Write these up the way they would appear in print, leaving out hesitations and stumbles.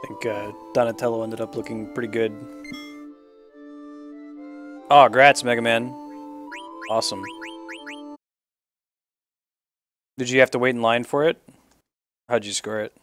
I think Donatello ended up looking pretty good. Oh, grats, Mega Man. Awesome. Did you have to wait in line for it? How'd you score it?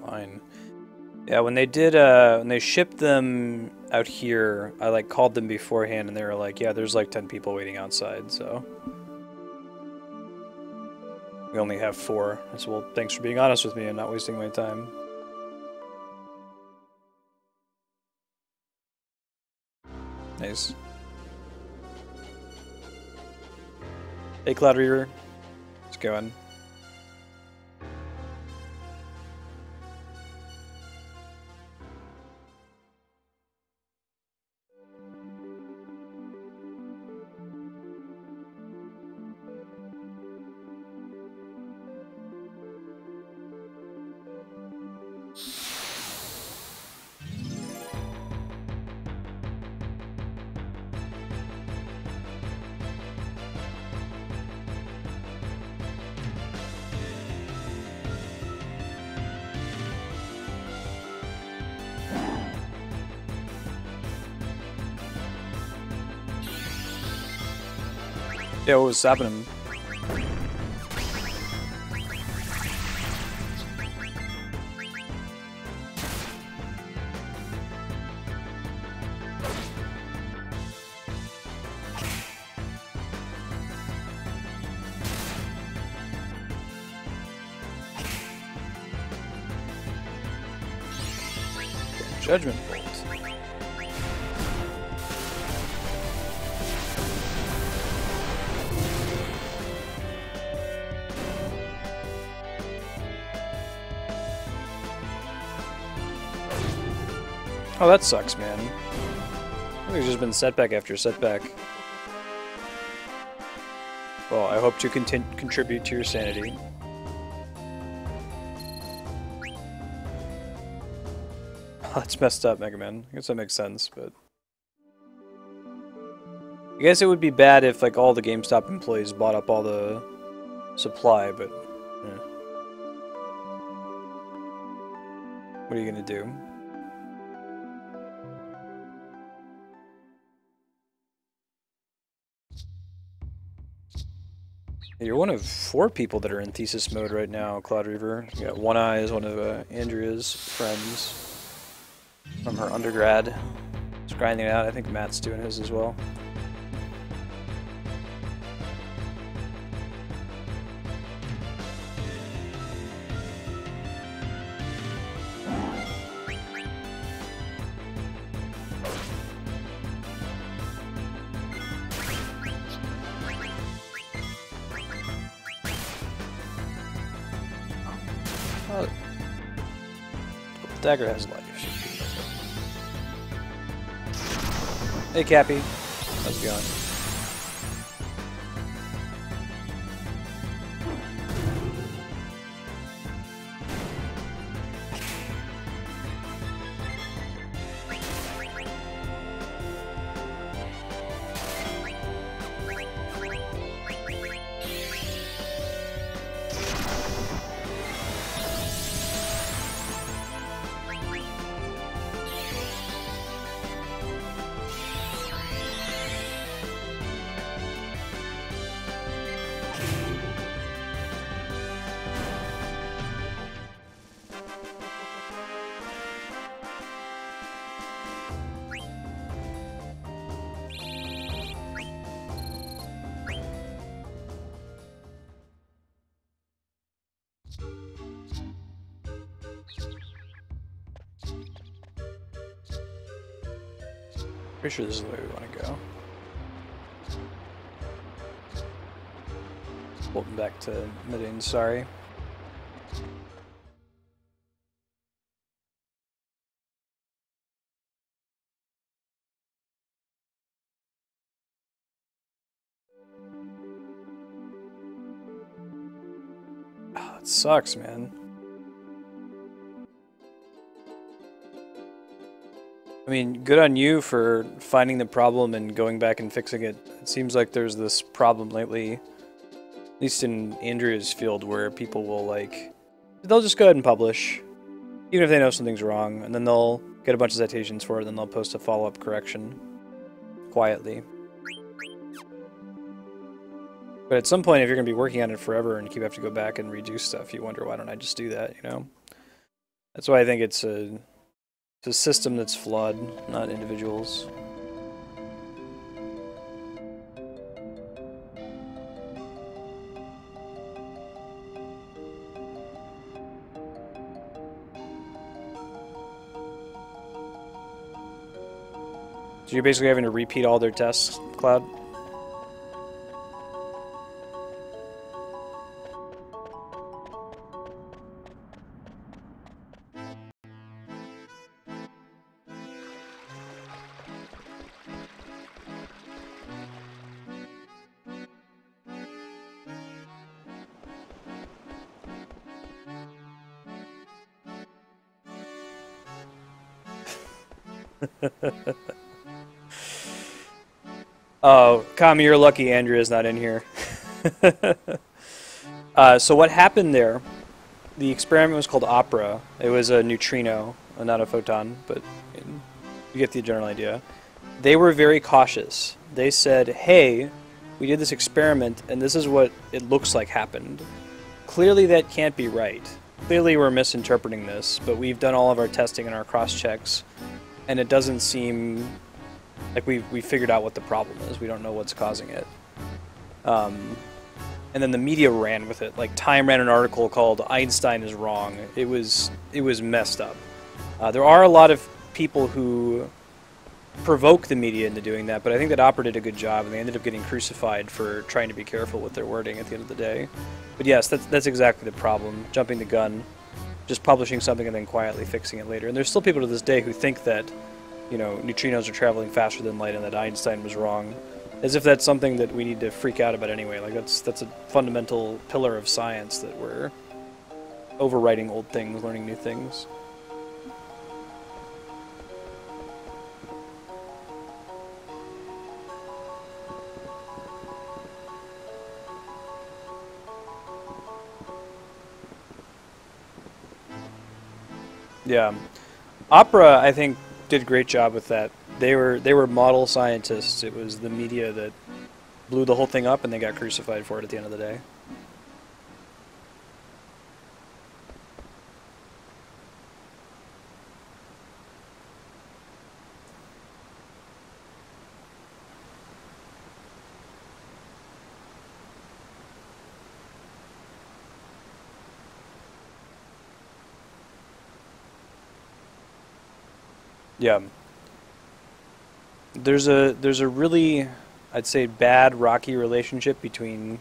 Line. Yeah, when they shipped them out here, I like called them beforehand and they were like, yeah, there's like 10 people waiting outside, so. We only have 4. I said, well, thanks for being honest with me and not wasting my time. Nice. Hey, Cloud Reaver. It's going. Yeah, what was happening? Judgment Bolt. Oh, that sucks, man. I think there's just been setback after setback. Well, I hope to contribute to your sanity. That's messed up, Mega Man. I guess that makes sense, but... I guess it would be bad if, like, all the GameStop employees bought up all the supply, but... Yeah. What are you gonna do? You're one of 4 people that are in thesis mode right now, Cloud Reaver. You got One Eye is one of Andrea's friends from her undergrad. She's grinding it out. I think Matt's doing his as well. Dagger has life. Hey, Cappy. How's it going? Pretty sure this is the way we want to go. Bolting back to Medine, sorry. it sucks, man. I mean, good on you for finding the problem and going back and fixing it. It seems like there's this problem lately, at least in Andrea's field, where people will, like, they'll just go ahead and publish, even if they know something's wrong, and then they'll get a bunch of citations for it, and then they'll post a follow-up correction quietly. But at some point, if you're going to be working on it forever and keep having to go back and redo stuff, you wonder, why don't I just do that, you know? That's why I think it's a system that's flawed, not individuals. So you're basically having to repeat all their tests, Cloud? Oh, Kami, you're lucky Andrea's not in here. So what happened there, the experiment was called Opera. It was a neutrino, not a photon, but you get the general idea. They were very cautious. They said, hey, we did this experiment, and this is what it looks like happened. Clearly that can't be right. Clearly we're misinterpreting this, but we've done all of our testing and our cross-checks, and it doesn't seem like we figured out what the problem is. We don't know what's causing it. And then the media ran with it. Like Time ran an article called "Einstein is Wrong." It was messed up. There are a lot of people who provoke the media into doing that, but I think that Opera did a good job, and they ended up getting crucified for trying to be careful with their wording at the end of the day. But yes, that's exactly the problem. Jumping the gun, just publishing something and then quietly fixing it later. And there's still people to this day who think that, you know, neutrinos are traveling faster than light and that Einstein was wrong, as if that's something that we need to freak out about anyway. Like that's a fundamental pillar of science, that we're overwriting old things, learning new things. Yeah, Opera, I think, did a great job with that. They were model scientists. It was the media that blew the whole thing up, and they got crucified for it at the end of the day. Yeah. There's a really, I'd say, bad, rocky relationship between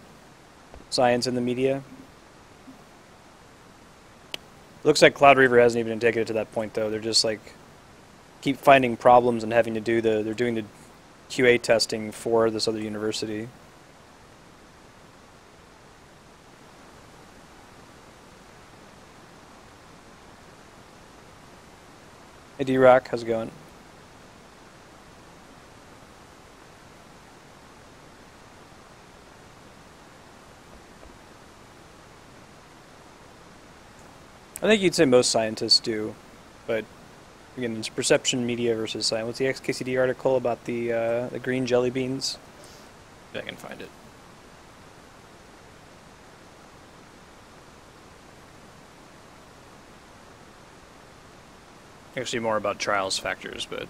science and the media. Looks like Cloud Reaver hasn't even taken it to that point, though. They're just like keep finding problems and having to do they're doing the QA testing for this other university. Hey D-Rock, how's it going? I think you'd say most scientists do, but again, it's perception media versus science. What's the XKCD article about the green jelly beans? If I can find it. Actually, more about trials factors, but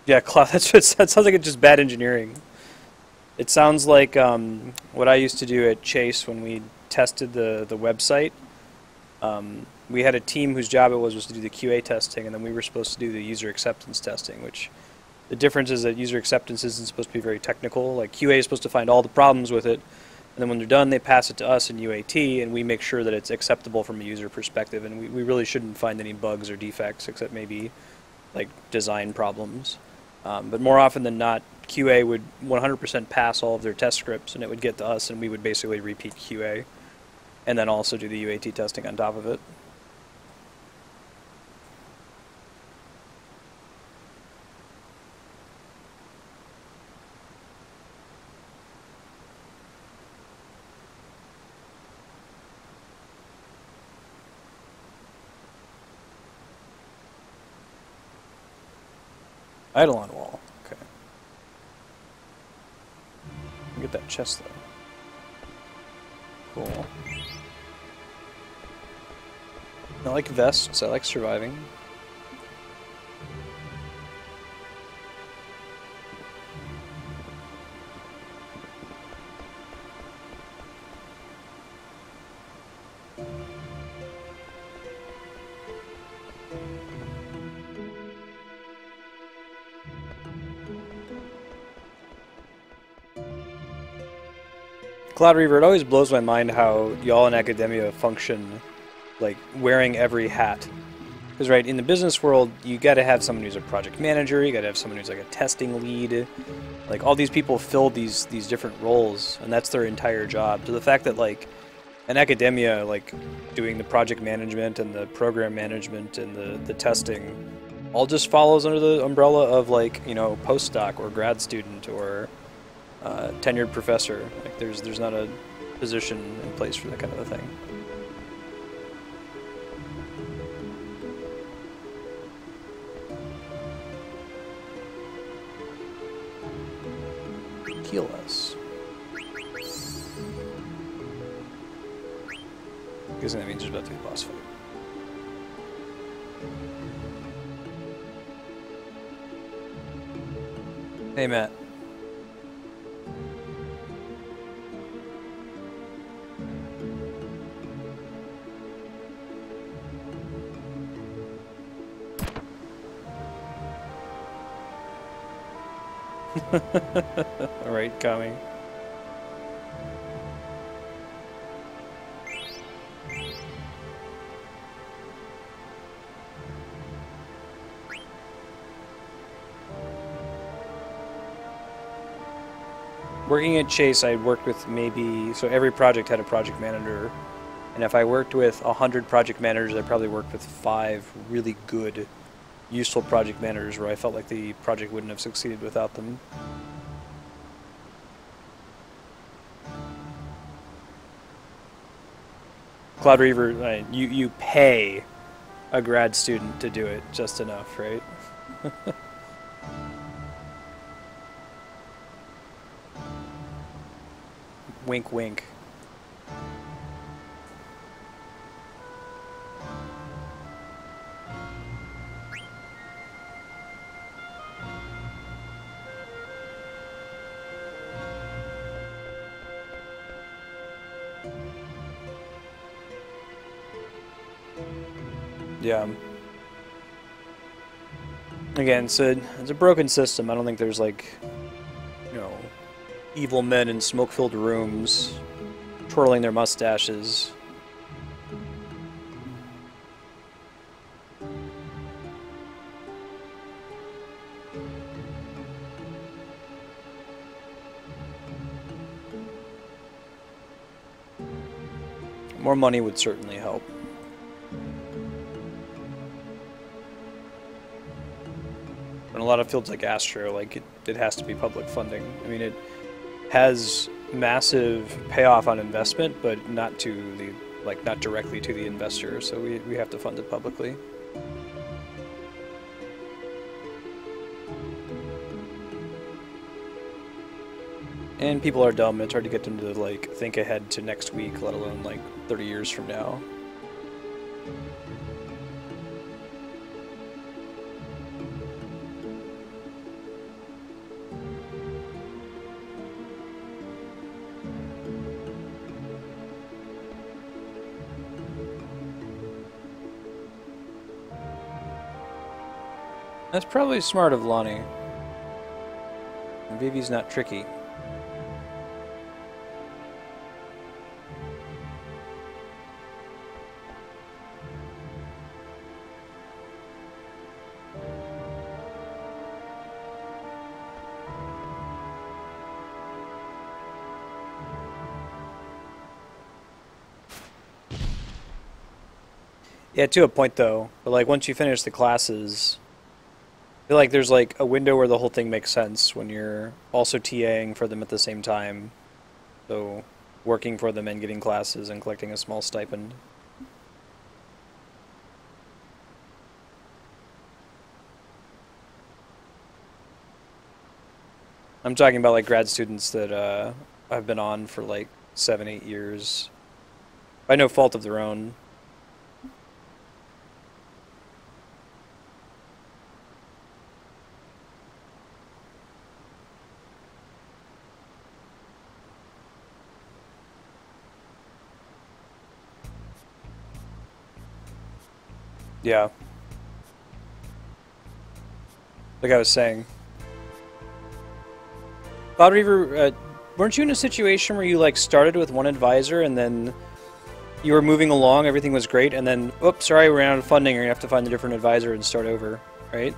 yeah, that sounds like it's just bad engineering. It sounds like what I used to do at Chase when we tested the website. We had a team whose job it was to do the QA testing, and then we were supposed to do the user acceptance testing, which the difference is that user acceptance isn't supposed to be very technical. Like QA is supposed to find all the problems with it, and then when they're done, they pass it to us in UAT, and we make sure that it's acceptable from a user perspective, and we really shouldn't find any bugs or defects, except maybe like design problems. But more often than not, QA would 100% pass all of their test scripts, and it would get to us, and we would basically repeat QA, and then also do the UAT testing on top of it. Eidolon wall. Okay. Get that chest though. Cool. I like vests. I like surviving. Cloud Reaver, it always blows my mind how y'all in academia function like wearing every hat. Because right, in the business world, you gotta have someone who's a project manager, you gotta have someone who's like a testing lead. Like all these people fill these different roles, and that's their entire job. So the fact that like in academia, like doing the project management and the program management and the testing all just follows under the umbrella of like, you know, postdoc or grad student or tenured professor. Like there's not a position in place for that kind of a thing. Heal us. Guessing that means there's about to be a boss fight. Hey Matt. Alright, coming. Working at Chase, I worked with maybe, so every project had a project manager, and if I worked with 100 project managers, I probably worked with 5 really good, useful project managers where I felt like the project wouldn't have succeeded without them. Cloud Reaver, you pay a grad student to do it just enough, right? Wink, wink. Yeah. Again, it's a broken system. I don't think there's like, you know, evil men in smoke-filled rooms twirling their mustaches. More money would certainly help. In a lot of fields like Astro, like it has to be public funding. I mean, it has massive payoff on investment, but not to the not directly to the investor. So we have to fund it publicly. And people are dumb. It's hard to get them to like think ahead to next week, let alone like 30 years from now. That's probably smart of Lonnie. Vivi's not tricky. Yeah, to a point though. But like once you finish the classes, I feel like there's like a window where the whole thing makes sense when you're also TAing for them at the same time. So working for them and getting classes and collecting a small stipend. I'm talking about like grad students that I've been on for like 7, 8 years by no fault of their own. Yeah. Like I was saying. Cloud Reaver, weren't you in a situation where you like started with one advisor and then you were moving along, everything was great, and then, oops, sorry, we ran out of funding, you're gonna have to find a different advisor and start over, right?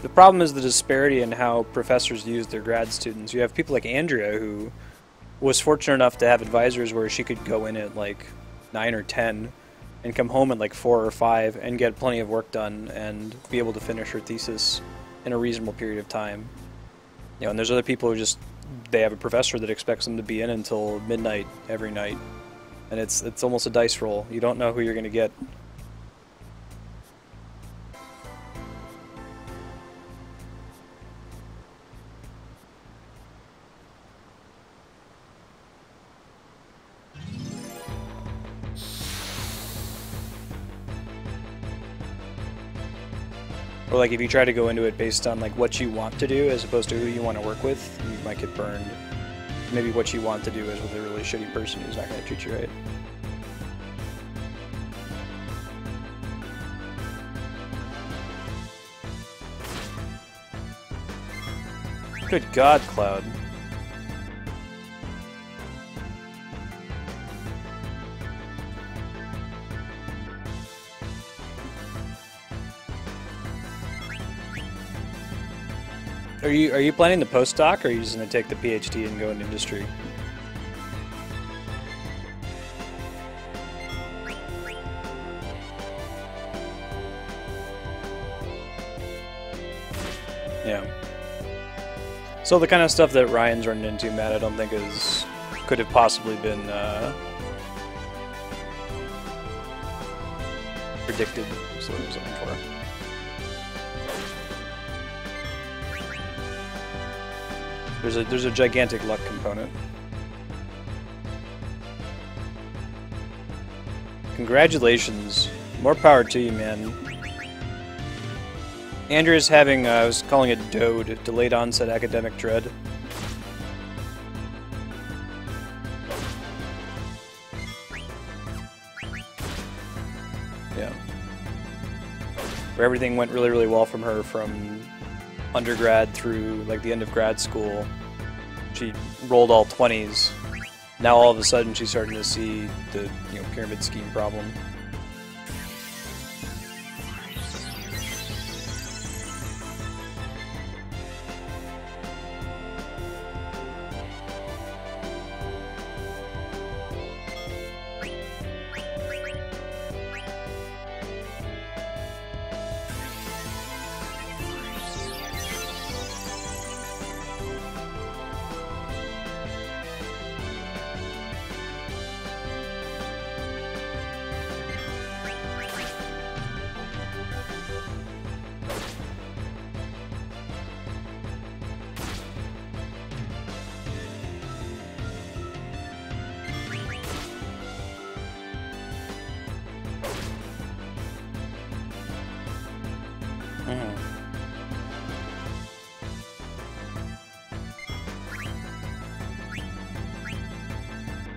The problem is the disparity in how professors use their grad students. You have people like Andrea who was fortunate enough to have advisors where she could go in at like 9 or 10 and come home at like 4 or 5 and get plenty of work done and be able to finish her thesis in a reasonable period of time. You know, and there's other people who just, they have a professor that expects them to be in until midnight every night. And it's almost a dice roll. You don't know who you're going to get. Or like if you try to go into it based on like what you want to do as opposed to who you want to work with, you might get burned. Maybe what you want to do is with a really shitty person who's not going to treat you right. Good God, Cloud. Are you planning the postdoc, or are you just going to take the PhD and go into industry? Yeah. So the kind of stuff that Ryan's running into, Matt, I don't think could have possibly been predicted. Is what I was looking for. There's a gigantic luck component. Congratulations. More power to you, man. Andrea's having, I was calling it DODE, Delayed Onset Academic Dread. Yeah. Where everything went really, really well from her from undergrad through like the end of grad school. She rolled all 20s. Now all of a sudden she's starting to see the pyramid scheme problem.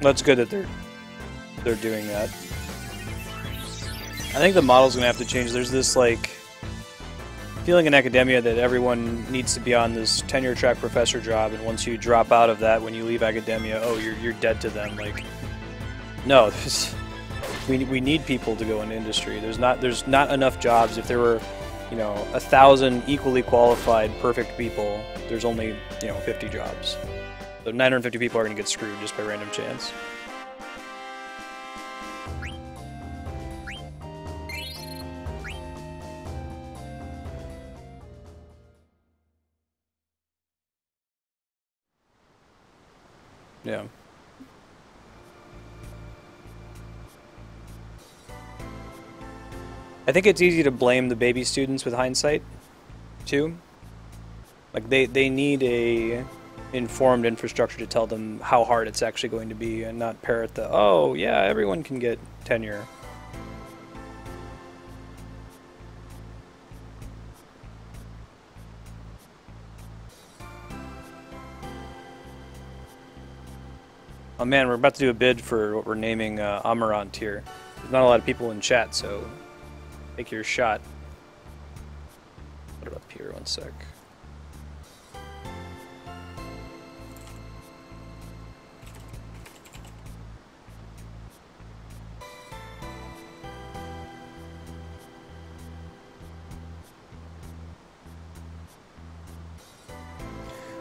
That's good that they're doing that. I think the model's gonna have to change. There's this like feeling in academia that everyone needs to be on this tenure track professor job, and once you drop out of that, when you leave academia, oh, you're dead to them. Like, no, We need people to go into industry. There's not enough jobs. If there were, 1,000 equally qualified, perfect people, there's only 50 jobs. So 950 people are going to get screwed just by random chance. Yeah. I think it's easy to blame the baby students with hindsight, too. Like they need a informed infrastructure to tell them how hard it's actually going to be, and not parrot the, oh yeah, everyone can get tenure. Oh man, we're about to do a bid for what we're naming Amarant here. There's not a lot of people in chat, so take your shot. Put it up here, one sec.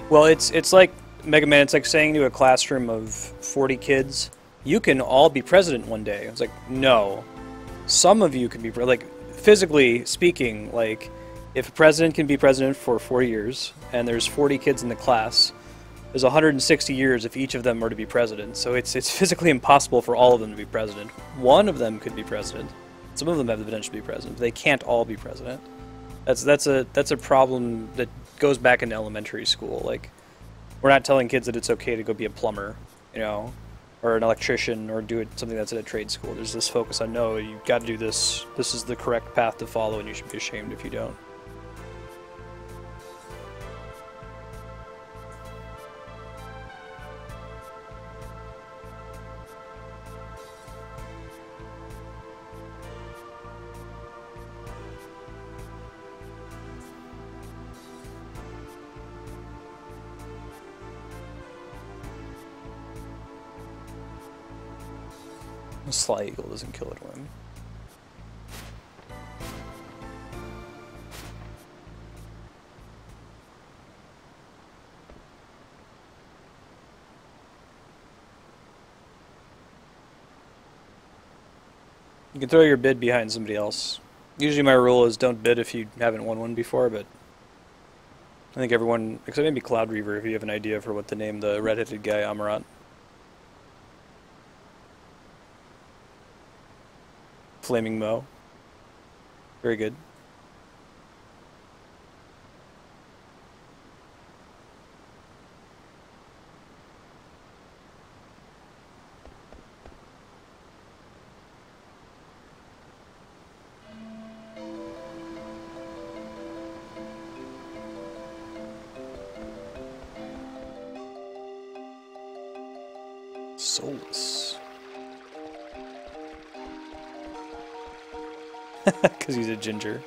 Well, it's like, Mega Man, it's like saying to a classroom of 40 kids, you can all be president one day. It's like, no. Some of you can be, like, physically speaking, like, if a president can be president for 4 years, and there's 40 kids in the class, there's 160 years if each of them were to be president. So it's physically impossible for all of them to be president. One of them could be president. Some of them have the potential to be president, but they can't all be president. That's a problem that goes back into elementary school. Like, we're not telling kids that it's okay to go be a plumber, or an electrician, or do something that's at a trade school. There's this focus on, no, you've got to do this. This is the correct path to follow, and you should be ashamed if you don't. A Sly Eagle doesn't kill it when. You can throw your bid behind somebody else. Usually my rule is don't bid if you haven't won one before, but I think everyone, except maybe Cloud Reaver, if you have an idea for what to name the red-headed guy Amarant. Flaming Mo. Very good. Soulless. Because he's a ginger.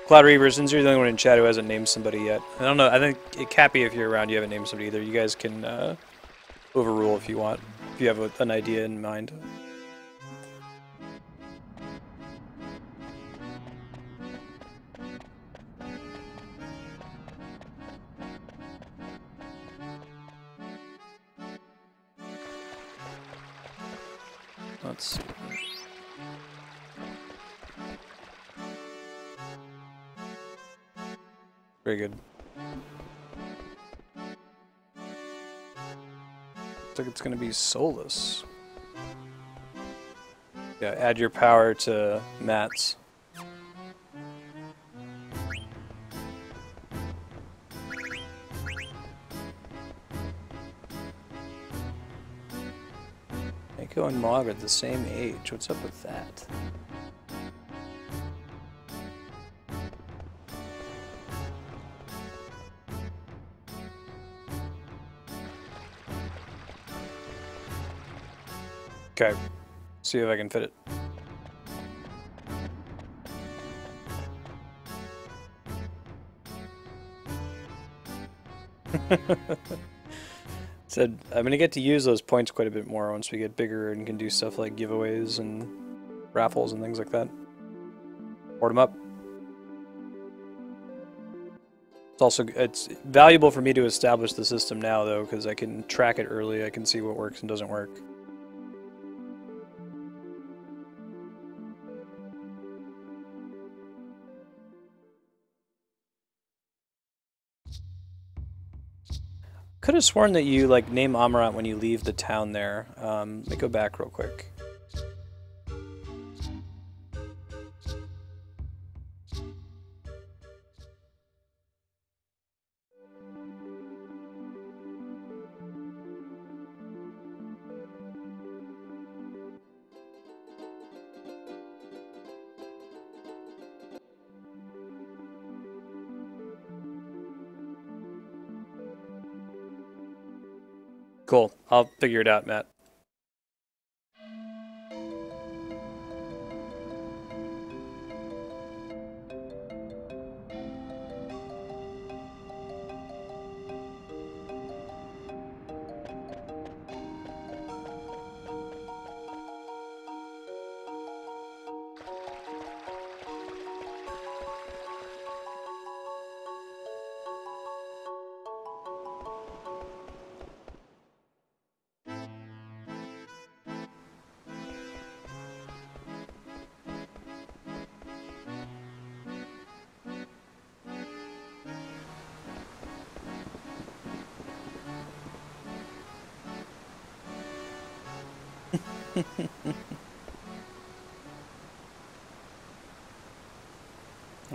Cloud Reaver, since you're the only one in chat who hasn't named somebody yet. I don't know, I think, Cappy, if you're around, you haven't named somebody either. You guys can overrule if you want, if you have an idea in mind. Let's see. Very good. Looks like it's going to be soulless. Yeah, add your power to Matt's. Mako and Mog are the same age. What's up with that? Okay, see if I can fit it. Said I'm gonna get to use those points quite a bit more once we get bigger and can do stuff like giveaways and raffles and things like that. Board them up. It's valuable for me to establish the system now though, because I can track it early. I can see what works and doesn't work. Could have sworn that you like name Amarant when you leave the town there. Let me go back real quick. Cool. I'll figure it out, Matt.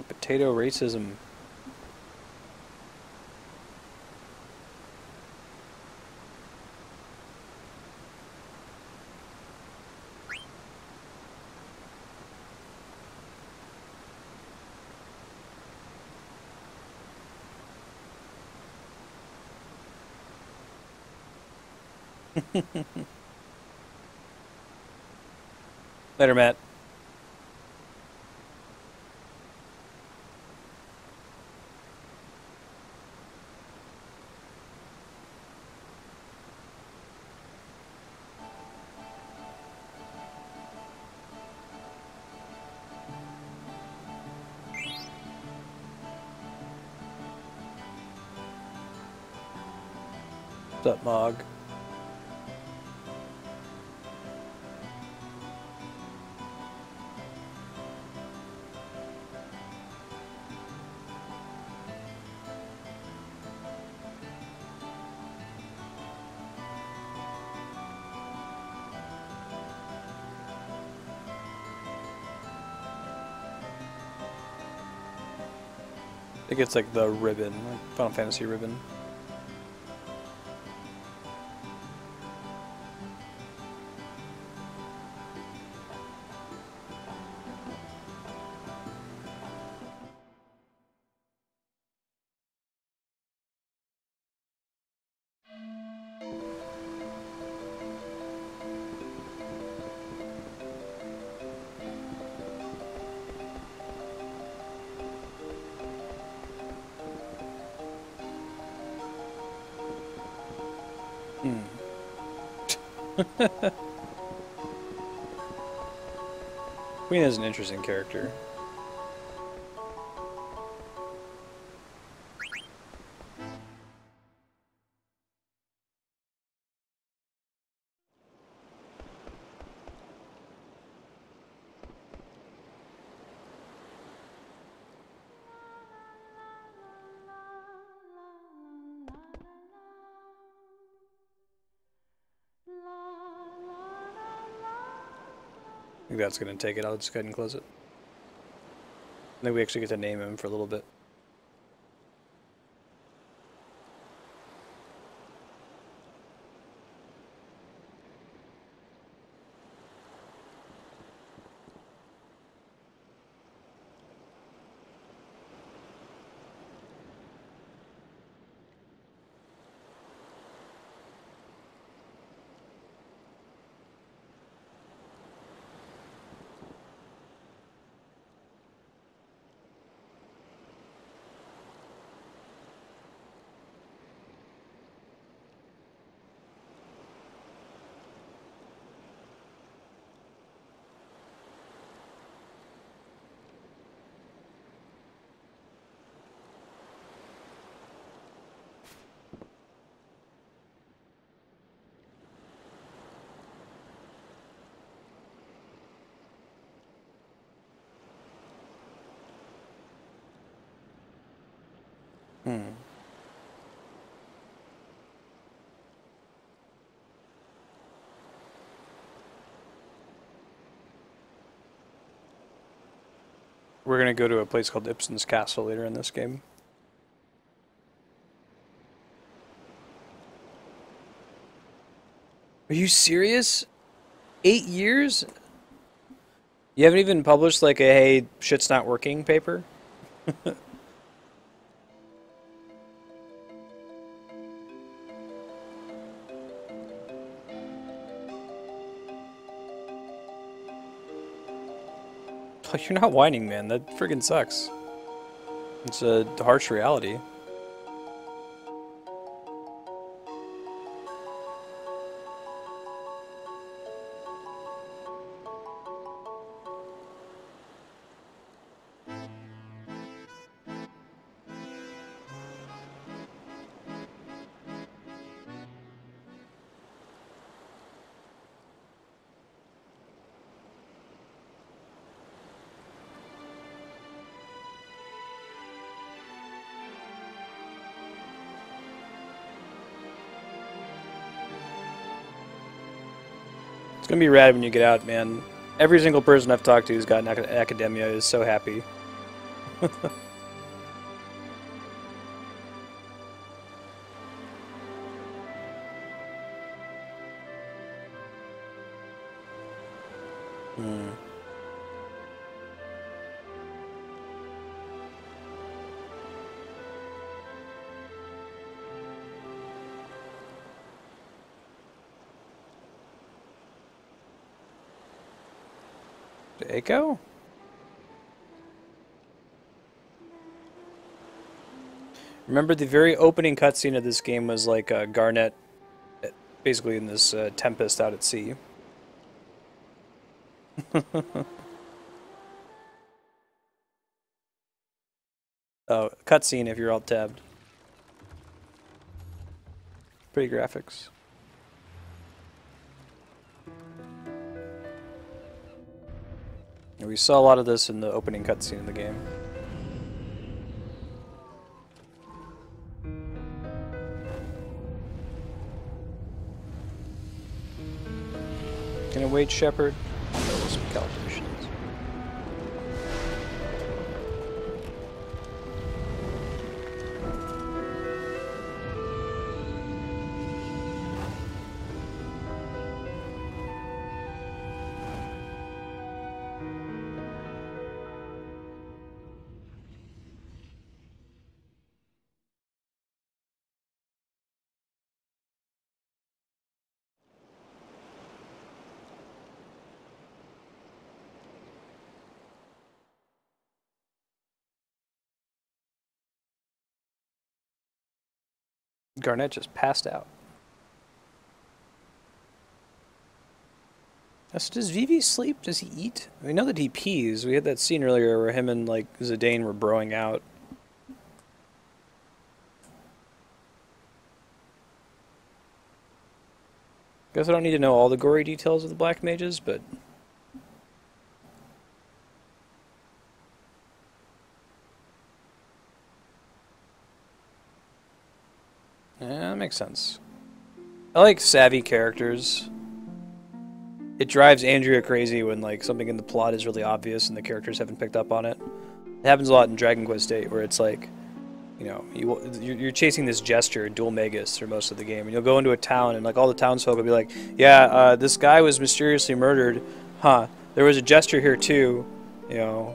Potato racism. Later, Matt. What's up, Mog? I think it's like the ribbon, like Final Fantasy ribbon. Queen is an interesting character. I think that's going to take it. I'll just go ahead and close it. I think we actually get to name him for a little bit. Hmm. We're gonna go to a place called Ibsen's Castle later in this game. Are you serious? 8 years? You haven't even published like a hey, shit's not working paper? You're not whining, man. That friggin' sucks. It's a harsh reality. It's gonna be rad when you get out, man. Every single person I've talked to who's gotten academia is so happy. Hmm. Echo? Remember the very opening cutscene of this game was like Garnet, basically in this tempest out at sea. Oh, cutscene if you're alt tabbed. Pretty graphics. And we saw a lot of this in the opening cutscene of the game. Can I wait, Shepard? Some calibrations. Garnet just passed out. So does Vivi sleep? Does he eat? We know that he pees. We had that scene earlier where him and like Zidane were broing out. Guess I don't need to know all the gory details of the Black Mages, but yeah, that makes sense. I like savvy characters. It drives Andrea crazy when like something in the plot is really obvious and the characters haven't picked up on it. It happens a lot in Dragon Quest VIII, where it's like, you know, you're chasing this gesture, Dual Magus, for most of the game, and you'll go into a town and like all the townsfolk will be like, yeah, this guy was mysteriously murdered, huh? There was a gesture here too, you know.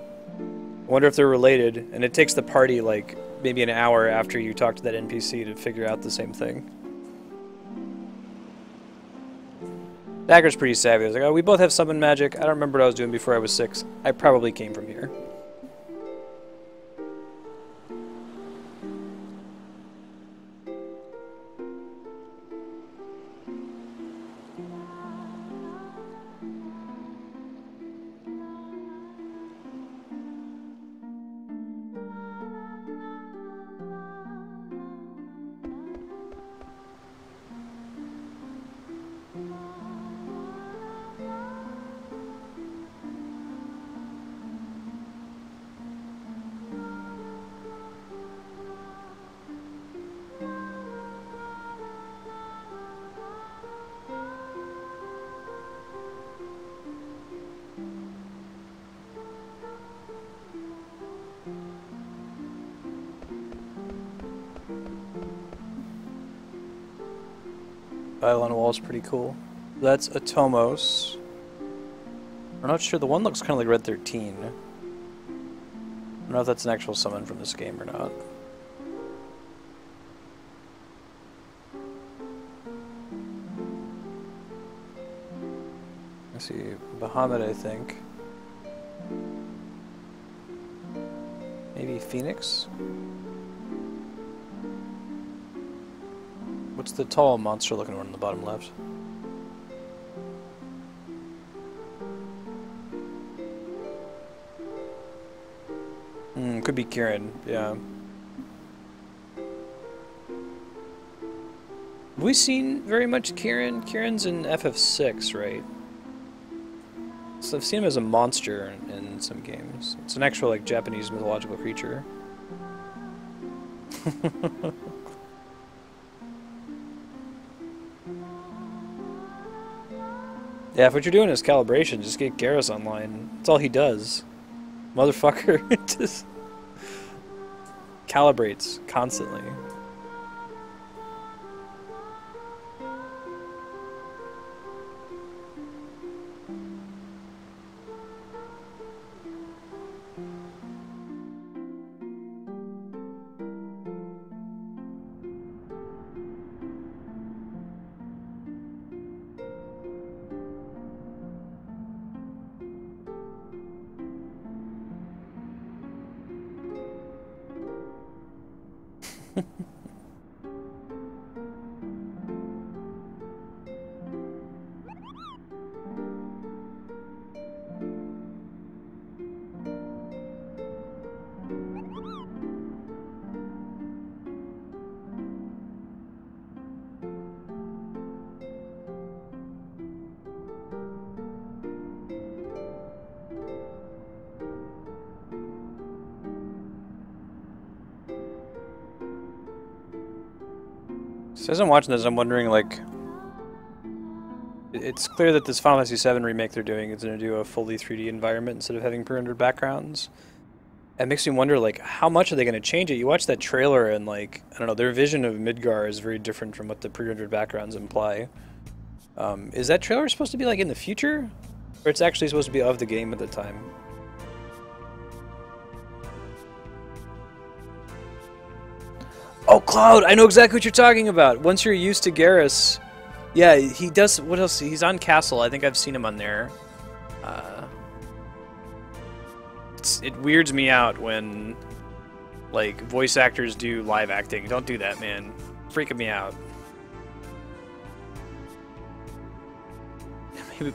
I wonder if they're related, and it takes the party like maybe an hour after you talk to that NPC to figure out the same thing. Dagger's pretty savvy. I was like, oh, we both have summon magic. I don't remember what I was doing before I was 6. I probably came from here. Tile on wall is pretty cool. That's a Tomos. I'm not sure. The one looks kind of like Red 13. I don't know if that's an actual summon from this game or not. Let's see, Bahamut, I think. Maybe Phoenix? What's the tall monster looking one on the bottom left? Could be Kieran, yeah. Have we seen very much Kieran? Kieran's in FF6, right? So I've seen him as a monster in some games. It's an actual, like, Japanese mythological creature. Yeah, if what you're doing is calibration, just get Garrus online. That's all he does. Motherfucker just calibrates constantly. So as I'm watching this, I'm wondering, like, it's clear that this Final Fantasy VII remake they're doing is going to do a fully 3D environment instead of having pre-rendered backgrounds. It makes me wonder, like, how much are they going to change it? You watch that trailer and, like, I don't know, their vision of Midgar is very different from what the pre-rendered backgrounds imply. Is that trailer supposed to be, like, in the future? Or it's actually supposed to be of the game at the time? Oh, Cloud! I know exactly what you're talking about! Once you're used to Garrus... Yeah, he does... What else? He's on Castle. I think I've seen him on there. It weirds me out when, like, voice actors do live acting. Don't do that, man. Freaking me out.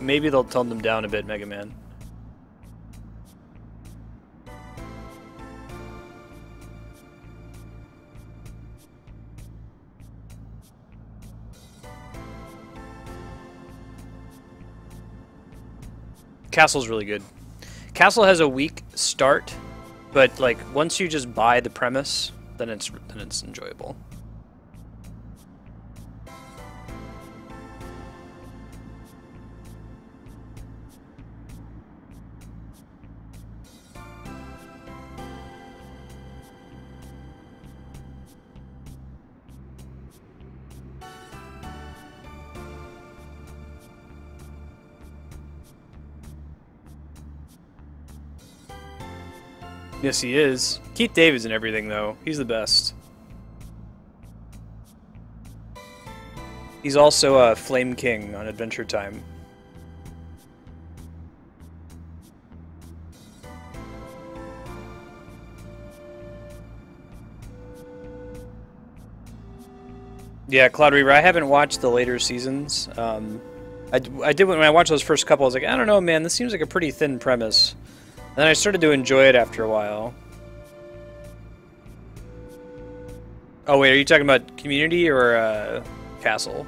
Maybe they'll tone them down a bit, Mega Man. Castle's really good. Castle has a weak start, but like once you just buy the premise, then it's enjoyable. Yes, he is. Keith David's in everything, though. He's the best. He's also a Flame King on Adventure Time. Yeah, Cloud Reaver, I haven't watched the later seasons. I did when I watched those first couple, I was like, I don't know, man, this seems like a pretty thin premise. And then I started to enjoy it after a while. Oh wait, are you talking about Community or Castle?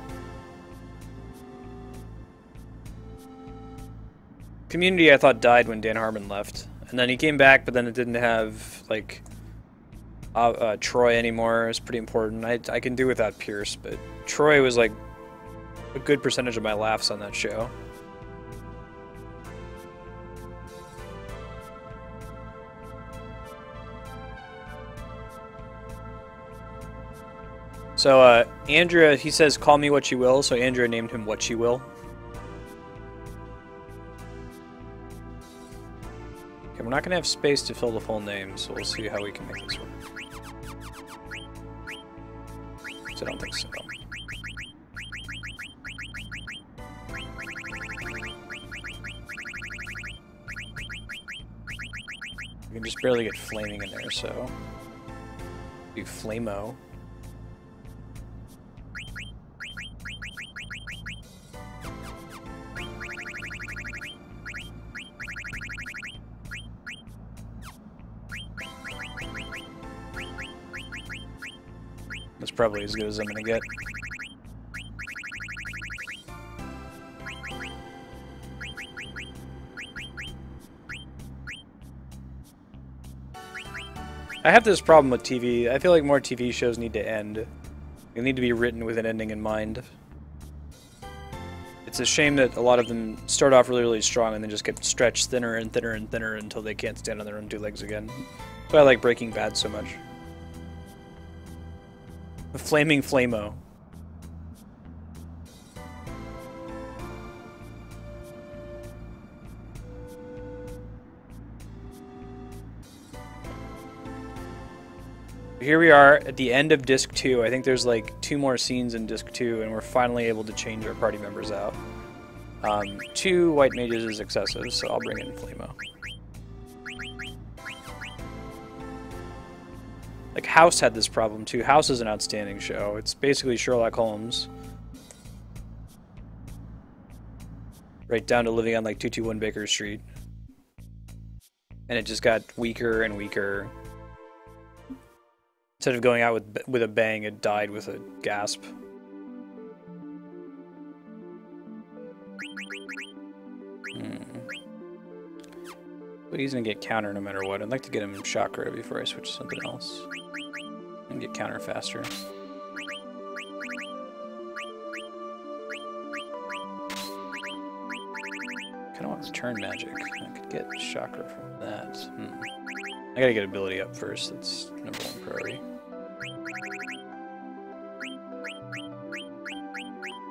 Community I thought died when Dan Harmon left. And then he came back, but then it didn't have, like, Troy anymore. It's pretty important. I can do without Pierce, but Troy was, like, a good percentage of my laughs on that show. So, Andrea, he says, call me what you will, so Andrea named him What You Will. Okay, we're not going to have space to fill the full name, so we'll see how we can make this work. So I don't think so. We can just barely get flaming in there, so do Flamo. That's probably as good as I'm gonna get. I have this problem with TV. I feel like more TV shows need to end. They need to be written with an ending in mind. It's a shame that a lot of them start off really, really strong and then just get stretched thinner and thinner and thinner until they can't stand on their own two legs again. That's why I like Breaking Bad so much. The Flaming Flamo. Here we are at the end of Disc 2. I think there's like 2 more scenes in Disc 2, and we're finally able to change our party members out. 2 white mages is excessive, so I'll bring in Flamo. Like, House had this problem too. House is an outstanding show. It's basically Sherlock Holmes. Right down to living on like 221 Baker Street. And it just got weaker and weaker. Instead of going out with a bang, it died with a gasp. But he's gonna get counter no matter what. I'd like to get him Chakra before I switch to something else. And get counter faster. Kinda want return magic. I could get Chakra from that. I gotta get ability up first. That's #1 priority.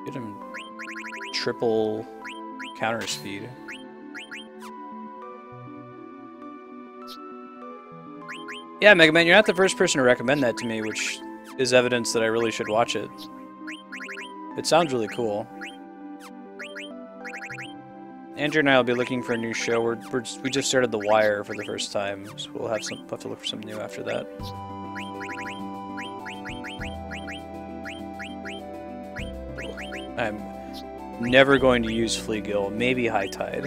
Get him triple counter speed. Yeah, Mega Man, you're not the first person to recommend that to me, which is evidence that I really should watch it. It sounds really cool. Andrew and I will be looking for a new show. We just started The Wire for the first time, so we'll have to look for something new after that. I'm never going to use Fleagill, maybe High Tide.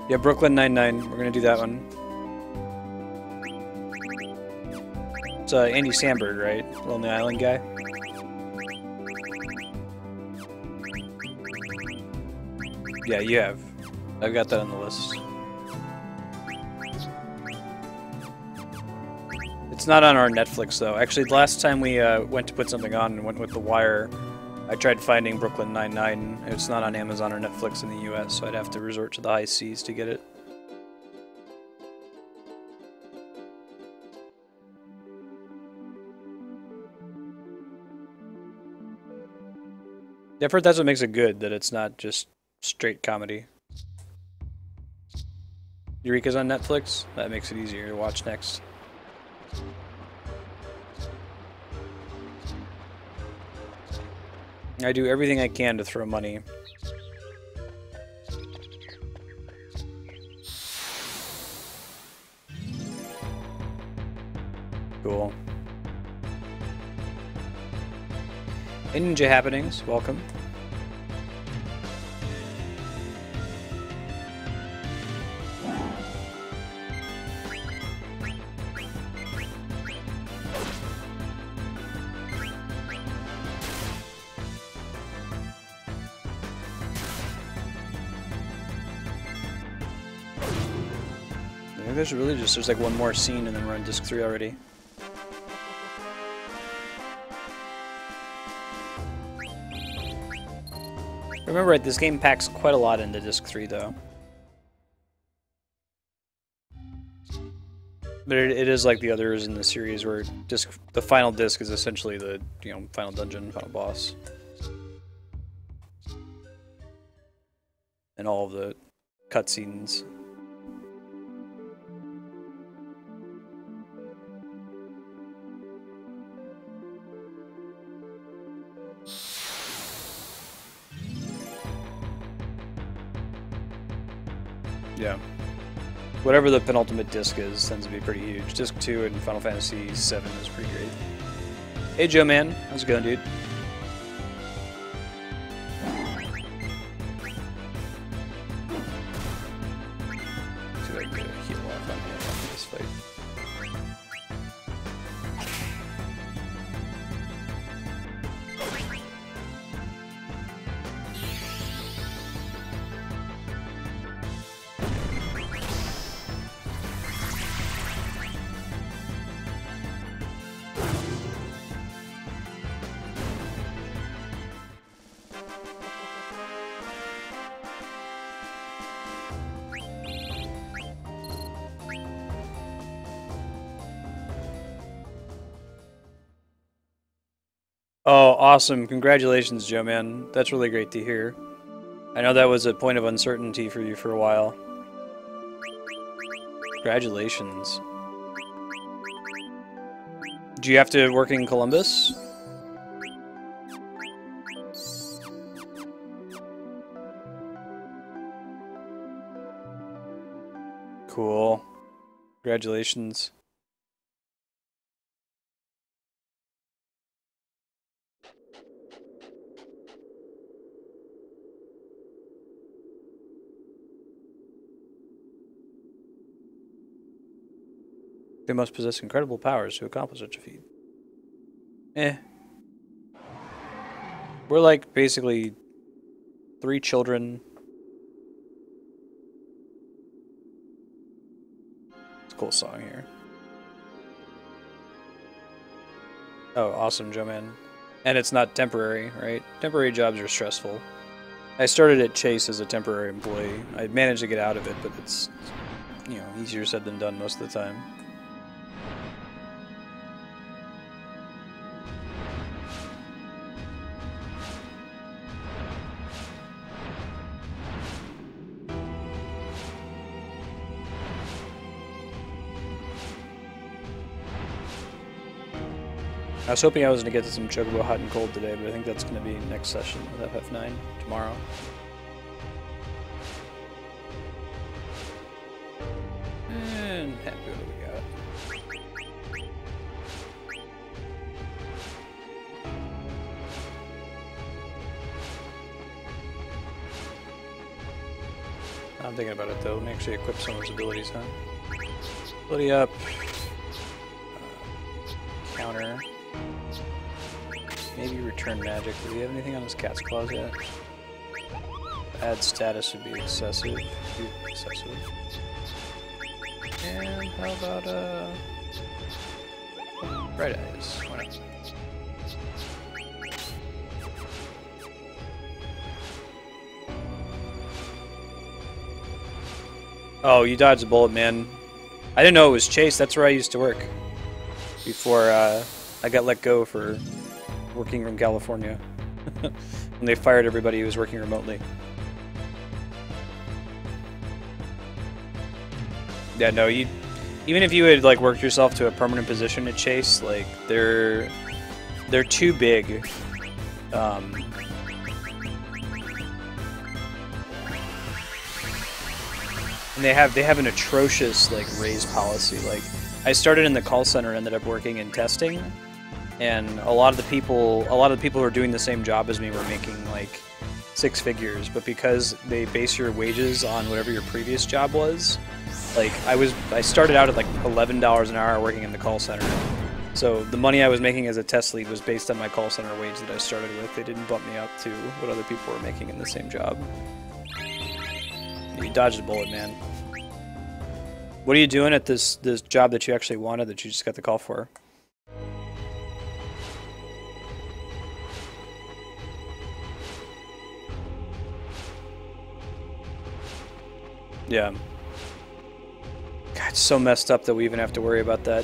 Yeah, Brooklyn Nine-Nine. We're gonna do that one. It's Andy Samberg, right? Lonely Island guy. Yeah, you have. I've got that on the list. It's not on our Netflix though. Actually, the last time we went to put something on and went with The Wire, I tried finding Brooklyn Nine-Nine. It's not on Amazon or Netflix in the US, so I'd have to resort to the high seas to get it. Yeah, I've heard that's what makes it good, that it's not just straight comedy. Eureka's on Netflix? That makes it easier to watch next. I do everything I can to throw money. Cool. Hey, Ninja Happenings, welcome. There's like one more scene and then we're on disc 3 already. Remember, right, this game packs quite a lot into disc 3, though. But it is like the others in the series, where the final disc is essentially the final dungeon, final boss, and all of the cutscenes. Yeah. Whatever the penultimate disc is tends to be pretty huge. Disc 2 in Final Fantasy VII is pretty great. Hey Joe man, how's it going, dude? See if I can get a heal off on this fight. Oh, awesome. Congratulations, Joe, man. That's really great to hear. I know that was a point of uncertainty for you for a while. Congratulations. Do you have to work in Columbus? Cool. Congratulations. They must possess incredible powers to accomplish such a feat. Eh. We're like basically 3 children. It's a cool song here. Oh, awesome, Joe man. And it's not temporary, right? Temporary jobs are stressful. I started at Chase as a temporary employee. I managed to get out of it, but it's, easier said than done most of the time. I was hoping I was going to get to some Chocobo Hot and Cold today, but I think that's going to be next session with FF9 tomorrow. And happy with what we got. I'm thinking about it though. Let me actually equip some of his abilities, huh? Ability up. Counter. Maybe return magic. Do we have anything on his cat's claws yet? Add status would be excessive. And how about bright eyes? Why not? Oh, you dodged a bullet, man. I didn't know it was Chase. That's where I used to work before I got let go for working from California. When they fired everybody who was working remotely. Yeah, no, even if you had like worked yourself to a permanent position at Chase, like they're too big. And they have an atrocious like raise policy. Like I started in the call center and ended up working in testing. And a lot of the people who are doing the same job as me were making like 6 figures, but because they base your wages on whatever your previous job was, like I started out at like $11 an hour working in the call center. So the money I was making as a test lead was based on my call center wage that I started with. They didn't bump me up to what other people were making in the same job. You dodged a bullet, man. What are you doing at this job that you actually wanted that you just got the call for? Yeah. God, it's so messed up that we even have to worry about that.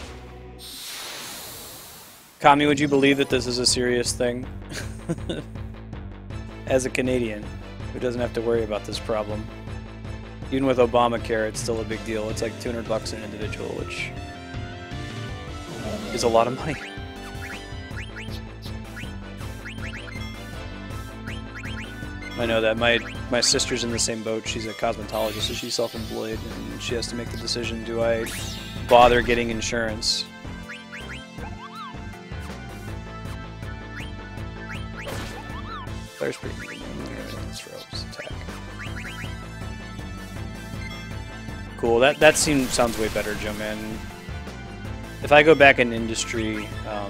Kami, would you believe that this is a serious thing? As a Canadian who doesn't have to worry about this problem. Even with Obamacare, it's still a big deal. It's like $200 an individual, which is a lot of money. I know that my sister's in the same boat. She's a cosmetologist, so she's self-employed, and she has to make the decision: do I bother getting insurance? Fire's pretty good. Attack. Cool. That sounds way better, Joe Man. If I go back in industry, you know,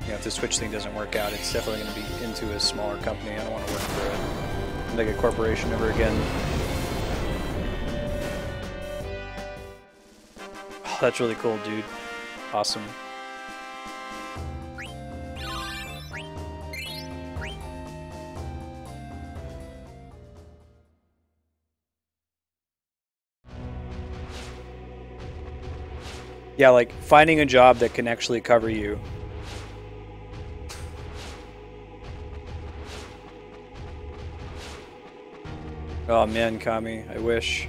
if the Switch thing doesn't work out, it's definitely going to be into a smaller company. I don't want to work for a mega corporation ever again. Oh, that's really cool, dude. Awesome. Yeah, like finding a job that can actually cover you. Oh man, Kami, I wish.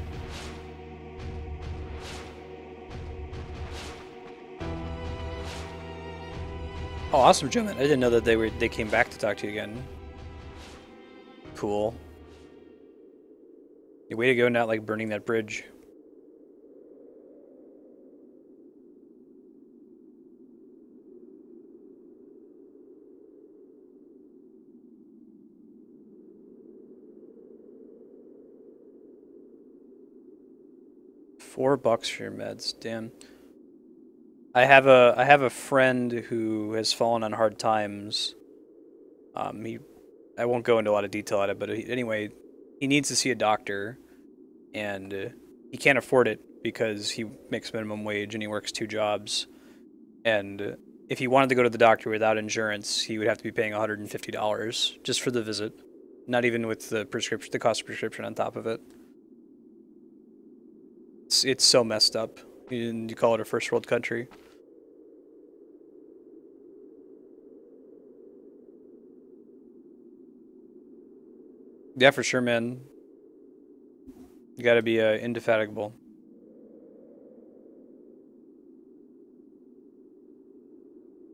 Oh, awesome, Jim. I didn't know that they came back to talk to you again. Cool. Yeah, way to go, not like burning that bridge. $4 for your meds, damn. I have a friend who has fallen on hard times. I won't go into a lot of detail at it, but anyway, he needs to see a doctor, and he can't afford it because he makes minimum wage and he works 2 jobs. And if he wanted to go to the doctor without insurance, he would have to be paying $150 just for the visit, not even with the prescription, the cost of prescription on top of it. It's so messed up. You call it a first world country. Yeah, for sure, man. You gotta be indefatigable.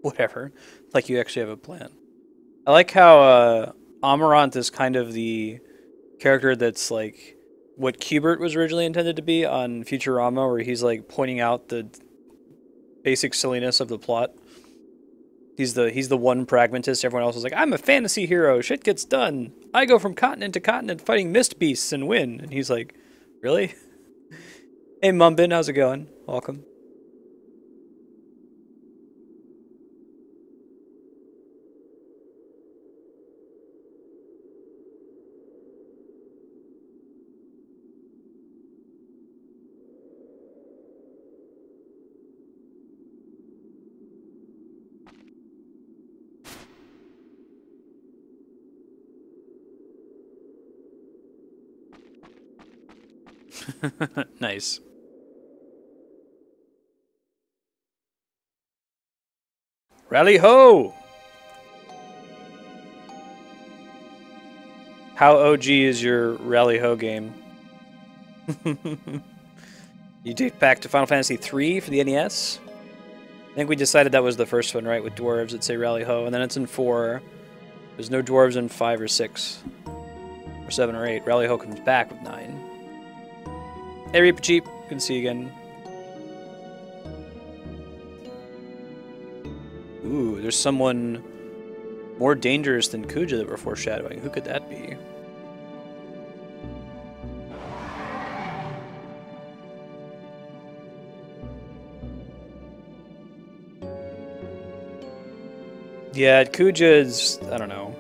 Whatever. Like you actually have a plan. I like how Amarant is kind of the character that's like what Qbert was originally intended to be on Futurama, where he's like pointing out the basic silliness of the plot. He's the one pragmatist. Everyone else is like, I'm a fantasy hero. Shit gets done. I go from continent to continent fighting mist beasts and win. And he's like, really? Hey, Mumbin, how's it going? Welcome. Nice. Rally ho! How OG is your Rally ho game? You date back to Final Fantasy III for the NES? I think we decided that was the first one, right? With dwarves that say Rally ho, and then it's in 4. There's no dwarves in 5 or 6. Or 7 or 8. Rally ho comes back with 9. Hey, Reaper Cheap. Good to see you again. Ooh, there's someone more dangerous than Kuja that we're foreshadowing. Who could that be? Yeah, Kuja is, I don't know.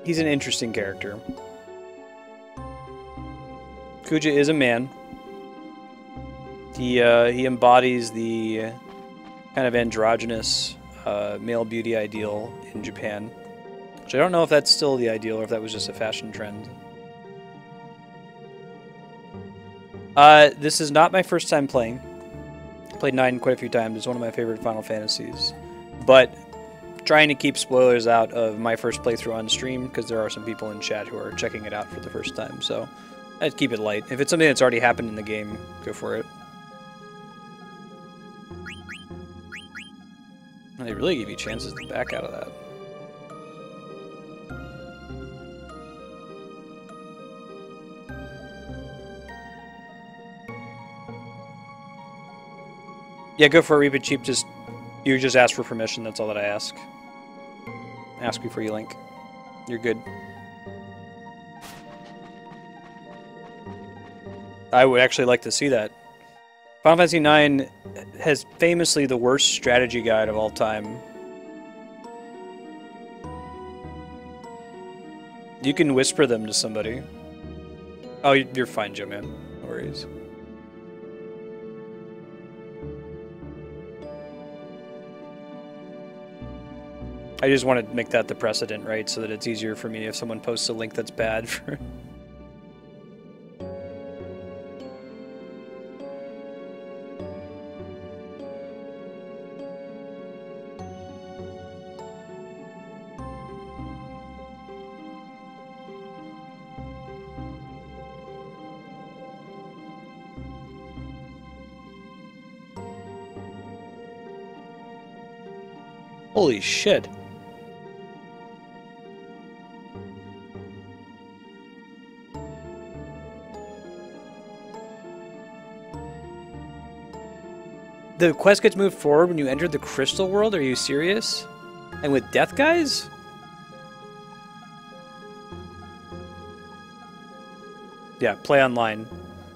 He's an interesting character. Kuja is a man. He embodies the kind of androgynous male beauty ideal in Japan. Which I don't know if that's still the ideal or if that was just a fashion trend. This is not my first time playing. I played 9 quite a few times. It's one of my favorite Final Fantasies. But trying to keep spoilers out of my first playthrough on stream, because there are some people in chat who are checking it out for the first time. So I'd keep it light. If it's something that's already happened in the game, go for it. And they really give you chances to back out of that. Yeah, go for it, Reap Cheap. You just ask for permission. That's all that I ask. Ask before you link. You're good. I would actually like to see that. Final Fantasy IX has famously the worst strategy guide of all time. You can whisper them to somebody. Oh, you're fine, Joe, man. No worries. I just want to make that the precedent, right? So that it's easier for me if someone posts a link that's bad for... Holy shit. The quest gets moved forward when you enter the crystal world? Are you serious? And with death guys? Yeah, play online.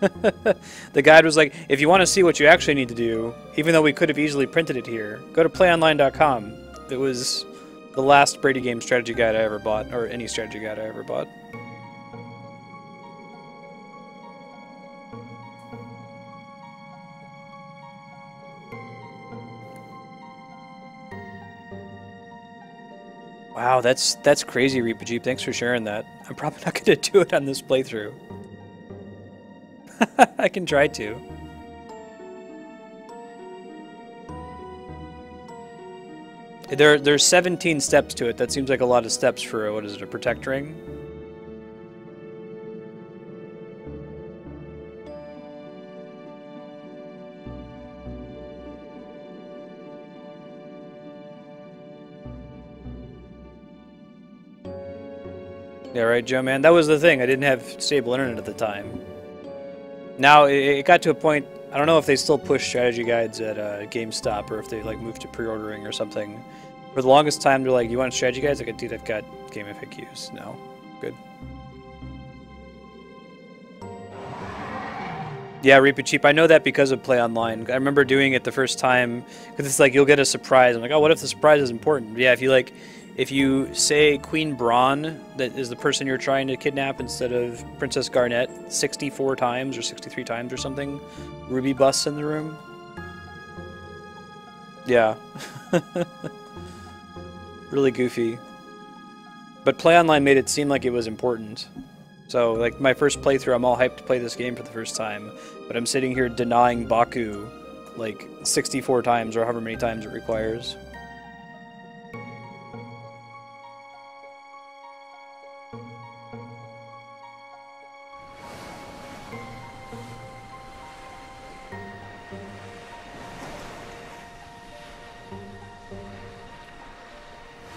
The guide was like, if you want to see what you actually need to do, even though we could have easily printed it here, go to playonline.com. It was the last Brady game strategy guide I ever bought, or any strategy guide I ever bought. Wow, that's crazy, Reaper Jeep. Thanks for sharing that. I'm probably not going to do it on this playthrough. I can try to. There's 17 steps to it. That seems like a lot of steps for, what is it, a protect ring? Yeah, right, Joe, man. That was the thing. I didn't have stable internet at the time. Now, it got to a point, I don't know if they still push strategy guides at GameStop or if they like moved to pre-ordering or something. For the longest time, they're like, you want strategy guides? Like, dude, I've got game FAQs. No. Good. Yeah, Reap It Cheap. I know that because of Play Online. I remember doing it the first time, because it's like, you'll get a surprise. I'm like, oh, what if the surprise is important? Yeah, if you say Queen Braun, that is the person you're trying to kidnap, instead of Princess Garnet 64 times or 63 times or something, Ruby busts in the room. Yeah. Really goofy. But Play Online made it seem like it was important. So, like, my first playthrough, I'm all hyped to play this game for the first time, but I'm sitting here denying Baku, like, 64 times or however many times it requires.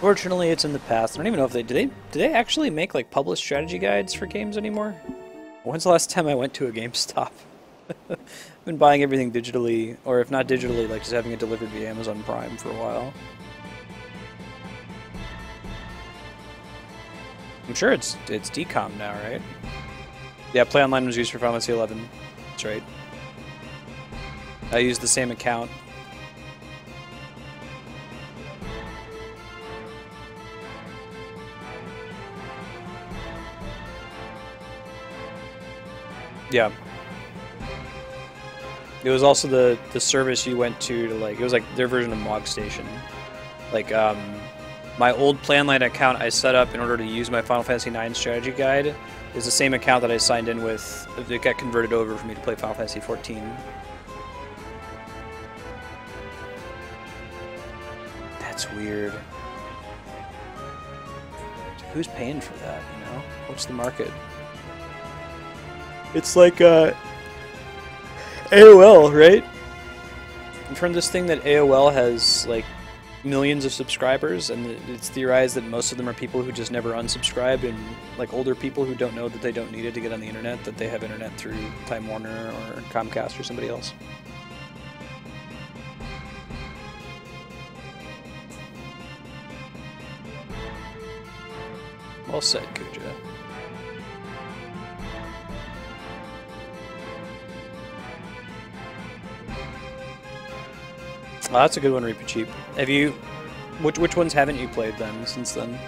Fortunately, it's in the past. I don't even know if do they actually make like published strategy guides for games anymore? When's the last time I went to a GameStop? I've been buying everything digitally, or if not digitally, like just having it delivered via Amazon Prime for a while. I'm sure it's DCOM now, right? Yeah, Play Online was used for Final Fantasy 11. That's right. I used the same account. Yeah. It was also the service you went to like, it was like their version of Mog Station. Like, My old Planline account I set up in order to use my Final Fantasy IX strategy guide is the same account that I signed in with. It got converted over for me to play Final Fantasy XIV. That's weird. Who's paying for that, you know? What's the market? It's like AOL, right? I've heard this thing that AOL has like millions of subscribers, and it's theorized that most of them are people who just never unsubscribe, and like older people who don't know that they don't need it to get on the internet, that they have internet through Time Warner or Comcast or somebody else. Well said, Kuja. Oh, that's a good one, Reaper Cheap. Have you... Which ones haven't you played then, since then?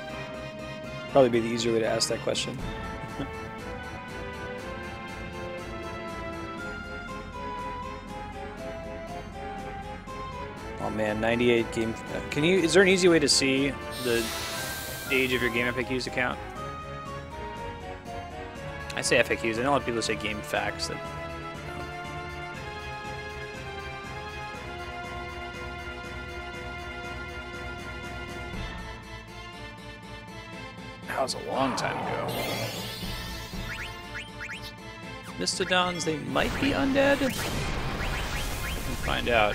Probably be the easier way to ask that question. Oh man, 98 game... Can you... Is there an easy way to see the age of your Game FAQs account? I say FAQs, I know a lot of people say game facts. That was a long time ago. Mistodons, they might be undead? We can find out.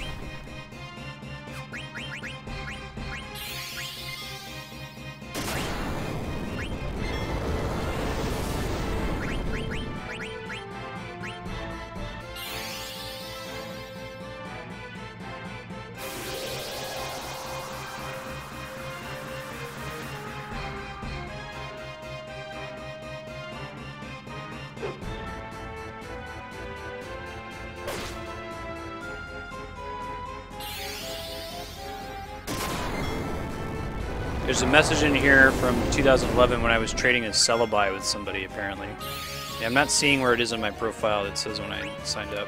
There's a message in here from 2011 when I was trading a Celebi with somebody, apparently. Yeah, I'm not seeing where it is in my profile that says when I signed up.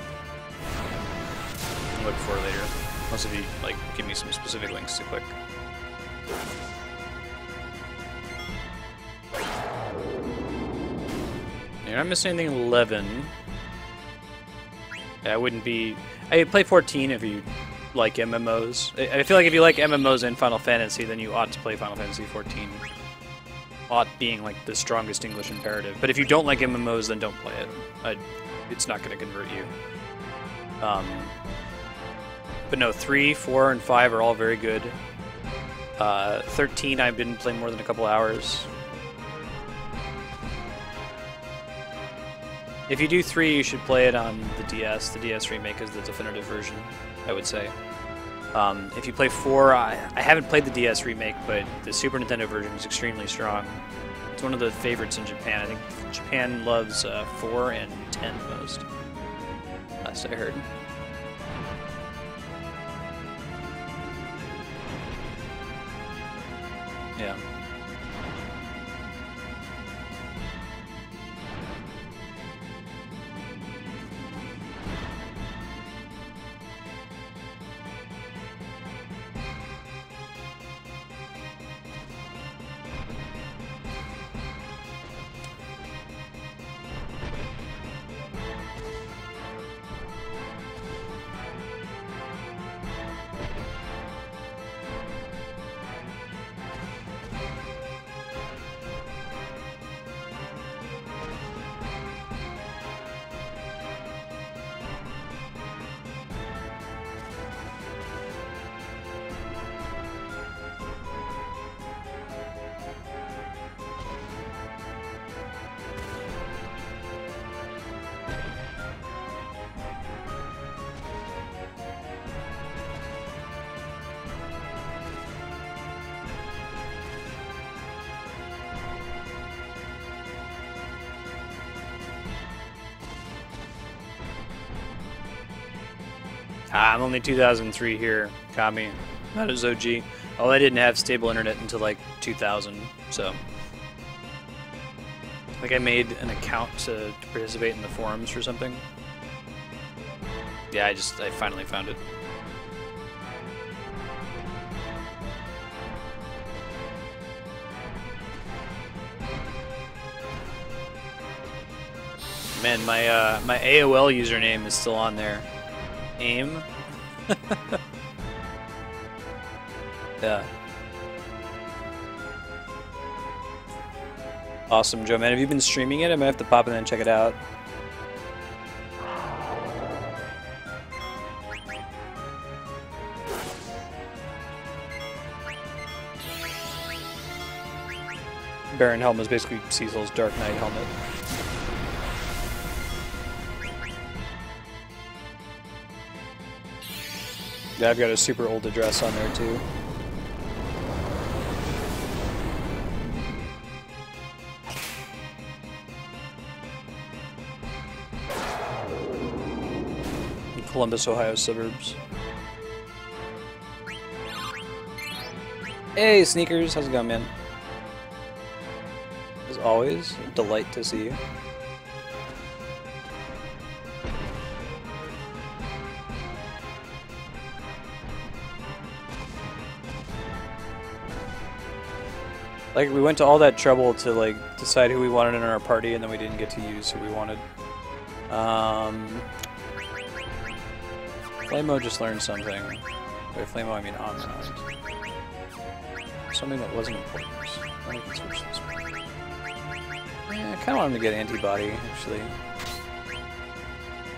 I'll look for it later. Unless if you, like, give me some specific links to click. You're not missing anything 11. Yeah, I wouldn't be... I play 14 if you like MMOs. I feel like if you like MMOs and Final Fantasy, then you ought to play Final Fantasy XIV. Ought being like the strongest English imperative. But if you don't like MMOs, then don't play it. It's not going to convert you. But no, 3, 4, and 5 are all very good. 13 I've been playing more than a couple hours. If you do 3, you should play it on the DS. The DS remake is the definitive version, I would say. If you play 4, I haven't played the DS remake, but the Super Nintendo version is extremely strong. It's one of the favorites in Japan. I think Japan loves 4 and 10 most, last I heard. Yeah. I'm only 2003 here, Kami. Not as OG. Oh, I didn't have stable internet until like 2000, so. I think I made an account to participate in the forums or something. Yeah, I finally found it. Man, my AOL username is still on there. AIM. Yeah. Awesome, Joe, man. Have you been streaming it? I might have to pop in and check it out. Baron helmet is basically Cecil's Dark Knight helmet. Yeah, I've got a super old address on there too. In Columbus, Ohio suburbs. Hey, Sneakers, how's it going, man? As always, a delight to see you. Like, we went to all that trouble to, like, decide who we wanted in our party, and then we didn't get to use who we wanted. Flamo just learned something. By Flamo, I mean Omrond. Something that wasn't important. I can switch this one. Yeah, I kind of want him to get antibody, actually.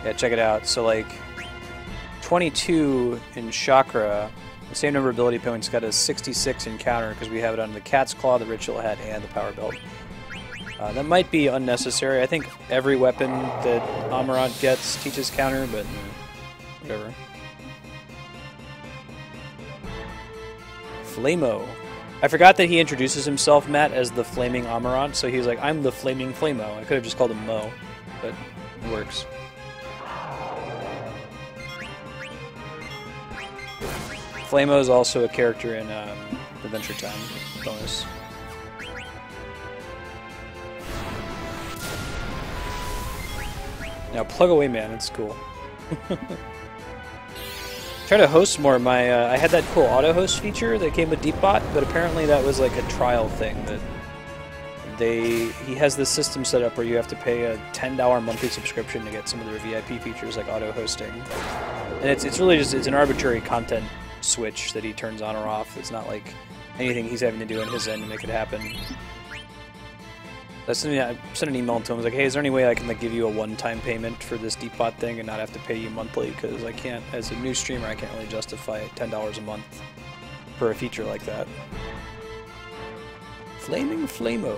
Yeah, check it out. So, like, 22 in Chakra, the same number of ability points, got a 66 in counter because we have it on the Cat's Claw, the Ritual Head, and the Power Belt. That might be unnecessary. I think every weapon that Amarant gets teaches counter, but whatever. Flamo. I forgot that he introduces himself, Matt, as the Flaming Amarant, so he's like, I'm the Flaming Flamo. I could have just called him Mo, but it works. Flamo is also a character in Adventure Time bonus. Now plug away, man. It's cool. Try to host more. I had that cool auto host feature that came with Deepbot, but apparently that was like a trial thing that he has this system set up where you have to pay a $10 monthly subscription to get some of their VIP features like auto hosting, and it's really just an arbitrary content switch that he turns on or off. It's not like anything he's having to do on his end to make it happen. I sent an email to him. I was like, hey, is there any way I can like give you a one-time payment for this Deepbot thing and not have to pay you monthly? Because I can't, as a new streamer, I can't really justify $10 a month for a feature like that. Flaming Flamo.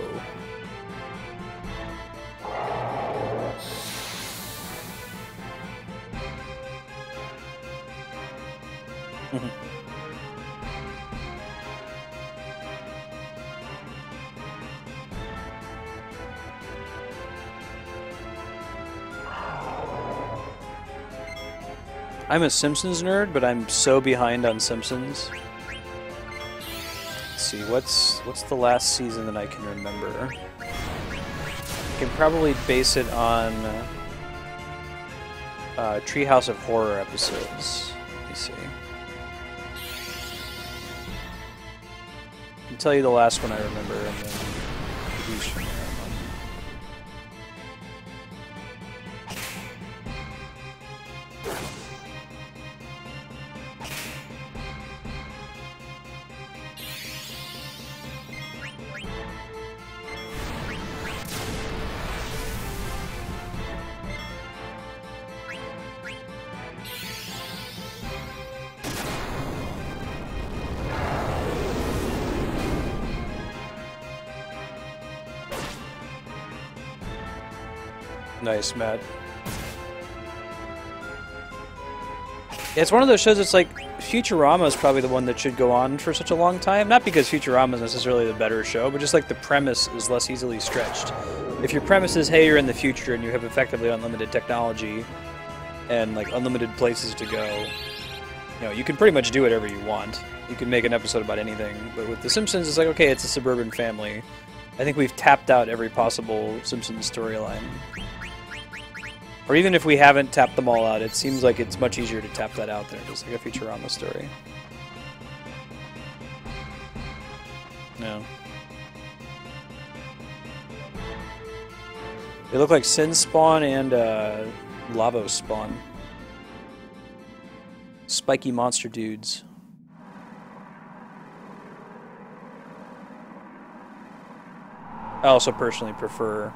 I'm a Simpsons nerd, but I'm so behind on Simpsons. Let's see, what's the last season that I can remember? I can probably base it on Treehouse of Horror episodes. Let me see. I can tell you the last one I remember, and then deduce from there. Nice, Matt. Yeah, it's one of those shows that's like, Futurama is probably the one that should go on for such a long time. Not because Futurama is necessarily the better show, but just like the premise is less easily stretched. If your premise is, hey, you're in the future and you have effectively unlimited technology and like unlimited places to go, you know, you can pretty much do whatever you want. You can make an episode about anything. But with The Simpsons, it's like, okay, it's a suburban family. I think we've tapped out every possible Simpsons storyline. Or even if we haven't tapped them all out, it seems like it's much easier to tap that out than it is like a Futurama story. No. They look like Sin Spawn and Lavos Spawn. Spiky monster dudes. I also personally prefer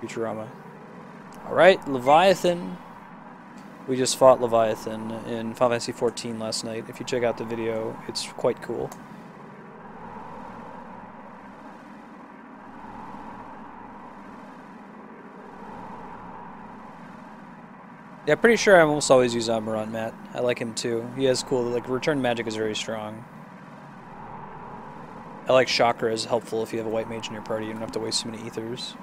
Futurama. Alright, Leviathan. We just fought Leviathan in Final Fantasy XIV last night. If you check out the video, it's quite cool. Yeah, pretty sure I almost always use Amaran, Matt. I like him too. He has cool, like, return magic is very strong. I like Chakra is helpful if you have a white mage in your party. You don't have to waste so many ethers.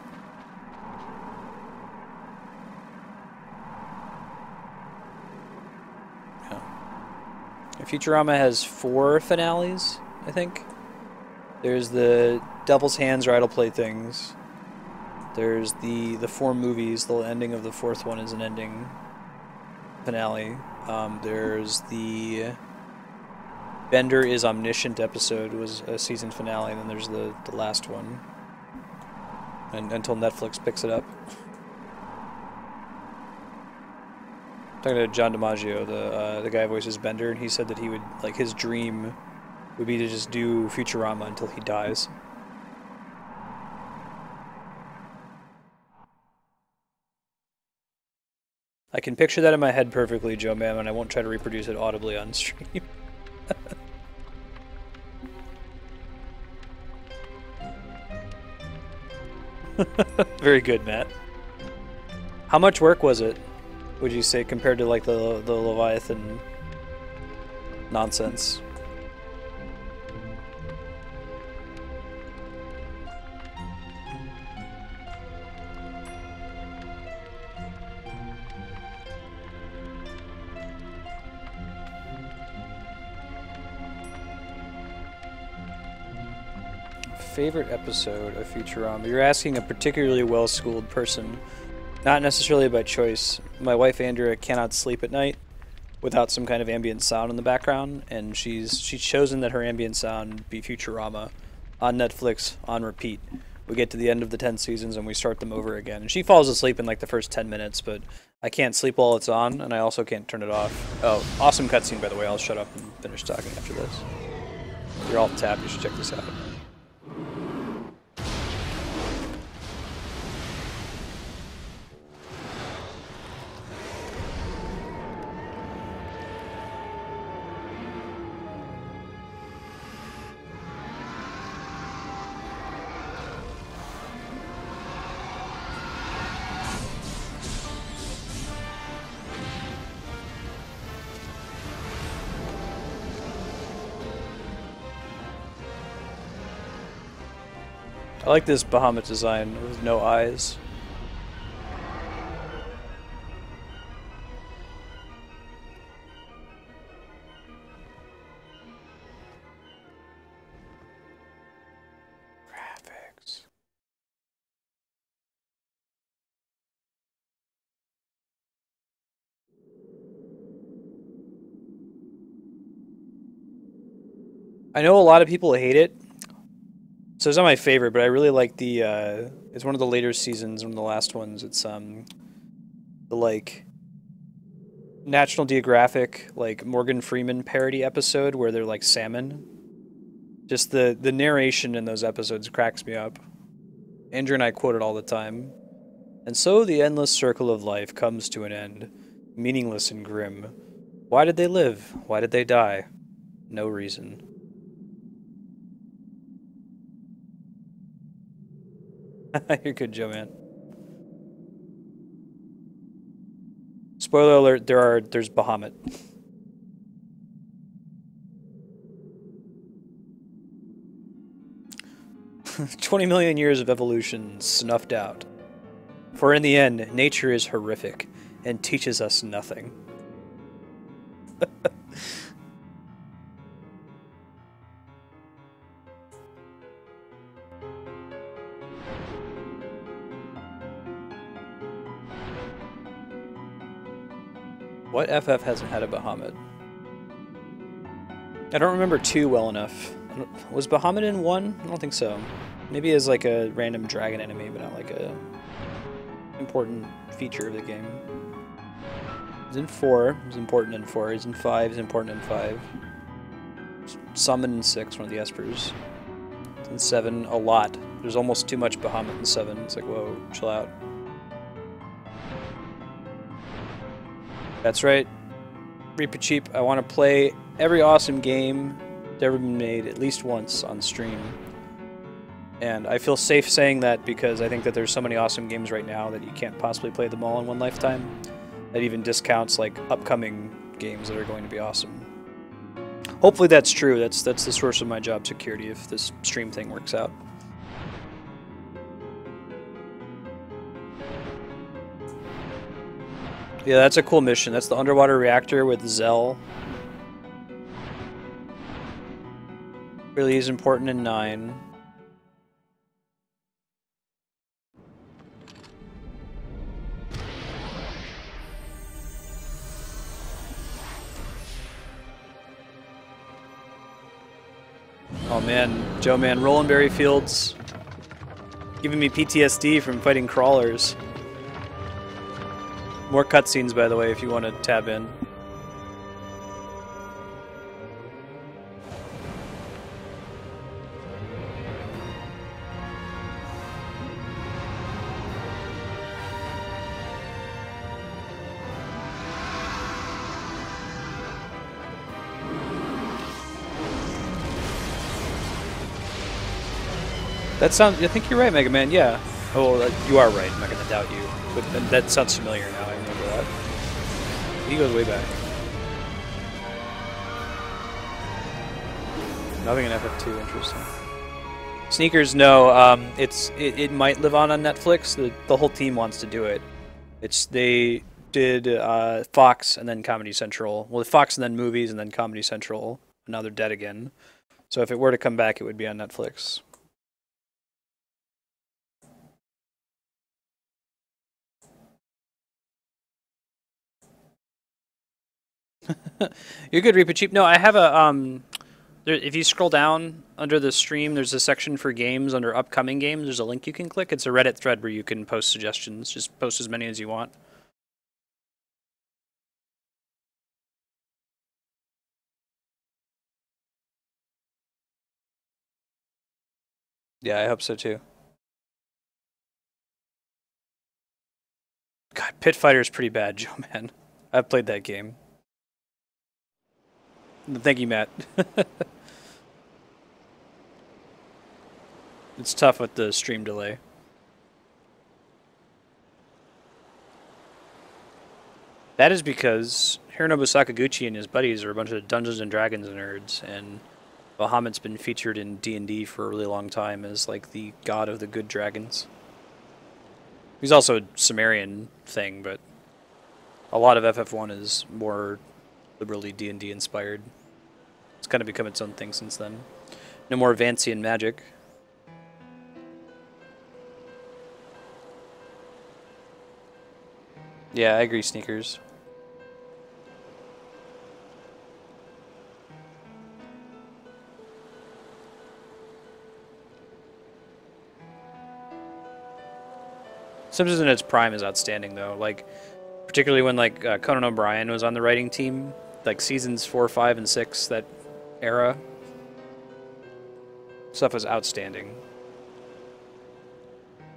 Yeah. Futurama has 4 finales, I think. There's the Devil's Hands or Idle Playthings. There's the 4 movies. The ending of the 4th one is an ending finale. There's the Bender is Omniscient episode was a season finale, and then there's the last one. And until Netflix picks it up. Talking to John DiMaggio, the guy who voices Bender, and he said that he would, like, his dream would be to just do Futurama until he dies. I can picture that in my head perfectly, Joe Mam, and I won't try to reproduce it audibly on stream. Very good, Matt. How much work was it, would you say, compared to, like, the Leviathan nonsense? Favorite episode of Futurama? You're asking a particularly well-schooled person, not necessarily by choice. My wife Andrea cannot sleep at night without some kind of ambient sound in the background, and she's chosen that her ambient sound be Futurama on Netflix on repeat. We get to the end of the 10 seasons and we start them over again, and she falls asleep in like the first 10 minutes, but I can't sleep while it's on, and I also can't turn it off. Oh, awesome cutscene, by the way. I'll shut up and finish talking after this. You're all tapped. You should check this out. I like this Bahamut design with no eyes. Graphics. I know a lot of people hate it. So it's not my favorite, but I really like the, it's one of the later seasons, one of the last ones. It's, the, like, National Geographic, like, Morgan Freeman parody episode where they're, like, salmon. Just the narration in those episodes cracks me up. Andrew and I quote it all the time. And so the endless circle of life comes to an end, meaningless and grim. Why did they live? Why did they die? No reason. You're good, Joe, man. Spoiler alert, there's Bahamut. "20 million years of evolution snuffed out. For in the end, nature is horrific and teaches us nothing." What FF hasn't had a Bahamut? I don't remember 2 well enough. Was Bahamut in 1? I don't think so. Maybe as like a random dragon enemy, but not like a important feature of the game. He's in 4. He's important in 4. He's in 5. He's important in 5. Summon in 6, one of the espers. He's in 7, a lot. There's almost too much Bahamut in 7. It's like, whoa, chill out. That's right. Reaper Cheap, I want to play every awesome game that's ever been made at least once on stream. And I feel safe saying that because I think that there's so many awesome games right now that you can't possibly play them all in one lifetime. That even discounts like upcoming games that are going to be awesome. Hopefully that's true. That's the source of my job security if this stream thing works out. Yeah, that's a cool mission. That's the underwater reactor with Zell. Really is important in 9. Oh man, Joe man, rolling berry fields. Giving me PTSD from fighting crawlers. More cutscenes, by the way, if you want to tab in. That sounds. I think you're right, Mega Man. Yeah. Oh, you are right. I'm not going to doubt you. But that sounds familiar now. I remember that. He goes way back. Nothing in FF2. Interesting. Sneakers, no. It might live on Netflix. The whole team wants to do it. They did Fox and then Comedy Central. Well, Fox and then movies and then Comedy Central. And now they're dead again. So if it were to come back, it would be on Netflix. You're good, Reaper Cheap. No, I have a if you scroll down under the stream, there's a section for games under upcoming games. There's a link you can click. It's a Reddit thread where you can post suggestions. Just post as many as you want. Yeah, I hope so too. God, Pit Fighter is pretty bad, Joe man. I've played that game. Thank you, Matt. It's tough with the stream delay. That is because Hironobu Sakaguchi and his buddies are a bunch of Dungeons and Dragons nerds, and Bahamut's been featured in D&D for a really long time as like the god of the good dragons. He's also a Sumerian thing, but a lot of FF1 is more liberally D&D inspired. It's kind of become its own thing since then. No more Vancian magic. Yeah, I agree, Sneakers. Simpsons in its prime is outstanding, though. Like, particularly when like Conan O'Brien was on the writing team, like seasons 4, 5, and 6, that era, stuff was outstanding.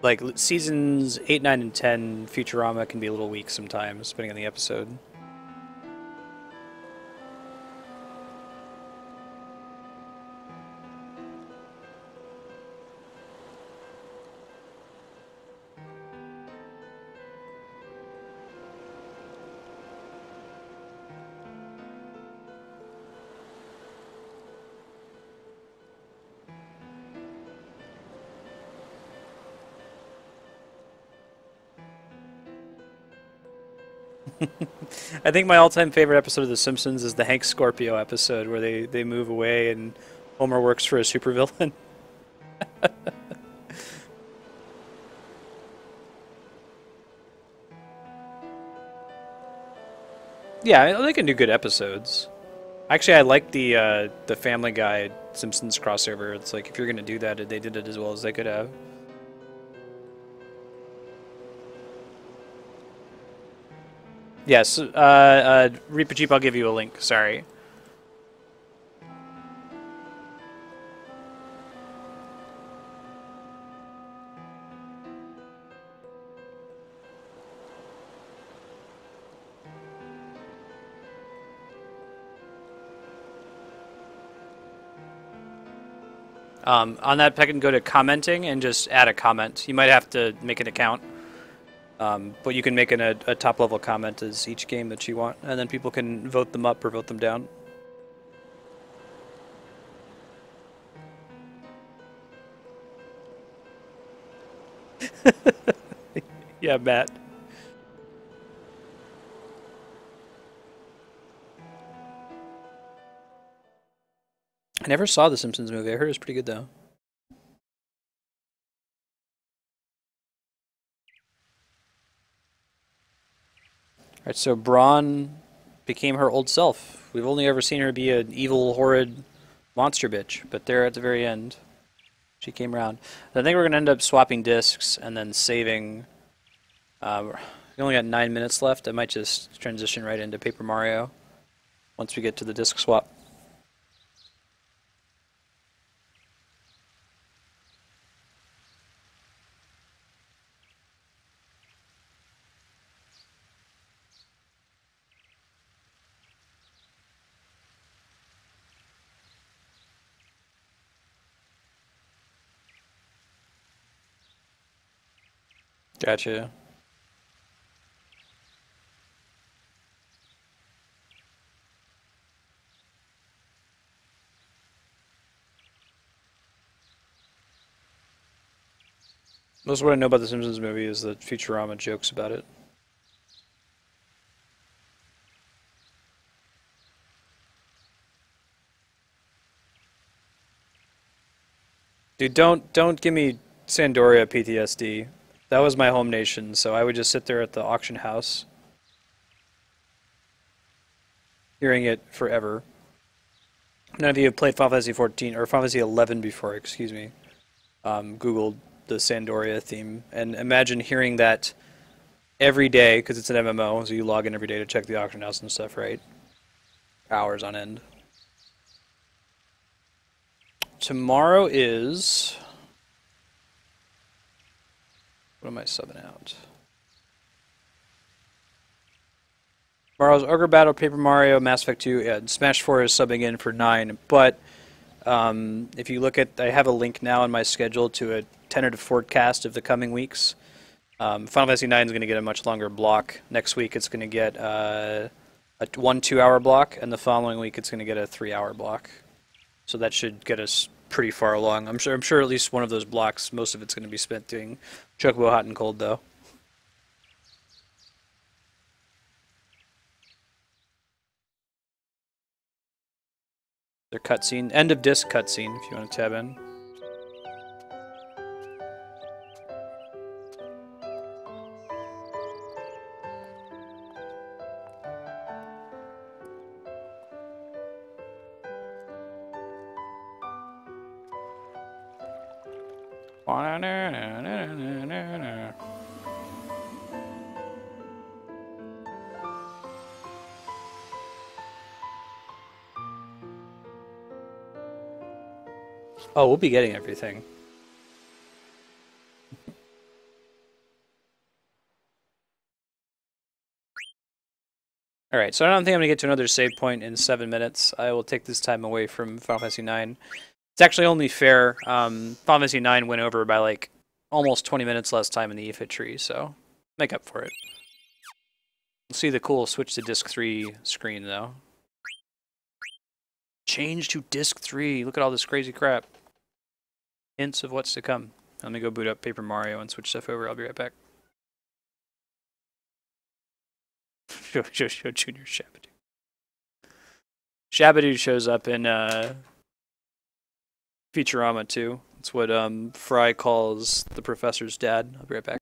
Like seasons 8, 9, and 10, Futurama can be a little weak sometimes, depending on the episode. I think my all-time favorite episode of The Simpsons is the Hank Scorpio episode where they move away and Homer works for a supervillain. Yeah, they can do good episodes. Actually, I like the Family Guy Simpsons crossover. It's like if you're gonna do that, they did it as well as they could have. Yes, Reaper Jeep, I'll give you a link. Sorry. On that, I can go to commenting and just add a comment. You might have to make an account, but you can make a top-level comment as each game that you want, and then people can vote them up or vote them down. Yeah, Matt. I never saw the Simpsons movie. I heard it was pretty good, though. Alright, so Braun became her old self. We've only ever seen her be an evil, horrid monster bitch, but there at the very end, she came around. I think we're going to end up swapping discs and then saving. We only got 9 minutes left. I might just transition right into Paper Mario once we get to the disc swap. Gotcha. Most of what I know about the Simpsons movie is that Futurama jokes about it. Dude, don't give me Sandoria PTSD. That was my home nation, so I would just sit there at the auction house, hearing it forever. None of you have played Final Fantasy 14 or Final Fantasy 11 before, excuse me. Googled the Sandoria theme and imagine hearing that every day because it's an MMO, so you log in every day to check the auction house and stuff, right? Hours on end. Tomorrow is... What am I subbing out? Tomorrow's Ogre Battle, Paper Mario, Mass Effect 2, yeah, Smash 4 is subbing in for 9, but if you look at, I have a link now in my schedule to a tentative forecast of the coming weeks. Final Fantasy 9 is going to get a much longer block. Next week it's going to get a 1 2-hour block, and the following week it's going to get a 3-hour block. So that should get us pretty far along. I'm sure at least one of those blocks, most of it's going to be spent doing Chocobo Hot and Cold, though. Their cutscene, end of disc cutscene, if you want to tab in. Oh, we'll be getting everything. Alright, so I don't think I'm going to get to another save point in 7 minutes. I will take this time away from Final Fantasy 9. It's actually only fair. Final Fantasy 9 went over by like almost 20 minutes less time in the EFIT tree, so make up for it. We'll see the cool switch to disc 3 screen, though. Change to disc 3. Look at all this crazy crap. Hints of what's to come. Let me go boot up Paper Mario and switch stuff over. I'll be right back. Show Junior Shabadoo. Shabadoo shows up in Futurama too. That's what Fry calls the professor's dad. I'll be right back.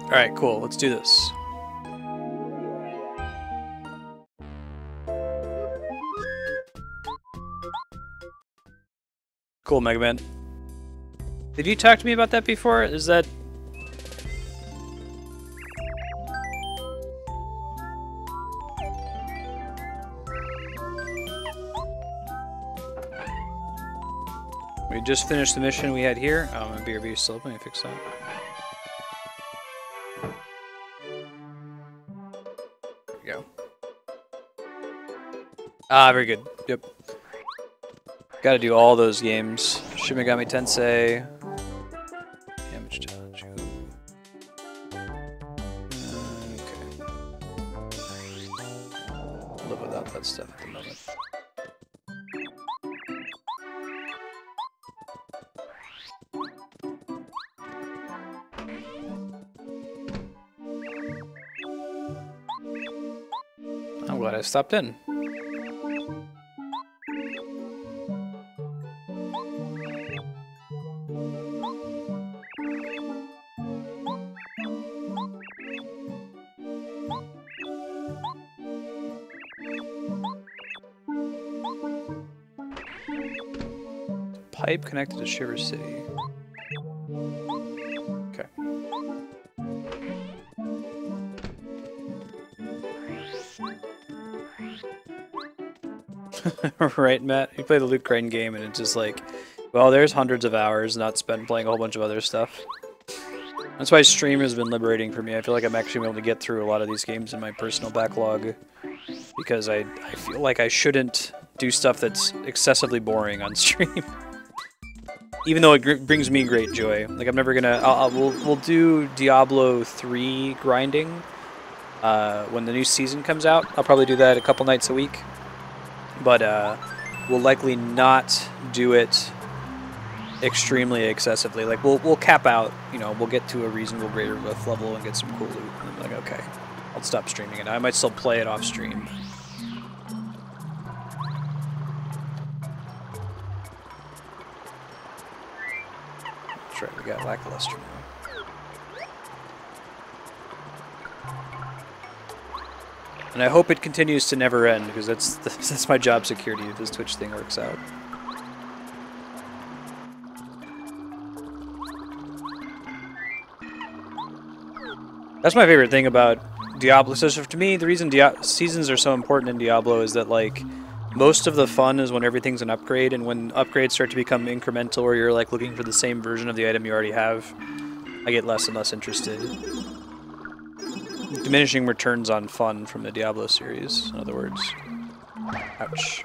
Alright, cool. Let's do this. Cool, Mega Man. Did you talk to me about that before? Is that... We just finished the mission we had here. Oh, my BRB is still open. Let me fix that. There we go. Ah, very good. Yep. Gotta do all those games. Shin Megami Tensei. Damage dodge. Okay. Live without that stuff at the moment. I'm glad I stopped in. Pipe connected to Shiver City. Okay. Right, Matt? You play the Luke Crane game and it's just like, well, there's hundreds of hours not spent playing a whole bunch of other stuff. That's why stream has been liberating for me. I feel like I'm actually able to get through a lot of these games in my personal backlog because I feel like I shouldn't do stuff that's excessively boring on stream. Even though it brings me great joy. Like, I'm never gonna... we'll do Diablo 3 grinding when the new season comes out. I'll probably do that a couple nights a week. But we'll likely not do it extremely excessively. Like, we'll cap out, you know, we'll get to a reasonable greater lift level and get some cool loot. And I'm like, okay, I'll stop streaming it. I might still play it off stream. That's right, we got Lackluster now. And I hope it continues to never end, because that's my job security if this Twitch thing works out. That's my favorite thing about Diablo. So to me, the reason seasons are so important in Diablo is that, like, most of the fun is when everything's an upgrade, and when upgrades start to become incremental, where you're like looking for the same version of the item you already have, I get less and less interested. Diminishing returns on fun from the Diablo series, in other words. Ouch.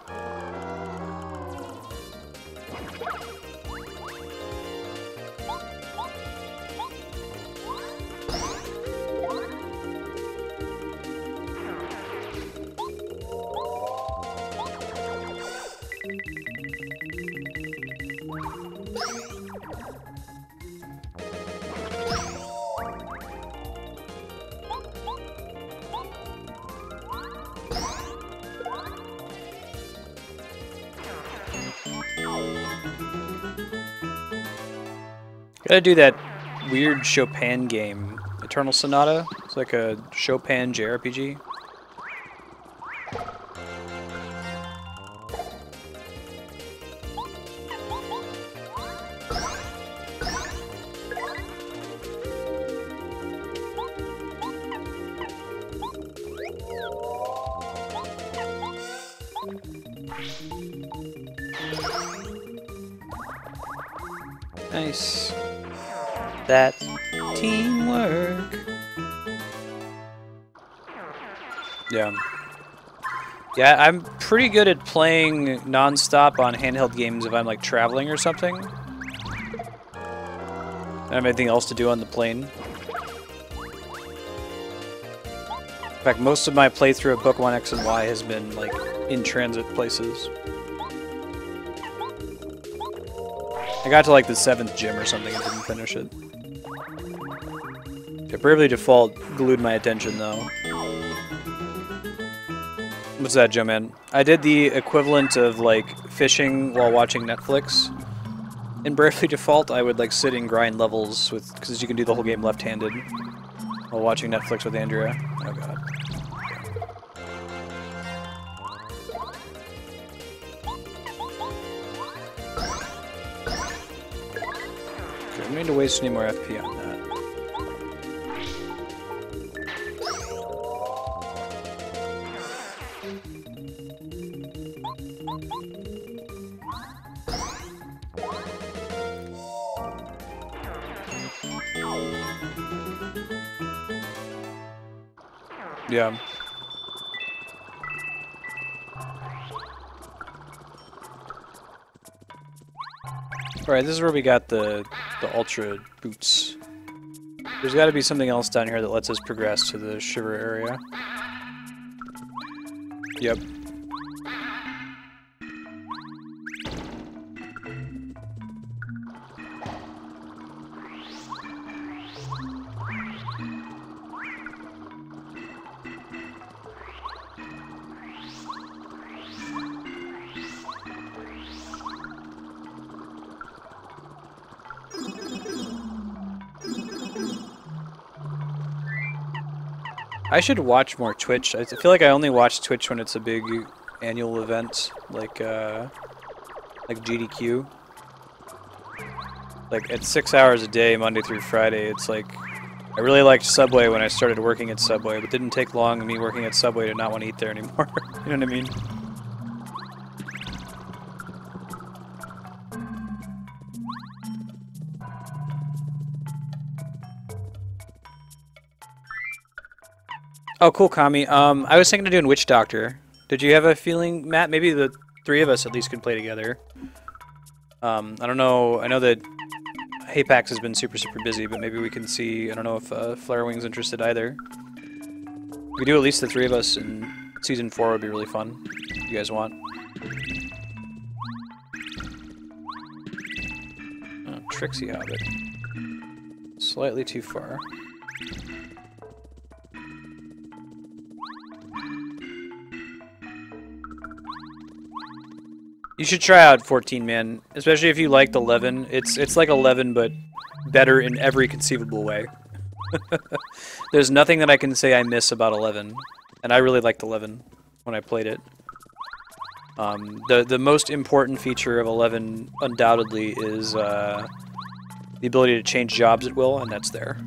Gotta do that weird Chopin game, Eternal Sonata. It's like a Chopin JRPG. Nice. That teamwork. Yeah. Yeah, I'm pretty good at playing non-stop on handheld games if I'm like traveling or something. I have anything else to do on the plane. In fact, most of my playthrough of Pokemon X and Y has been like in transit places. I got to like the 7th gym or something and didn't finish it. Bravely Default glued my attention though. What's that, Joe Man? I did the equivalent of like fishing while watching Netflix. In Bravely Default, I would like sit and grind levels with, because you can do the whole game left-handed while watching Netflix with Andrea. Oh god. Okay, I don't need to waste any more FP on that. Yeah. Alright, this is where we got the Ultra Boots. There's got to be something else down here that lets us progress to the Shiver area. Yep. I should watch more Twitch. I feel like I only watch Twitch when it's a big annual event, like GDQ. Like, at 6 hours a day, Monday through Friday, it's like... I really liked Subway when I started working at Subway, but it didn't take long me working at Subway to not want to eat there anymore. You know what I mean? Oh, cool, Kami. I was thinking of doing Witch Doctor. Did you have a feeling, Matt? Maybe the 3 of us at least could play together. I don't know. I know that Haypax has been super busy, but maybe we can see. I don't know if Flarewing's interested either. We do at least the 3 of us, and Season 4 would be really fun. If you guys want. Oh, Trixie Hobbit. Slightly too far. You should try out 14, man. Especially if you liked 11. It's like 11, but better in every conceivable way. There's nothing that I can say I miss about 11. And I really liked 11 when I played it. The most important feature of 11, undoubtedly, is the ability to change jobs at will, and that's there.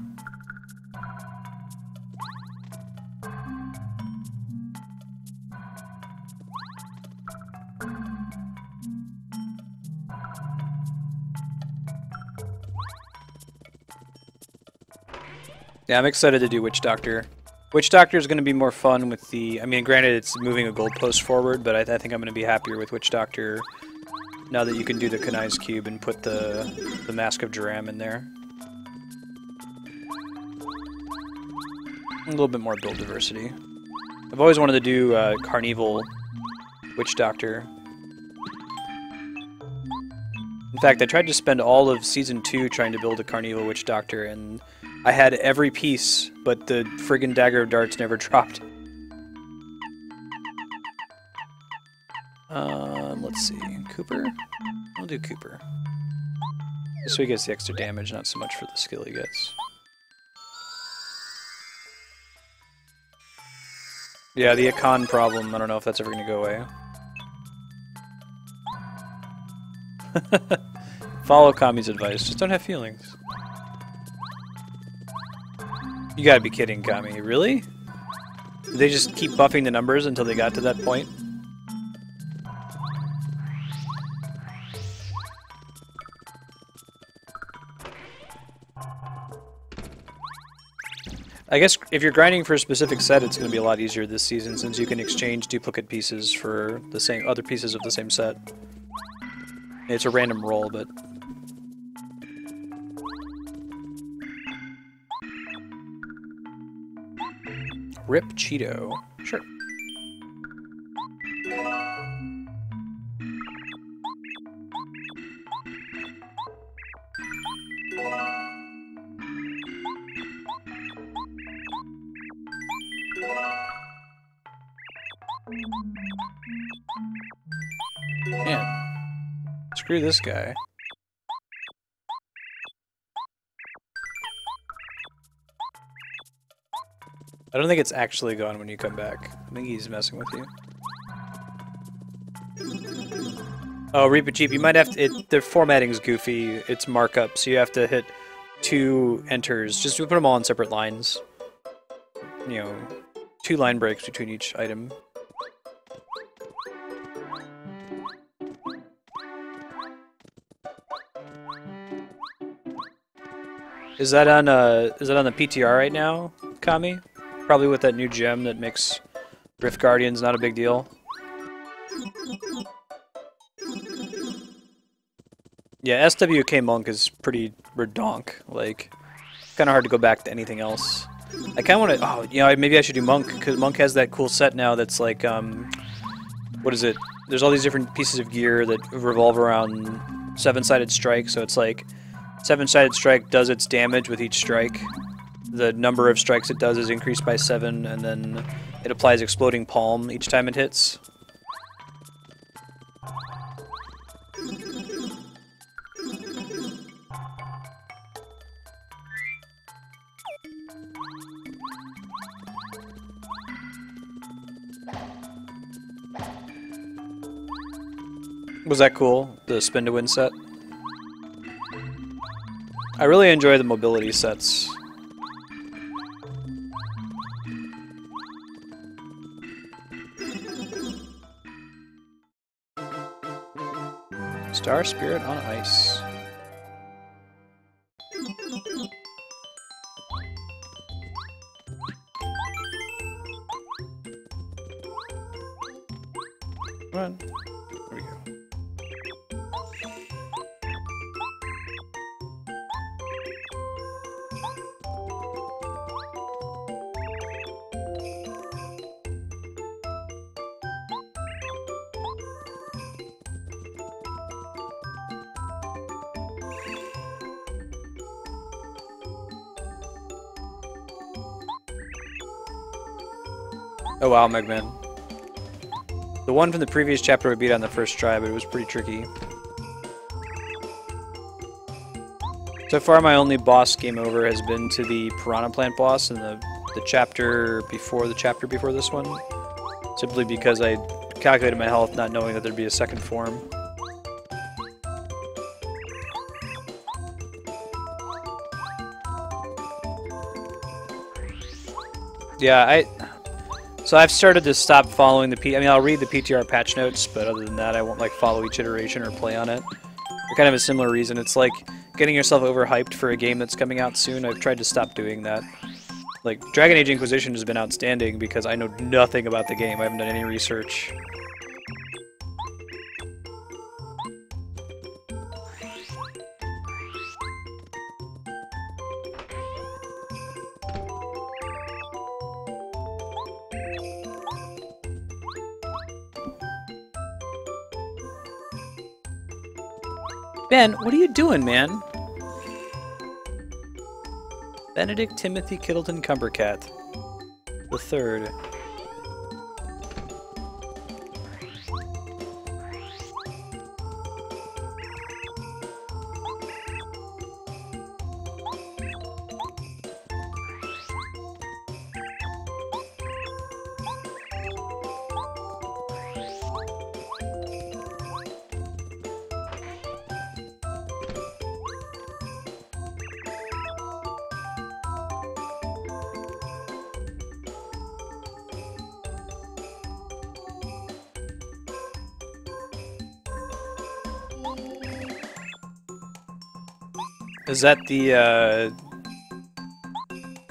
Yeah, I'm excited to do Witch Doctor. Witch Doctor is going to be more fun with the... I mean, granted, it's moving a goalpost forward, but I think I'm going to be happier with Witch Doctor now that you can do the Kanai's Cube and put the Mask of Duram in there. A little bit more build diversity. I've always wanted to do Carnival Witch Doctor. In fact, I tried to spend all of Season 2 trying to build a Carnival Witch Doctor, and I had every piece, but the friggin' Dagger of Darts never dropped. Let's see. Cooper? I'll do Cooper. This way he gets the extra damage, not so much for the skill he gets. Yeah, the icon problem, I don't know if that's ever going to go away. Follow Kami's advice, just don't have feelings. You gotta be kidding, Kami. Really? Did they just keep buffing the numbers until they got to that point? I guess if you're grinding for a specific set, it's going to be a lot easier this season since you can exchange duplicate pieces for the same other pieces of the same set. It's a random roll, but Rip Cheeto. Sure. Man, screw this guy. I don't think it's actually gone when you come back. I think he's messing with you. Oh, Reap It Cheap. You might have to... the formatting's goofy. It's markup, so you have to hit 2 enters. Just put them all on separate lines. You know, 2 line breaks between each item. Is that on the PTR right now, Kami? Probably with that new gem that makes Rift Guardians not a big deal. Yeah, SWK Monk is pretty redonk. Like, kind of hard to go back to anything else. I kind of want to... oh, you know, maybe I should do Monk, because Monk has that cool set now that's like, what is it? There's all these different pieces of gear that revolve around 7-sided strike, so it's like 7-sided strike does its damage with each strike. The number of strikes it does is increased by 7, and then it applies Exploding Palm each time it hits. Was that cool? The Spin to Win set? I really enjoy the mobility sets. Star Spirit on Ice. Come on. There we go. Oh wow, Megman. The one from the previous chapter we beat on the first try, but it was pretty tricky. So far my only boss game over has been to the Piranha Plant boss in the chapter before this one. Simply because I calculated my health not knowing that there'd be a second form. Yeah, so I've started to stop following the I mean, I'll read the PTR patch notes, but other than that, I won't like follow each iteration or play on it. For kind of a similar reason. It's like getting yourself overhyped for a game that's coming out soon. I've tried to stop doing that. Like, Dragon Age Inquisition has been outstanding because I know nothing about the game. I haven't done any research. Ben, what are you doing, man? Benedict Timothy Kittleton Cumbercat the third. Is that the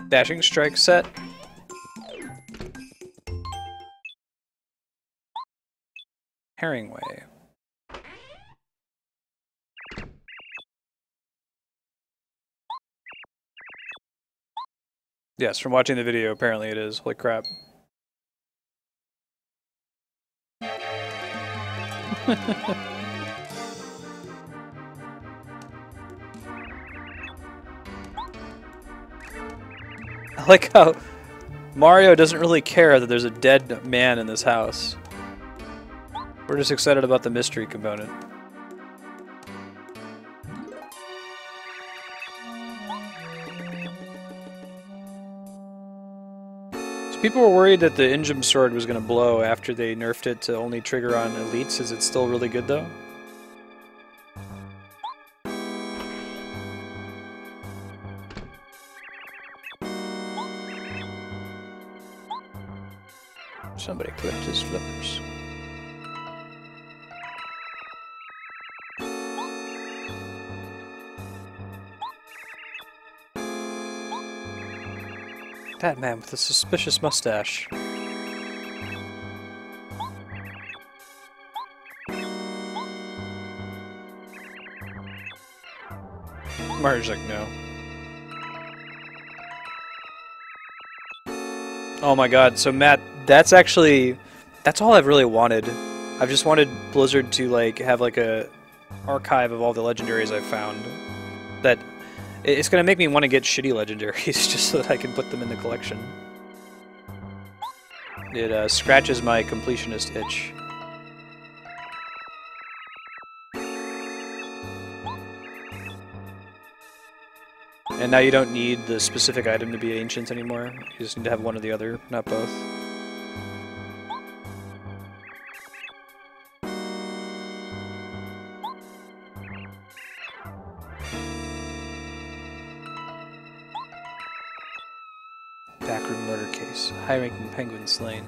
Dashing Strike set? Herringway. Yes, from watching the video, apparently it is. Holy crap. I like how Mario doesn't really care that there's a dead man in this house. We're just excited about the mystery component. So people were worried that the Injum sword was going to blow after they nerfed it to only trigger on elites. Is it still really good though? Somebody clipped his flippers. That man with a suspicious mustache. Mario's like, no. Oh my god, so Matt, that's all I've really wanted. I've just wanted Blizzard to like have like a archive of all the legendaries I've found. That it's gonna make me want to get shitty legendaries just so that I can put them in the collection. It scratches my completionist itch. And now you don't need the specific item to be ancient anymore. You just need to have one or the other, not both. Backroom murder case. High-ranking penguin slain.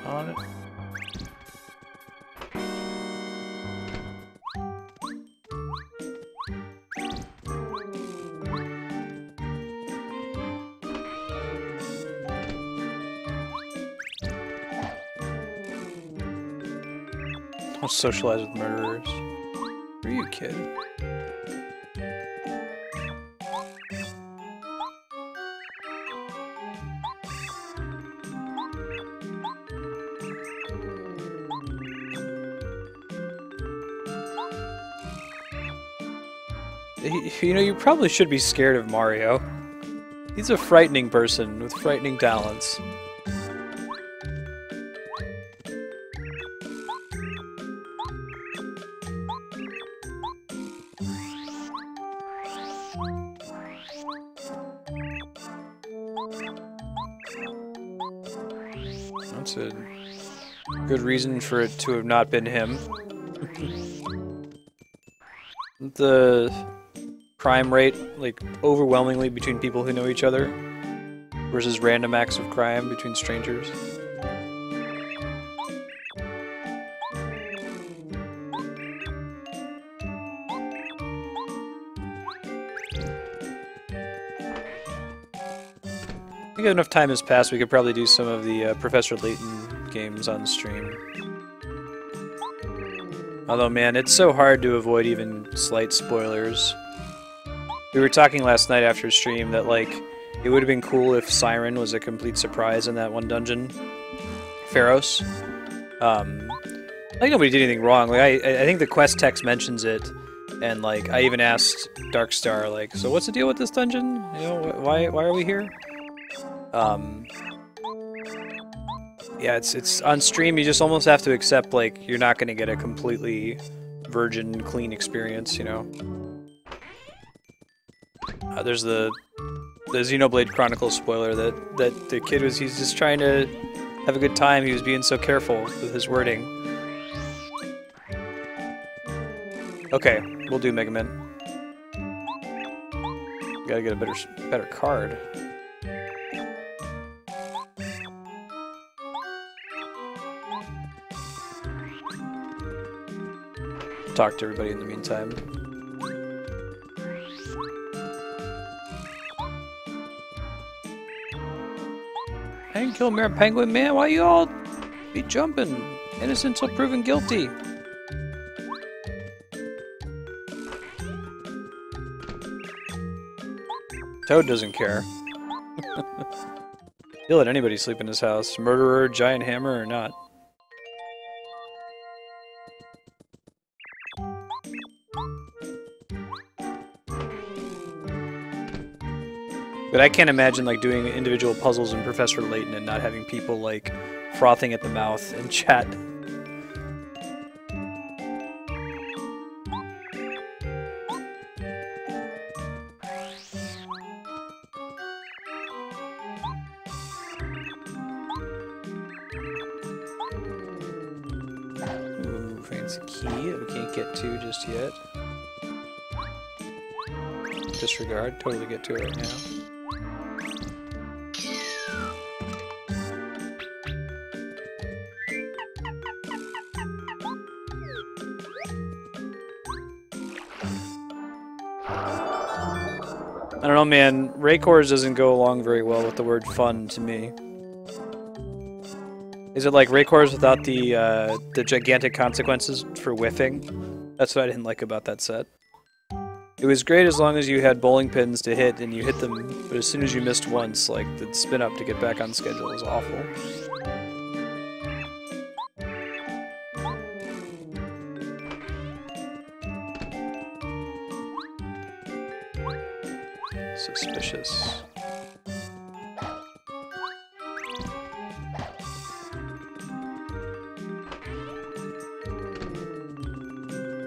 On it. Don't socialize with murderers. Who are you, kid? You know, you probably should be scared of Mario. He's a frightening person with frightening talents. That's a good reason for it to have not been him. The crime rate, like, overwhelmingly between people who know each other versus random acts of crime between strangers. I think if enough time has passed, we could probably do some of the Professor Layton games on stream. Although, man, it's so hard to avoid even slight spoilers. We were talking last night after stream that, like, it would have been cool if Siren was a complete surprise in that one dungeon. Pharos. Like nobody did anything wrong. Like I think the quest text mentions it, and like I even asked Darkstar, like, so what's the deal with this dungeon? You know, why are we here? Yeah, it's on stream. You just almost have to accept like you're not going to get a completely virgin, clean experience. You know. There's the Xenoblade Chronicles spoiler that the kid he's just trying to have a good time. He was being so careful with his wording. Okay, we'll do Mega Man. Gotta get a better card. Talk to everybody in the meantime. I didn't kill Mayor Penguin, man. Why you all be jumping? Innocent till proven guilty. Toad doesn't care. He'll let anybody sleep in his house. Murderer, giant hammer, or not. But I can't imagine like doing individual puzzles in Professor Layton and not having people like frothing at the mouth in chat. Ooh, fancy key that we can't get to just yet. Disregard, totally get to it right now. I don't know, man. Raycors doesn't go along very well with the word fun to me. Is it like Raycors without the gigantic consequences for whiffing? That's what I didn't like about that set. It was great as long as you had bowling pins to hit and you hit them, but as soon as you missed once, like, the spin up to get back on schedule was awful. Suspicious.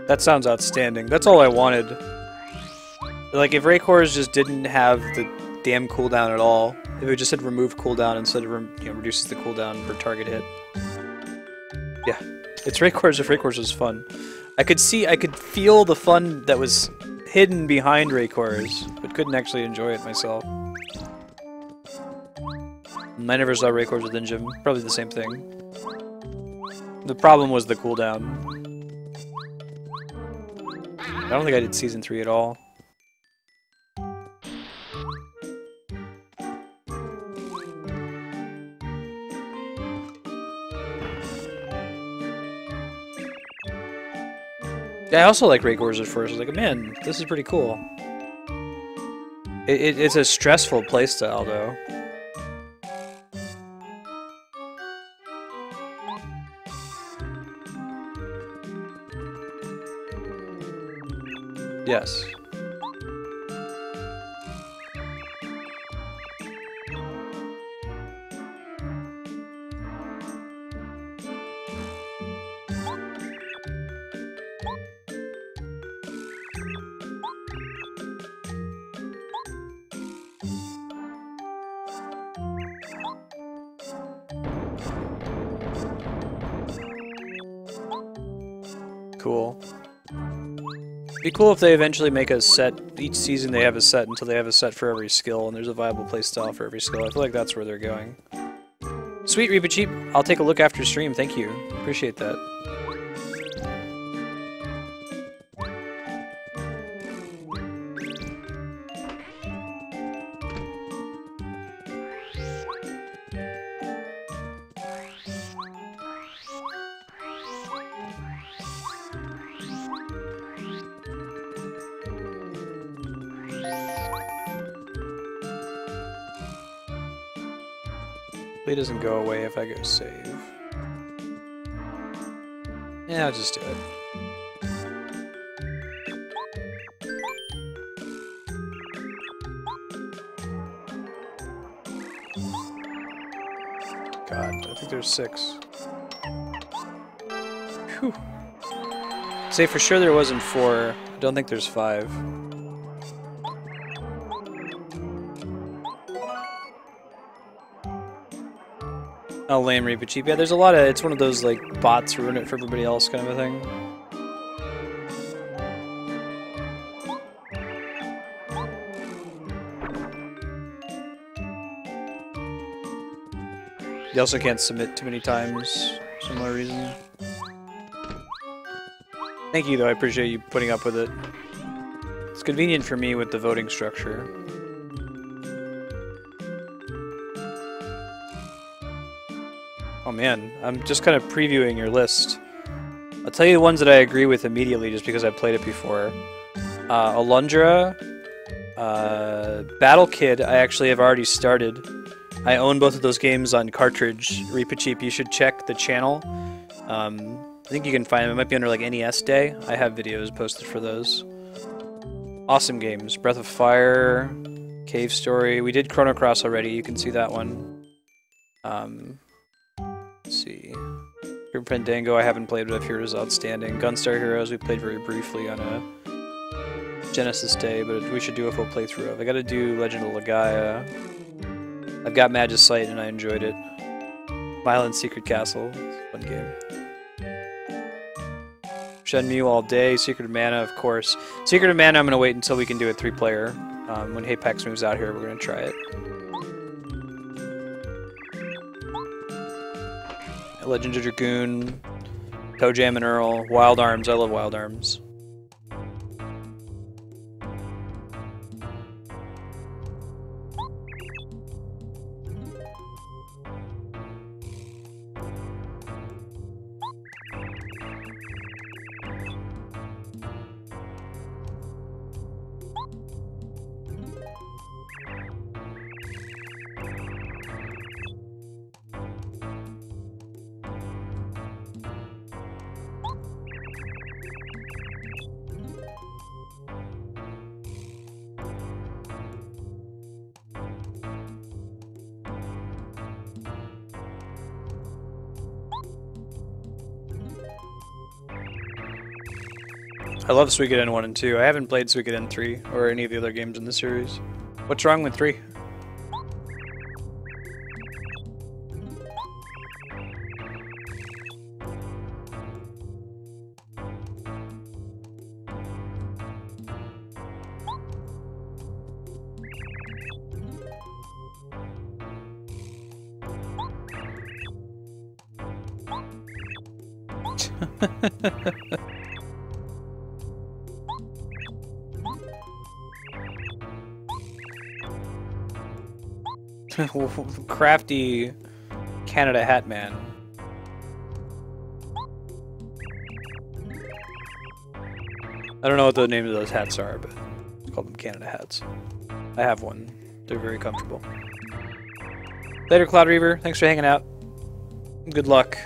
That sounds outstanding. That's all I wanted. Like, if Raycors just didn't have the damn cooldown at all, if it just had removed cooldown instead of, reduces the cooldown per target hit. Yeah, it's Raycors if Raycors was fun. I could feel the fun that was hidden behind Raycors, but couldn't actually enjoy it myself. I never saw Raycors with Injim. Probably the same thing. The problem was the cooldown. I don't think I did Season 3 at all. Yeah, I also like Raycors at first. I was like, man, this is pretty cool. It's a stressful playstyle, though. Yes. Cool. Be cool if they eventually make a set. Each season they have a set until they have a set for every skill, and there's a viable playstyle for every skill. I feel like that's where they're going. Sweet, Reaper Cheap. I'll take a look after stream. Thank you. Appreciate that. It doesn't go away if I go save. Yeah, I'll just do it. God, I think there's 6. Whew. Say for sure there wasn't 4. I don't think there's 5. Oh, lame Reaper Cheap. Yeah, there's a lot of... It's one of those, like, bots ruin it for everybody else kind of a thing. You also can't submit too many times. Similar reason. Thank you, though. I appreciate you putting up with it. It's convenient for me with the voting structure. Oh man, I'm just kind of previewing your list. I'll tell you the ones that I agree with immediately just because I've played it before. Alundra, Battle Kid, I actually have already started. I own both of those games on cartridge. Reaper Cheap, you should check the channel. I think you can find them. It might be under like NES Day. I have videos posted for those. Awesome games. Breath of Fire, Cave Story. We did Chrono Cross already. You can see that one. Let's see. Grim Fandango I haven't played, but I've heard is outstanding. Gunstar Heroes we played very briefly on a Genesis Day, but we should do a full playthrough of. I gotta do Legend of Legaia. I've got Magicite and I enjoyed it. Violent Secret Castle. Fun game. Shenmue all day. Secret of Mana, of course. Secret of Mana I'm gonna wait until we can do a 3-player. When Apex moves out here, we're gonna try it. Legend of Dragoon, Toe Jam and Earl, Wild Arms. I love Wild Arms. I love Suikoden 1 and 2. I haven't played Suikoden 3 or any of the other games in the series. What's wrong with 3? Crafty Canada Hat Man. I don't know what the names of those hats are, but let's call them Canada hats. I have one. They're very comfortable. Later, Cloud Reaver. Thanks for hanging out. Good luck.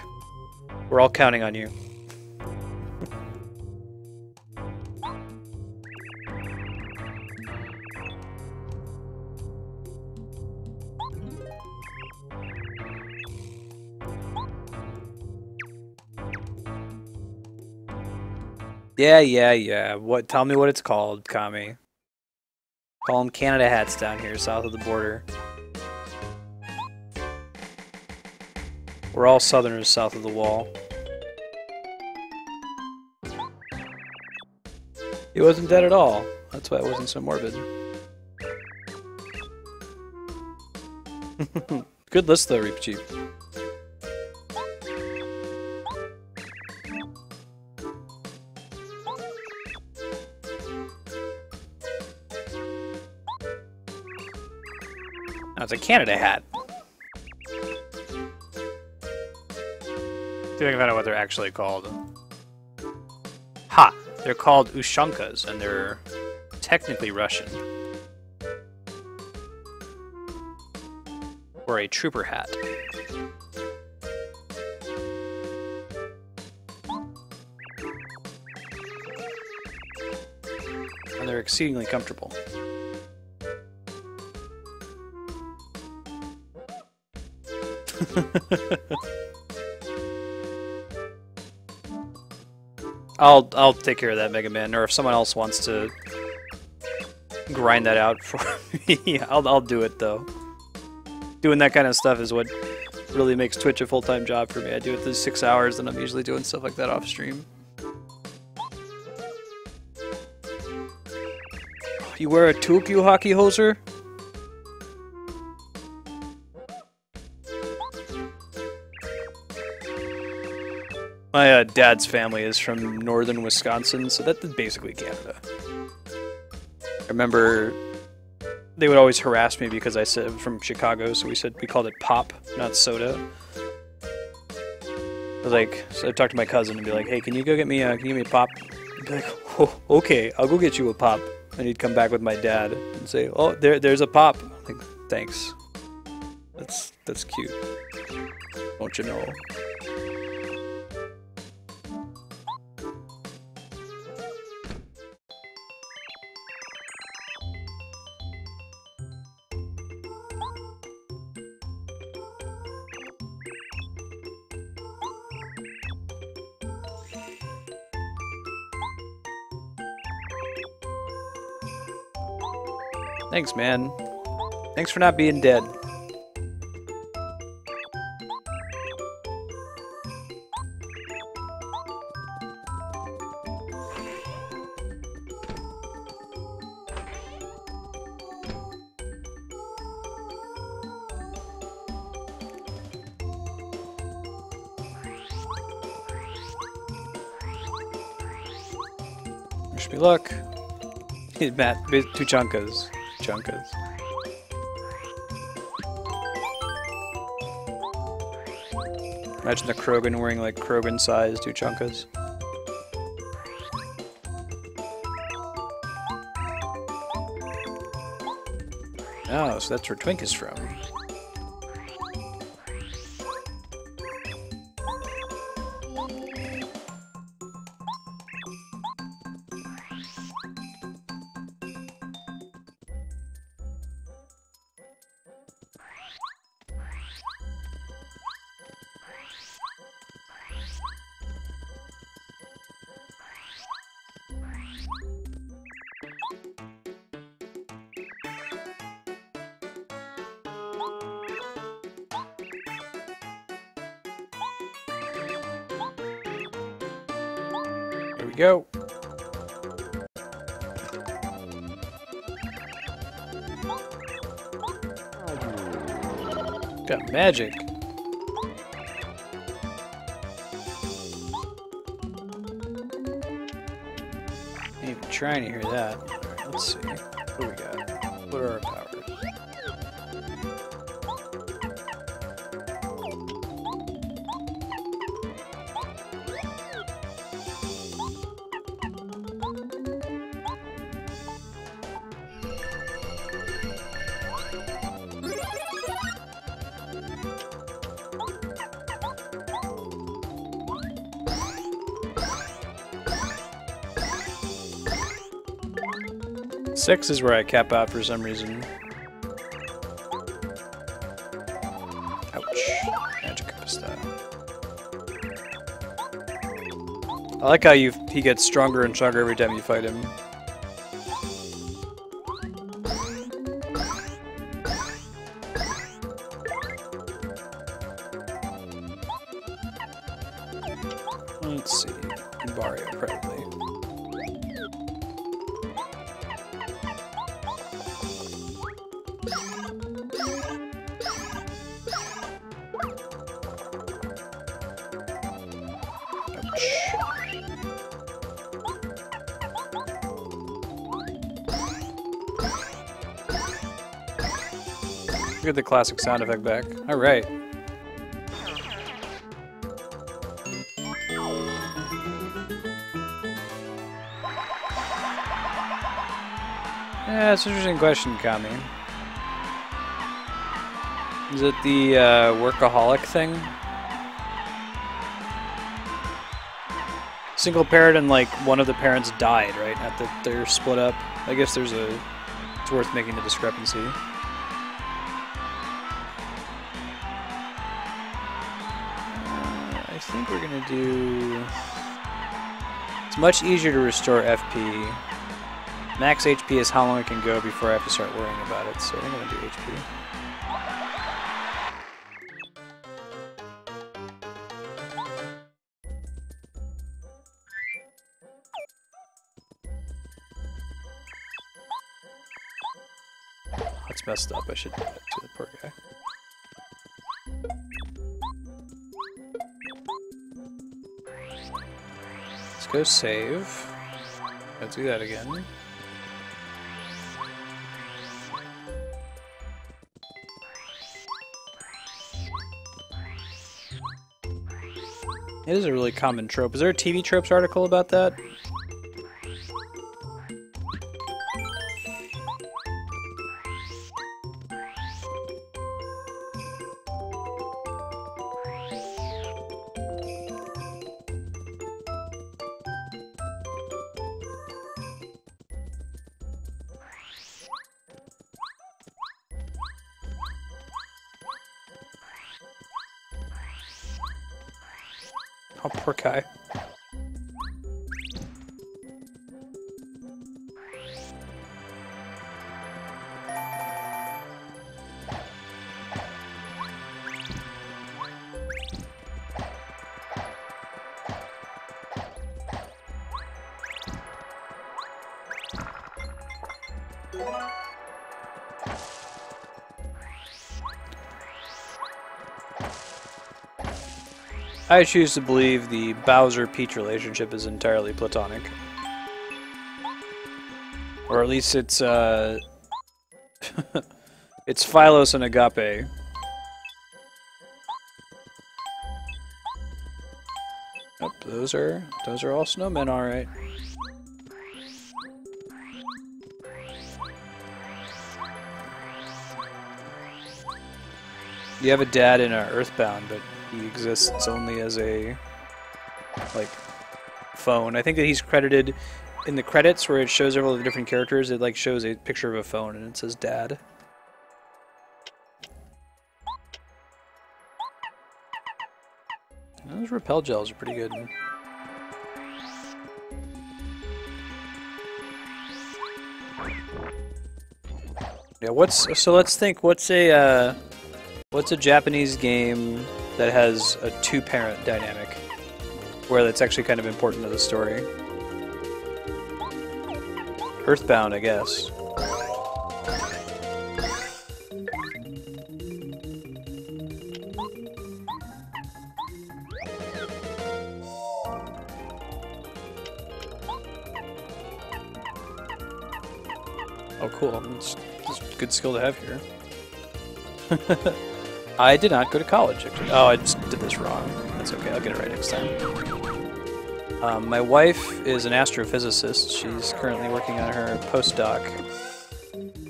We're all counting on you. Yeah. What? Tell me what it's called, Kami. Call them Canada hats down here, south of the border. We're all Southerners south of the wall. He wasn't dead at all. That's why it wasn't so morbid. Good list though, Reaper Cheap. Oh, it's a Canada hat. Think about what they're actually called. Ha! They're called Ushankas, and they're technically Russian. Or a trooper hat. and they're exceedingly comfortable. I'll take care of that, Mega Man, or if someone else wants to grind that out for me, I'll do it though. Doing that kind of stuff is what really makes Twitch a full-time job for me. I do it for 6 hours, and I'm usually doing stuff like that off stream. You wear a Tokyo hockey hoser? My dad's family is from northern Wisconsin, so that's basically Canada. I remember they would always harass me because I said from Chicago, so we called it pop, not soda. Like, so I'd talk to my cousin and be like, "Hey, can you get me a pop?" He'd be like, "Oh, okay, I'll go get you a pop." And he'd come back with my dad and say, "Oh, there's a pop." I'm like, thanks. That's cute. Don't you know? Thanks, man. Thanks for not being dead. Wish me luck. Matt, 2 chunkas. Chunkas. Imagine the Krogan wearing like Krogan-sized 2 chunkas. Oh, so that's where Twink is from. Go. Got magic. Ain't even trying to hear that. Right, let's see. What do we got? What are our powers? Six is where I cap out for some reason. Ouch. Magic style. I like how he gets stronger and stronger every time you fight him. Let's see. Mario, probably. Get the classic sound effect back. Alright. Yeah, it's an interesting question, Kami. Is it the workaholic thing? single parent and like one of the parents died, right? They're split up. I guess it's worth making the discrepancy. I think we're gonna do. It's much easier to restore FP. Max HP is how long it can go before I have to start worrying about it. So I think I'm gonna do HP. That's messed up. I should do that to the poor guy. Let's go save. Let's do that again. It is a really common trope. Is there a TV Tropes article about that? Oh, poor guy. I choose to believe the Bowser-Peach relationship is entirely platonic. Or at least it's, it's Phylos and Agape. Oh, those are all snowmen, alright. You have a dad in Earthbound, but he exists only as a, like, phone. I think that he's credited in the credits where it shows all the different characters. It, like, shows a picture of a phone and it says Dad. Those repel gels are pretty good. Yeah, so let's think, what's a Japanese game that has a two-parent dynamic, where that's actually kind of important to the story? Earthbound, I guess. Oh, cool. It's a good skill to have here. I did not go to college, actually. Oh, I just did this wrong. That's okay, I'll get it right next time. My wife is an astrophysicist. She's currently working on her postdoc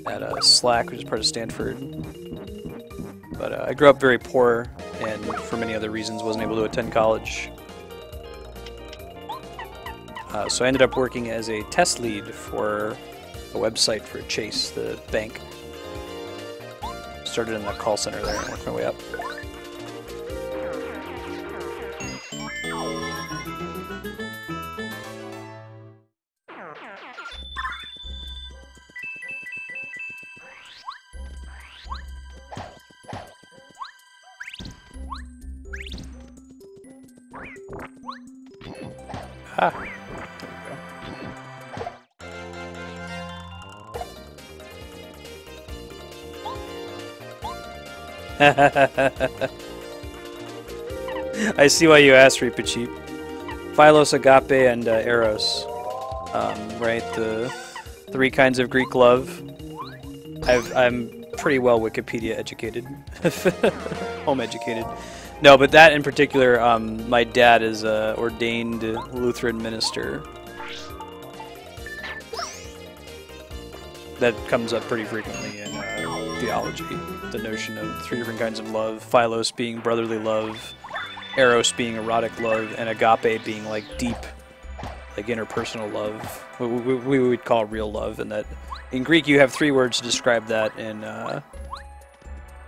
at SLAC, which is part of Stanford. But I grew up very poor, and for many other reasons wasn't able to attend college. So I ended up working as a test lead for a website for Chase, the bank. Started in the call center there and worked my way up. Ah, there we go. I see why you asked, Reepicheep. Phylos, Agape, and Eros. Right, the three kinds of Greek love. I'm pretty well Wikipedia educated. Home educated. No, but that in particular, my dad is an ordained Lutheran minister. That comes up pretty frequently in theology. The notion of three different kinds of love. Phylos being brotherly love, Eros being erotic love, and Agape being like deep like interpersonal love. We would call real love, and that in Greek you have 3 words to describe that. In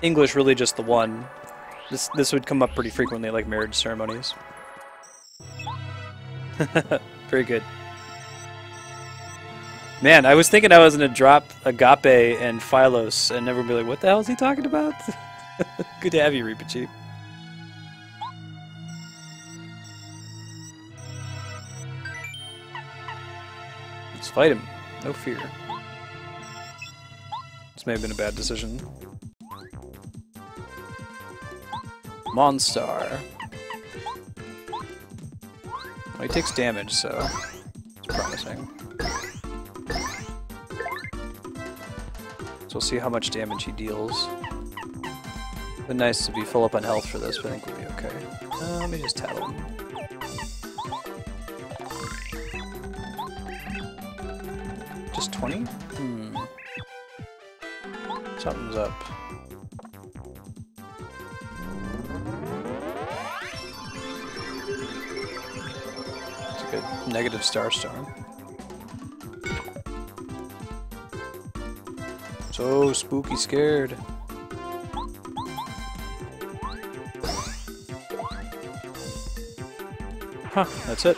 English, really just the one. This would come up pretty frequently, like marriage ceremonies. Very good. Man, I was thinking I was gonna drop Agape and Phylos, and everyone would be like, "What the hell is he talking about?" Good to have you, Reapachi. Let's fight him. No fear. This may have been a bad decision. Monstar. Well, he takes damage, so it's promising. So we'll see how much damage he deals. It'd be nice to be full up on health for this, but I think we'll be okay. Let me just tattle him. Just 20? Something's up. It's a good negative Starstorm. So spooky scared. Huh, that's it.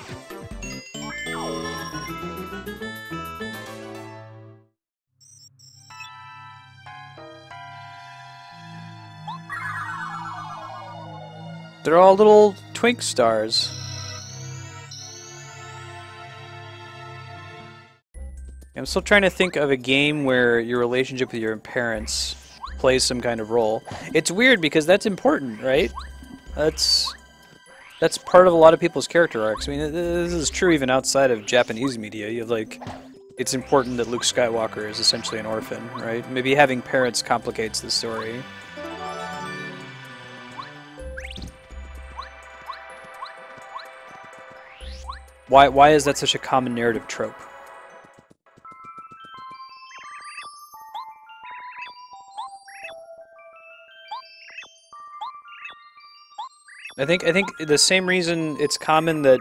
They're all little twink stars. I'm still trying to think of a game where your relationship with your parents plays some kind of role. It's weird because that's important, right? That's part of a lot of people's character arcs. I mean, this is true even outside of Japanese media. You have, like, it's important that Luke Skywalker is essentially an orphan, right? Maybe having parents complicates the story. Why is that such a common narrative trope? I think the same reason it's common that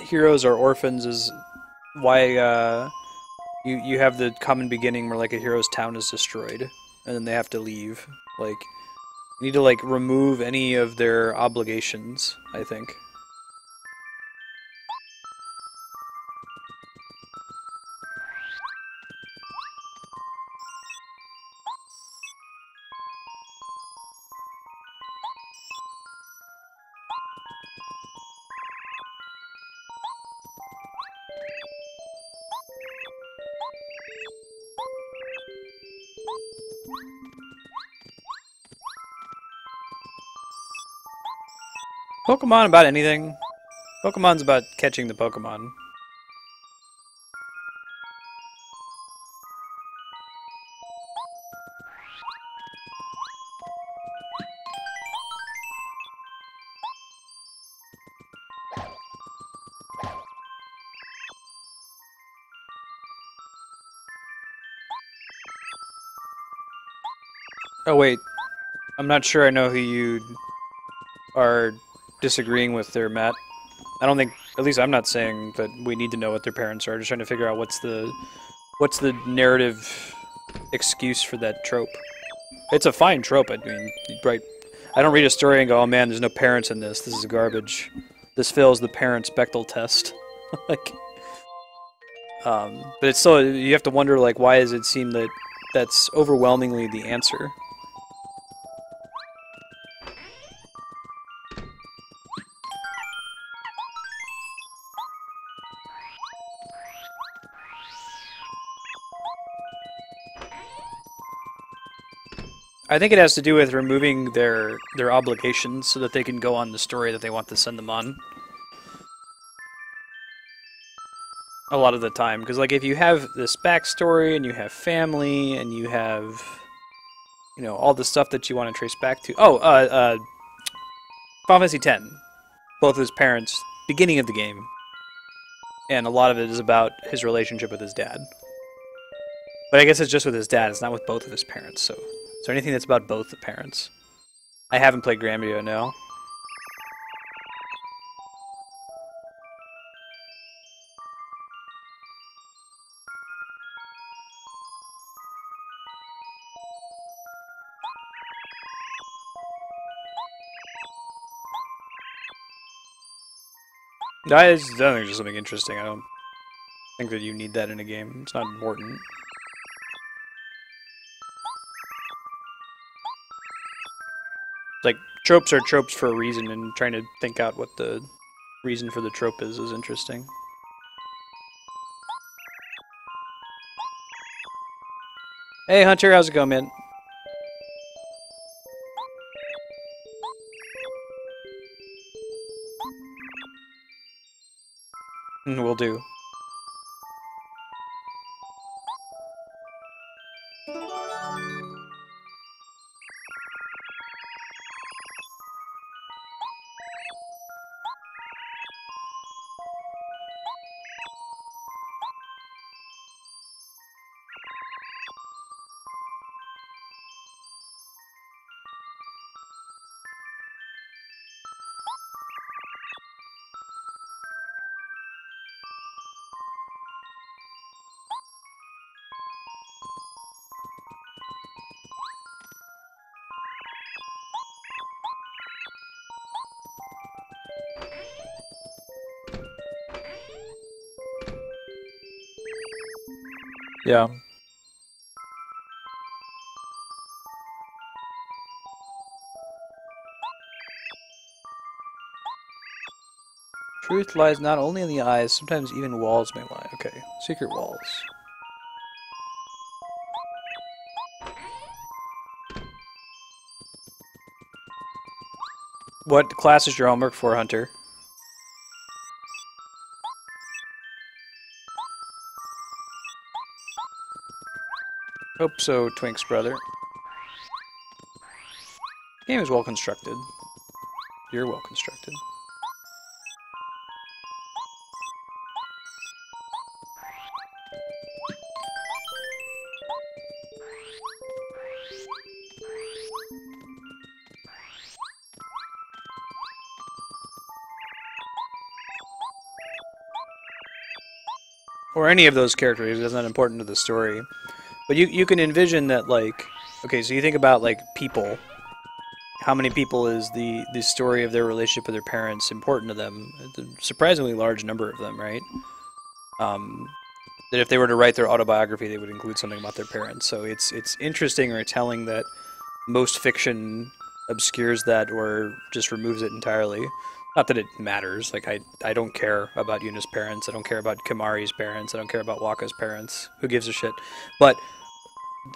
heroes are orphans is why you have the common beginning where like a hero's town is destroyed and then they have to leave. Like you need to like remove any of their obligations, I think. Pokemon about anything. Pokemon's about catching the Pokemon. Oh wait, I'm not sure I know who you are disagreeing with there, Matt. I don't think, at least I'm not saying that we need to know what their parents are. Just trying to figure out what's the narrative excuse for that trope. It's a fine trope. I mean, right? I don't read a story and go, "Oh man, there's no parents in this. This is garbage. This fails the parents Bechdel test." Like, but it's still you have to wonder like why does it seem that that's overwhelmingly the answer? I think it has to do with removing their obligations so that they can go on the story that they want to send them on. A lot of the time, because like if you have this backstory and you have family and you have, you know, all the stuff that you want to trace back to. Oh, Final Fantasy X, both his parents, beginning of the game, and a lot of it is about his relationship with his dad. But I guess it's just with his dad. It's not with both of his parents. So, is there anything that's about both the parents? I haven't played Granblue, no. I think it's just something interesting. I don't think that you need that in a game. It's not important. Like, tropes are tropes for a reason, and trying to think out what the reason for the trope is interesting. Hey, Hunter, how's it going, man? Will do. Yeah. Truth lies not only in the eyes, sometimes even walls may lie. Okay, secret walls. What class is your homework for, Hunter? Hope so, Twink's brother. The game is well constructed. You're well constructed. Or any of those characters, it's not important to the story. But you can envision that, like, okay, so you think about, like, people. How many people is the story of their relationship with their parents important to them? It's a surprisingly large number of them, right? That if they were to write their autobiography, they would include something about their parents. So it's interesting or telling that most fiction obscures that or just removes it entirely. Not that it matters. Like, I don't care about Yuna's parents. I don't care about Kamari's parents. I don't care about Waka's parents. Who gives a shit? But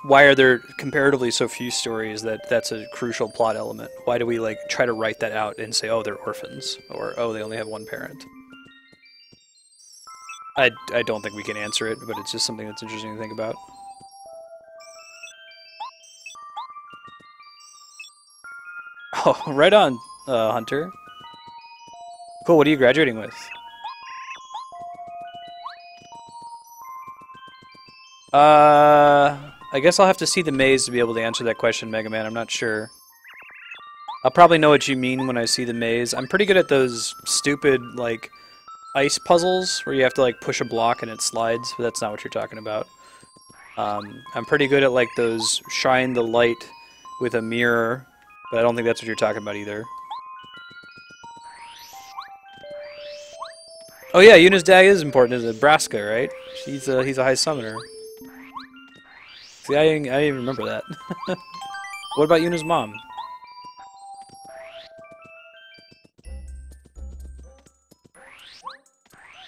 why are there comparatively so few stories that's a crucial plot element? Why do we, like, try to write that out and say, oh, they're orphans, or oh, they only have one parent? I don't think we can answer it, but it's just something that's interesting to think about. Oh, right on, Hunter. Cool, what are you graduating with? I guess I'll have to see the maze to be able to answer that question, Mega Man. I'm not sure. I'll probably know what you mean when I see the maze. I'm pretty good at those stupid, like, ice puzzles where you have to, like, push a block and it slides, but that's not what you're talking about. I'm pretty good at, like, those shine the light with a mirror, but I don't think that's what you're talking about either. Oh yeah, Yuna's dad is important. Is Nebraska, right? He's a high summoner. See, I didn't even remember that. What about Yuna's mom?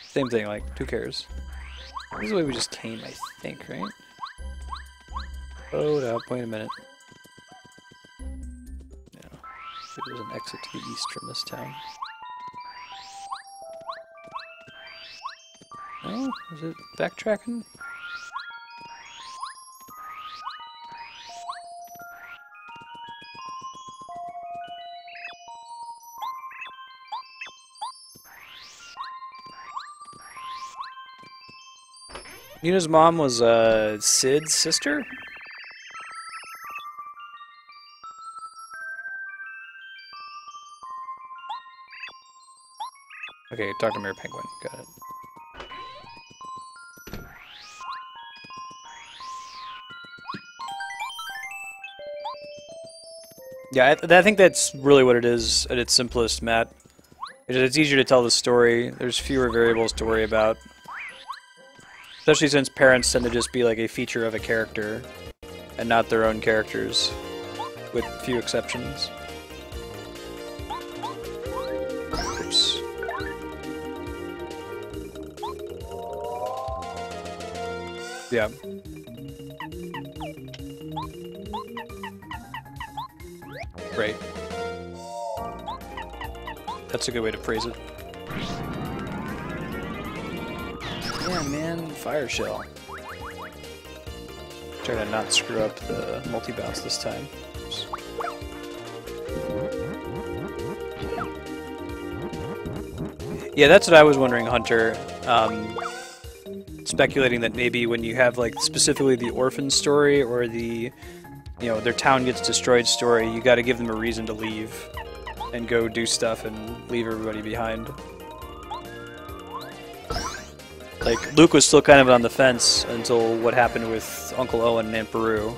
Same thing, like, who cares? This is the way we just came, I think, right? Hold up, wait a minute. Yeah, there's an exit to the east from this town. Oh, is it backtracking? Yuna's mom was Sid's sister? Okay, talk to Mirror Penguin. Got it. Yeah, I think that's really what it is at its simplest, Matt. It's easier to tell the story. There's fewer variables to worry about. Especially since parents tend to just be like a feature of a character and not their own characters, with few exceptions. Oops. Yeah. Right. That's a good way to phrase it. Yeah, man, fire shell. Try to not screw up the multi-bounce this time. Oops. Yeah, that's what I was wondering, Hunter. Speculating that maybe when you have like specifically the orphan story or the, you know, their town gets destroyed story, you got to give them a reason to leave and go do stuff and leave everybody behind. Like, Luke was still kind of on the fence until what happened with Uncle Owen and Aunt Beru.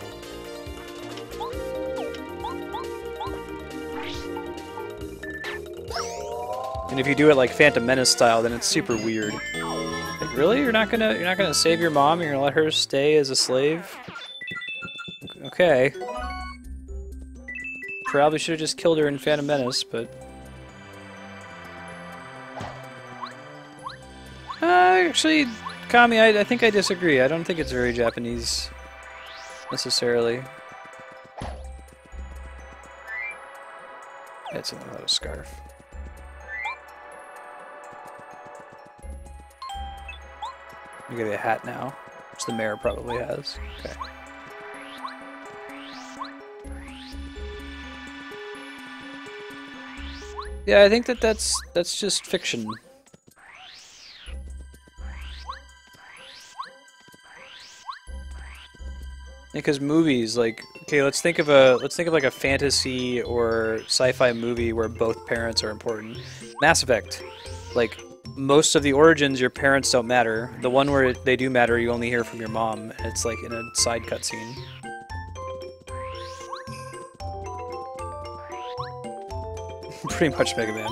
And if you do it like Phantom Menace style, then it's super weird. Like, really? You're not gonna save your mom? You're gonna let her stay as a slave? Okay. Probably should have just killed her in Phantom Menace, but... actually, Kami, I think I disagree. I don't think it's very Japanese, necessarily. It's another scarf. You get a hat now, which the mayor probably has. Okay. Yeah, I think that's just fiction. Because movies, like, okay, let's think of like a fantasy or sci-fi movie where both parents are important. Mass Effect, like, most of the origins, your parents don't matter. The one where they do matter, you only hear from your mom, and it's like in a side cutscene. Pretty much Mega Man.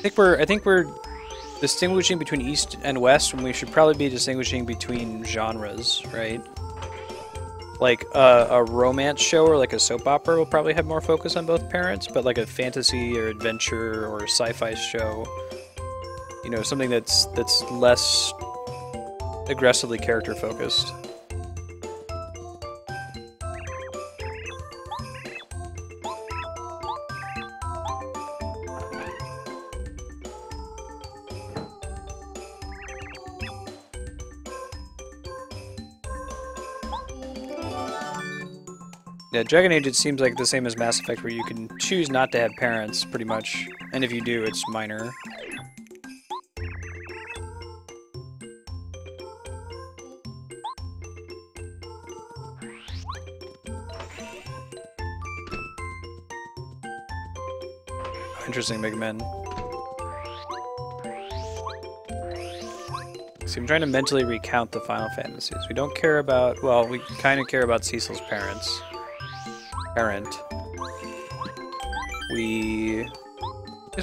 I think we're distinguishing between East and West when we should probably be distinguishing between genres, right? Like a romance show or like a soap opera will probably have more focus on both parents, but like a fantasy or adventure or sci-fi show, you know, something that's less aggressively character focused. Yeah, Dragon Age, it seems like the same as Mass Effect, where you can choose not to have parents, pretty much. And if you do, it's minor. Interesting, Mega Man. See, I'm trying to mentally recount the Final Fantasies. We don't care about... Well, we kind of care about Cecil's parents. Because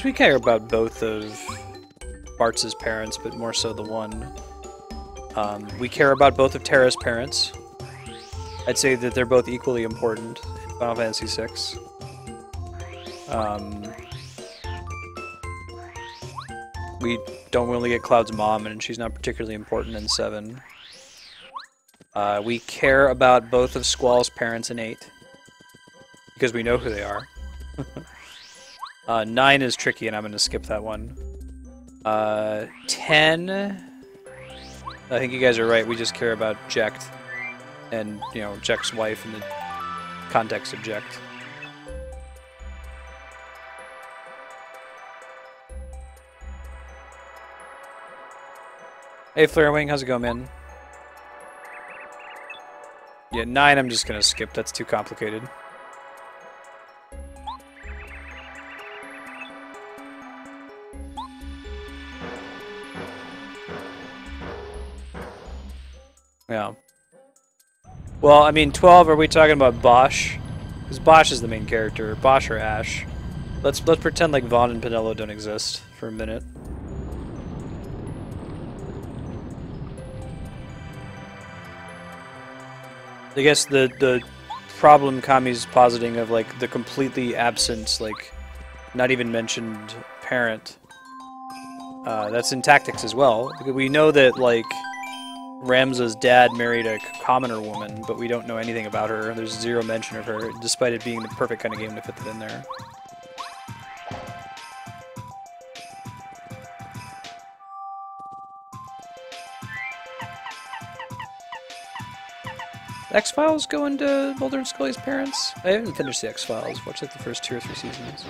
we care about both of Bart's parents, but more so the one. We care about both of Terra's parents. I'd say that they're both equally important in Final Fantasy VI. We don't really get Cloud's mom, and she's not particularly important in 7. We care about both of Squall's parents in 8. Because we know who they are. 9 is tricky, and I'm going to skip that one. 10... I think you guys are right, we just care about Jecht. And, you know, Jecht's wife in the context of Jecht. Hey, Flarewing, how's it going, man? Yeah, 9 I'm just going to skip, that's too complicated. Yeah. Well, I mean, 12. Are we talking about Bosch? Because Bosch is the main character. Bosch or Ash. Let's pretend like Vaughn and Pinello don't exist for a minute. I guess the problem Kami's positing of like the completely absent, like not even mentioned parent. That's in Tactics as well. We know that like Ramza's dad married a commoner woman, but we don't know anything about her. There's zero mention of her, despite it being the perfect kind of game to fit that in there. X-Files going to Mulder and Scully's parents? I haven't finished the X-Files. Watched like the first 2 or 3 seasons.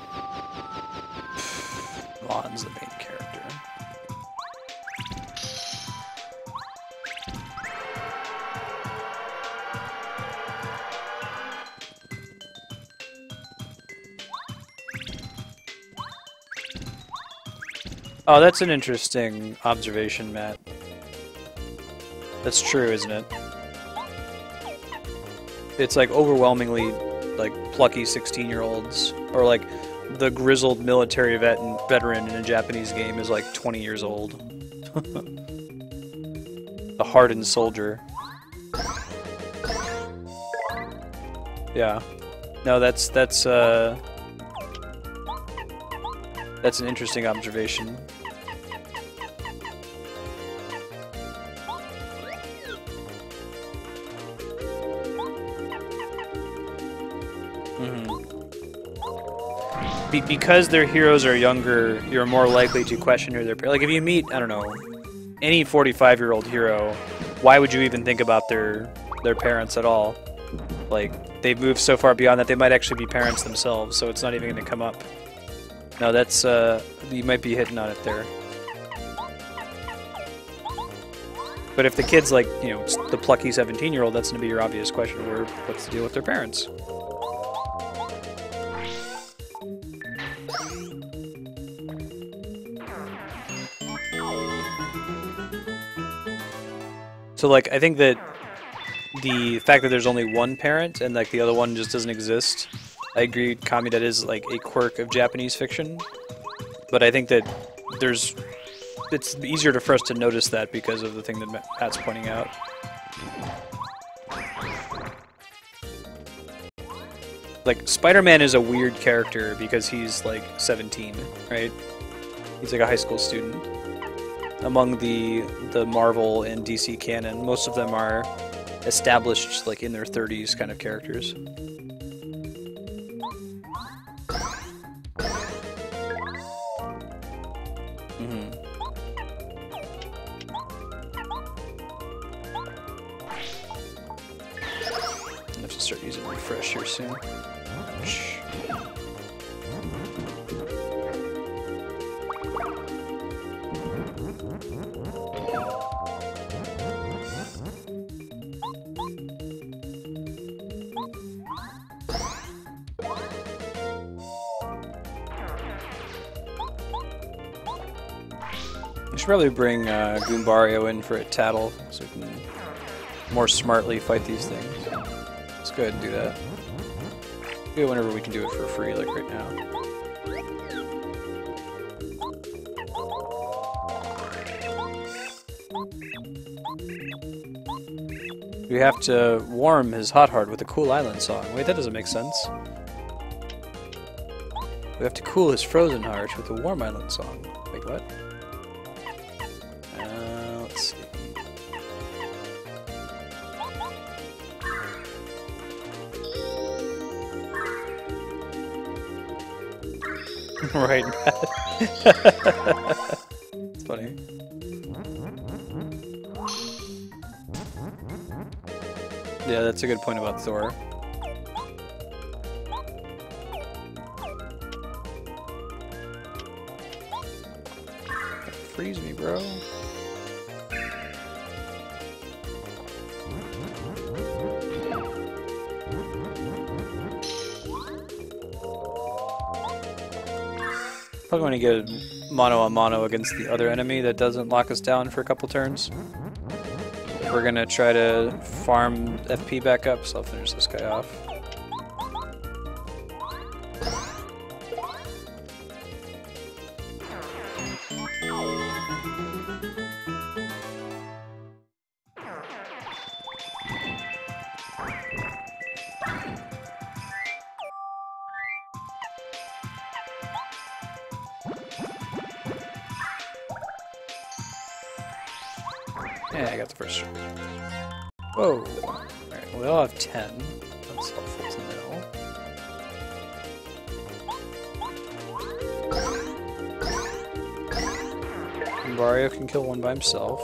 Vaughn's the main character. Oh, that's an interesting observation, Matt. That's true, isn't it? It's like overwhelmingly like plucky 16-year-olds, or like the grizzled military veteran in a Japanese game is like 20 years old. A hardened soldier. Yeah. No, that's an interesting observation. Because their heroes are younger, you're more likely to question who they're... Like, if you meet, I don't know, any 45-year-old hero, why would you even think about their parents at all? Like, they've moved so far beyond that they might actually be parents themselves, so it's not even going to come up. No, that's, you might be hitting on it there. But if the kid's like, you know, the plucky 17-year-old, that's going to be your obvious question, or what's the deal with their parents? So, like, I think that the fact that there's only one parent and, like, the other one just doesn't exist, I agree, Kami, that is, like, a quirk of Japanese fiction. But I think that it's easier for us to notice that because of the thing that Matt's pointing out. Like, Spider-Man is a weird character because he's, like, 17, right? He's, like, a high school student. Among the Marvel and DC canon, most of them are established, like, in their 30s kind of characters. I have to start using refresh here soon. I should probably bring Goombario in for a tattle so we can more smartly fight these things. Let's go ahead and do that. Do it whenever we can do it for free, like right now. We have to warm his hot heart with a cool island song. Wait, that doesn't make sense. We have to cool his frozen heart with a warm island song. Wait, what? Let's see. Right, it's funny. Yeah, that's a good point about Thor. Freeze me, bro. Probably want to get mono-a-mono against the other enemy that doesn't lock us down for a couple turns. We're gonna try to farm FP back up, so I'll finish this guy off. Yeah, I got the first strike. Whoa! Alright, well, we all have 10. That's helpful to know. Mario can kill one by himself.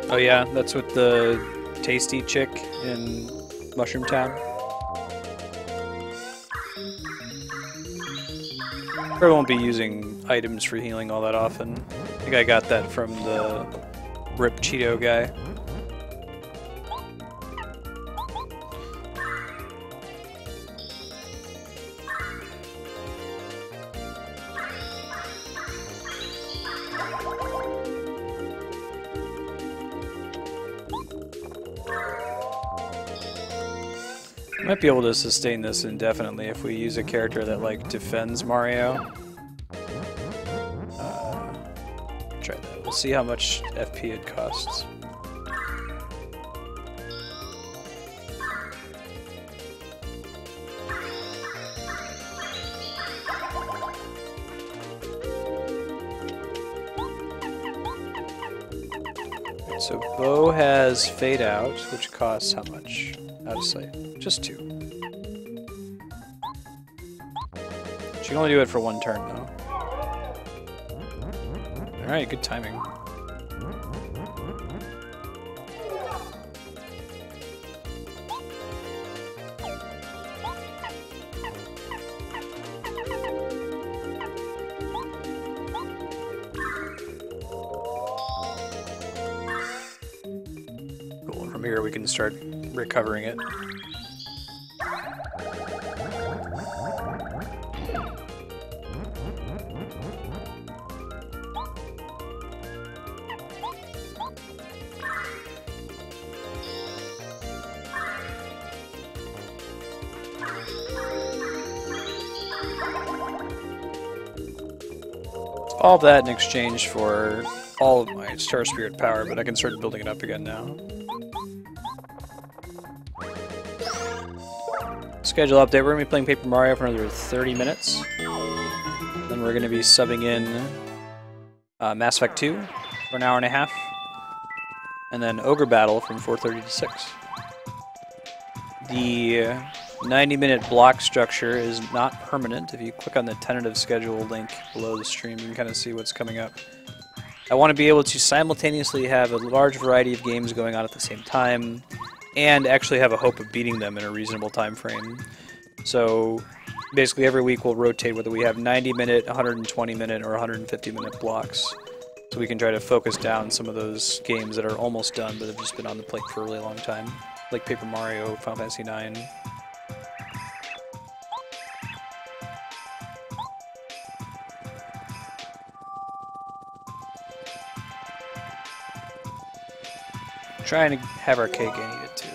Oh yeah, that's with the tasty chick in Mushroom Town. I won't be using items for healing all that often. I think I got that from the Rip Cheeto guy. Might be able to sustain this indefinitely if we use a character that like defends Mario. Try that. We'll see how much FP it costs. So Bo has Fade Out, which costs how much? Out of sight. Just 2. She can only do it for 1 turn, though. Alright, good timing. Cool, and from here we can start recovering it. All that in exchange for all of my Star Spirit power, but I can start building it up again now. Schedule update, we're going to be playing Paper Mario for another 30 minutes. Then we're going to be subbing in Mass Effect 2 for an hour and a half. And then Ogre Battle from 4:30 to 6. The 90-minute block structure is not permanent. If you click on the tentative schedule link below the stream, you can kind of see what's coming up. I want to be able to simultaneously have a large variety of games going on at the same time, and actually have a hope of beating them in a reasonable time frame. So basically every week we'll rotate whether we have 90-minute, 120-minute, or 150-minute blocks. So we can try to focus down some of those games that are almost done but have just been on the plate for a really long time, like Paper Mario, Final Fantasy IX. Trying to have our cake and eat it too.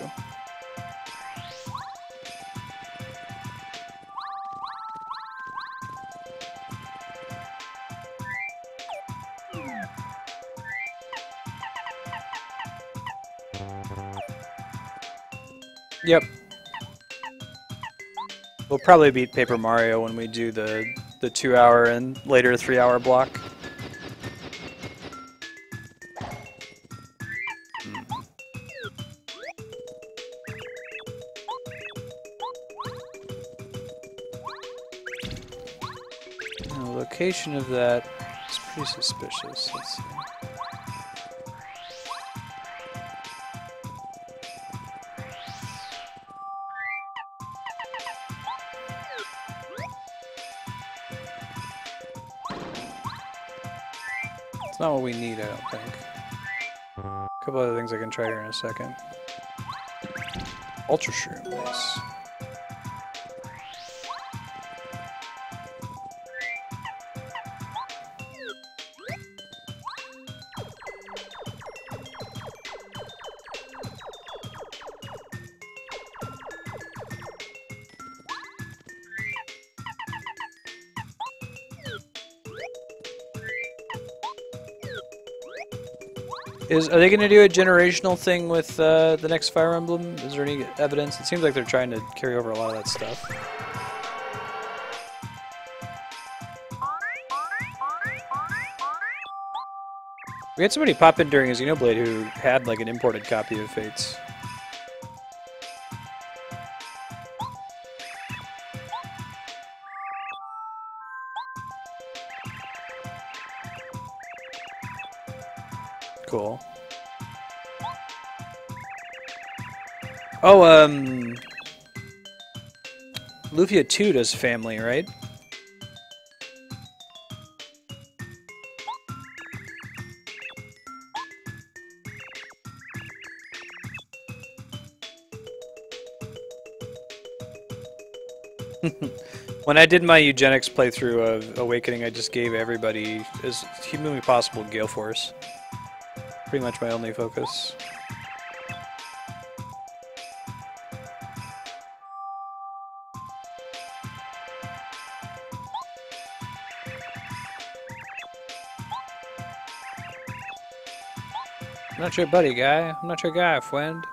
Yep. We'll probably beat Paper Mario when we do the 2-hour and later 3-hour block. Location of that is pretty suspicious. Let's see. It's not what we need, I don't think. A couple other things I can try here in a second. Ultra Shroom, nice. Are they going to do a generational thing with the next Fire Emblem? Is there any evidence? It seems like they're trying to carry over a lot of that stuff. We had somebody pop in during a Xenoblade who had like an imported copy of Fates. Cool. Oh, Lufia 2 does family, right? When I did my eugenics playthrough of Awakening, I just gave everybody, as humanly possible, Gale Force. Pretty much my only focus. I'm not your buddy, guy. I'm not your guy, friend.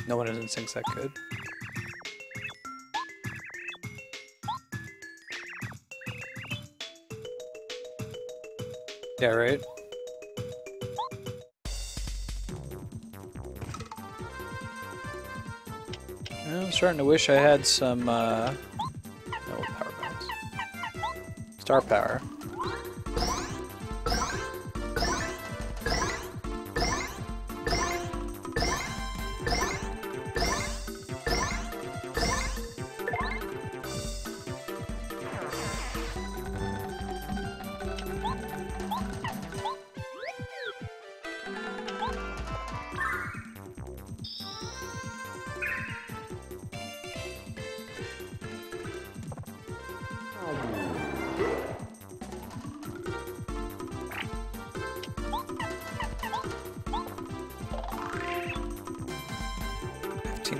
No one in syncs that good. Yeah, right? I'm starting to wish I had some, no, power bounce. Star power.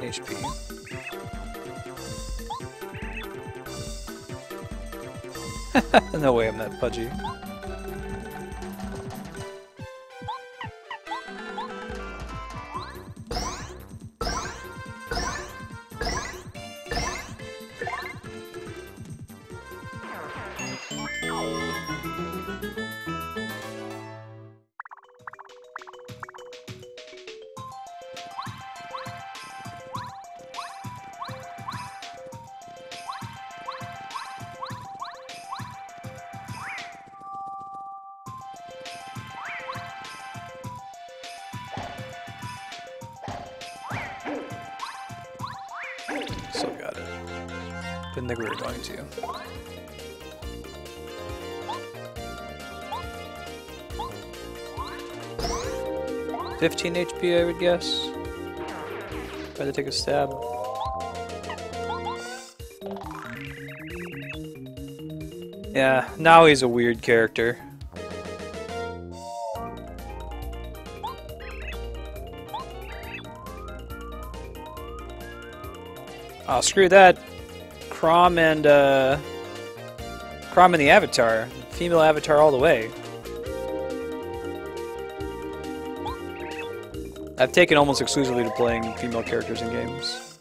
HP. No way I'm that pudgy. Still got it. Didn't think we were going to. $15 HP, I would guess. Try to take a stab. Yeah, now he's a weird character. Oh, screw that. Chrom and the Avatar. Female Avatar all the way. I've taken almost exclusively to playing female characters in games.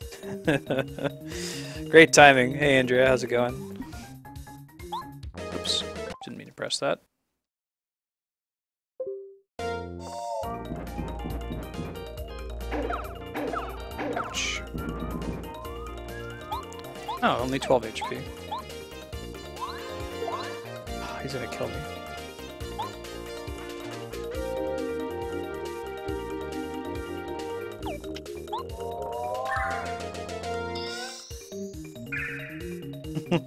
Great timing. Hey Andrea, how's it going? Oops, didn't mean to press that. Ouch. Oh, only 12 HP. He's gonna kill me. You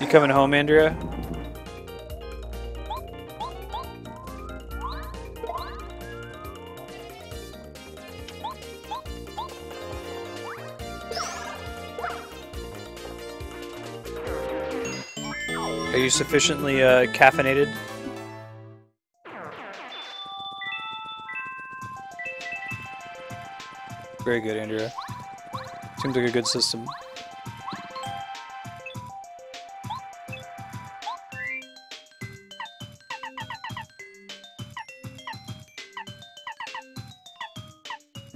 coming home, Andrea? Are you sufficiently caffeinated? Very good, Andrea. Seems like a good system.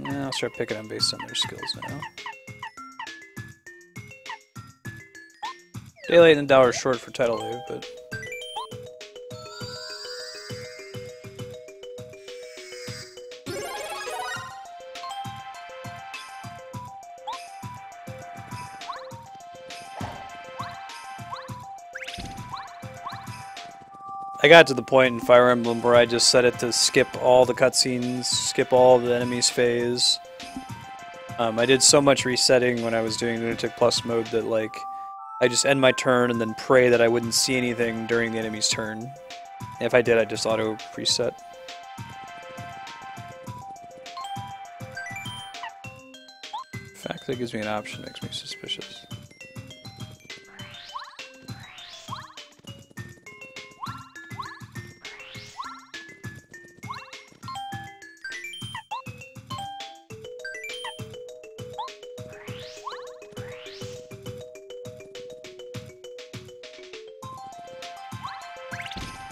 I'll start picking them based on their skills now. Daylight and Dow are short for tidal wave, but... I got to the point in Fire Emblem where I just set it to skip all the cutscenes, skip all the enemies phase. I did so much resetting when I was doing Lunatic Plus mode that, like, I just end my turn and then pray that I wouldn't see anything during the enemy's turn. If I did, I'd just auto reset. The fact that it gives me an option makes me suspicious.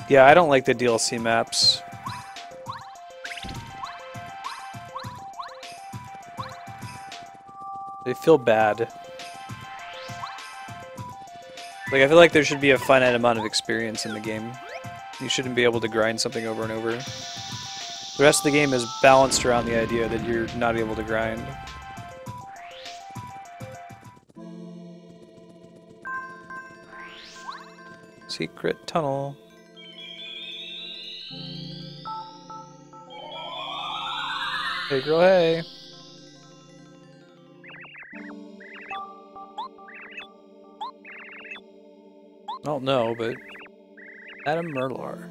Yeah, I don't like the DLC maps. They feel bad. Like, I feel like there should be a finite amount of experience in the game. You shouldn't be able to grind something over and over. The rest of the game is balanced around the idea that you're not able to grind. Secret tunnel. Hey girl, hey! Well, no, but... Adam Merlar.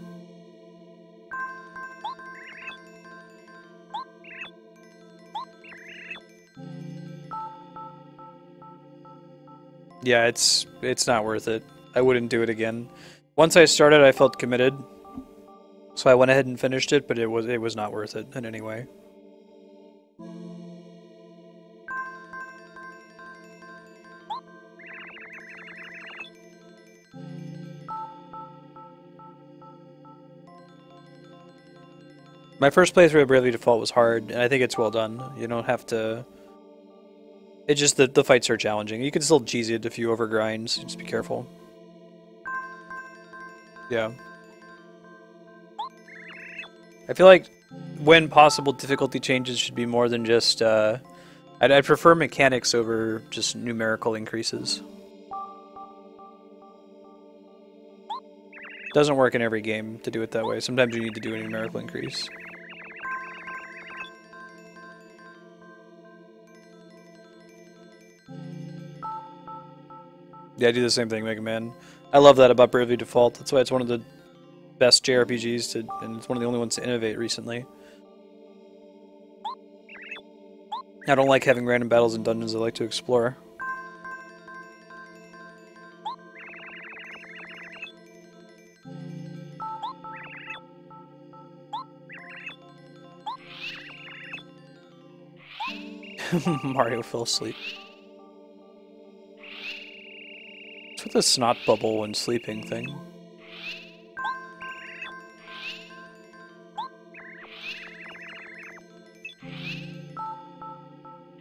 Yeah, it's not worth it. I wouldn't do it again. Once I started, I felt committed. So I went ahead and finished it, but it was not worth it in any way. My first playthrough of Bravely Default was hard, and I think it's well done. You don't have to... It's just that the fights are challenging. You can still cheese it if you overgrind, so just be careful. Yeah. I feel like when possible, difficulty changes should be more than just... I'd prefer mechanics over just numerical increases. Doesn't work in every game to do it that way. Sometimes you need to do a numerical increase. Yeah, I do the same thing, Mega Man. I love that about Bravely Default. That's why it's one of the best JRPGs to, and it's one of the only ones to innovate recently. I don't like having random battles in dungeons. I like to explore. Mario fell asleep. What's with the snot bubble when sleeping thing?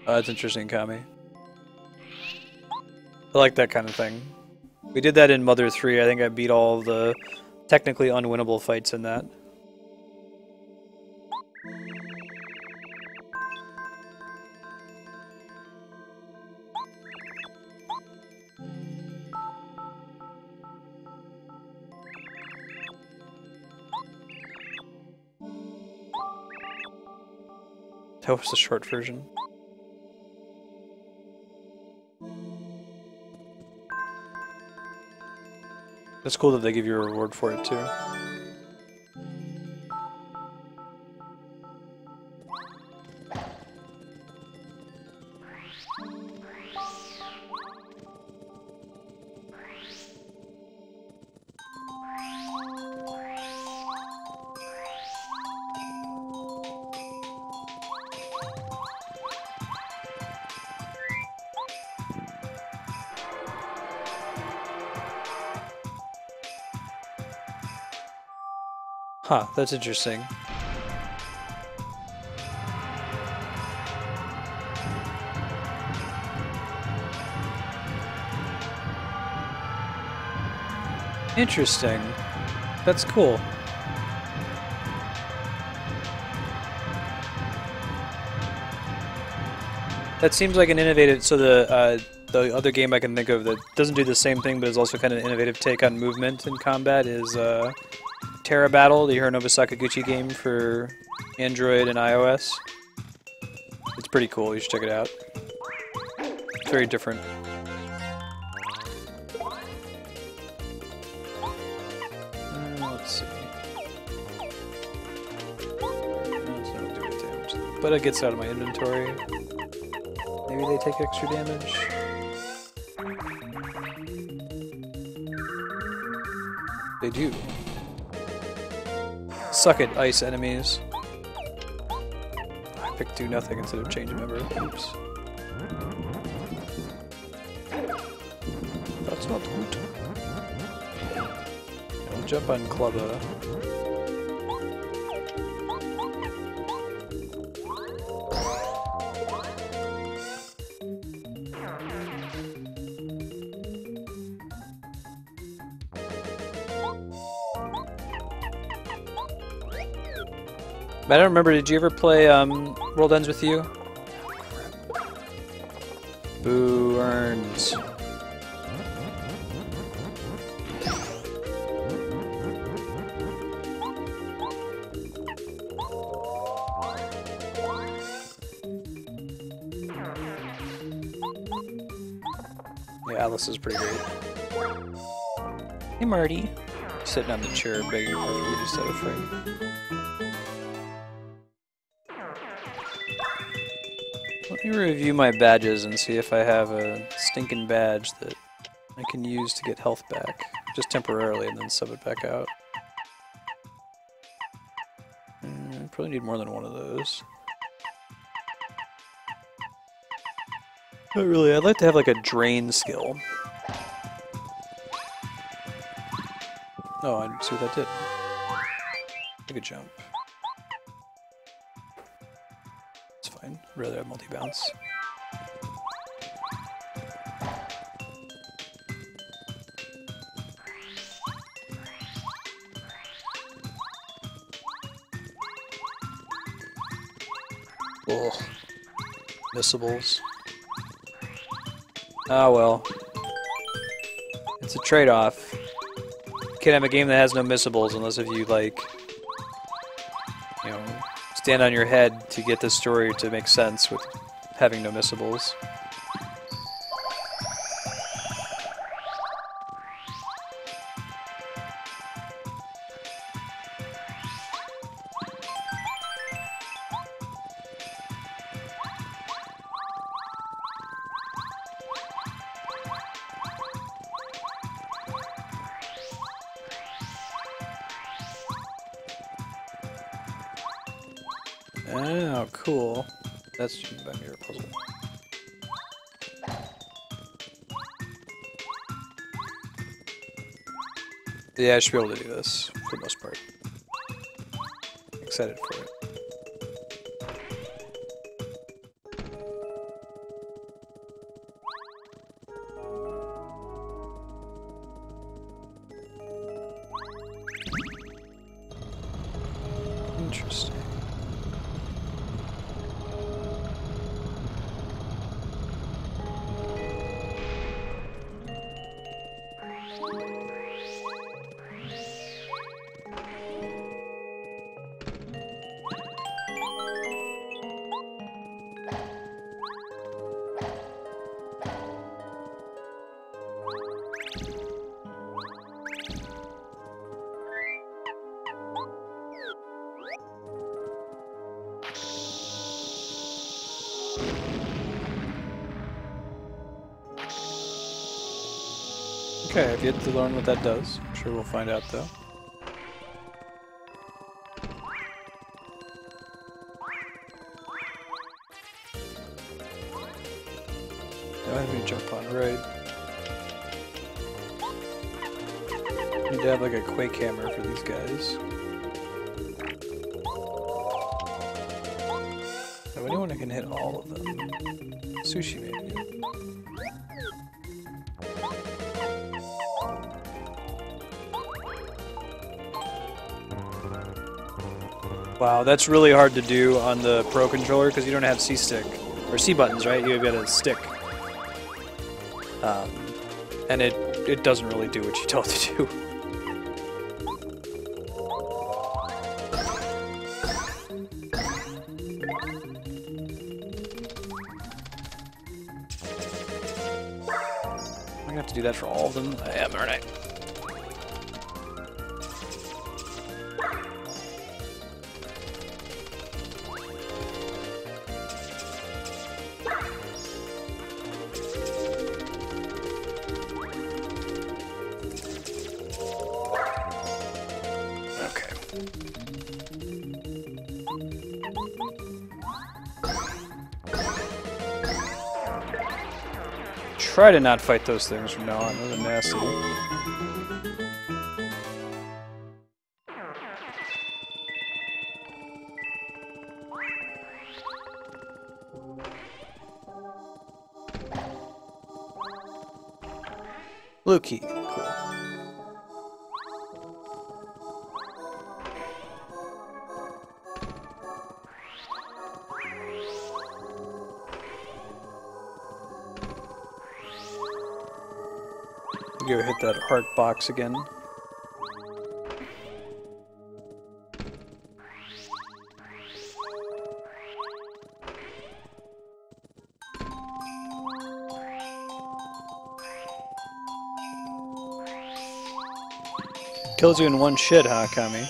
Oh, that's interesting, Kami. I like that kind of thing. We did that in Mother 3. I think I beat all the technically unwinnable fights in that. That was the short version. That's cool that they give you a reward for it too. Huh, that's interesting. Interesting. That's cool. That seems like an innovative. So the other game I can think of that doesn't do the same thing, but is also kind of an innovative take on movement in combat is Terra Battle, the Hironobu Sakaguchi game for Android and iOS. It's pretty cool. You should check it out. It's very different. Let's see. It's not doing damage, but it gets out of my inventory. Maybe they take extra damage. They do. Suck it, ice enemies. I picked do nothing instead of change member. Oops. That's not good. I'll jump on Clubba. I don't remember, did you ever play World Ends With You? Boo earns. Yeah, Alice is pretty great. Hey Marty. Sitting on the chair begging for food instead of frame. Let me review my badges and see if I have a stinking badge that I can use to get health back. Just temporarily and then sub it back out. I probably need more than one of those. Not really, I'd like to have like a drain skill. Oh, I didn't see what that did. Take a jump. It's fine. I'd rather have multi-bounce. Ugh. Missables. Ah well. It's a trade-off. You can't have a game that has no missables unless if you, like, you know, stand on your head to get the story to make sense with having no missables. Oh, cool. That's just by mirror puzzle. Yeah, I should be able to do this, for the most part. Excited for it. Interesting. Okay, I've yet to learn what that does. I'm sure we'll find out though. Now I have to jump on, right? Need to have like a quake hammer for these guys. Now anyone can hit all of them. Sushi maybe. Wow, that's really hard to do on the Pro controller because you don't have C-stick or C buttons, right? You've got a stick, and it doesn't really do what you tell it to do. I'm gonna have to do that for all of them. I am, aren't I? Try to not fight those things from now on. Those are nasty. Blue key. Cool. Go hit that heart box again. Kills you in one shit, huh, Kami?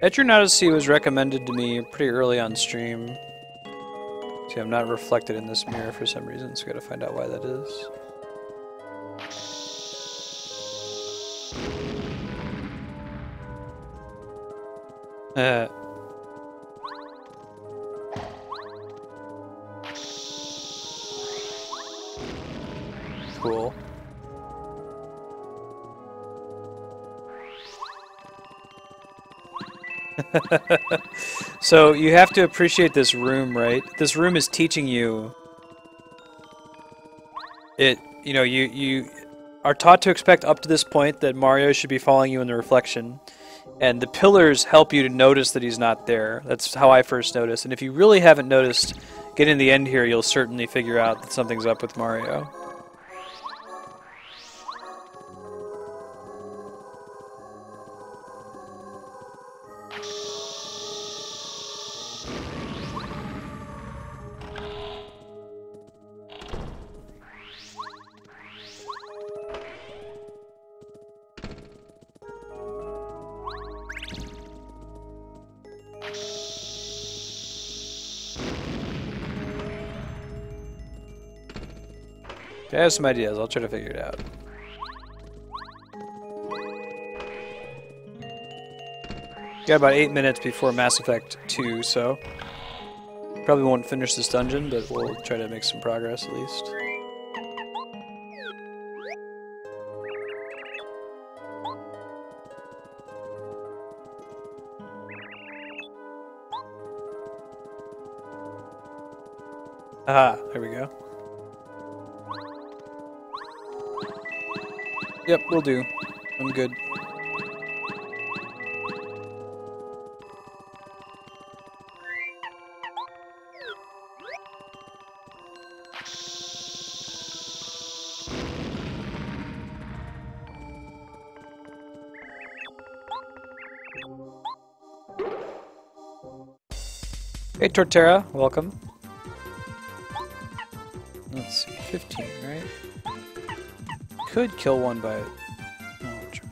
Eternautasy was recommended to me pretty early on stream. See, I'm not reflected in this mirror for some reason, so we gotta find out why that is. Cool. So you have to appreciate this room, right? This room is teaching you. You know, you are taught to expect up to this point that Mario should be following you in the reflection, and the pillars help you to notice that he's not there. That's how I first noticed. And if you really haven't noticed, getting to the end here, you'll certainly figure out that something's up with Mario. I have some ideas. I'll try to figure it out. Got about 8 minutes before Mass Effect 2, so probably won't finish this dungeon, but we'll try to make some progress at least. Aha, there we go. Yep, will do. I'm good. Hey Torterra, welcome. Let's see, 15, right? Could kill one by... Oh, true.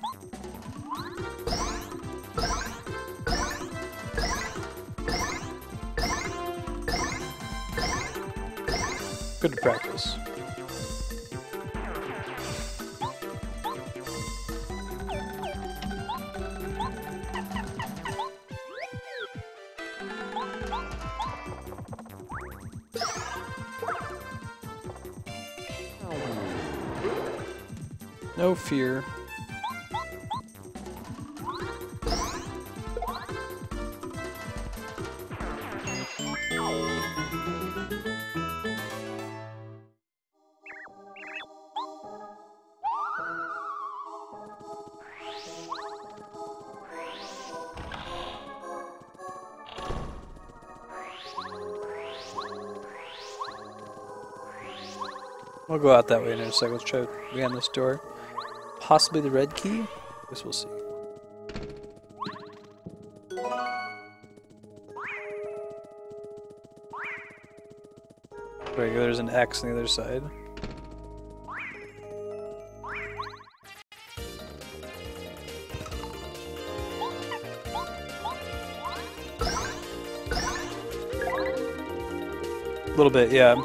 Good to practice. No fear. We'll go out that way in a second. Let's try behind this door. Possibly the red key? I guess we'll see. There you go, there's an X on the other side. A little bit, yeah.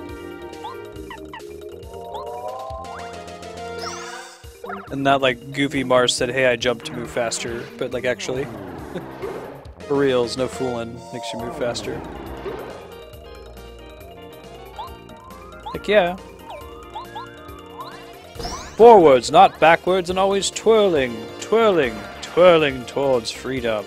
And not like Goofy Mars said, hey, I jumped to move faster, but like actually. For reals, no fooling, makes you move faster. Heck yeah. Forwards, not backwards, and always twirling, twirling, twirling towards freedom.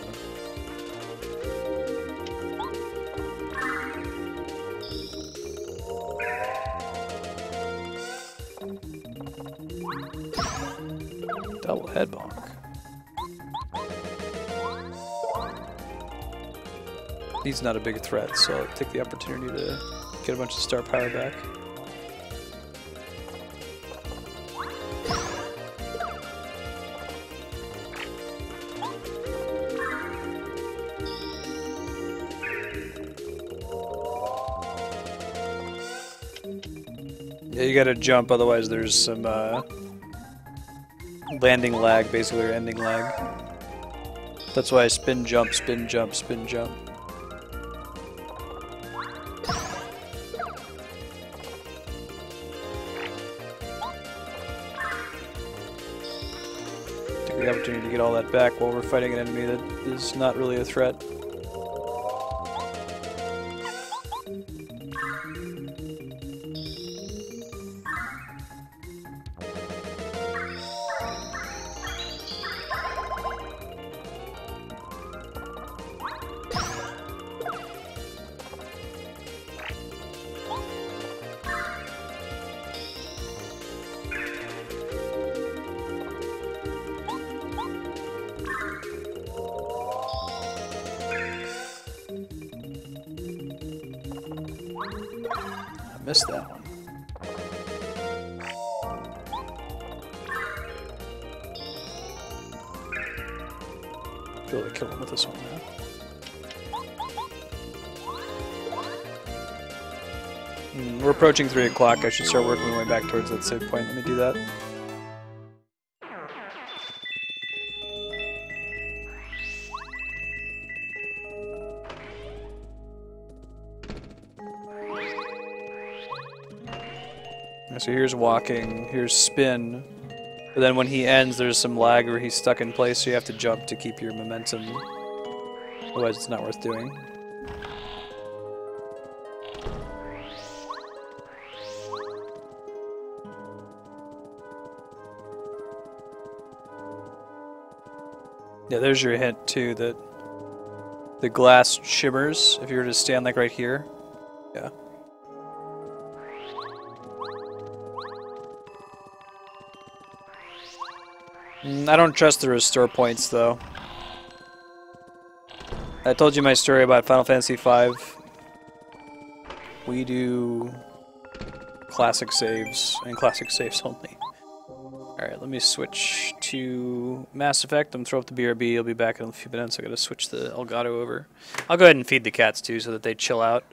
Double head bonk. He's not a big threat, so I'll take the opportunity to get a bunch of star power back. Yeah, you gotta jump, otherwise there's some landing lag, basically, or ending lag. That's why I spin jump, spin jump, spin jump. Take the opportunity to get all that back while we're fighting an enemy that is not really a threat. Missed that one. I feel like killing him with this one now. We're approaching 3 o'clock. I should start working my way back towards that save point. Let me do that. So here's walking, here's spin, but then when he ends there's some lag where he's stuck in place, so you have to jump to keep your momentum, otherwise it's not worth doing. Yeah, there's your hint too, that the glass shimmers if you were to stand like right here. Yeah. I don't trust the restore points, though. I told you my story about Final Fantasy V. We do classic saves, and classic saves only. Alright, let me switch to Mass Effect. I'm gonna throw up the BRB. I'll be back in a few minutes. I gotta switch the Elgato over. I'll go ahead and feed the cats too so that they chill out.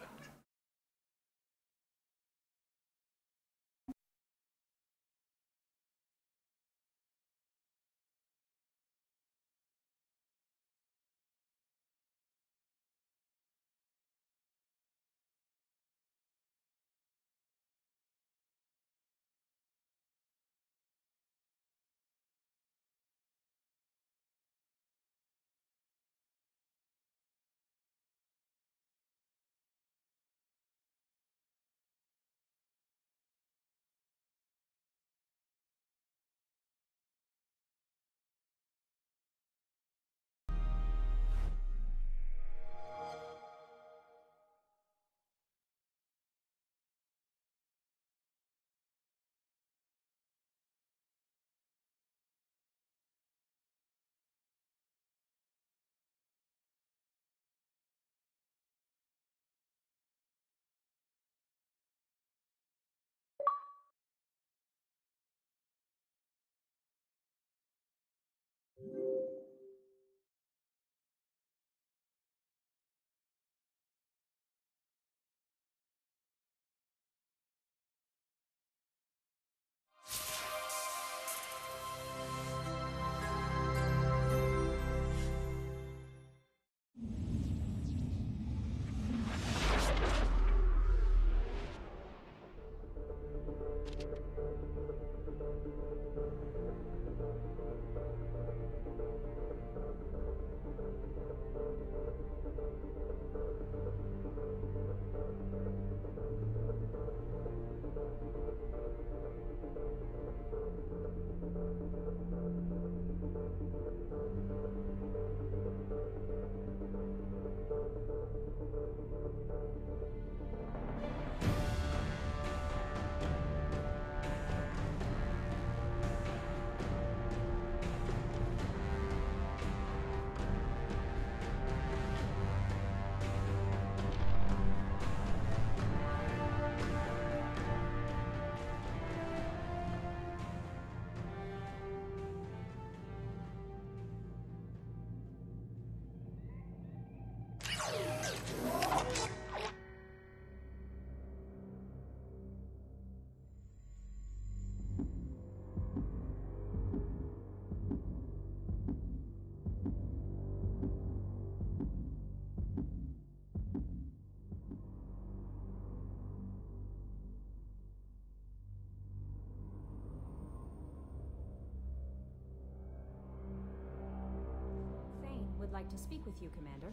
Would like to speak with you, Commander.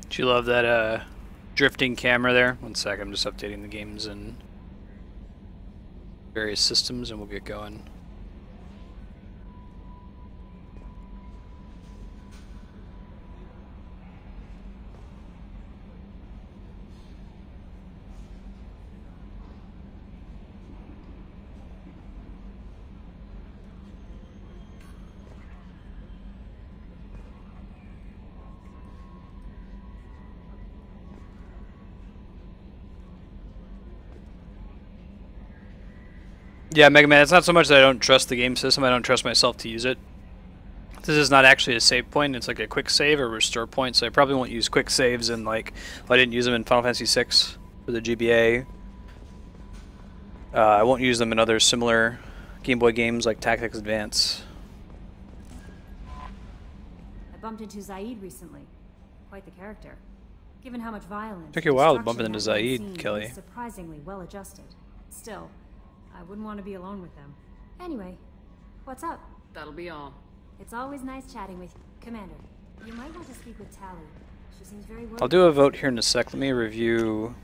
Do you love that drifting camera there? One sec, I'm just updating the games and various systems and we'll get going. Yeah, Mega Man, it's not so much that I don't trust the game system, I don't trust myself to use it. This is not actually a save point, it's like a quick save or restore point, so I probably won't use quick saves in, like, well, I didn't use them in Final Fantasy VI for the GBA. I won't use them in other similar Game Boy games like Tactics Advance. I bumped into Zaid recently. Quite the character. Given how much violence... Took you a while to bump into Zaid, Kelly. He's surprisingly well adjusted. Still, I wouldn't want to be alone with them. Anyway, what's up? That'll be all. It's always nice chatting with you. Commander, you might want to speak with Tally. She seems very worried. I'll do a vote here in a sec. Let me review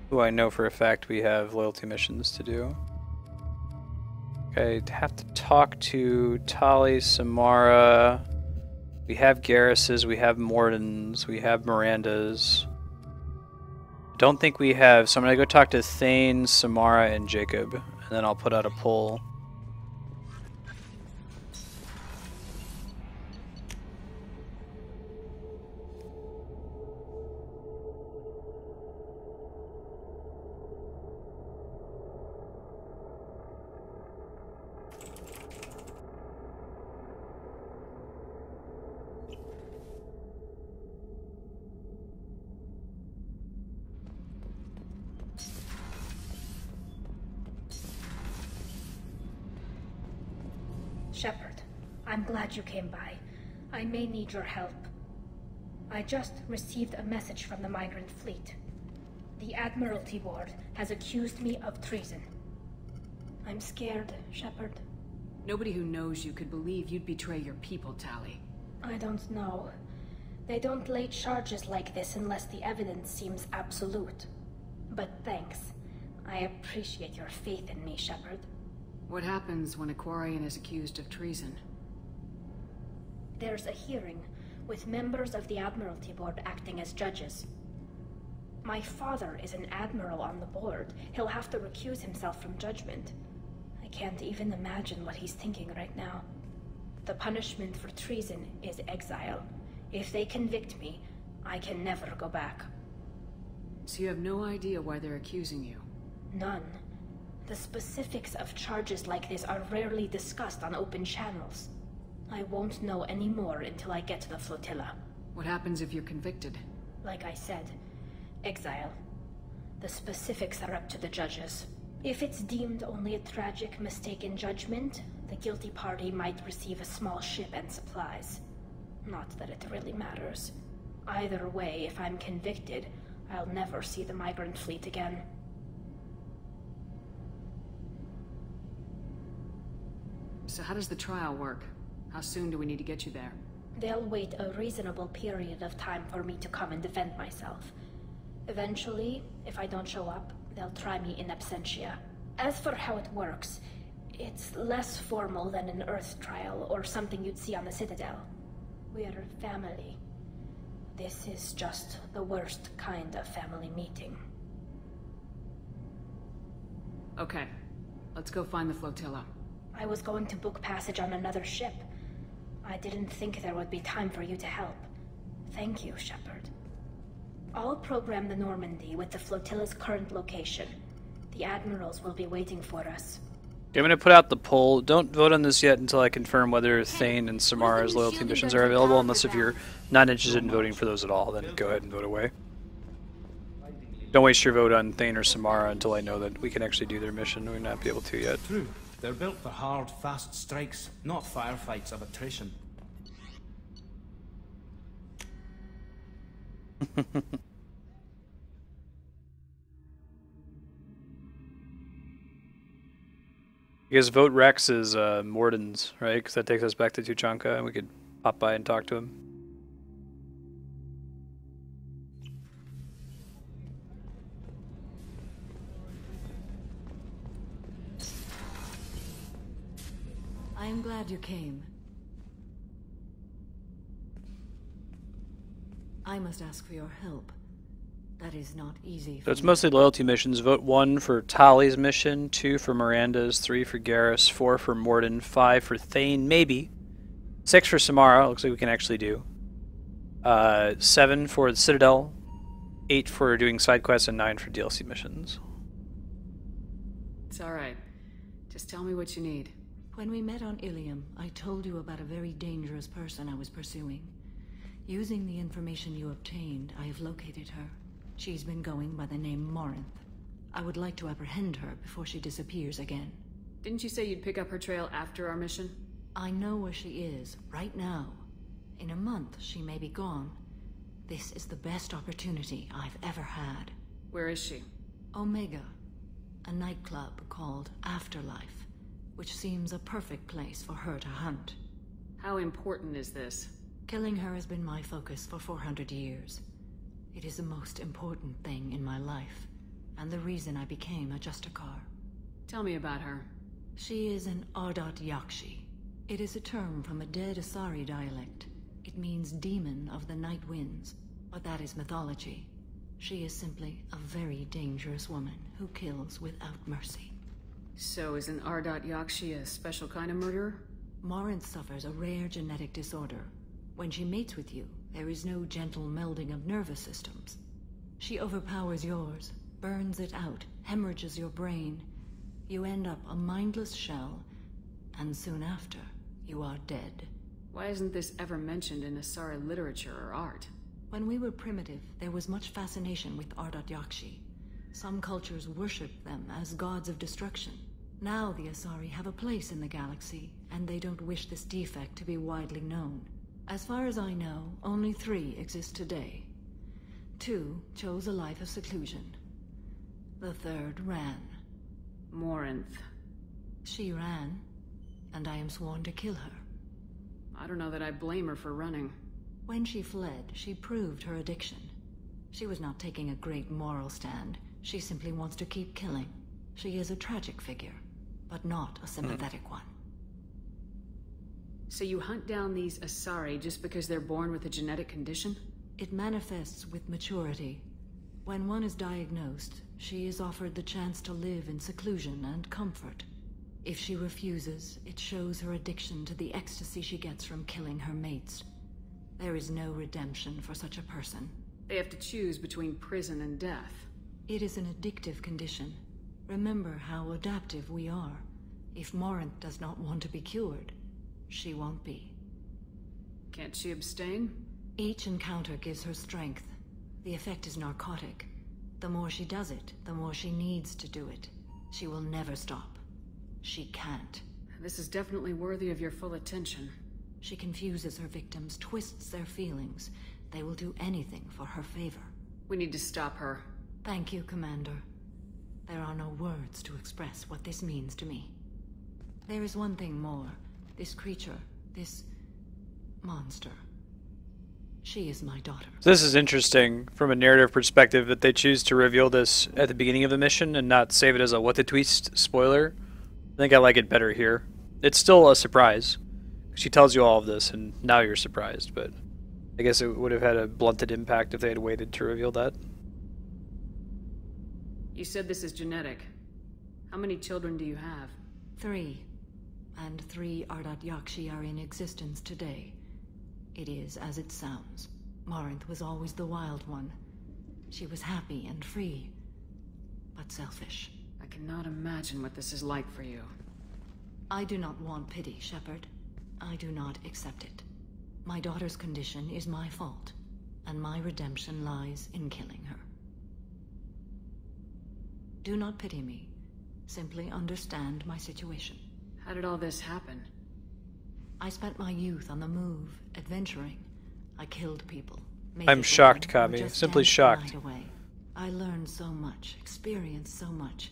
who I know for a fact we have loyalty missions to do. Okay, have to talk to Tali, Samara. We have Garrus's, we have Morden's, we have Miranda's. Don't think we have, so I'm gonna go talk to Thane, Samara, and Jacob, and then I'll put out a poll. Shepard, I'm glad you came by. I may need your help. I just received a message from the migrant fleet. The Admiralty Board has accused me of treason. I'm scared, Shepard. Nobody who knows you could believe you'd betray your people, Tally. I don't know. They don't lay charges like this unless the evidence seems absolute. But thanks. I appreciate your faith in me, Shepard. What happens when a Quarian is accused of treason? There's a hearing, with members of the Admiralty Board acting as judges. My father is an admiral on the board. He'll have to recuse himself from judgment. I can't even imagine what he's thinking right now. The punishment for treason is exile. If they convict me, I can never go back. So you have no idea why they're accusing you? None. The specifics of charges like this are rarely discussed on open channels. I won't know any more until I get to the flotilla. What happens if you're convicted? Like I said, exile. The specifics are up to the judges. If it's deemed only a tragic mistake in judgment, the guilty party might receive a small ship and supplies. Not that it really matters. Either way, if I'm convicted, I'll never see the migrant fleet again. So how does the trial work? How soon do we need to get you there? They'll wait a reasonable period of time for me to come and defend myself. Eventually, if I don't show up, they'll try me in absentia. As for how it works, it's less formal than an Earth trial or something you'd see on the Citadel. We're family. This is just the worst kind of family meeting. Okay, let's go find the flotilla. I was going to book passage on another ship. I didn't think there would be time for you to help. Thank you, Shepard. I'll program the Normandy with the flotilla's current location. The admirals will be waiting for us. Okay, I'm going to put out the poll. Don't vote on this yet until I confirm whether Thane and Samara's loyalty missions are available, unless if you're not interested in voting for those at all, then go ahead and vote away. Don't waste your vote on Thane or Samara until I know that we can actually do their mission. We may not be able to yet. True. They're built for hard, fast strikes, not firefights of attrition. You guys vote Rex as Morden's, right? Because that takes us back to Tuchanka, and we could pop by and talk to him. I am glad you came. I must ask for your help. That is not easy. So it's mostly loyalty missions. Vote 1 for Tali's mission, 2 for Miranda's, 3 for Garrus, 4 for Morden, 5 for Thane, maybe. 6 for Samara, looks like we can actually do. 7 for the Citadel, 8 for doing side quests, and 9 for DLC missions. It's alright. Just tell me what you need. When we met on Ilium, I told you about a very dangerous person I was pursuing. Using the information you obtained, I have located her. She's been going by the name Morinth. I would like to apprehend her before she disappears again. Didn't you say you'd pick up her trail after our mission? I know where she is, right now. In a month, she may be gone. This is the best opportunity I've ever had. Where is she? Omega, a nightclub called Afterlife, which seems a perfect place for her to hunt. How important is this? Killing her has been my focus for 400 years. It is the most important thing in my life, and the reason I became a Justicar. Tell me about her. She is an Ardat Yakshi. It is a term from a dead Asari dialect. It means demon of the night winds, but that is mythology. She is simply a very dangerous woman who kills without mercy. So is an Ardat Yakshi a special kind of murderer? Morinth suffers a rare genetic disorder. When she mates with you, there is no gentle melding of nervous systems. She overpowers yours, burns it out, hemorrhages your brain. You end up a mindless shell, and soon after, you are dead. Why isn't this ever mentioned in Asari literature or art? When we were primitive, there was much fascination with Ardat Yakshi. Some cultures worshipped them as gods of destruction. Now the Asari have a place in the galaxy, and they don't wish this defect to be widely known. As far as I know, only 3 exist today. 2 chose a life of seclusion. The 3rd ran. Morinth. She ran, and I am sworn to kill her. I don't know that I blame her for running. When she fled, she proved her addiction. She was not taking a great moral stand. She simply wants to keep killing. She is a tragic figure, but not a sympathetic one. So you hunt down these Asari just because they're born with a genetic condition? It manifests with maturity. When one is diagnosed, she is offered the chance to live in seclusion and comfort. If she refuses, it shows her addiction to the ecstasy she gets from killing her mates. There is no redemption for such a person. They have to choose between prison and death. It is an addictive condition. Remember how adaptive we are. If Morinth does not want to be cured, she won't be. Can't she abstain? Each encounter gives her strength. The effect is narcotic. The more she does it, the more she needs to do it. She will never stop. She can't. This is definitely worthy of your full attention. She confuses her victims, twists their feelings. They will do anything for her favor. We need to stop her. Thank you, Commander. There are no words to express what this means to me. There is one thing more. This creature, this monster. She is my daughter. This is interesting from a narrative perspective that they choose to reveal this at the beginning of the mission and not save it as a what the twist spoiler. I think I like it better here. It's still a surprise. She tells you all of this and now you're surprised, but I guess it would have had a blunted impact if they had waited to reveal that. You said this is genetic. How many children do you have? 3. And 3 Ardat Yakshi are in existence today. It is as it sounds. Morinth was always the wild one. She was happy and free, but selfish. I cannot imagine what this is like for you. I do not want pity, Shepard. I do not accept it. My daughter's condition is my fault, and my redemption lies in killing her. Do not pity me. Simply understand my situation. How did all this happen? I spent my youth on the move, adventuring. I killed people. I'm shocked, Kami. Simply shocked. I learned so much, experienced so much,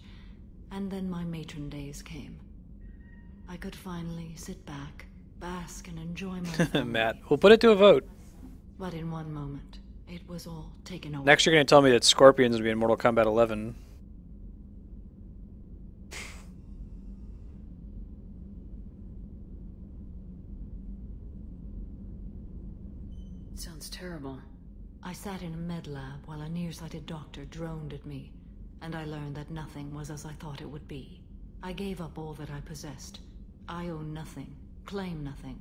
and then my matron days came. I could finally sit back, bask and enjoy my family. Matt, we'll put it to a vote. But in one moment, it was all taken away. Next you're going to tell me that Scorpion's going to be in Mortal Kombat 11. It sounds terrible. I sat in a med lab while a nearsighted doctor droned at me, and I learned that nothing was as I thought it would be. I gave up all that I possessed. I own nothing, claim nothing.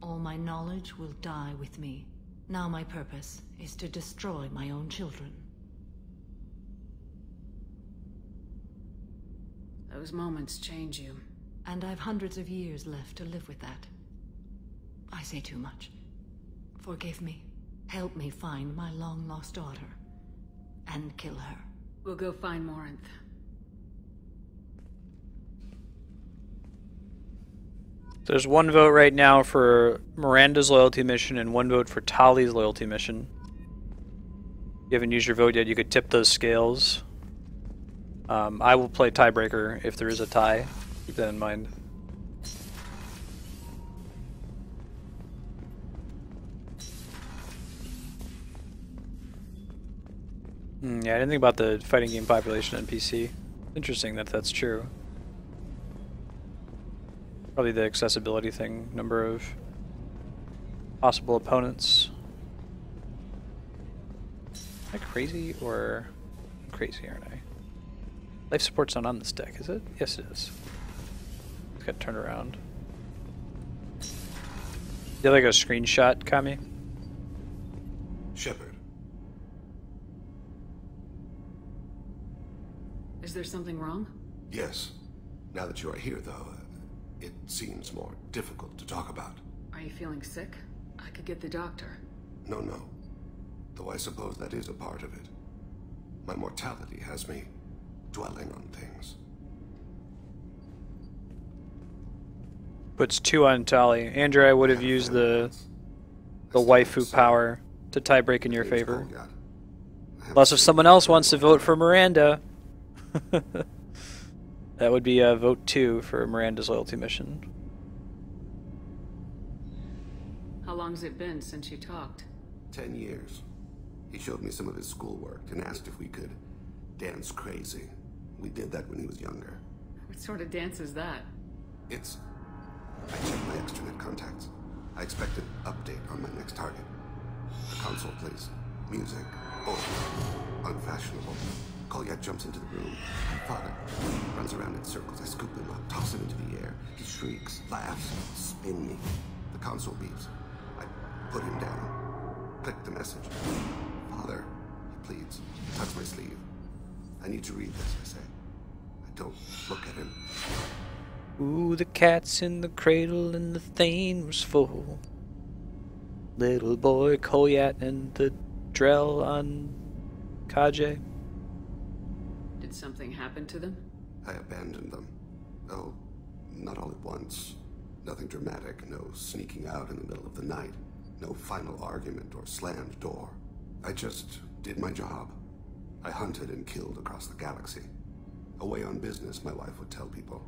All my knowledge will die with me. Now my purpose is to destroy my own children. Those moments change you. And I've hundreds of years left to live with that. I say too much. Forgive me. Help me find my long-lost daughter. And kill her. We'll go find Morinth. There's one vote right now for Miranda's loyalty mission and one vote for Tali's loyalty mission. You haven't used your vote yet, you could tip those scales. I will play tiebreaker if there is a tie. Keep that in mind. Yeah, I didn't think about the fighting game population NPC. Interesting that that's true. Probably the accessibility thing, number of possible opponents. Am I crazy or I'm crazy, aren't I? Life support's not on this deck, is it? Yes, it is. It's got turned around. You have like a screenshot, Kami? Shepard. Is there something wrong? Yes. Now that you are here, though, it seems more difficult to talk about. Are you feeling sick? I could get the doctor. No. Though I suppose that is a part of it. My mortality has me dwelling on things. Puts 2 on Tali. Andrew, I would have used the waifu power to tie break in your favor. Unless if someone else wants to vote for Miranda. That would be vote 2 for Miranda's loyalty mission. How long's it been since you talked? 10 years. He showed me some of his schoolwork and asked if we could dance crazy. We did that when he was younger. What sort of dance is that? I checked my extranet contacts. I expect an update on my next target. The console, please. Music. Old. Unfashionable. Kolyat jumps into the room. Father runs around in circles. I scoop him up, toss him into the air. He shrieks, laughs, spin me. The console beeps. I put him down. Click the message. Father, he pleads. Touch my sleeve. I need to read this, I say. I don't look at him. Ooh, the cat's in the cradle and the thane was full. Little boy Kolyat and the Drell on Kaje. Did something happen to them? I abandoned them. Oh, not all at once. Nothing dramatic, no sneaking out in the middle of the night. No final argument or slammed door. I just did my job. I hunted and killed across the galaxy. Away on business, my wife would tell people.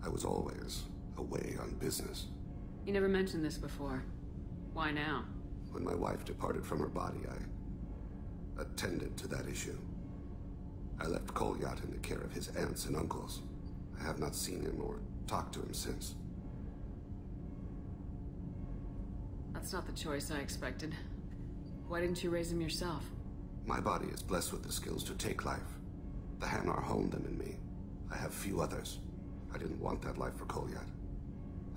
I was always away on business. You never mentioned this before. Why now? When my wife departed from her body, I attended to that issue. I left Kolyat in the care of his aunts and uncles. I have not seen him or talked to him since. That's not the choice I expected. Why didn't you raise him yourself? My body is blessed with the skills to take life. The Hanar honed them in me. I have few others. I didn't want that life for Kolyat.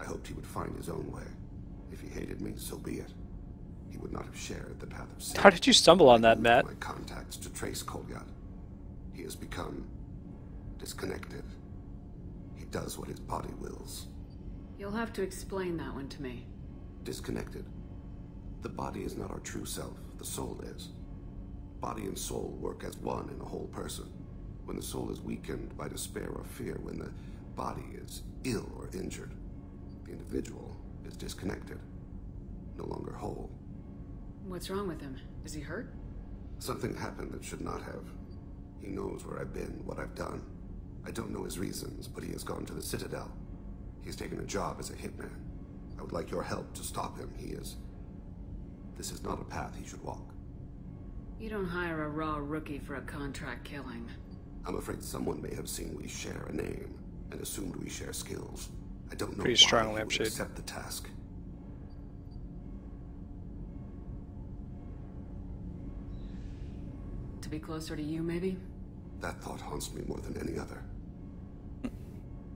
I hoped he would find his own way. If he hated me, so be it. He would not have shared the path of sin. How did you stumble on that, Matt? My contacts to trace Kolyat. He has become disconnected. He does what his body wills. You'll have to explain that one to me. Disconnected. The body is not our true self. The soul is. Body and soul work as one in a whole person. When the soul is weakened by despair or fear, when the body is ill or injured, the individual is disconnected, no longer whole. What's wrong with him? Is he hurt? Something happened that should not have. He knows where I've been, what I've done. I don't know his reasons, but he has gone to the Citadel. He's taken a job as a hitman. I would like your help to stop him. This is not a path he should walk. You don't hire a raw rookie for a contract killing. I'm afraid someone may have seen we share a name and assumed we share skills. I don't know Pretty why strong he would lampshade. accept the task. To be closer to you, maybe? That thought haunts me more than any other.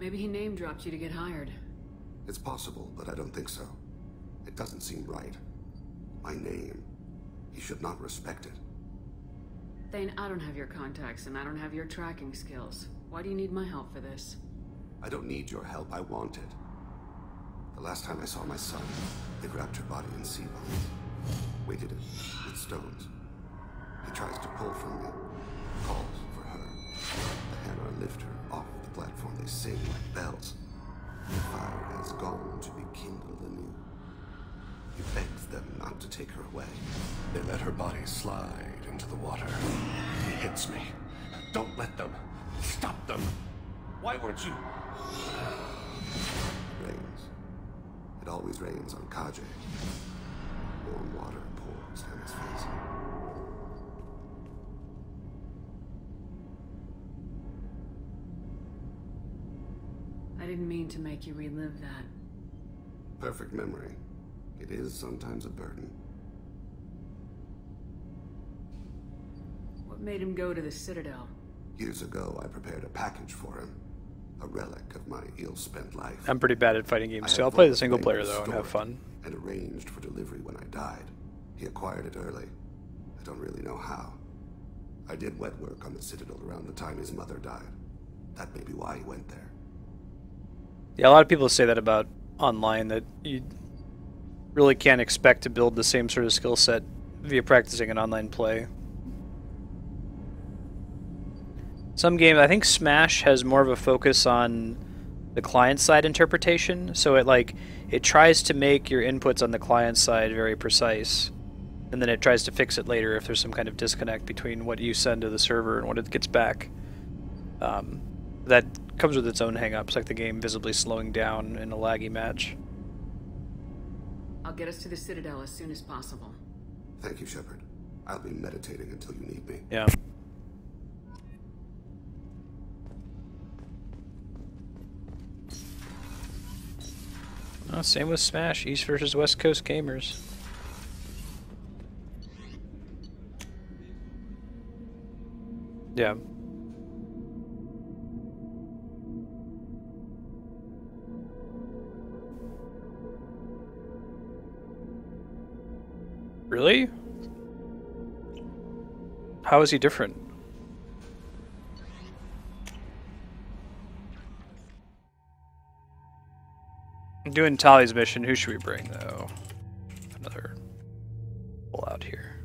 Maybe he name-dropped you to get hired. It's possible, but I don't think so. It doesn't seem right. My name. He should not respect it. Thane, I don't have your contacts, and I don't have your tracking skills. Why do you need my help for this? I don't need your help. I want it. The last time I saw my son, they wrapped her body in sea bones, weighted it with stones. He tries to pull from me, calls for her. The Hanar lift her off the platform. They sing like bells. They fire has gone to be kindled anew. He begs them not to take her away. They let her body slide into the water. He hits me. Don't let them. Stop them. Why weren't you? Rains. It always rains on Kaje. Warm water pours down his face. I didn't mean to make you relive that. Perfect memory. It is sometimes a burden. What made him go to the Citadel? Years ago, I prepared a package for him. A relic of my ill-spent life. I'm pretty bad at fighting games, I so had I'll play the both single player things though and have stored fun. And arranged for delivery when I died. He acquired it early. I don't really know how. I did wet work on the Citadel around the time his mother died. That may be why he went there. Yeah, a lot of people say that about online, that you really can't expect to build the same sort of skill set via practicing an online play. Some games, I think Smash has more of a focus on the client-side interpretation, so it tries to make your inputs on the client side very precise, and then it tries to fix it later if there's some kind of disconnect between what you send to the server and what it gets back. That comes with its own hang-ups, like the game visibly slowing down in a laggy match. I'll get us to the Citadel as soon as possible. Thank you, Shepard. I'll be meditating until you need me. Yeah. Oh, same with Smash, East versus West Coast gamers. Yeah. Really? How is he different? I'm doing Tali's mission. Who should we bring, though? Another pull out here.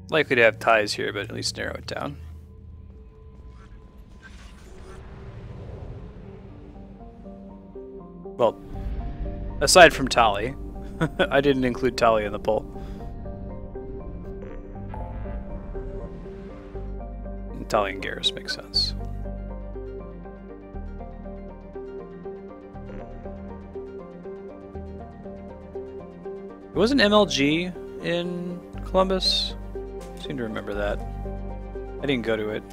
Likely to have ties here, but at least narrow it down. Well, aside from Tali, I didn't include Tali in the poll. And Tali and Garrus makes sense. It wasn't MLG in Columbus? I seem to remember that. I didn't go to it.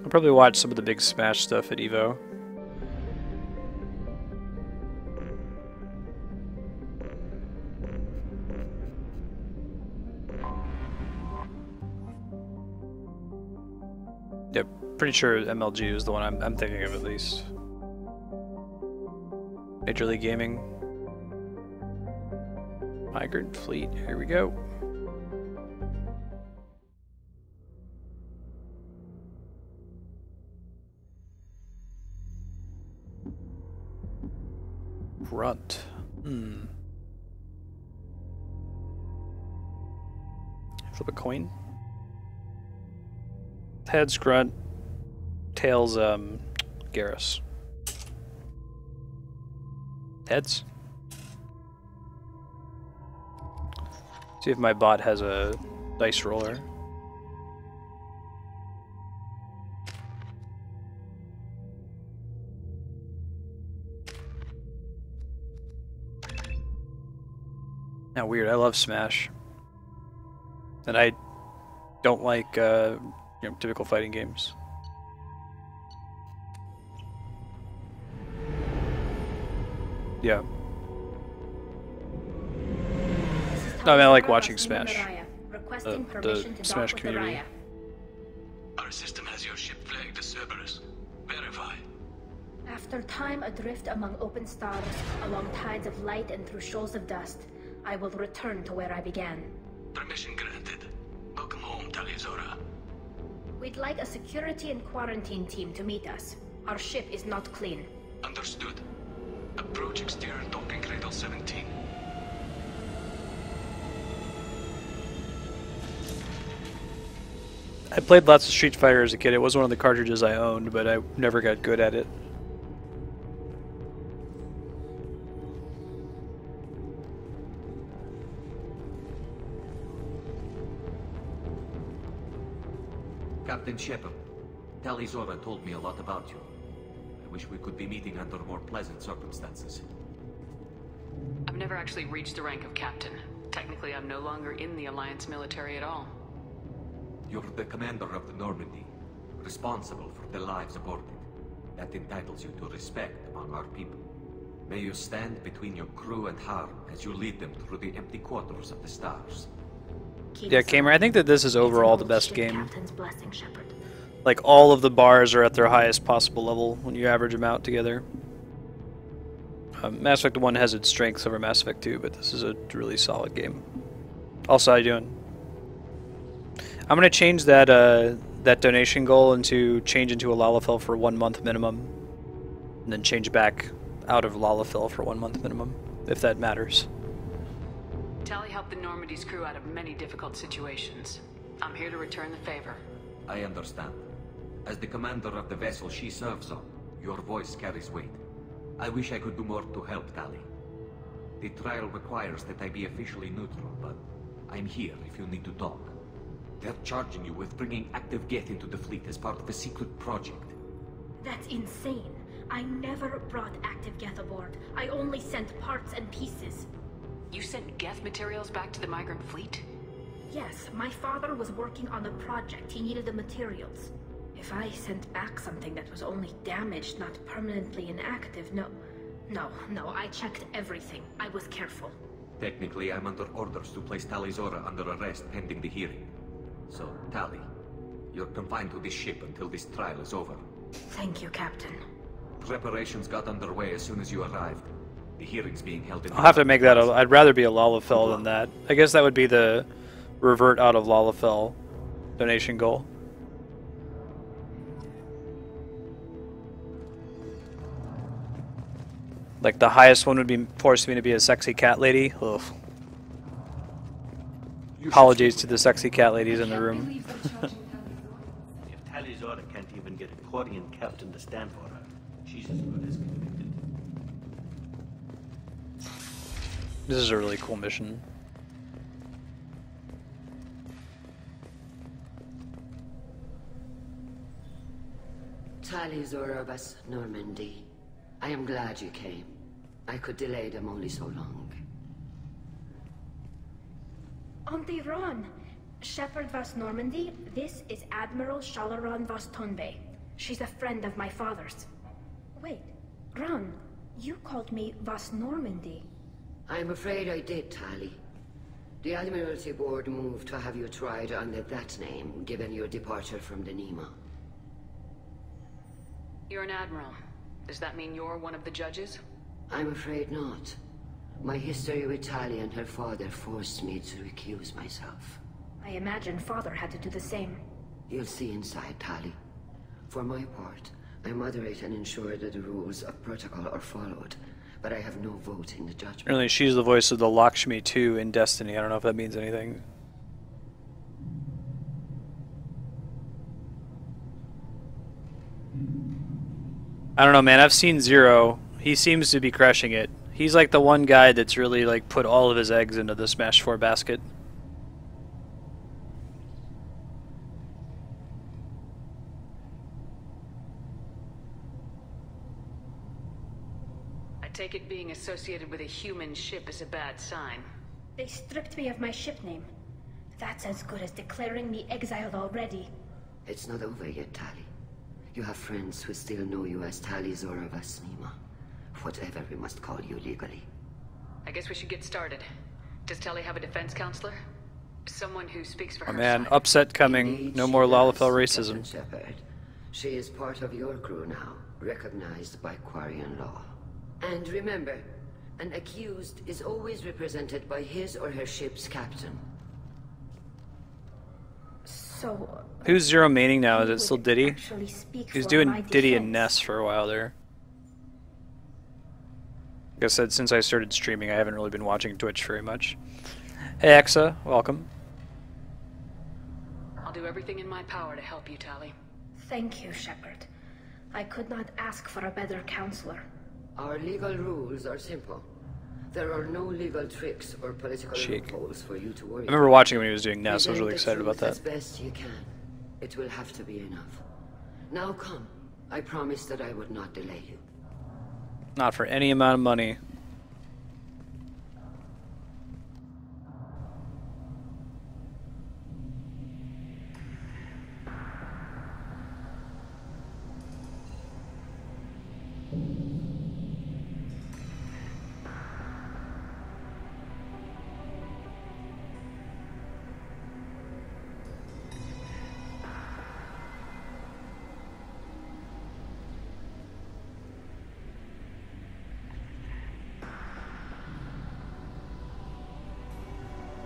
I'll probably watch some of the big Smash stuff at EVO. Yep, pretty sure MLG is the one I'm thinking of at least. Major League Gaming. Migrant Fleet, here we go. Grunt. Flip a coin. Heads Grunt, tails Garrus. Heads. See if my bot has a dice roller. Now weird, I love Smash. And I don't like typical fighting games. Yeah. No, I mean, I like watching Smash. The Smash community. Our system has your ship flagged as Cerberus. Verify. After time adrift among open stars, along tides of light and through shoals of dust, I will return to where I began. Permission granted. Welcome home, Tali'Zorah. We'd like a security and quarantine team to meet us. Our ship is not clean. Understood. Approach exterior docking cradle 17. I played lots of Street Fighter as a kid. It was one of the cartridges I owned, but I never got good at it. Captain Shepard, Tali'Zorah told me a lot about you. I wish we could be meeting under more pleasant circumstances. I've never actually reached the rank of captain. Technically, I'm no longer in the Alliance military at all. You're the commander of the Normandy, responsible for the lives aboard it. That entitles you to respect among our people. May you stand between your crew and harm as you lead them through the empty quarters of the stars. Yeah, Kamer, I think that this is overall the best game. Captain's blessing, Shepard. Like, all of the bars are at their highest possible level when you average them out together. Mass Effect 1 has its strengths over Mass Effect 2, but this is a really solid game. Also, how you doing? I'm going to change that that donation goal into a Lalafell for 1 month minimum, and then change back out of Lalafell for 1 month minimum, if that matters. Tali helped the Normandy's crew out of many difficult situations. I'm here to return the favor. I understand. As the commander of the vessel she serves on, your voice carries weight. I wish I could do more to help Tali. The trial requires that I be officially neutral, but I'm here if you need to talk. They're charging you with bringing active Geth into the fleet as part of a secret project. That's insane. I never brought active Geth aboard. I only sent parts and pieces. You sent Geth materials back to the migrant fleet? Yes, my father was working on a project. He needed the materials. If I sent back something that was only damaged, not permanently inactive, no, I checked everything. I was careful. Technically, I'm under orders to place Tali'Zorah under arrest pending the hearing. So, Tali, you're confined to this ship until this trial is over. Thank you, Captain. Preparations got underway as soon as you arrived. The hearing's being held in... I'll have to make that I'd rather be a Lalafell than that. I guess that would be the revert out of Lalafell donation goal. Like, the highest one would be forcing me to be a sexy cat lady. Ugh. Apologies to the sexy cat ladies in the room. If Tali'Zorah can't even get a Quarian captain to stand for her, she's as good as convicted. This is a really cool mission. Tali'Zorah vas Normandy. I am glad you came. I could delay them only so long. Auntie Ron! Shepard vas Normandy, this is Admiral Shalaran vas Tonbe. She's a friend of my father's. Wait, Ron, you called me vas Normandy. I'm afraid I did, Tali. The Admiralty Board moved to have you tried under that name, given your departure from the Nima. You're an admiral. Does that mean you're one of the judges? I'm afraid not. My history with Tali and her father forced me to recuse myself. I imagine father had to do the same. You'll see inside, Tali. For my part, I moderate and ensure that the rules of protocol are followed, but I have no vote in the judgment. Apparently she's the voice of the Lakshmi 2 in Destiny. I don't know if that means anything. I don't know, man. I've seen Zero. He seems to be crushing it. He's like the one guy that's really like put all of his eggs into the Smash 4 basket. I take it being associated with a human ship is a bad sign. They stripped me of my ship name. That's as good as declaring me exiled already. It's not over yet, Tali. You have friends who still know you as Tali'Zorah vas Nima. Whatever we must call you legally. I guess we should get started. Does Tali have a defense counselor? Someone who speaks for Oh her man, side? upset coming. Indeed, No she more does, Lalafell Captain racism. Shepard. She is part of your crew now, recognized by Quarian law. And remember, an accused is always represented by his or her ship's captain. So... Who's Zero maining now? Is it still Diddy? He was doing Diddy and defense. Ness for a while there. Like I said, since I started streaming, I haven't really been watching Twitch very much. Hey, Exa, welcome. I'll do everything in my power to help you, Tali. Thank you, Shepard. I could not ask for a better counselor. Our legal rules are simple. There are no legal tricks or political loopholes for you to worry I remember watching when he was doing Ness. I was really excited about that. As best you can. It will have to be enough. Now come. I promised that I would not delay you. Not for any amount of money.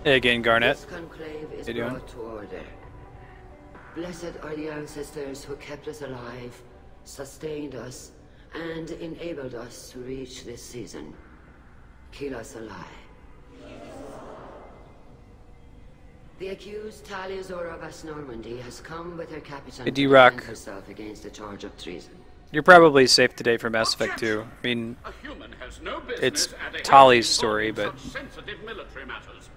Hey again, Garnet. This conclave is How you doing? brought to order. Blessed are the ancestors who kept us alive, sustained us, and enabled us to reach this season. Keep us alive. The accused Tali Zora Vas Normandy has come with her captain Hey, to D-Rock. defend herself against the charge of treason. You're probably safe today for Mass Effect 2. I mean, it's Tali's story, but sensitive military matters.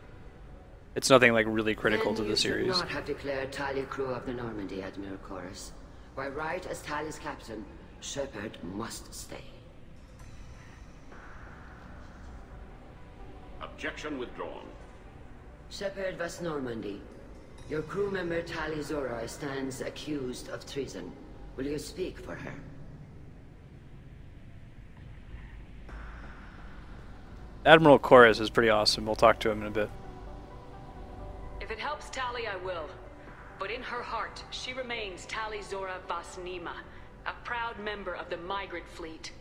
it's nothing like really critical to Then the you should series. not have declared Tali crew of the Normandy, Admiral Chorus. By right as Tali's captain, Shepard must stay. Objection withdrawn. Shepard Vas Normandy, your crew member Tali Zora stands accused of treason. Will you speak for her? Admiral Chorus is pretty awesome. We'll talk to him in a bit. If it helps Tali, I will. But in her heart, she remains Tali Zora Vas Nima, a proud member of the migrant fleet.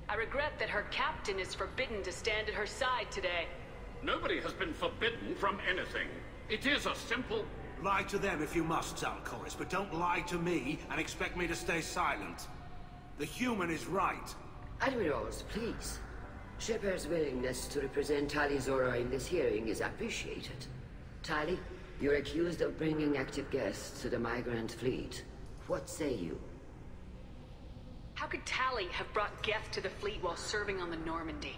I regret that her captain is forbidden to stand at her side today. Nobody has been forbidden from anything. It is a simple... Lie to them if you must, Zalcoris, but don't lie to me and expect me to stay silent. The human is right. Admirals, please. Shepard's willingness to represent Tali Zora in this hearing is appreciated. Tali, you're accused of bringing active guests to the migrant fleet. What say you? How could Tali have brought Geth to the fleet while serving on the Normandy?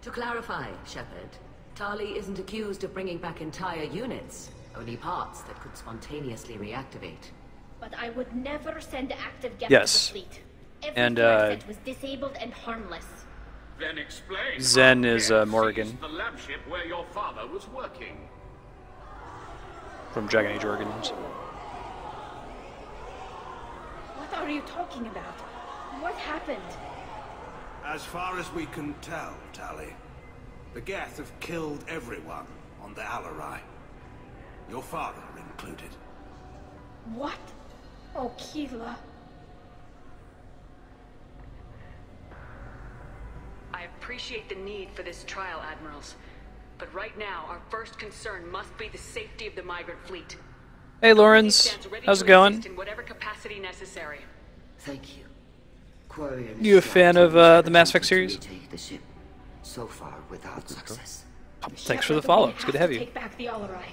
To clarify, Shepard, Tali isn't accused of bringing back entire units, only parts that could spontaneously reactivate. But I would never send active guests Yes. to the fleet. Every And, asset was disabled and harmless. Then explain. Zen how is, Geth Morgan. seized the lab ship where your father was working. From Dragon Age Origins. What are you talking about? What happened? As far as we can tell, Tali, the Geth have killed everyone on the Alarai. Your father included. What? Oh, Keela. I appreciate the need for this trial, Admirals. But right now, our first concern must be the safety of the migrant fleet. Hey, Lawrence. How's it going? In whatever capacity necessary. Thank you. Quarian You a fan of the Mass Effect series? Take the ship. So far, without success. Thanks for the follow. It's good to have you. Take back the Alarai.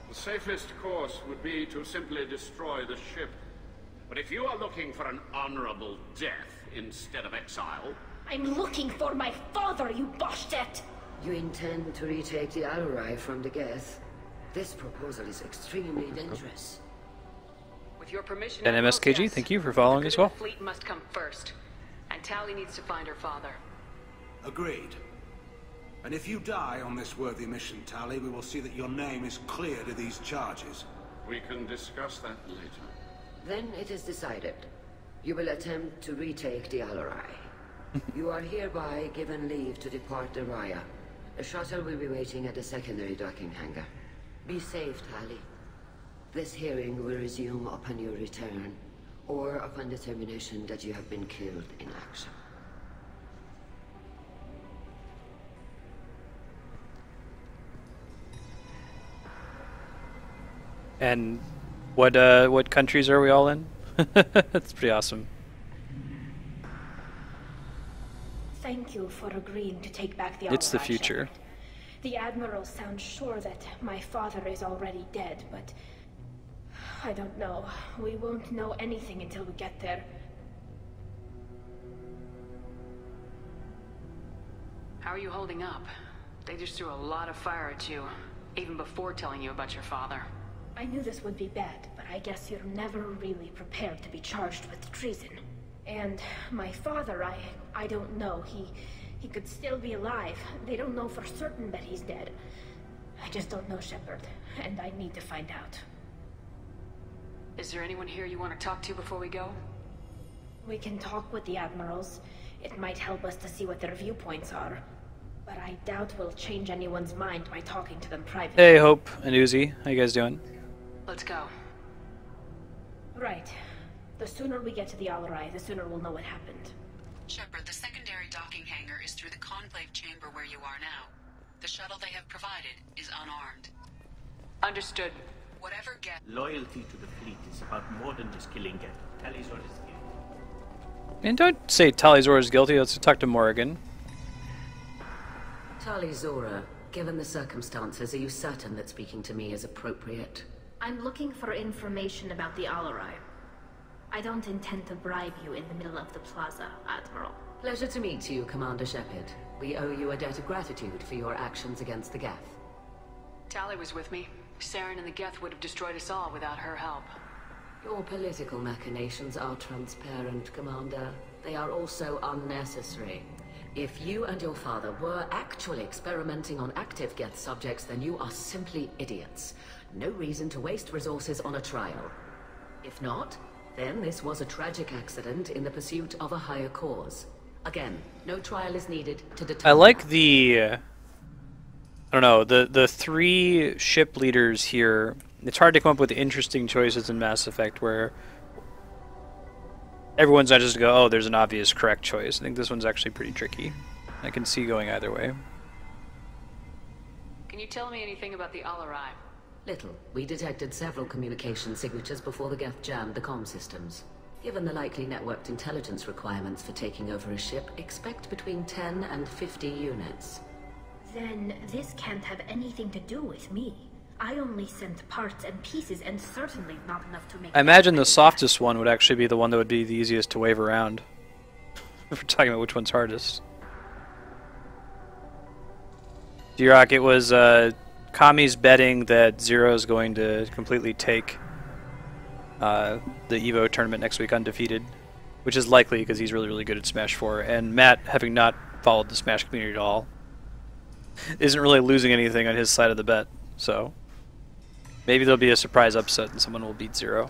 The safest course would be to simply destroy the ship. But if you are looking for an honorable death instead of exile... I'm looking for my father, you bastet! You intend to retake the Alarai from the Geth? This proposal is extremely dangerous. With your permission, And Admirals, MSKG, yes. thank you for following The as good well. of the fleet must come first. And Tali needs to find her father. Agreed. And if you die on this worthy mission, Tali, we will see that your name is cleared of these charges. We can discuss that later. Then it is decided. You will attempt to retake the Alarai. You are hereby given leave to depart the Raya. The shuttle will be waiting at the secondary docking hangar. Be safe, Tali. This hearing will resume upon your return. or upon determination that you have been killed in action. And what countries are we all in? That's pretty awesome. Thank you for agreeing to take back the It's the Alright, future. Shepard. The Admiral sounds sure that my father is already dead, but I don't know. We won't know anything until we get there. How are you holding up? They just threw a lot of fire at you, even before telling you about your father. I knew this would be bad, but I guess you're never really prepared to be charged with treason. And my father, I don't know. He could still be alive. They don't know for certain that he's dead. I just don't know, Shepard, and I need to find out. Is there anyone here you want to talk to before we go? We can talk with the Admirals. It might help us to see what their viewpoints are. But I doubt we'll change anyone's mind by talking to them privately. Hey, Hope and Uzi. How you guys doing? Let's go. Right. The sooner we get to the Alarai, the sooner we'll know what happened. Shepard, the secondary docking hangar is through the conclave chamber where you are now. The shuttle they have provided is unarmed. Understood. Whatever Geth... Loyalty to the fleet is about more than just killing Geth. Talizor is guilty. And don't say Talizor is guilty. Let's talk to Morrigan. Talizora, given the circumstances, are you certain that speaking to me is appropriate? I'm looking for information about the Alarai. I don't intend to bribe you in the middle of the plaza, Admiral. Pleasure to meet you, Commander Shepard. We owe you a debt of gratitude for your actions against the Geth. Tali was with me. Saren and the Geth would have destroyed us all without her help. Your political machinations are transparent, Commander. They are also unnecessary. If you and your father were actually experimenting on active Geth subjects, then you are simply idiots. No reason to waste resources on a trial. If not, then this was a tragic accident in the pursuit of a higher cause. Again, no trial is needed to determine... I like the... I don't know, the three ship leaders here. It's hard to come up with interesting choices in Mass Effect where everyone's not just to go, oh, there's an obvious correct choice. I think this one's actually pretty tricky. I can see going either way. Can you tell me anything about the Alarai? Little. We detected several communication signatures before the Geth jammed the comm systems. Given the likely networked intelligence requirements for taking over a ship, expect between 10 and 50 units. Then this can't have anything to do with me. I only sent parts and pieces, and certainly not enough to make... I imagine the softest one would actually be the one that would be the easiest to wave around. If we're talking about which one's hardest. D-Rock, it was Kami's betting that Zero's going to completely take the EVO tournament next week undefeated, which is likely because he's really, really good at Smash 4. And Matt, having not followed the Smash community at all, isn't really losing anything on his side of the bet, so maybe there'll be a surprise upset and someone will beat Zero.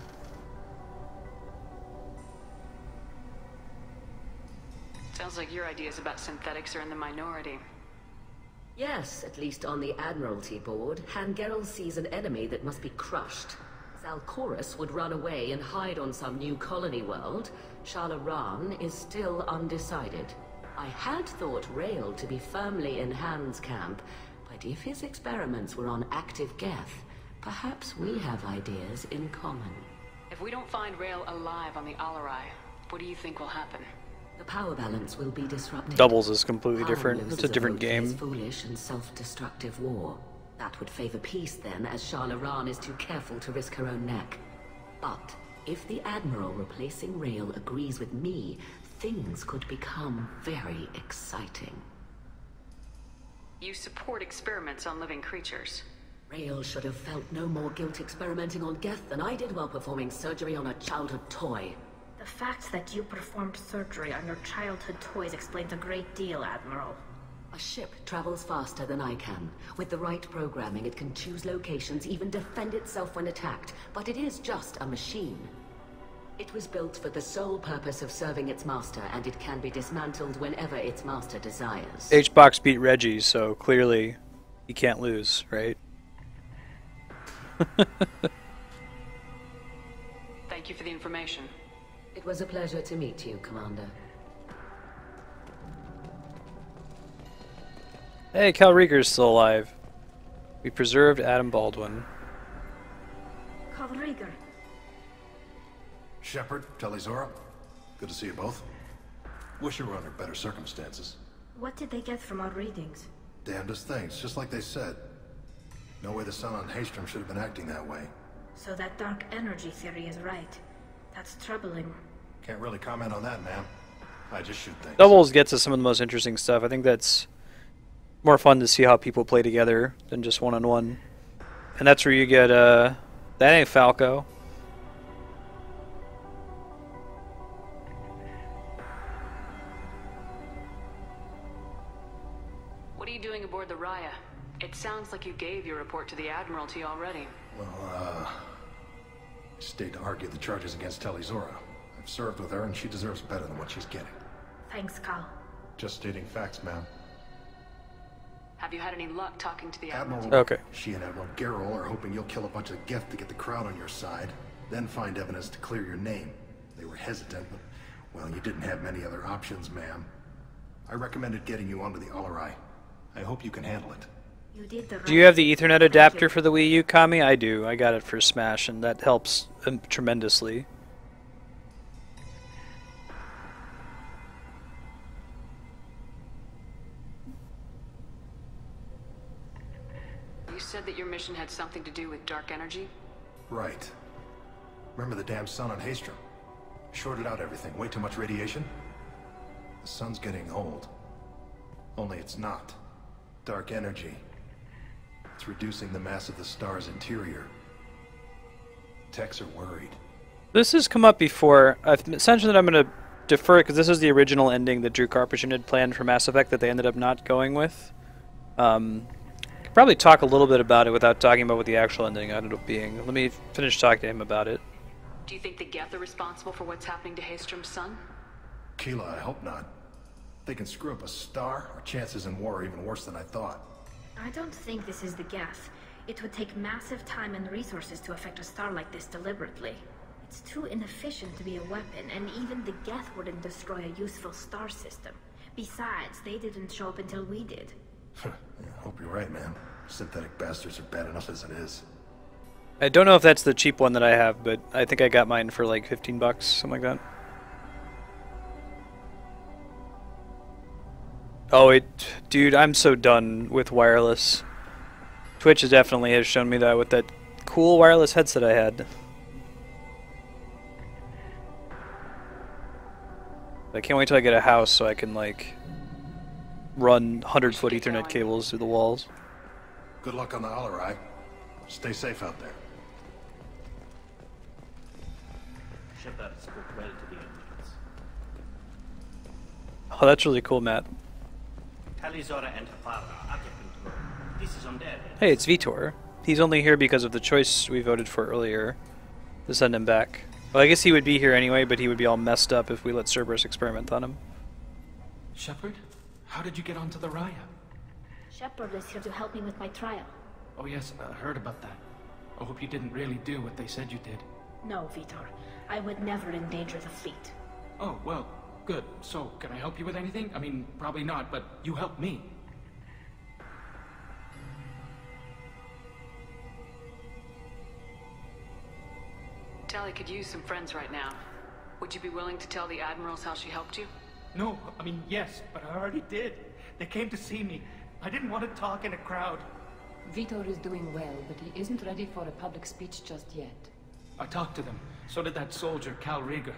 Sounds like your ideas about synthetics are in the minority. Yes, at least on the Admiralty board, Hangerel sees an enemy that must be crushed. Zalcorus would run away and hide on some new colony world. Shalaran is still undecided. I had thought Rael to be firmly in Han's camp, but if his experiments were on active Geth, perhaps we have ideas in common. If we don't find Rael alive on the Alarai, what do you think will happen? The power balance will be disrupted. Doubles is completely Power different. It's a loses different vote for his game. Foolish and self-destructive war. That would favor peace then, as Shalaran is too careful to risk her own neck. But if the Admiral replacing Rael agrees with me, things could become very exciting. You support experiments on living creatures. Rael should have felt no more guilt experimenting on Geth than I did while performing surgery on a childhood toy. The fact that you performed surgery on your childhood toys explains a great deal, Admiral. A ship travels faster than I can. With the right programming, it can choose locations, even defend itself when attacked. But it is just a machine. It was built for the sole purpose of serving its master, and it can be dismantled whenever its master desires. H-Box beat Reggie, so clearly he can't lose, right? Thank you for the information. It was a pleasure to meet you, Commander. Hey, Cal Rieger's still alive. We preserved Adam Baldwin. Cal Rieger. Shepard, Talizora, good to see you both. Wish you were under better circumstances. What did they get from our readings? Damnedest things, just like they said. No way the Sun on Haystrom should have been acting that way. So that dark energy theory is right. That's troubling. Can't really comment on that, ma'am. I just shoot things. Doubles gets us some of the most interesting stuff. I think that's more fun to see how people play together than just one-on-one. And that's where you get, that ain't Falco. What are you doing aboard the Raya? It sounds like you gave your report to the Admiralty already. Well, I stayed to argue the charges against Talizora. I've served with her, and she deserves better than what she's getting. Thanks, Cal. Just stating facts, ma'am. Have you had any luck talking to the Admiral? Okay. She and Admiral Garrel are hoping you'll kill a bunch of Geth to get the crowd on your side, then find evidence to clear your name. They were hesitant, but, well, you didn't have many other options, ma'am. I recommended getting you onto the Alarai. I hope you can handle it. You did the right Do you have the Ethernet adapter for the Wii U, Kami? I do. I got it for Smash, and that helps tremendously. You said that your mission had something to do with dark energy? Right. Remember the damn Sun on Haystrom? Shorted out everything. Way too much radiation? The Sun's getting old. Only it's not. Dark energy. It's reducing the mass of the star's interior. Techs are worried. This has come up before. I've mentioned that I'm going to defer it because this is the original ending that Drew Karpyshyn had planned for Mass Effect that they ended up not going with. Could probably talk a little bit about it without talking about what the actual ending ended up being. Let me finish talking to him about it. Do you think the Geth are responsible for what's happening to Haystrom's son? Keela, I hope not. If they can screw up a star, our chances in war are even worse than I thought. I don't think this is the Geth. It would take massive time and resources to affect a star like this deliberately. It's too inefficient to be a weapon, and even the Geth wouldn't destroy a useful star system. Besides, they didn't show up until we did. Yeah, hope you're right, man. Synthetic bastards are bad enough as it is. I don't know if that's the cheap one that I have, but I think I got mine for like 15 bucks, something like that. Oh, dude, I'm so done with wireless. Twitch definitely has shown me that with that cool wireless headset I had. I can't wait till I get a house so I can, like, run 100-foot Ethernet cables through the walls. Good luck on the Alarai. Stay safe out there. Shepard spoke well to the Indians. Oh, that's really cool, Matt. Talizora and her father are getting to her. This is on their head. Hey, it's Vitor. He's only here because of the choice we voted for earlier to send him back. Well, I guess he would be here anyway, but he would be all messed up if we let Cerberus experiment on him. Shepard? How did you get onto the Raya? Shepard is here to help me with my trial. Oh yes, I heard about that. I hope you didn't really do what they said you did. No, Vitor. I would never endanger the fleet. Oh, well, good. So, can I help you with anything? I mean, probably not, but you helped me. Tali could use some friends right now. Would you be willing to tell the Admirals how she helped you? No, I mean, yes, but I already did. They came to see me. I didn't want to talk in a crowd. Vitor is doing well, but he isn't ready for a public speech just yet. I talked to them. So did that soldier, Cal Rieger.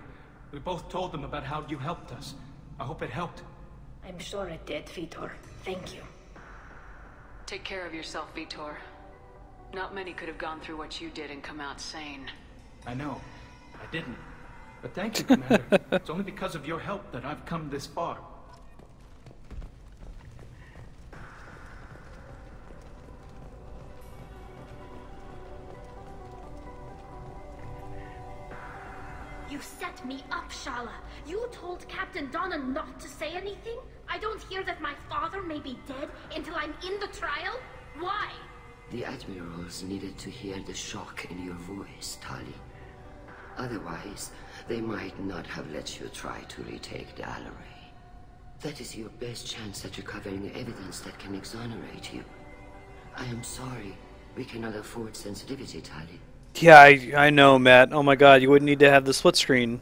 We both told them about how you helped us. I hope it helped. I'm sure it did, Vitor. Thank you. Take care of yourself, Vitor. Not many could have gone through what you did and come out sane. I know. I didn't. But thank you, Commander. It's only because of your help that I've come this far. You set me up, Shala. You told Captain Donna not to say anything? I don't hear that my father may be dead until I'm in the trial? Why? The Admirals needed to hear the shock in your voice, Tali. Otherwise, they might not have let you try to retake the Alleray. That is your best chance at recovering evidence that can exonerate you. I am sorry. We cannot afford sensitivity, Tali. Yeah, I know, Matt. Oh my god, you wouldn't need to have the split screen.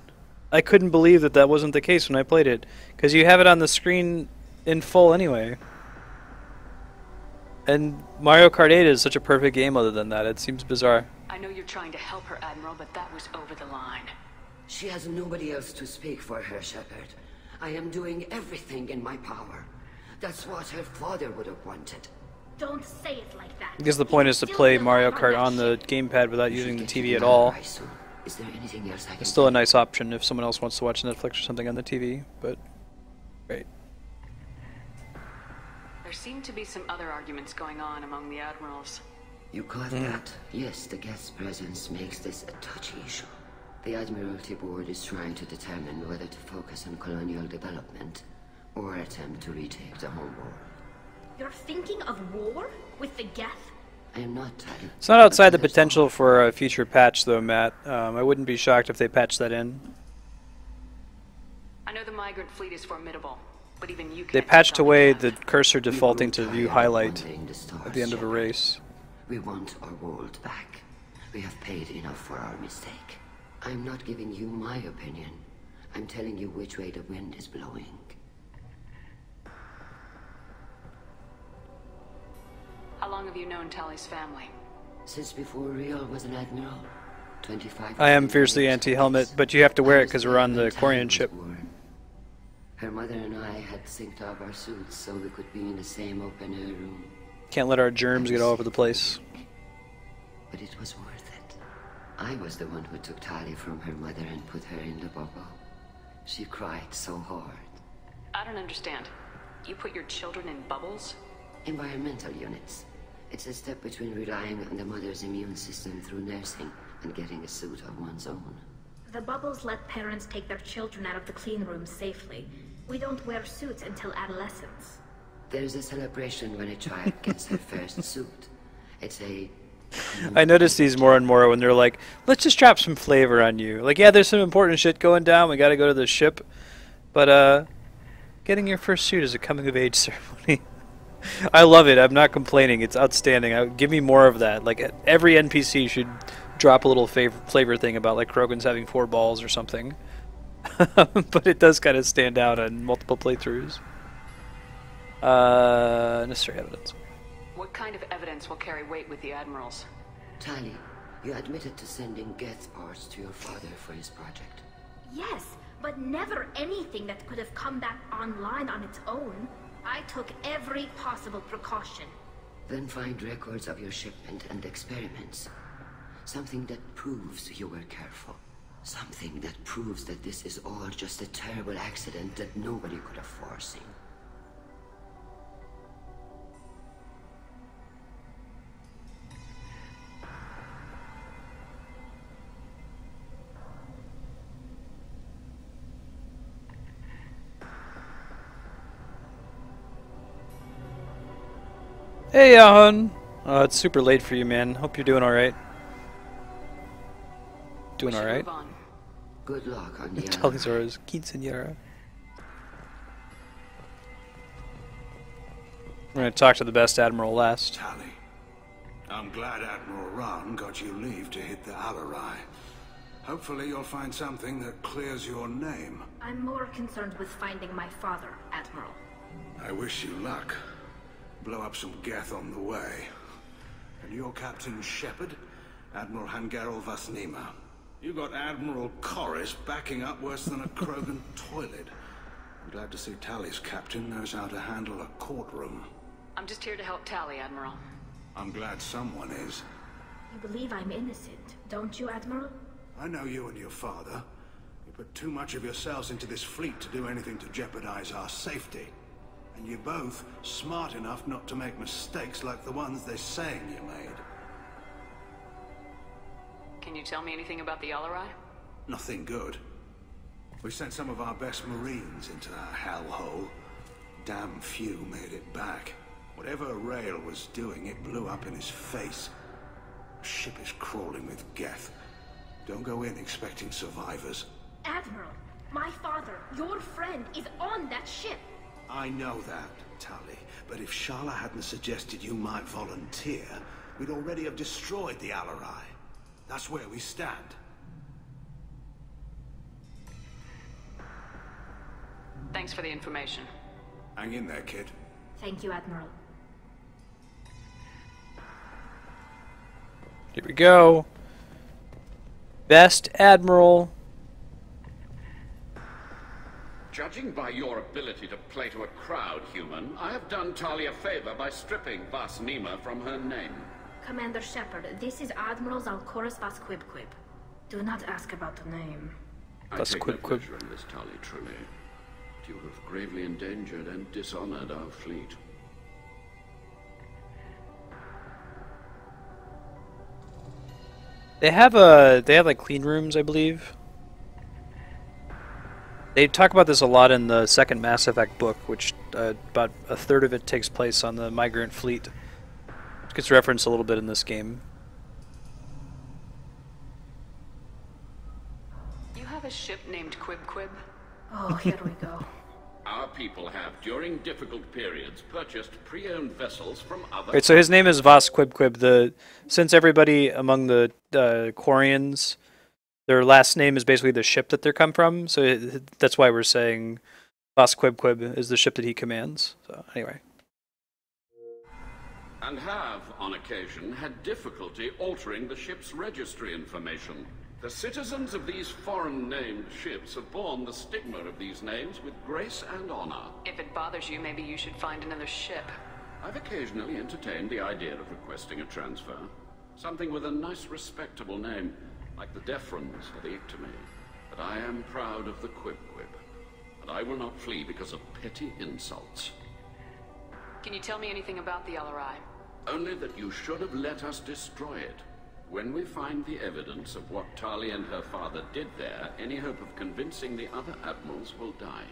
I couldn't believe that that wasn't the case when I played it. Because you have it on the screen in full anyway. And Mario Kart 8 is such a perfect game other than that. It seems bizarre. I know you're trying to help her, Admiral, but that was over the line. She has nobody else to speak for her, Shepard. I am doing everything in my power. That's what her father would have wanted. Don't say it like that. Because the point is to play Mario Kart on the gamepad without using the TV at all. Is there anything else I can It's still a nice option if someone else wants to watch Netflix or something on the TV, but great. There seem to be some other arguments going on among the admirals. You caught that? Yes, the guest presence makes this a touchy issue. The Admiralty Board is trying to determine whether to focus on colonial development or attempt to retake the home world. You're thinking of war? With the Geth? I am not telling. It's not outside the potential for a future patch, though, Matt. I wouldn't be shocked if they patch that in. I know the migrant fleet is formidable, but even you can't. They patched away the cursor defaulting to view highlight at the end of a race. We want our world back. We have paid enough for our mistake. I'm not giving you my opinion. I'm telling you which way the wind is blowing. How long have you known Tali's family? Since before Real was an admiral. 25 I am fiercely anti-helmet, but you have to wear it because we're on the Quarian ship. Her mother and I had synced up our suits so we could be in the same open-air room. Can't let our germs get all over the place. But it was worth it. I was the one who took Tali from her mother and put her in the bubble. She cried so hard. I don't understand. You put your children in bubbles? Environmental units. It's a step between relying on the mother's immune system through nursing and getting a suit of one's own. The bubbles let parents take their children out of the clean rooms safely. We don't wear suits until adolescence. There's a celebration when a child gets her first suit. It's a... I notice these more and more when they're like, let's just drop some flavor on you. Like, yeah, there's some important shit going down. We gotta go to the ship. But, getting your first suit is a coming-of-age ceremony. I love it. I'm not complaining. It's outstanding. Give me more of that. Like, every NPC should drop a little flavor thing about, like, Krogan's having 4 balls or something. But it does kind of stand out on multiple playthroughs. Necessary evidence. What kind of evidence will carry weight with the admirals? Tali, you admitted to sending Geth parts to your father for his project. Yes, but never anything that could have come back online on its own. I took every possible precaution. Then find records of your shipment and experiments. Something that proves you were careful. Something that proves that this is all just a terrible accident that nobody could have foreseen. Hey, Ahun. It's super late for you, man. Hope you're doing alright. Doing alright? Good luck on the Talizora's quinceañera. We're going to talk to the best admiral last. Tali, I'm glad Admiral Rahn got you leave to hit the Allerai. Hopefully you'll find something that clears your name. I'm more concerned with finding my father, Admiral. I wish you luck. Blow up some Geth on the way. And your Captain Shepard, Admiral Hangarel Vasnima. You got Admiral Corris backing up worse than a Krogan toilet. I'm glad to see Tali's captain knows how to handle a courtroom. I'm just here to help Tali, Admiral. I'm glad someone is. You believe I'm innocent, don't you, Admiral? I know you and your father. You put too much of yourselves into this fleet to do anything to jeopardize our safety. And you're both smart enough not to make mistakes like the ones they're saying you made. Can you tell me anything about the Allerai? Nothing good. We sent some of our best Marines into that hellhole. Damn few made it back. Whatever Rail was doing, it blew up in his face. The ship is crawling with Geth. Don't go in expecting survivors. Admiral, my father, your friend, is on that ship. I know that, Tali. But if Shala hadn't suggested you might volunteer, we'd already have destroyed the Alarai. That's where we stand. Thanks for the information. Hang in there, kid. Thank you, Admiral. Here we go. Best Admiral. Judging by your ability to play to a crowd, human, I have done Tali a favor by stripping Vasnima from her name. Commander Shepard, this is Admiral Zalkoris Vasquibquib. Do not ask about the name. I take no pleasure in this, Tali, truly. You have gravely endangered and dishonored our fleet. They have like clean rooms, I believe. They talk about this a lot in the second Mass Effect book, which about a third of it takes place on the migrant fleet. It gets referenced a little bit in this game. You have a ship named Quib? Oh, here we go. Our people have, during difficult periods, purchased pre-owned vessels from other... Right, so his name is Vasquibquib. Since everybody among the Quarians, their last name is basically the ship that they come from, so that's why we're saying Vasquibquib is the ship that he commands. So anyway. And have, on occasion, had difficulty altering the ship's registry information. The citizens of these foreign-named ships have borne the stigma of these names with grace and honor. If it bothers you, maybe you should find another ship. I've occasionally entertained the idea of requesting a transfer. Something with a nice, respectable name, like the Defrons or the Ictomy. But I am proud of the Quib, and I will not flee because of petty insults. Can you tell me anything about the Alarai? Only that you should have let us destroy it. When we find the evidence of what Tali and her father did there, any hope of convincing the other admirals will die.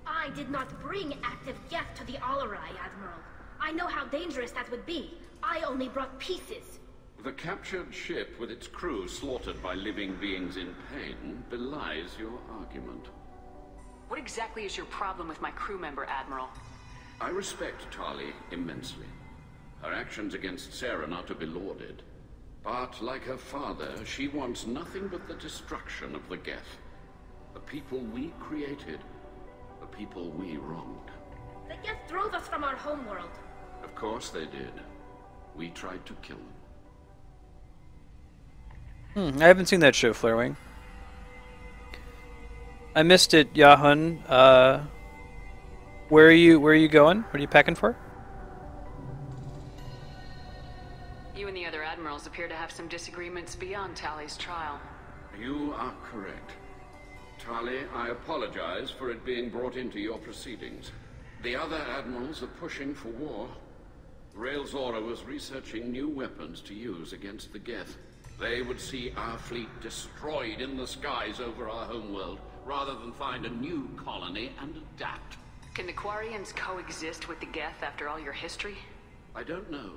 I did not bring active Geth to the Alarai, Admiral. I know how dangerous that would be. I only brought pieces. The captured ship with its crew slaughtered by living beings in pain belies your argument. What exactly is your problem with my crew member, Admiral? I respect Tali immensely. Her actions against Saren are to be lauded. But, like her father, she wants nothing but the destruction of the Geth. The people we created. The people we wronged. The Geth drove us from our homeworld. Of course they did. We tried to kill them. I haven't seen that show, Flarewing. I missed it, Yahun. Where are you going? What are you packing for? You and the other admirals appear to have some disagreements beyond Tali's trial. You are correct. Tali, I apologize for it being brought into your proceedings. The other admirals are pushing for war. Rael Zora was researching new weapons to use against the Geth. They would see our fleet destroyed in the skies over our homeworld, rather than find a new colony and adapt. Can the Quarians coexist with the Geth after all your history? I don't know.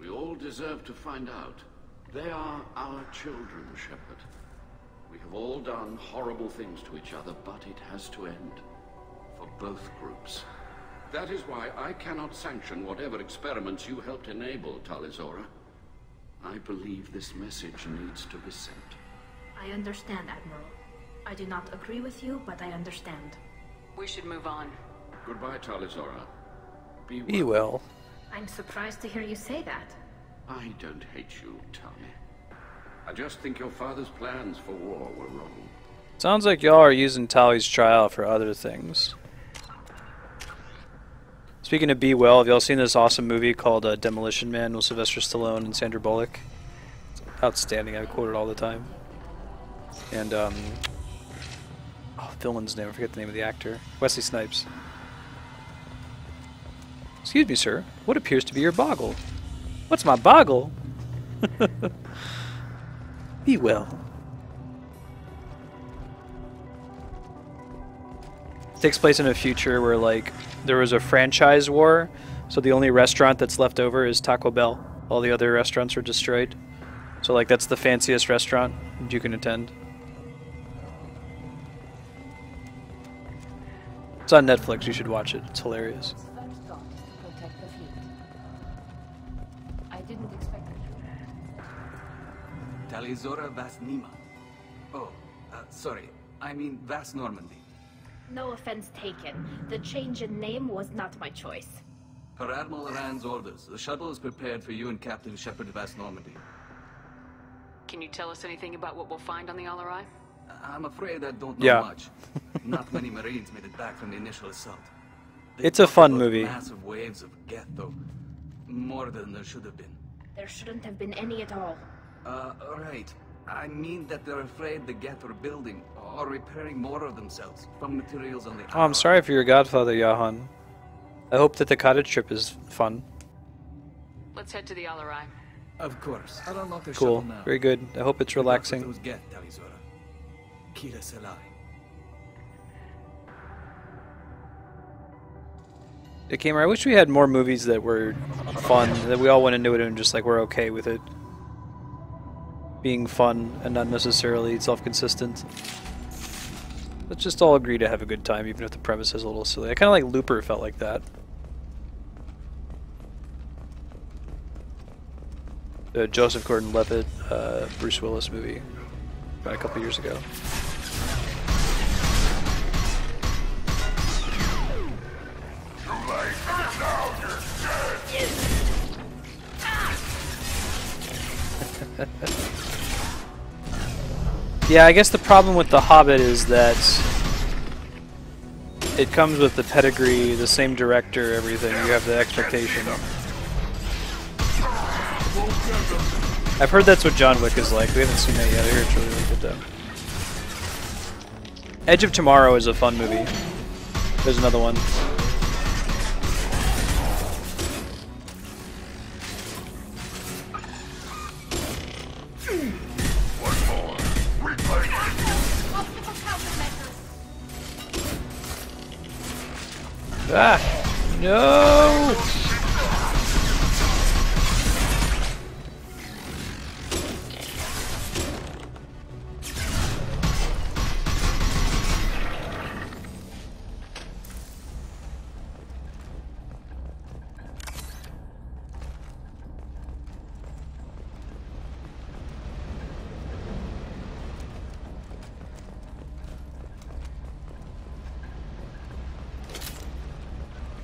We all deserve to find out. They are our children, Shepard. We have all done horrible things to each other, but it has to end. For both groups. That is why I cannot sanction whatever experiments you helped enable, Talizora. I believe this message needs to be sent. I understand, Admiral. I do not agree with you, but I understand. We should move on. Goodbye, Talizora. Be well. I'm surprised to hear you say that. I don't hate you, Tali. I just think your father's plans for war were wrong. Sounds like y'all are using Tali's trial for other things. Speaking of Be Well, have y'all seen this awesome movie called Demolition Man with Sylvester Stallone and Sandra Bullock? It's outstanding, I quote it all the time. And, villain's name, I forget the name of the actor. Wesley Snipes. Excuse me, sir. What appears to be your boggle? What's my boggle? Be well. It takes place in a future where, like, there was a franchise war, so the only restaurant that's left over is Taco Bell. All the other restaurants were destroyed. So like that's the fanciest restaurant you can attend. It's on Netflix, you should watch it. It's hilarious. First thought is to protect the fleet. I didn't expect it. Talizora Vasnima. Oh, sorry. I mean Vas Normandy. No offense taken. The change in name was not my choice. Per Admiral Rand's orders, the shuttle is prepared for you and Captain Shepard Vas Normandy. Can you tell us anything about what we'll find on the Alarai? I'm afraid I don't know much. Not many Marines made it back from the initial assault. It's a fun movie. Massive waves of Geth, though. More than there should have been. There shouldn't have been any at all. Right. I mean that they're afraid the Geth are building or repairing more of themselves from materials on the Oh, I'm sorry for your godfather, Jahan. I hope that the cottage trip is fun. Let's head to the Alarai. Of course. I'll unlock the Cool. shuttle now. Very good. I hope it's relaxing. Those Geth, Talizora. Kira Selai. It came. I wish we had more movies that were fun, that we all went into it and just like we're okay with it being fun and not necessarily self-consistent. Let's just all agree to have a good time, even if the premise is a little silly. I kind of like Looper felt like that. The Joseph Gordon-Levitt, Bruce Willis movie about a couple years ago. Yeah, I guess the problem with The Hobbit is that it comes with the pedigree, the same director, everything. You have the expectation. I've heard that's what John Wick is like. We haven't seen that yet. I hear it's really, really good though. Edge of Tomorrow is a fun movie. There's another one. Ah! No!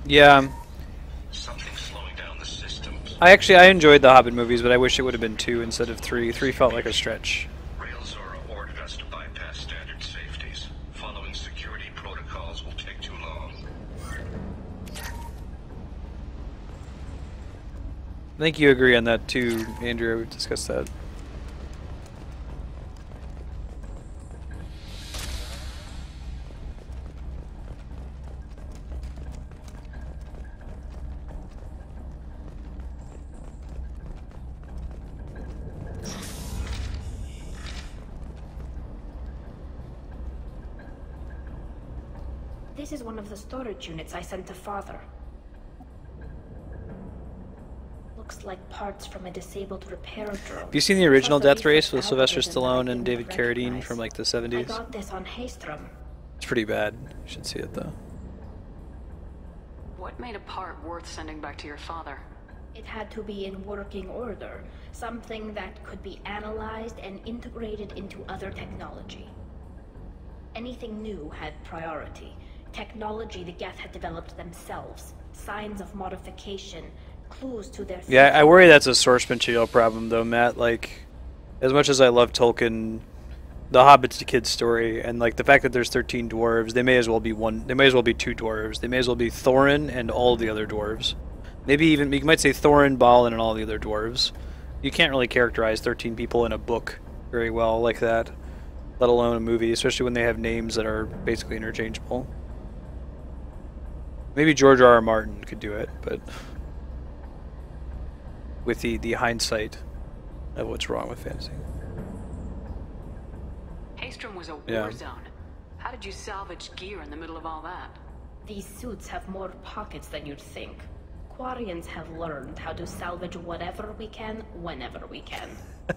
Yeah. Something slowing down the systems. I enjoyed the Hobbit movies, but I wish it would have been 2 instead of 3. 3 felt like a stretch. Railzora ordered us to bypass standard safeties. Following security protocols will take too long. I think you agree on that too, Andrea. We've discussed that. This is one of the storage units I sent to Father. Looks like parts from a disabled repair drone. Have you seen the original Death Race with Sylvester Stallone and David Carradine from like the 70s? I got this on Haystrom. It's pretty bad. You should see it though. What made a part worth sending back to your father? It had to be in working order. Something that could be analyzed and integrated into other technology. Anything new had priority. Technology the Geth had developed themselves. Signs of modification. Clues to their future. Yeah, I worry that's a source material problem though, Matt. Like, as much as I love Tolkien, The Hobbit's a kid's story, and like the fact that there's 13 dwarves, they may as well be 2 dwarves. They may as well be Thorin and all the other dwarves. Maybe even, you might say Thorin, Balin, and all the other dwarves. You can't really characterize 13 people in a book very well like that, let alone a movie, especially when they have names that are basically interchangeable. Maybe George R.R. Martin could do it, but with the hindsight of what's wrong with fantasy. Haystrom was a war zone. How did you salvage gear in the middle of all that? These suits have more pockets than you'd think. Quarians have learned how to salvage whatever we can, whenever we can.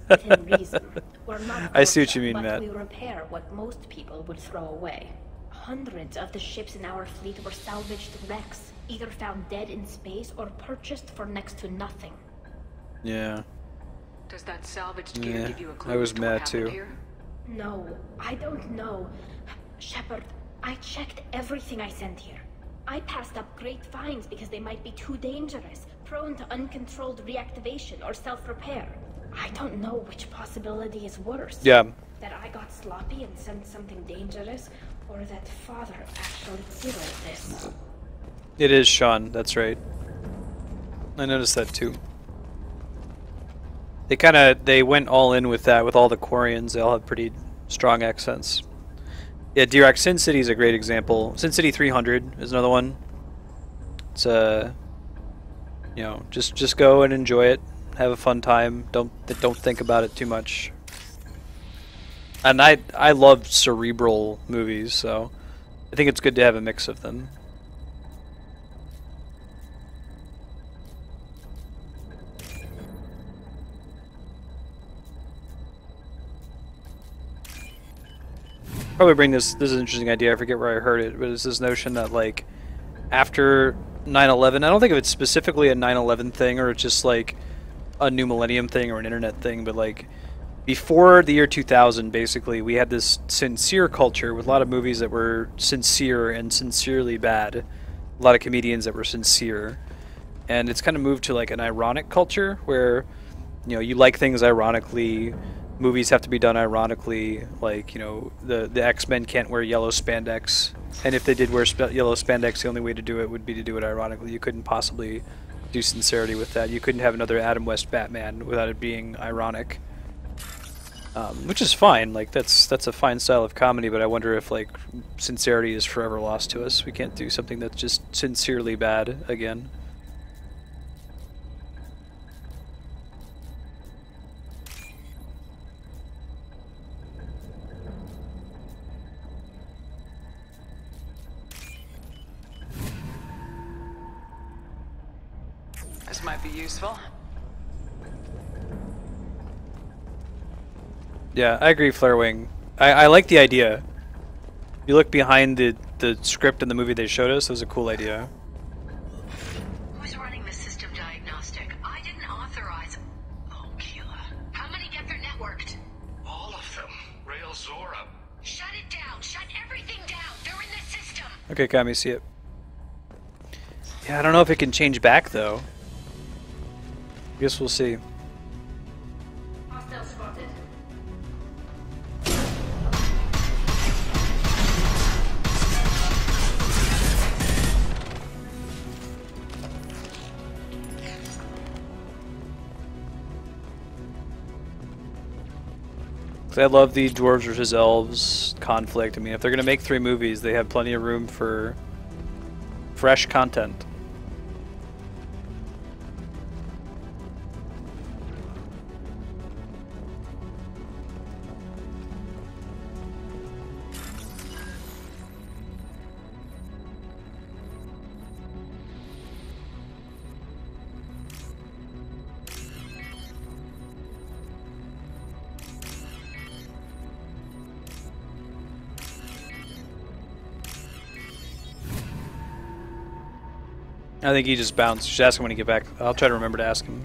Within reason. We're not I see what you Ogre, mean, but Matt. we repair what most people would throw away. Hundreds of the ships in our fleet were salvaged wrecks, either found dead in space or purchased for next to nothing. Yeah. Does that salvaged gear Yeah. give you a clue I was as to what mad happened too. here? No, I don't know. Shepard, I checked everything I sent here. I passed up great finds because they might be too dangerous, prone to uncontrolled reactivation or self-repair. I don't know which possibility is worse. Yeah. That I got sloppy and sent something dangerous, or that Father actually did all this. It is Sean, that's right. I noticed that too. They went all in with that, with all the Quarians. They all have pretty strong accents. Yeah, D-Rock, Sin City is a great example. Sin City 300 is another one. It's you know, just go and enjoy it. Have a fun time. Don't think about it too much. And I love cerebral movies, so I think it's good to have a mix of them. Probably bring this is an interesting idea, I forget where I heard it, but it's this notion that like after 9/11, I don't think of it specifically a 9/11 thing or it's just like a new millennium thing or an internet thing, but like before the year 2000 basically we had this sincere culture with a lot of movies that were sincere and sincerely bad, a lot of comedians that were sincere, and it's kind of moved to like an ironic culture where, you know, you like things ironically. Movies have to be done ironically, like, you know, the X-Men can't wear yellow spandex, and if they did wear yellow spandex, the only way to do it would be to do it ironically. You couldn't possibly do sincerity with that. You couldn't have another Adam West Batman without it being ironic, which is fine. Like that's a fine style of comedy, but I wonder if like sincerity is forever lost to us. We can't do something that's just sincerely bad again. This might be useful. Yeah, I agree, Flarewing. I like the idea. You look behind the script in the movie they showed us, it was a cool idea. Who's running the system diagnostic? I didn't authorize. Oh, Keela. How many get their networked? All of them. Rail Zora. Shut it down. Shut everything down. They're in the system. Okay, Kami, see it. Yeah, I don't know if it can change back, though. I guess we'll see. Hostile spotted. I love the dwarves versus elves conflict. I mean, if they're gonna make 3 movies, they have plenty of room for fresh content. I think he just bounced. Just ask him when he get back. I'll try to remember to ask him.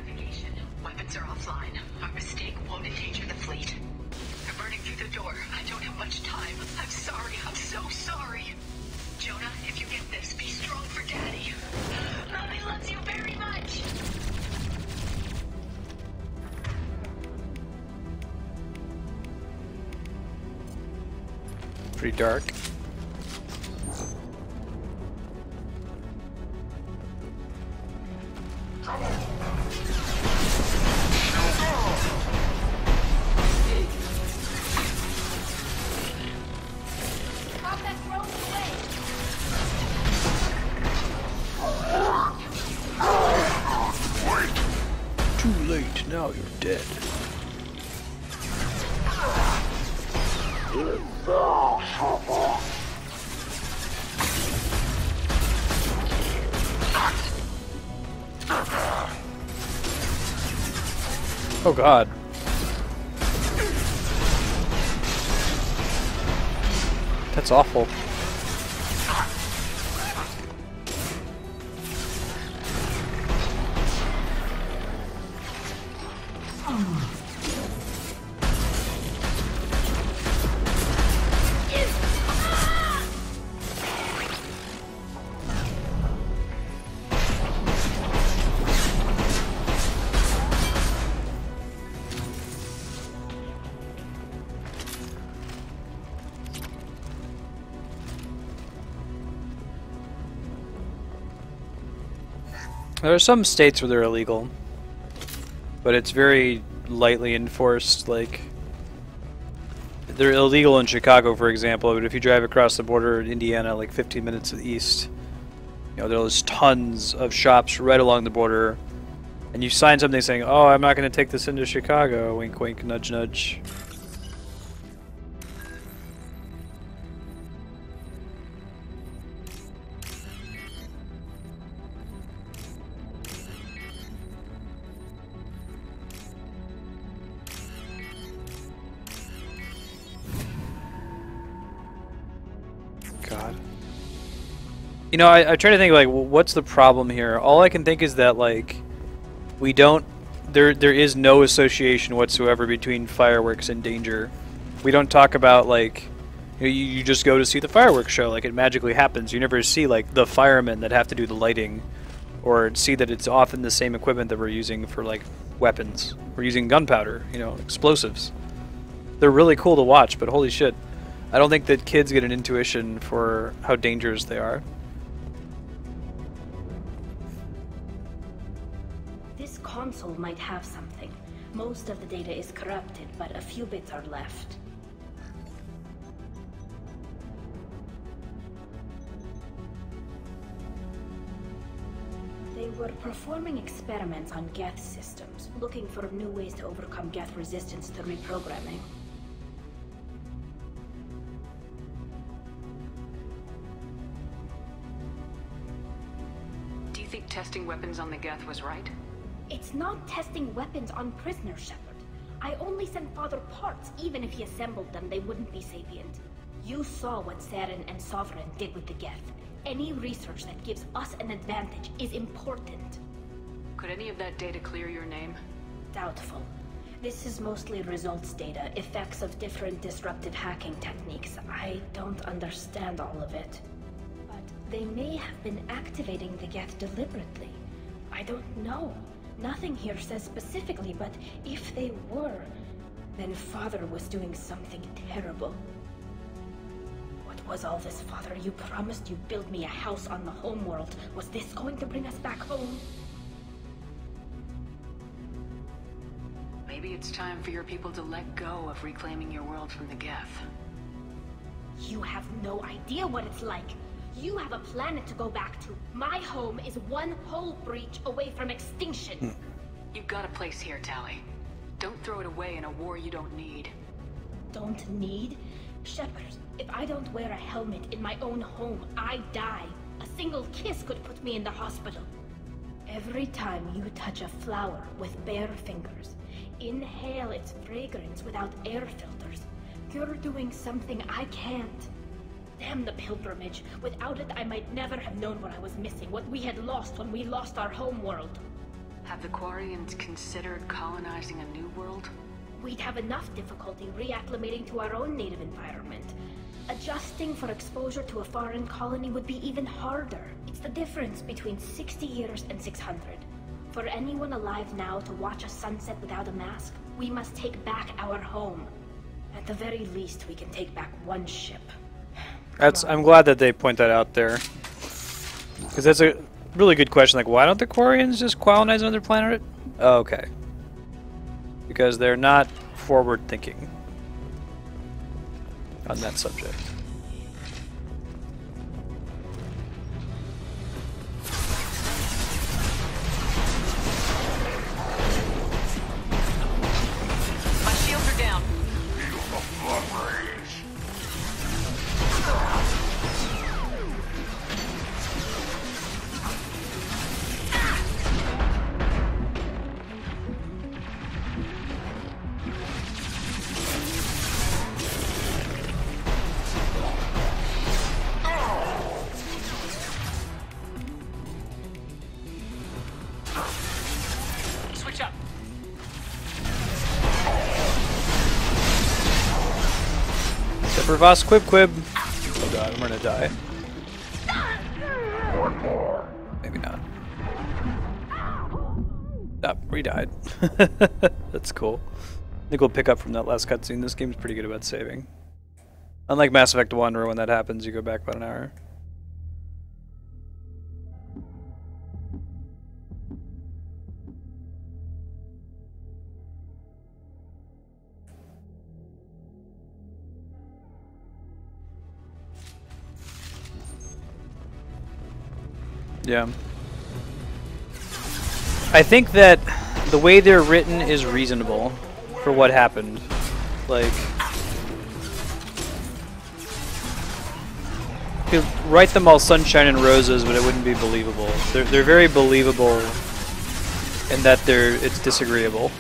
Navigation. Weapons are offline. Our mistake won't endanger the fleet. They're burning through the door. I don't have much time. I'm sorry. I'm so sorry. Jonah, if you get this, be strong for Daddy. Mommy loves you very much. Pretty dark. Too late, now you're dead. Oh god. That's awful. There are some states where they're illegal, but it's very lightly enforced. Like, they're illegal in Chicago, for example, but if you drive across the border in Indiana, like 15 minutes east, you know, there's tons of shops right along the border, and you sign something saying, "Oh, I'm not going to take this into Chicago," wink wink, nudge nudge. God. You know, I try to think, like, well, what's the problem here? All I can think is that, like, we don't... There is no association whatsoever between fireworks and danger. We don't talk about, like... You just go to see the fireworks show, like, it magically happens. You never see, like, the firemen that have to do the lighting, or see that it's often the same equipment that we're using for, like, weapons. We're using gunpowder, you know, explosives. They're really cool to watch, but holy shit. I don't think that kids get an intuition for how dangerous they are. This console might have something. Most of the data is corrupted, but a few bits are left. They were performing experiments on Geth systems, looking for new ways to overcome Geth resistance to reprogramming. Do you think testing weapons on the Geth was right? It's not testing weapons on prisoners, Shepard. I only sent Father parts. Even if he assembled them, they wouldn't be sapient. You saw what Saren and Sovereign did with the Geth. Any research that gives us an advantage is important. Could any of that data clear your name? Doubtful. This is mostly results data, effects of different disruptive hacking techniques. I don't understand all of it. But they may have been activating the Geth deliberately. I don't know. Nothing here says specifically, but if they were, then Father was doing something terrible. What was all this, Father? You promised you'd build me a house on the homeworld. Was this going to bring us back home? Maybe it's time for your people to let go of reclaiming your world from the Geth. You have no idea what it's like. You have a planet to go back to. My home is one hull breach away from extinction. You've got a place here, Tali. Don't throw it away in a war you don't need. Don't need? Shepard, if I don't wear a helmet in my own home, I die. A single kiss could put me in the hospital. Every time you touch a flower with bare fingers, inhale its fragrance without air filters, you're doing something I can't. Damn the pilgrimage. Without it, I might never have known what I was missing, what we had lost when we lost our homeworld. Have the Quarians considered colonizing a new world? We'd have enough difficulty reacclimating to our own native environment. Adjusting for exposure to a foreign colony would be even harder. It's the difference between 60 years and 600. For anyone alive now to watch a sunset without a mask, we must take back our home. At the very least, we can take back one ship. I'm glad that they point that out there, because that's a really good question. Like, why don't the Quarians just colonize another planet? Oh, okay, because they're not forward thinking on that subject. My shields are down. for Voss Quib Quib. Oh god, I'm gonna die. Maybe not. Ah, we died. That's cool. I think we'll pick up from that last cutscene. This game's pretty good about saving. Unlike Mass Effect 1, where when that happens, you go back about an hour. Yeah. I think that the way they're written is reasonable for what happened. Like, you could write them all sunshine and roses, but it wouldn't be believable. They're very believable in that it's disagreeable.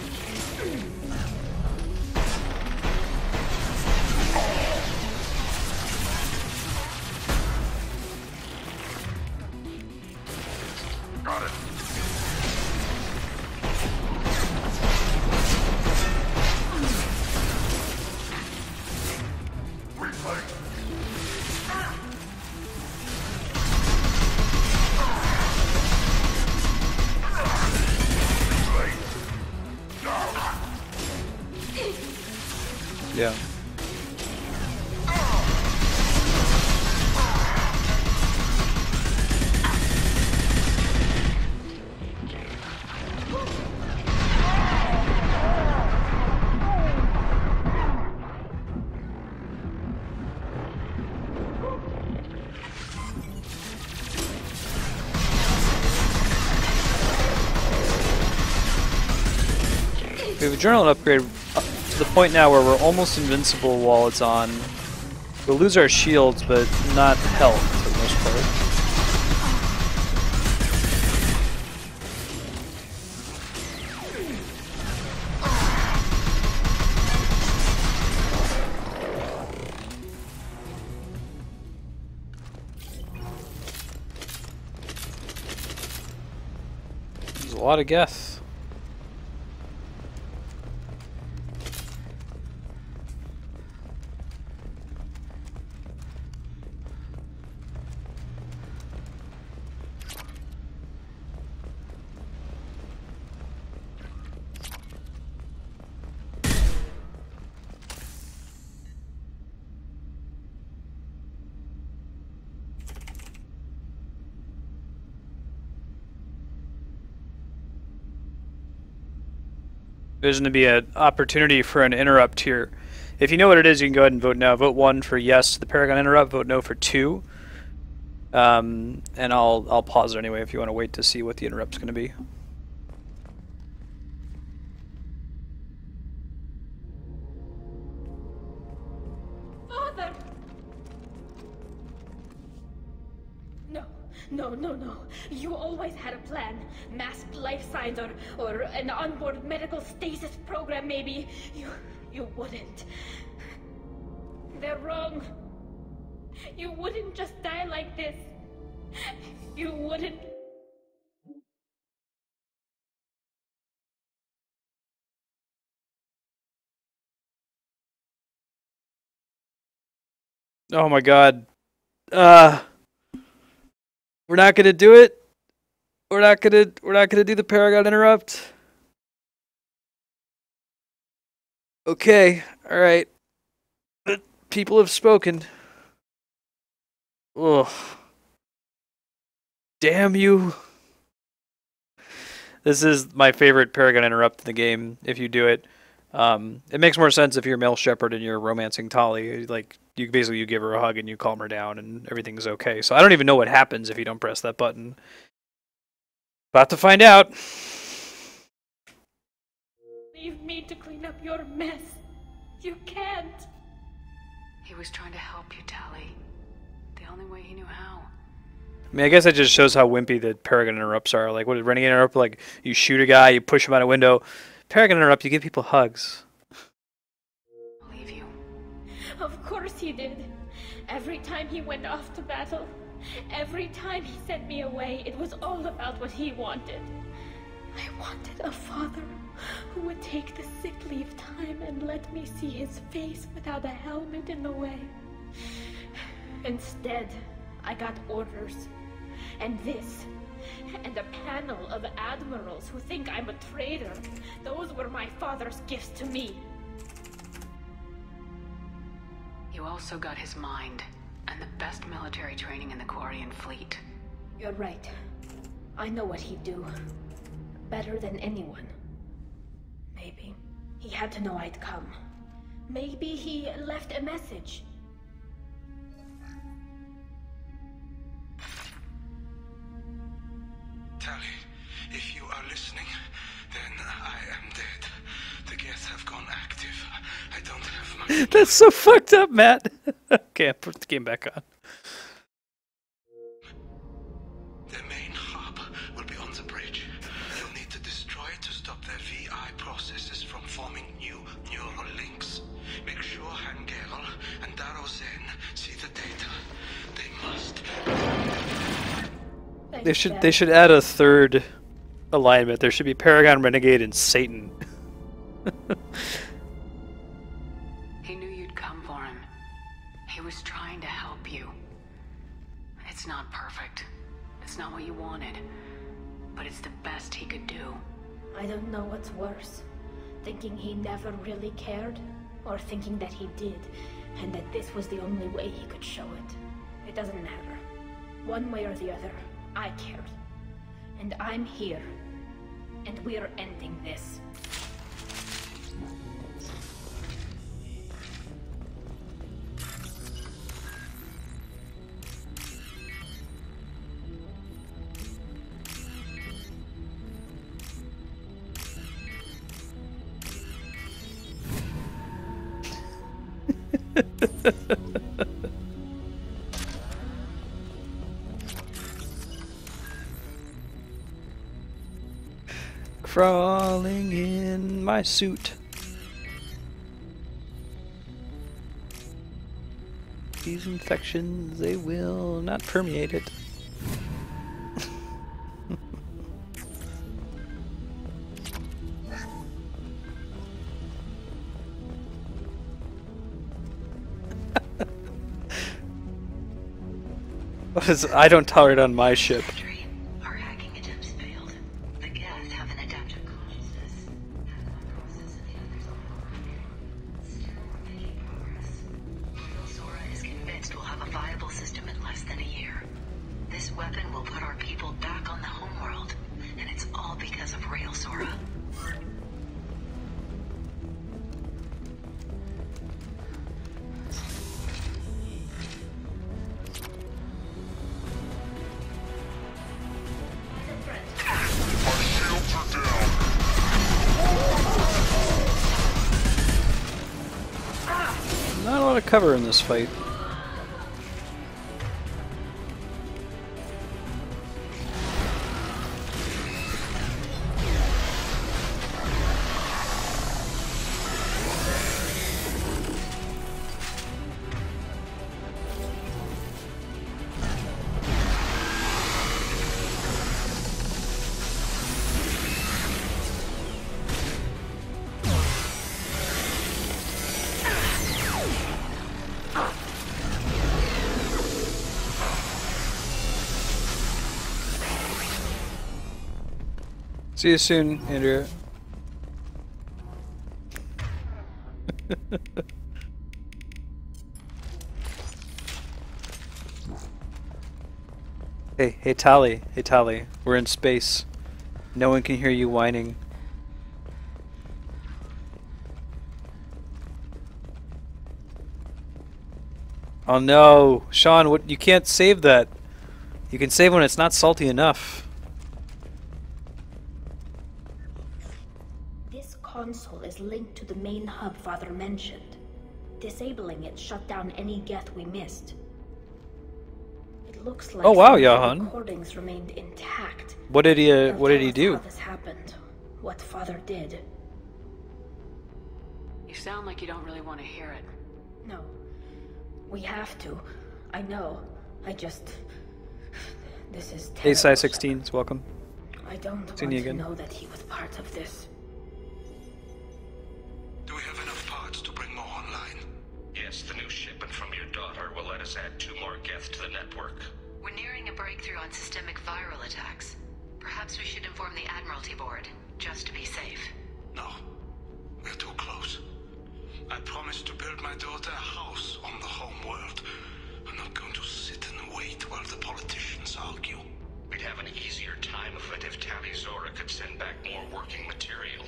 Yeah. We have a journal upgrade to the point now where we're almost invincible while it's on. We'll lose our shields, but not health for the most part. There's a lot of Geth. There's going to be an opportunity for an interrupt here. If you know what it is, you can go ahead and vote now. Vote 1 for yes to the Paragon interrupt. Vote no for 2. And I'll pause it anyway if you want to wait to see what the interrupt's going to be. Father! No. You always had a plan. Masked life signs or an onboard medical stasis program maybe. You wouldn't. They're wrong. You wouldn't just die like this. You wouldn't. Oh my god. We're not gonna do it. We're not gonna do the Paragon interrupt. Okay, alright. People have spoken. Ugh. Damn you. This is my favorite Paragon interrupt in the game, if you do it. It makes more sense if you're Mel Shepherd and you're romancing Tali. Like, you give her a hug and you calm her down and everything's okay. So I don't even know what happens if you don't press that button. About to find out. Leave me to clean up your mess. You can't. He was trying to help you, Tali. The only way he knew how. I mean, I guess that just shows how wimpy the Paragon interrupts are. Like, what is Renegade interrupt? Like, you shoot a guy, you push him out a window. Paragon interrupt, you give people hugs. Believe you. Of course he did. Every time he went off to battle, every time he sent me away, it was all about what he wanted. I wanted a father who would take the sick leave time and let me see his face without a helmet in the way. Instead, I got orders. And this. And a panel of admirals who think I'm a traitor. Those were my father's gifts to me. You also got his mind, and the best military training in the Quarian fleet. You're right. I know what he'd do. Better than anyone. Maybe he had to know I'd come. Maybe he left a message. Tali, if you are listening, then I am dead. The Geth have gone active. I don't have much. That's so fucked up, Matt. Okay, I'll put the game back on. Their main hub will be on the bridge. You'll need to destroy it to stop their VI processes from forming new neural links. Make sure Hangerel and Daro Zen see the data. They must. They should add a third alignment. There should be Paragon, Renegade, and Satan. He knew you'd come for him. He was trying to help you. It's not perfect. It's not what you wanted. But it's the best he could do. I don't know what's worse. Thinking he never really cared, or thinking that he did, and that this was the only way he could show it. It doesn't matter. One way or the other, I cared. And I'm here. And we're ending this. Crawling in my suit. These infections, they will not permeate it. What is I don't tolerate on my ship? Our hacking attempts failed. The Geth have an adaptive consciousness. Process of the others still making progress. Royal Sora is convinced we'll have a viable system in less than a year. This weapon will put our people back on the homeworld, and it's all because of Royal Sora. Not a lot of cover in this fight. See you soon, Andrea. Hey Tali, we're in space. No one can hear you whining. Oh no, Sean, what? You can't save that. You can save when it's not salty enough. Console is linked to the main hub Father mentioned. Disabling it shut down any Geth we missed. It looks like oh wow, the Johan. recordings remained intact. What did he do? How this happened, what Father did. You sound like you don't really want to hear it. No, we have to. I know. I just. This is terrible. Hey, Size 16, welcome. I don't Seen want you to again. know that he was part of this. Do we have enough parts to bring more online? Yes, the new shipment from your daughter will let us add 2 more geth to the network. We're nearing a breakthrough on systemic viral attacks. Perhaps we should inform the Admiralty Board, just to be safe. No. We're too close. I promised to build my daughter a house on the home world. I'm not going to sit and wait while the politicians argue. We'd have an easier time of it if Tali Zora could send back more working material.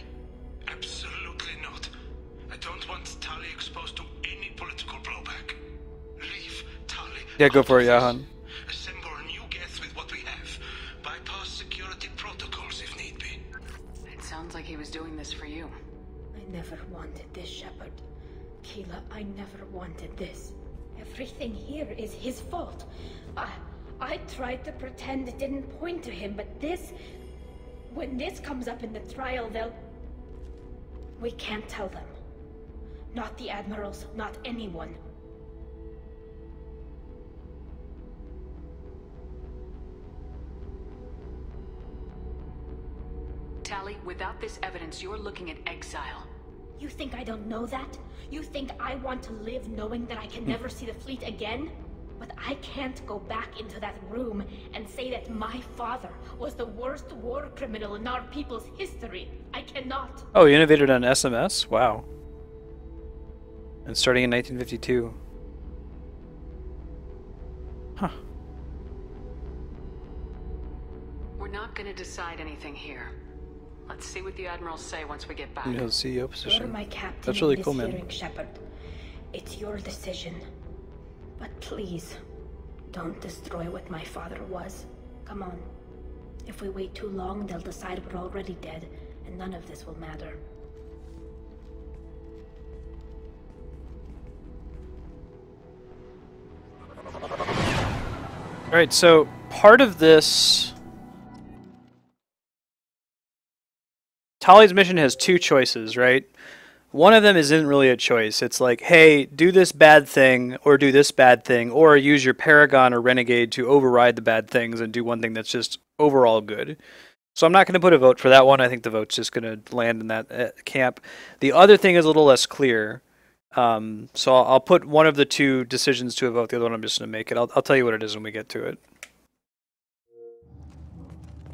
Absolutely not. I don't want Tali exposed to any political blowback. Leave Tali. Yeah, go for it, Johan. Assemble new geth with what we have. Bypass security protocols if need be. It sounds like he was doing this for you. I never wanted this, Shepard. Keela, I never wanted this. Everything here is his fault. I tried to pretend it didn't point to him, but this... When this comes up in the trial, they'll... We can't tell them. Not the admirals, not anyone. Tali, without this evidence, you're looking at exile. You think I don't know that? You think I want to live knowing that I can never see the fleet again? But I can't go back into that room and say that my father was the worst war criminal in our people's history. I cannot. Oh, you innovated on SMS? Wow. And starting in 1952. Huh. We're not going to decide anything here. Let's see what the admirals say once we get back. You know, CEO position. You're my captain. That's really in this cool, man. hearing, Shepard. It's your decision. But please, don't destroy what my father was. Come on. If we wait too long, they'll decide we're already dead, and none of this will matter. Alright, so part of this... Tali's mission has 2 choices, right? One of them isn't really a choice. It's like, hey, do this bad thing, or do this bad thing, or use your Paragon or Renegade to override the bad things and do one thing that's just overall good. So I'm not going to put a vote for that one. I think the vote's just going to land in that camp. The other thing is a little less clear. So I'll put one of the 2 decisions to a vote. The other one I'm just going to make it. I'll tell you what it is when we get to it.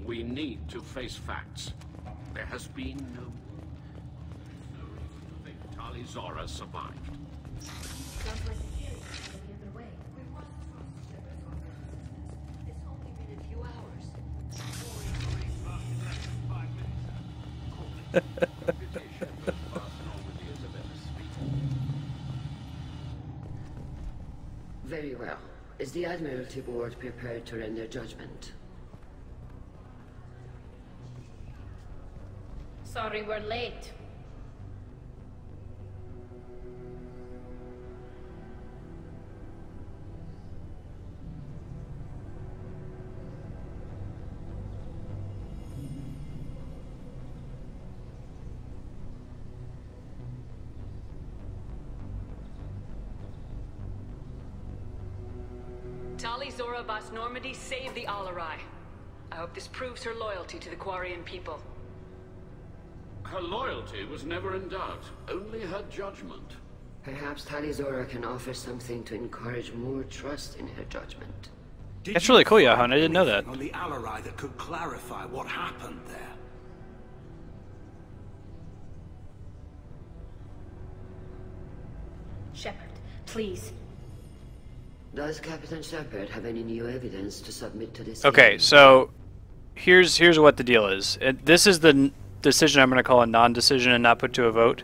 We need to face facts. There has been no think Tali Zora survived. Sounds like the theory is going the other way. We must trust the It's only been a few hours. Very well. Is the Admiralty Board prepared to render judgment? Sorry we're late. Tali Zora Vas Normandy saved the Alarai. I hope this proves her loyalty to the Quarian people. Her loyalty was never in doubt, only her judgment. Perhaps Tali Zora can offer something to encourage more trust in her judgment. That's really cool, Johan. I didn't know that. On the Alarai that could clarify what happened there. Shepard, please. Does Captain Shepard have any new evidence to submit to this? Okay, hearing? so here's what the deal is. This is the decision I'm going to call a non-decision and not put to a vote.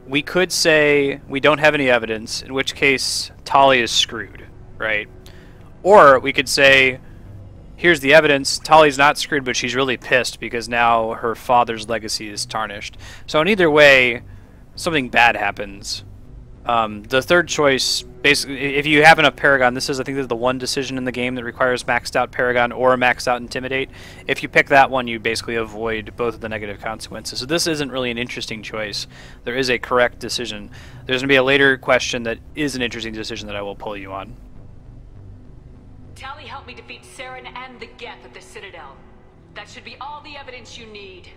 We could say we don't have any evidence, in which case Tali is screwed, right? Or we could say, here's the evidence, Tali's not screwed, but she's really pissed because now her father's legacy is tarnished. So in either way, something bad happens. The third choice, basically, if you have enough Paragon, I think this is the one decision in the game that requires maxed out Paragon or maxed out Intimidate. If you pick that one, you basically avoid both of the negative consequences. So this isn't really an interesting choice. There is a correct decision. There's going to be a later question that is an interesting decision that I will pull you on. Tali helped me defeat Saren and the Geth at the Citadel. That should be all the evidence you need.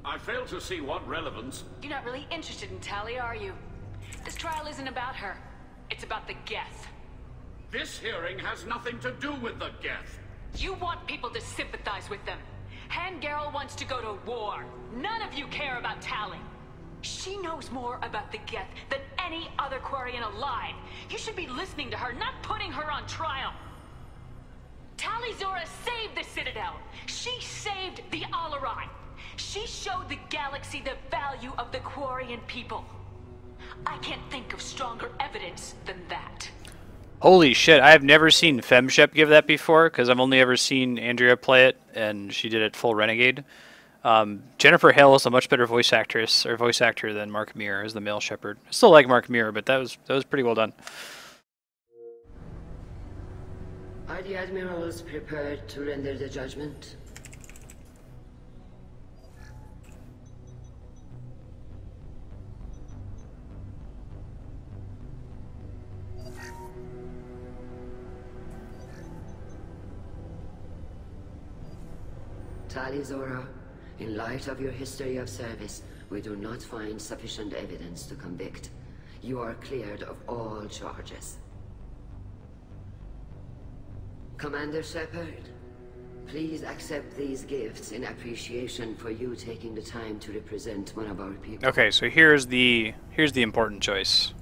I fail to see what relevance... You're not really interested in Tali, are you? This trial isn't about her. It's about the Geth. This hearing has nothing to do with the Geth. You want people to sympathize with them. Hangarel wants to go to war. None of you care about Tali. She knows more about the Geth than any other Quarian alive. You should be listening to her, not putting her on trial. Tali Zora saved the Citadel. She saved the Alarai. She showed the galaxy the value of the Quarian people. I can't think of stronger evidence than that. Holy shit, I have never seen FemShep give that before, because I've only ever seen Andrea play it, and she did it full Renegade. Jennifer Hale is a much better voice actor than Mark Meer as the male Shepard. I still like Mark Meer, but that was pretty well done. Are the admirals prepared to render the judgment? Tali Zora, in light of your history of service, we do not find sufficient evidence to convict. You are cleared of all charges. Commander Shepard, please accept these gifts in appreciation for you taking the time to represent one of our people. Okay, so here's the important choice.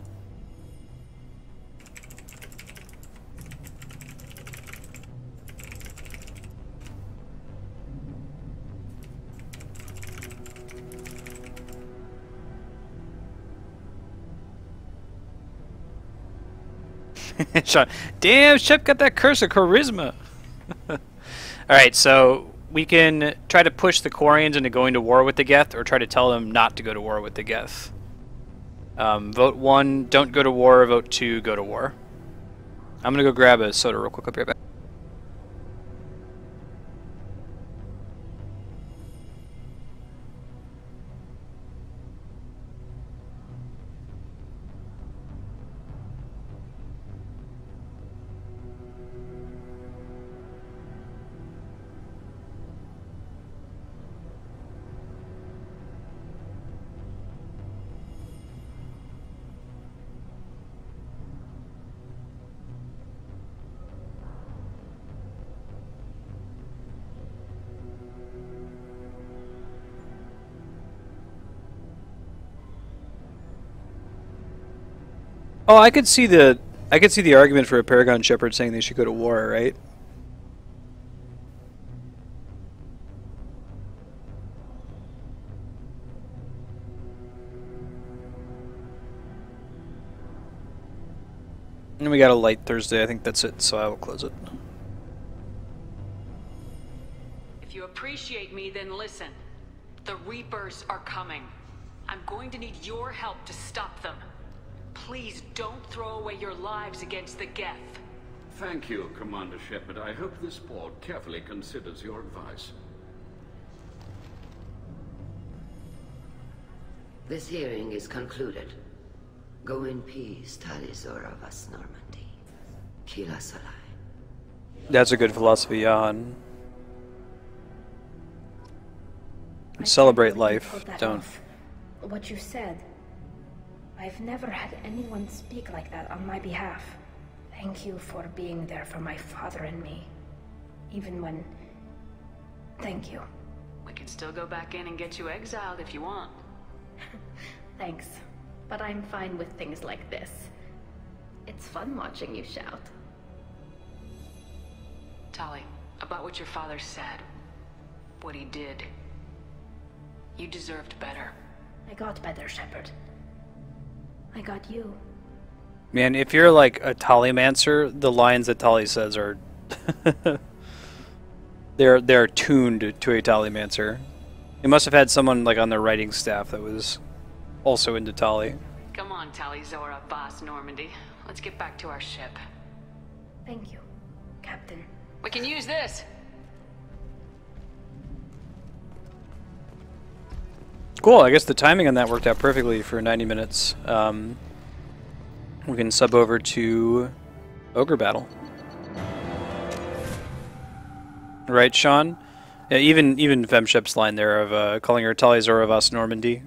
Sean, damn, Shep got that curse of charisma. Alright, so we can try to push the Quarians into going to war with the Geth, or try to tell them not to go to war with the Geth. Vote 1, don't go to war. Vote 2, go to war. I'm gonna go grab a soda real quick. I'll be right back. Oh, I could see the argument for a Paragon Shepherd saying they should go to war, right? And we got a light Thursday. I think that's it, so I will close it. If you appreciate me, then listen. The Reapers are coming. I'm going to need your help to stop them. Please don't throw away your lives against the Geth. Thank you, Commander Shepard. I hope this board carefully considers your advice. This hearing is concluded. Go in peace, Tali Zora vas Normandy. Kila Salai. That's a good philosophy, Jan. Celebrate life. Don't. What you said. I've never had anyone speak like that on my behalf. Thank you for being there for my father and me. Even when... Thank you. We can still go back in and get you exiled if you want. Thanks. But I'm fine with things like this. It's fun watching you shout. Tali, about what your father said, what he did, you deserved better. I got better, Shepard. I got you. Man, if you're like a Talimancer, the lines that Tali says are they're tuned to a Talimancer. They must have had someone like on their writing staff that was also into Tali. Come on, Tali Zora, boss Normandy. Let's get back to our ship. Thank you, Captain. We can use this. Cool, I guess the timing on that worked out perfectly for 90 minutes. We can sub over to Ogre Battle. Right, Sean? Yeah, even Femship's line there of calling her Tali Zora Vas Normandy.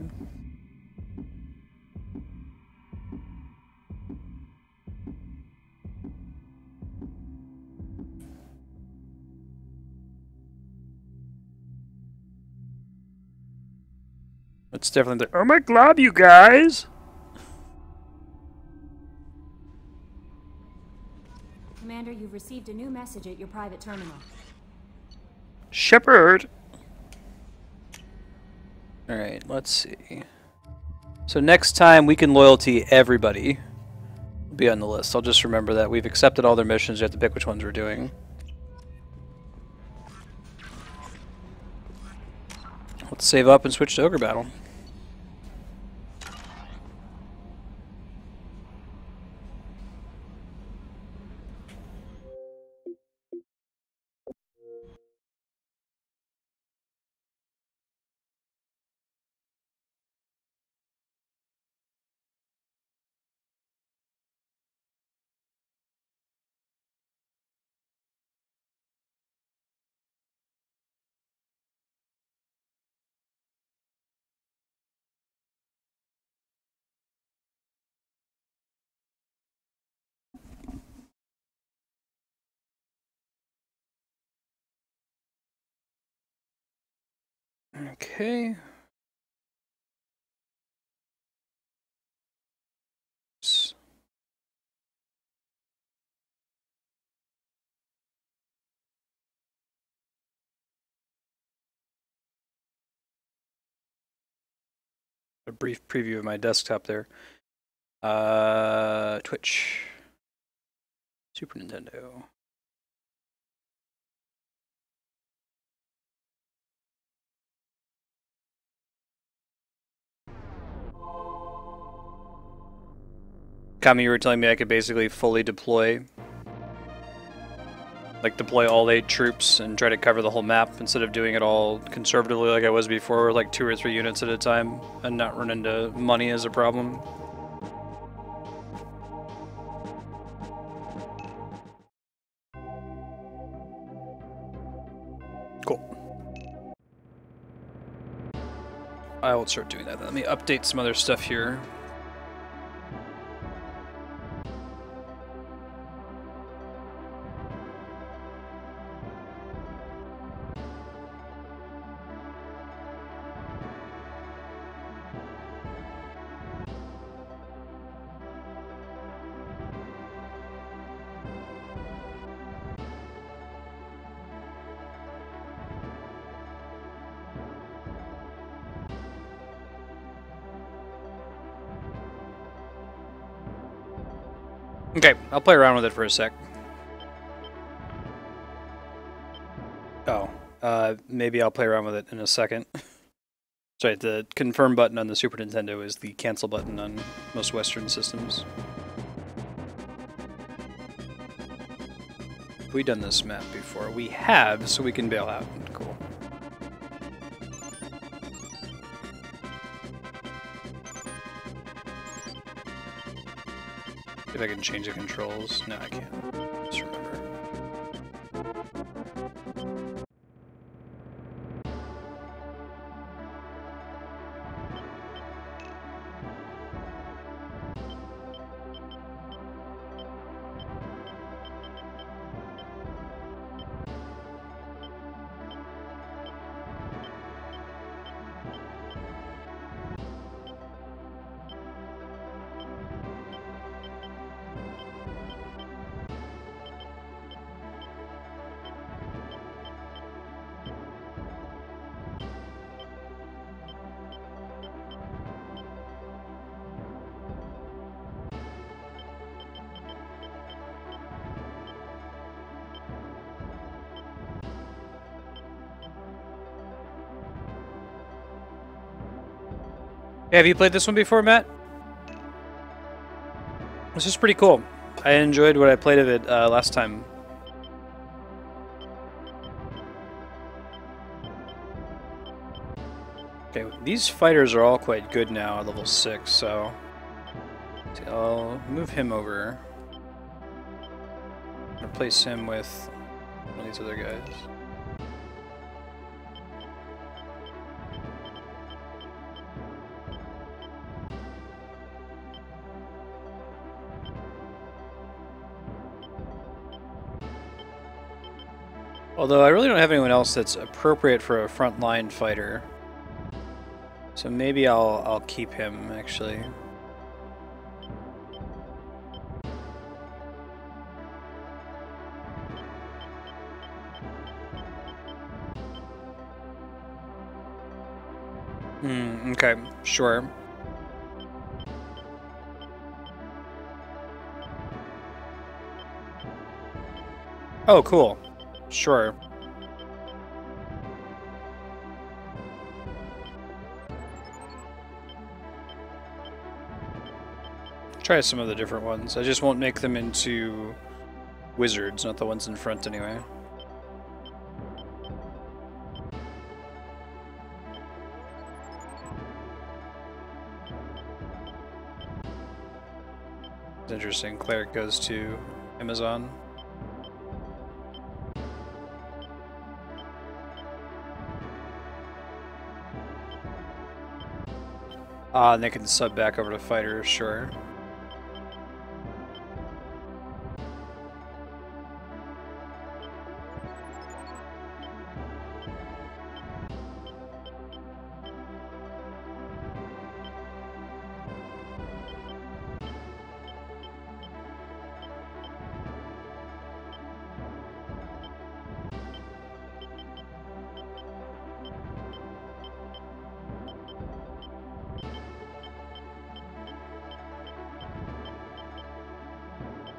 It's definitely the, oh my glob, you guys! Commander, you've received a new message at your private terminal. Shepard! Alright, let's see. So next time, we can loyalty everybody. Be on the list. I'll just remember that. We've accepted all their missions, you have to pick which ones we're doing. Let's save up and switch to Ogre Battle. Okay. A brief preview of my desktop there. Twitch. Super Nintendo. Kami, you were telling me I could basically fully deploy. Like, deploy all 8 troops and try to cover the whole map instead of doing it all conservatively like I was before, like 2 or 3 units at a time, and not run into money as a problem. Cool. I will start doing that. Let me update some other stuff here. Okay, I'll play around with it for a sec. Oh, maybe I'll play around with it in a second. Sorry, the confirm button on the Super Nintendo is the cancel button on most Western systems. Have we done this map before? We have, so we can bail out. Cool. If I can change the controls. No, I can't. Just remember. Have you played this one before, Matt? This is pretty cool. I enjoyed what I played of it last time. Okay, these fighters are all quite good now at level 6, so I'll move him over. Replace him with one of these other guys. Although I really don't have anyone else that's appropriate for a frontline fighter. So maybe I'll keep him, actually. Okay, sure. Oh, cool. Sure. Try some of the different ones. I just won't make them into wizards, not the ones in front anyway. It's interesting. Cleric goes to Amazon. And they can sub back over to fighter, sure.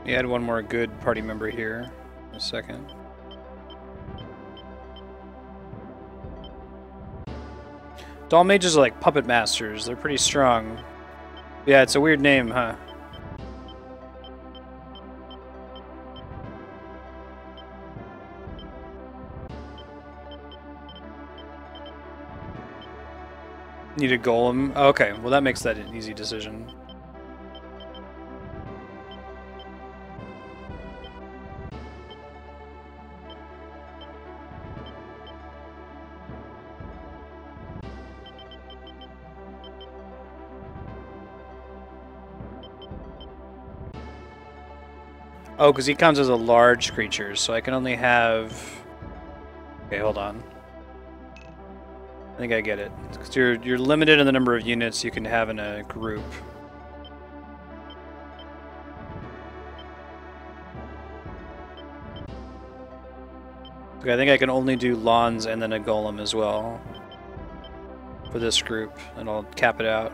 Yeah, add one more good party member here in a second. Doll mages are like puppet masters. They're pretty strong. Yeah, it's a weird name, huh? Need a golem? Oh, okay, well that makes that an easy decision. Oh, because he counts as a large creature, so I can only have... Okay, hold on. I think I get it. Because you're limited in the number of units you can have in a group. Okay, I think I can only do lawns and then a golem as well for this group, and I'll cap it out.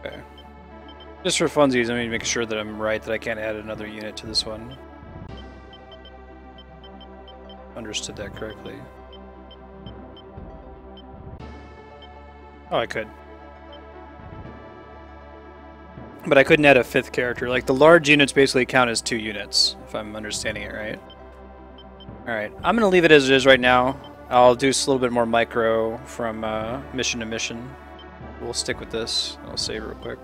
Okay. Just for funsies, I mean, make sure that I'm right, that I can't add another unit to this one. Understood that correctly. Oh, I could. But I couldn't add a fifth character. Like, the large units basically count as 2 units, if I'm understanding it right. Alright, I'm going to leave it as it is right now. I'll do a little bit more micro from mission to mission. We'll stick with this. I'll save real quick.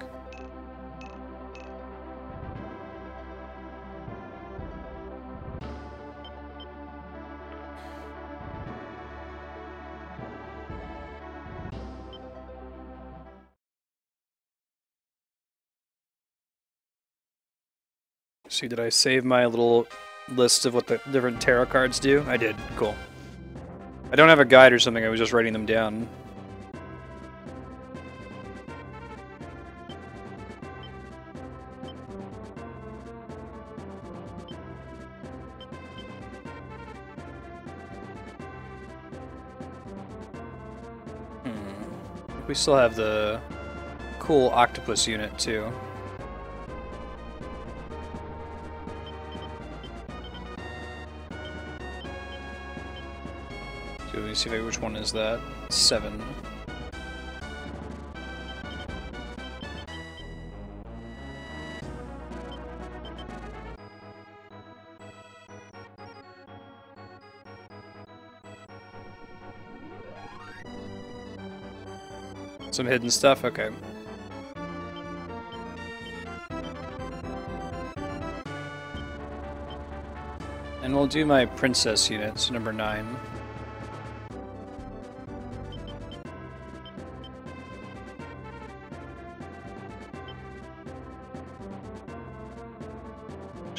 See, did I save my little list of what the different tarot cards do? I did. Cool. I don't have a guide or something, I was just writing them down. We still have the cool octopus unit, too. So let me see which one is that. 7. Some hidden stuff? Okay. And we'll do my princess units, number 9.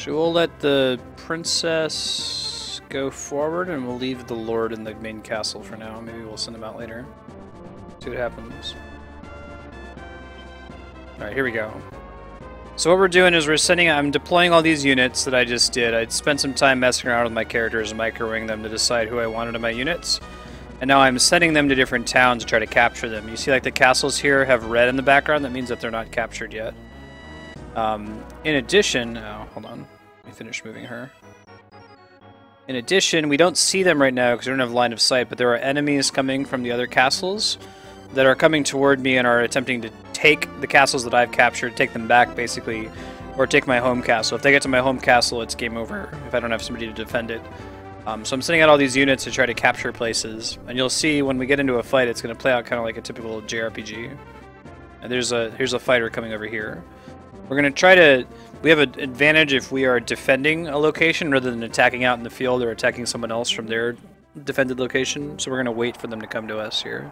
So we'll let the princess go forward, and we'll leave the lord in the main castle for now. Maybe we'll send him out later. See what happens. Alright, here we go. So what we're doing is I'm deploying all these units that I just did. I spent some time messing around with my characters and microwing them to decide who I wanted in my units. And now I'm sending them to different towns to try to capture them. You see like the castles here have red in the background. That means that they're not captured yet. In addition, oh, hold on. Let me finish moving her. In addition, we don't see them right now because we don't have line of sight, but there are enemies coming from the other castles that are coming toward me and are attempting to take the castles that I've captured, take them back basically, or take my home castle. If they get to my home castle, it's game over if I don't have somebody to defend it. So I'm sending out all these units to try to capture places, and you'll see when we get into a fight, it's going to play out kind of like a typical JRPG. And here's a fighter coming over here. We're going to try to... We have an advantage if we are defending a location rather than attacking out in the field or attacking someone else from their defended location. So we're going to wait for them to come to us here.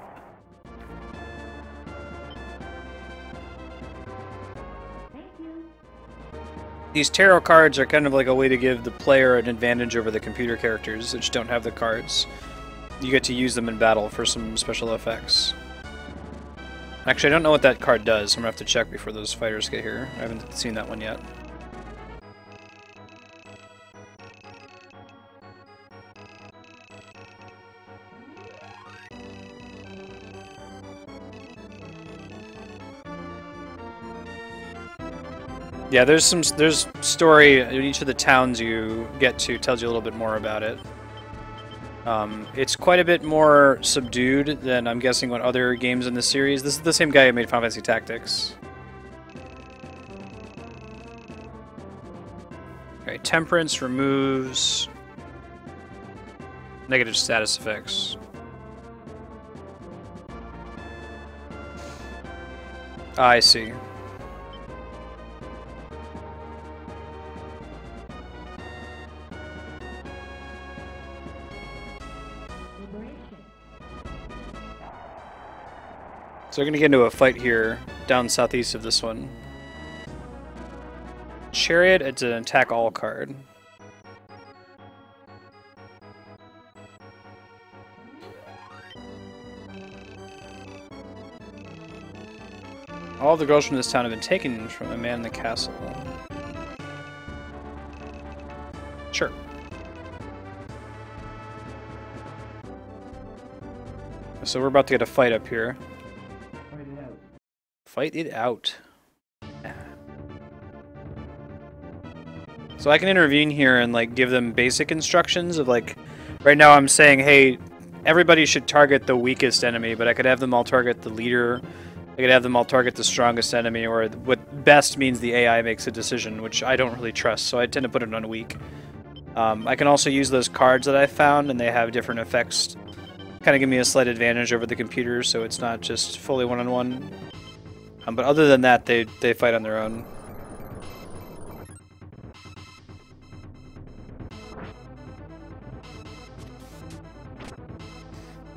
These tarot cards are kind of like a way to give the player an advantage over the computer characters that just don't have the cards. You get to use them in battle for some special effects. Actually, I don't know what that card does. I'm going to have to check before those fighters get here. I haven't seen that one yet. Yeah, there's story in each of the towns you get to, tells you a little bit more about it. It's quite a bit more subdued than I'm guessing what other games in the series. This is the same guy who made Final Fantasy Tactics. Okay, Temperance removes negative status effects. I see. So we're going to get into a fight here, down southeast of this one. Chariot, it's an attack all card. All of the girls from this town have been taken from a man in the castle. Sure. So we're about to get a fight up here. Fight it out. So I can intervene here and like give them basic instructions of like, right now I'm saying, hey, everybody should target the weakest enemy, but I could have them all target the leader. I could have them all target the strongest enemy, or what best means the AI makes a decision, which I don't really trust, so I tend to put it on weak. I can also use those cards that I found, and they have different effects. Kind of give me a slight advantage over the computer, so it's not just fully one-on-one. But other than that, they fight on their own.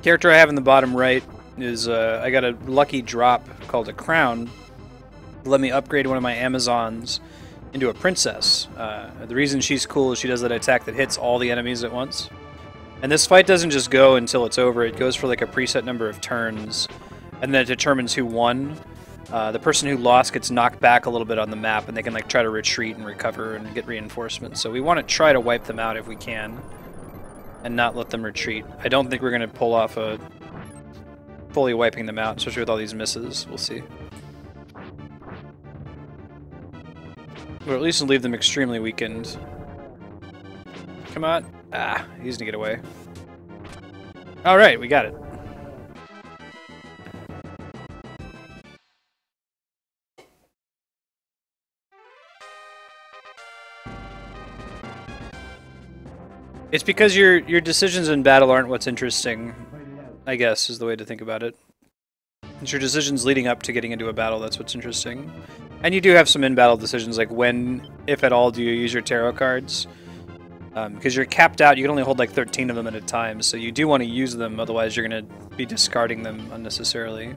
Character I have in the bottom right is, I got a lucky drop called a crown. Let me upgrade one of my Amazons into a princess. The reason she's cool is she does that attack that hits all the enemies at once. And this fight doesn't just go until it's over, it goes for like a preset number of turns, and then it determines who won. The person who lost gets knocked back a little bit on the map, and they can like try to retreat and recover and get reinforcements. So we want to try to wipe them out if we can, and not let them retreat. I don't think we're going to pull off a fully wiping them out, especially with all these misses. We'll see. Or at least leave them extremely weakened. Come on. Ah, he's gonna get away. Alright, we got it. It's because your decisions in battle aren't what's interesting, I guess, is the way to think about it. It's your decisions leading up to getting into a battle that's what's interesting. And you do have some in-battle decisions, like when, if at all, do you use your tarot cards. Because you're capped out, you can only hold like 13 of them at a time, so you do want to use them, otherwise you're going to be discarding them unnecessarily.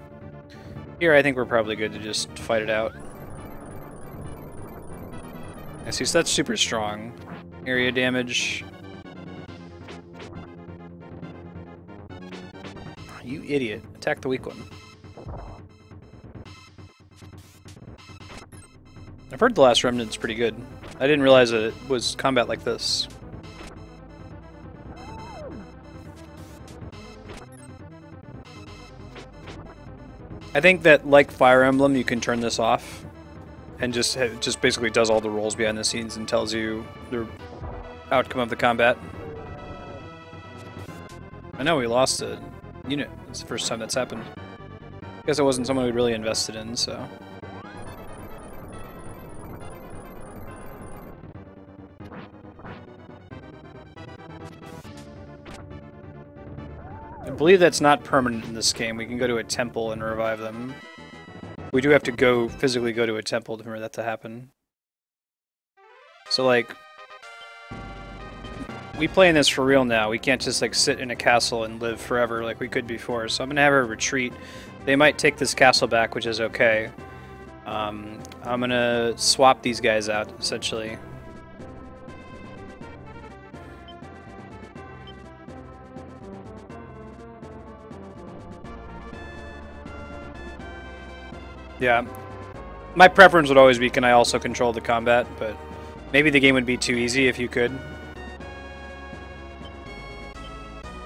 Here I think we're probably good to just fight it out. I see, so that's super strong. Area damage. You idiot. Attack the weak one. I've heard The Last Remnant's pretty good. I didn't realize that it was combat like this. I think that, like Fire Emblem, you can turn this off and just basically does all the rolls behind the scenes and tells you the outcome of the combat. I know we lost a unit. It's the first time that's happened. I guess it wasn't someone we'd really invested in, so... I believe that's not permanent in this game. We can go to a temple and revive them. We do have to physically go to a temple for that to happen. So, like, we playing this for real now. We can't just, like, sit in a castle and live forever like we could before. So I'm gonna have a retreat. They might take this castle back, which is okay. I'm gonna swap these guys out, essentially. Yeah, my preference would always be, can I also control the combat, but maybe the game would be too easy if you could.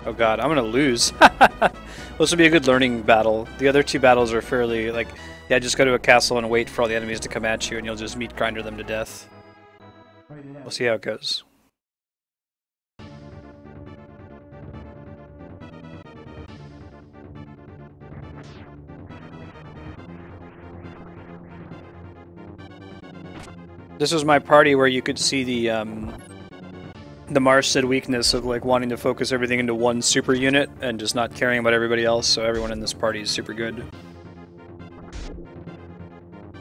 Oh god, I'm gonna lose. This would be a good learning battle. The other two battles are fairly, like, yeah, just go to a castle and wait for all the enemies to come at you and you'll just meat grinder them to death. We'll see how it goes. This was my party where you could see the Marstead weakness of, like, wanting to focus everything into one super unit and just not caring about everybody else, so everyone in this party is super good.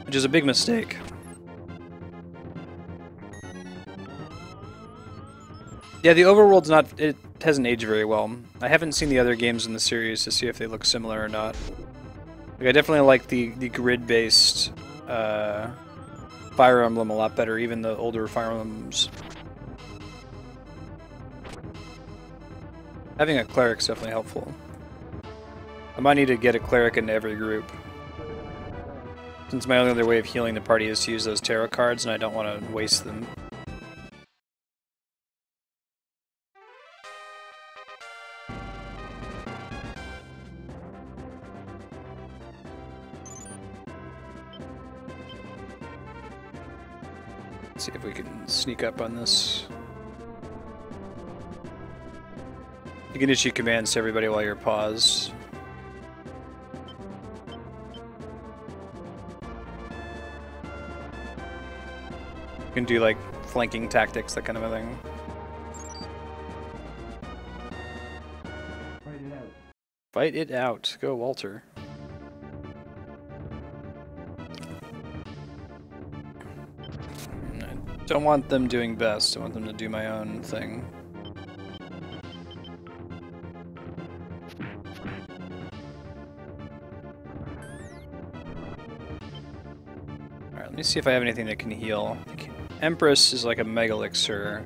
Which is a big mistake. Yeah, the overworld's it hasn't aged very well. I haven't seen the other games in the series to see if they look similar or not. Like, I definitely like the grid-based Fire Emblem a lot better, even the older Fire Emblems. Having a cleric's definitely helpful. I might need to get a cleric into every group, since my only other way of healing the party is to use those tarot cards, and I don't want to waste them. Let's see if we can sneak up on this. You can issue commands to everybody while you're paused. You can do, like, flanking tactics, that kind of a thing. Fight it out. Fight it out. Go, Walter. I don't want them doing best. I want them to do my own thing. Alright, let me see if I have anything that can heal. Empress is like a mega elixir.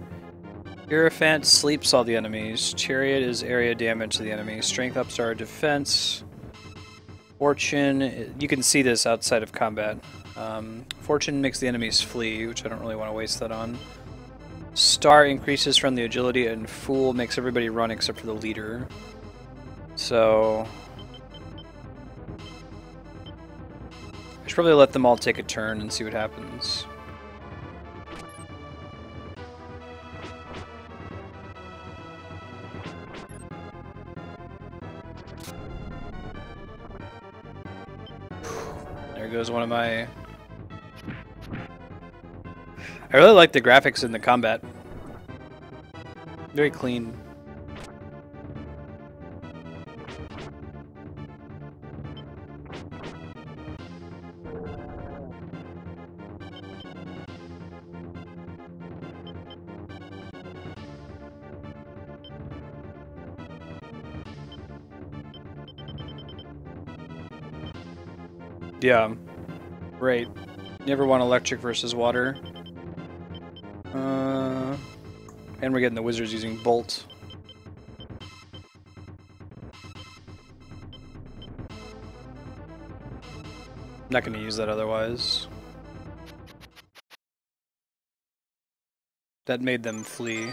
Hierophant sleeps all the enemies. Chariot is area damage to the enemy. Strength ups our defense. Fortune, you can see this outside of combat. Fortune makes the enemies flee, which I don't really want to waste that on. Star increases from the agility, and Fool makes everybody run except for the leader. So I should probably let them all take a turn and see what happens. There goes one of my... I really like the graphics in the combat. Very clean. Yeah, right. Never want electric versus water. And we're getting the wizards using bolt. Not going to use that otherwise. That made them flee.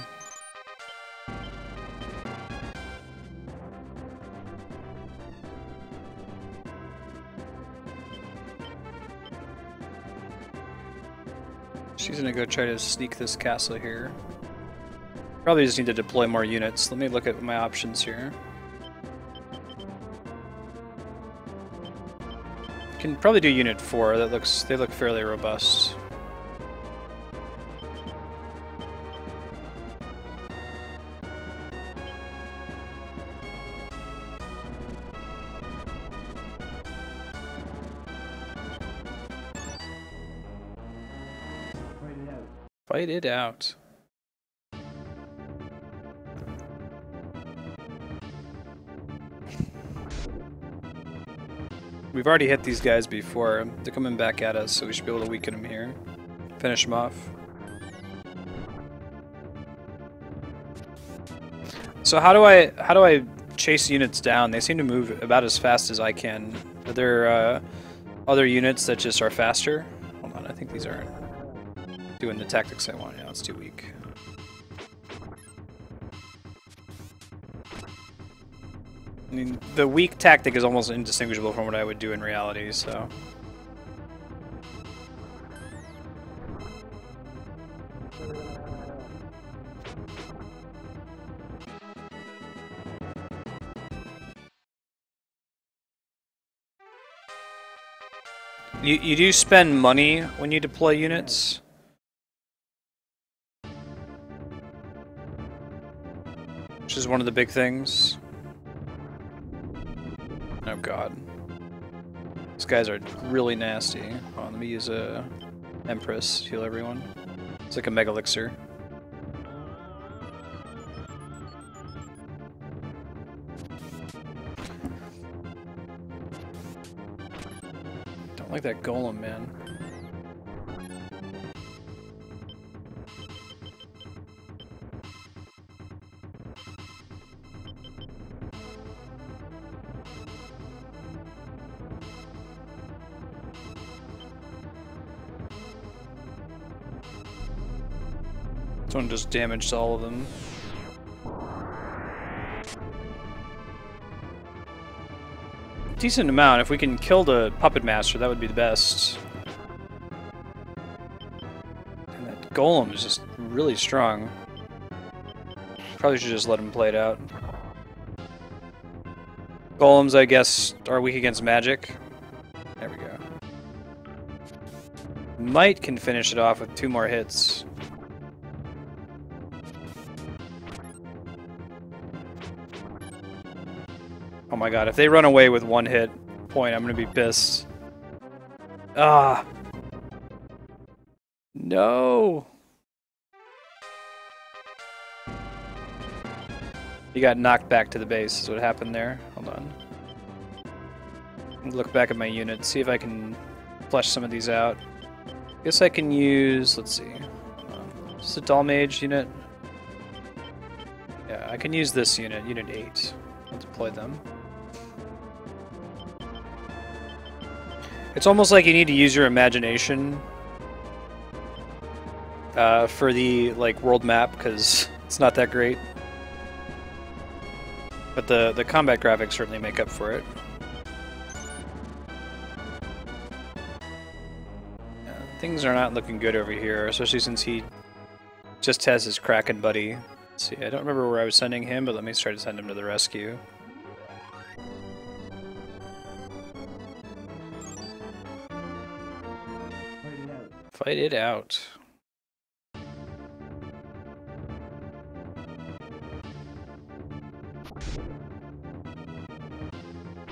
She's gonna go try to sneak this castle here. Probably just need to deploy more units. Let me look at my options here. Can probably do Unit 4. They look fairly robust. Fight it out. We've already hit these guys before. They're coming back at us, so we should be able to weaken them here. Finish them off. So how do I chase units down? They seem to move about as fast as I can. Are there other units that just are faster? Hold on, I think these aren't doing the tactics I want. Yeah, it's too weak. I mean, the weak tactic is almost indistinguishable from what I would do in reality, so... You do spend money when you deploy units. Which is one of the big things. Oh god. These guys are really nasty. Hold on, let me use a Empress to heal everyone. It's like a Mega Elixir. Don't like that golem, man. This one just damaged all of them. Decent amount. If we can kill the Puppet Master, that would be the best. And that Golem is just really strong. Probably should just let him play it out. Golems, I guess, are weak against magic. There we go. Might can finish it off with 2 more hits. Oh my god, if they run away with 1 hit point, I'm gonna be pissed. Ah! No! He got knocked back to the base, is what happened there. Hold on. Look back at my unit, see if I can flesh some of these out. Guess I can use, let's see. Just a Doll Mage unit. Yeah, I can use this unit, Unit 8. I'll deploy them. It's almost like you need to use your imagination for the world map, because it's not that great. But the combat graphics certainly make up for it. Things are not looking good over here, especially since he just has his Kraken buddy. Let's see, I don't remember where I was sending him, but let me try to send him to the rescue. Fight it out.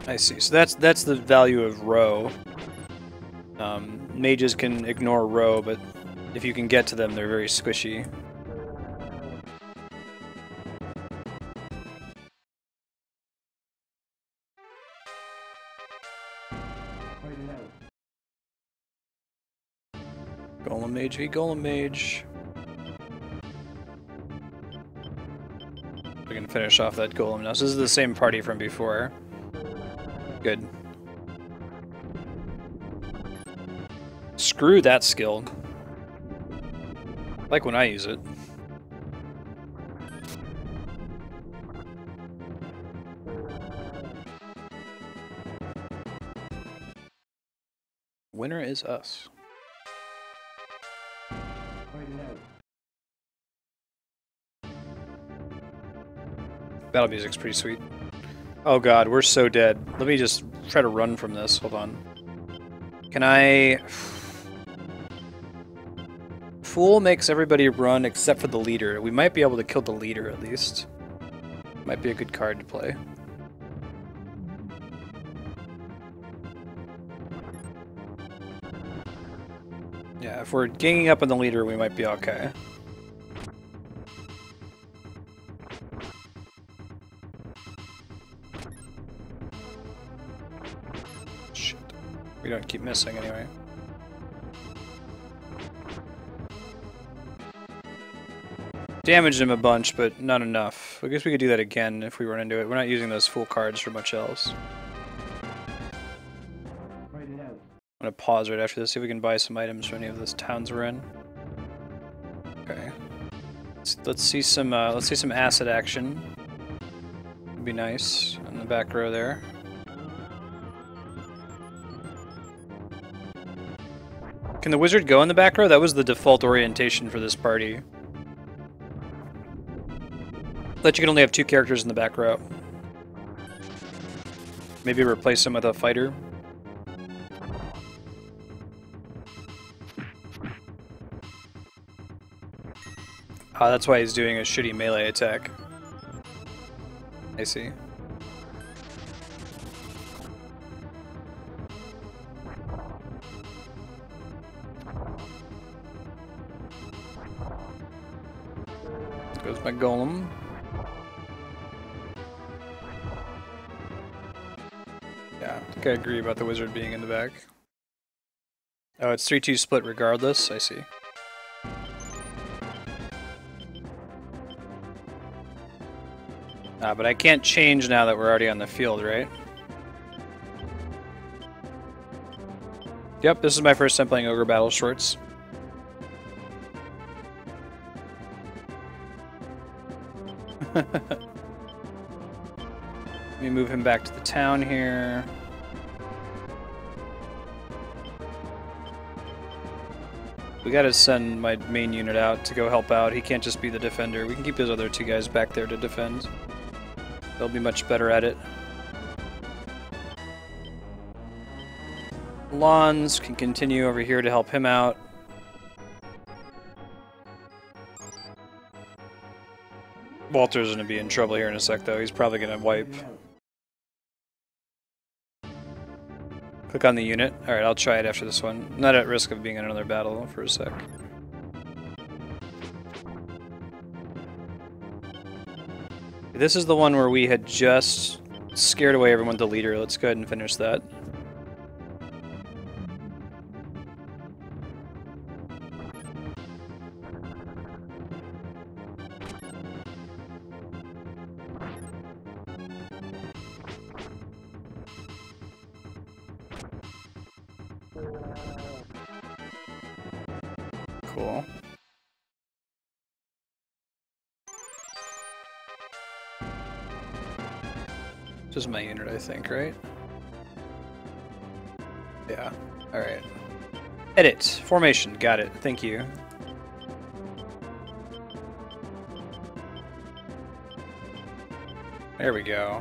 I see. So that's the value of row. Mages can ignore row, but if you can get to them, they're very squishy. Golem Mage v Golem Mage. We can finish off that golem now. So this is the same party from before. Good. Screw that skill. Like when I use it. Winner is us. Battle music's pretty sweet. Oh god, we're so dead. Let me just try to run from this. Hold on. Can I... Fool makes everybody run except for the leader. We might be able to kill the leader at least. Might be a good card to play. Yeah, if we're ganging up on the leader, we might be okay. Shit. We don't keep missing anyway. Damaged him a bunch, but not enough. I guess we could do that again if we run into it. We're not using those full cards for much else. I'm gonna pause right after this, see if we can buy some items for any of those towns we're in. Okay. Let's see some acid action. Would be nice in the back row there. Can the wizard go in the back row? That was the default orientation for this party. That you can only have 2 characters in the back row. Maybe replace him with a fighter. Ah, that's why he's doing a shitty melee attack. I see. There goes my golem. Yeah, I think I agree about the wizard being in the back. Oh, it's 3-2 split regardless, I see. But I can't change now that we're already on the field, right? Yep, this is my first time playing Ogre Battle Shorts. Let me move him back to the town here. We gotta send my main unit out to go help out. He can't just be the defender. We can keep those other 2 guys back there to defend. They'll be much better at it. Lons can continue over here to help him out. Walter's going to be in trouble here in a sec, though. He's probably going to wipe. Click on the unit. Alright, I'll try it after this one. Not at risk of being in another battle for a sec. This is the one where we had just scared away everyone with the leader. Let's go ahead and finish that. Cool. This is my unit, I think, right? Yeah. Alright. Edit. Formation. Got it. Thank you. There we go.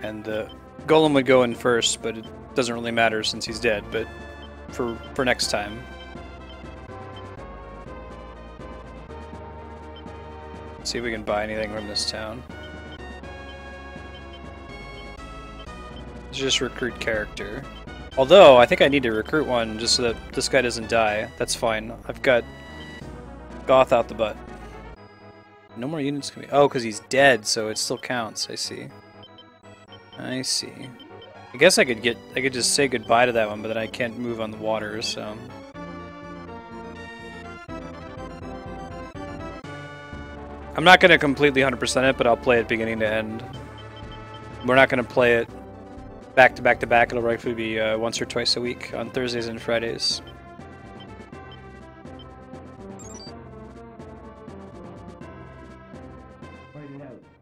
And the golem would go in first, but it doesn't really matter since he's dead, but for next time. Let's see if we can buy anything from this town. Let's just recruit character. Although, I think I need to recruit one just so that this guy doesn't die. That's fine. I've got Goth out the butt. No more units can be... Oh, because he's dead, so it still counts. I see. I see. I guess I could just say goodbye to that one, but then I can't move on the water, so... I'm not going to completely 100% it, but I'll play it beginning to end. We're not going to play it back to back to back. It'll likely be once or twice a week on Thursdays and Fridays.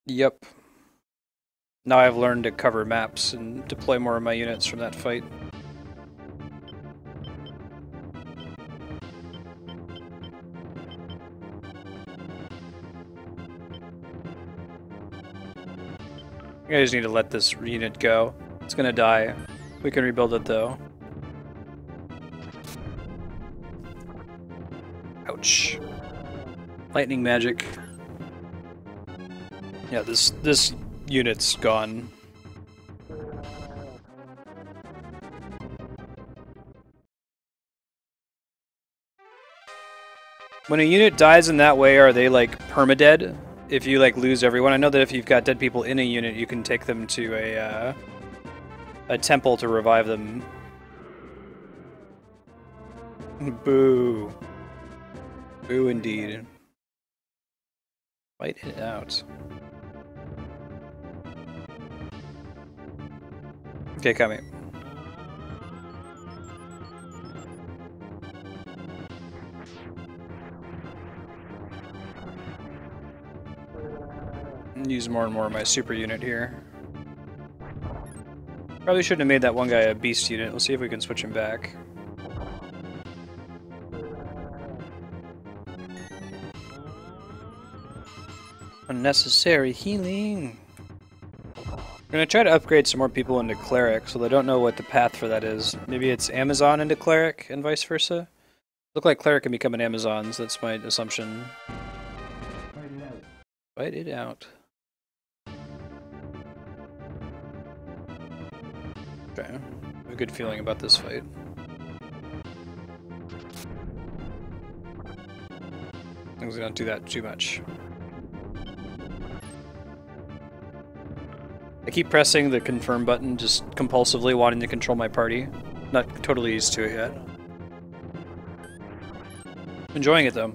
Yep. Now I've learned to cover maps and deploy more of my units from that fight. I just need to let this unit go. It's gonna die. We can rebuild it though. Ouch. Lightning magic. Yeah, this unit's gone. When a unit dies in that way, are they like permadead? If you like lose everyone, I know that if you've got dead people in a unit, you can take them to a temple to revive them. Boo. Boo indeed. Fight it out. Okay, Kami. Use more and more of my super unit here. Probably shouldn't have made that one guy a beast unit. Let's see if we can switch him back. Unnecessary healing. I'm gonna try to upgrade some more people into cleric, so they don't know what the path for that is. Maybe it's Amazon into cleric and vice versa. Look like cleric can become an Amazon, so that's my assumption. Fight it out. Okay, I have a good feeling about this fight. Things don't do that too much. I keep pressing the confirm button, just compulsively wanting to control my party. Not totally used to it yet. Enjoying it though.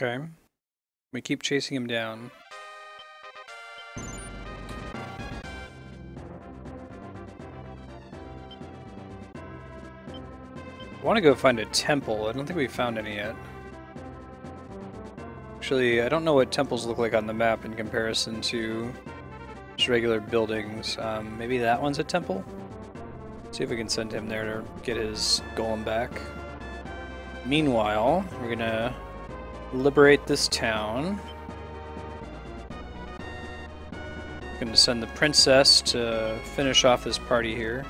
Okay. We keep chasing him down. I want to go find a temple. I don't think we found any yet. Actually, I don't know what temples look like on the map in comparison to just regular buildings. Maybe that one's a temple? See if we can send him there to get his golem back. Meanwhile, we're gonna liberate this town. I'm gonna send the princess to finish off this party here.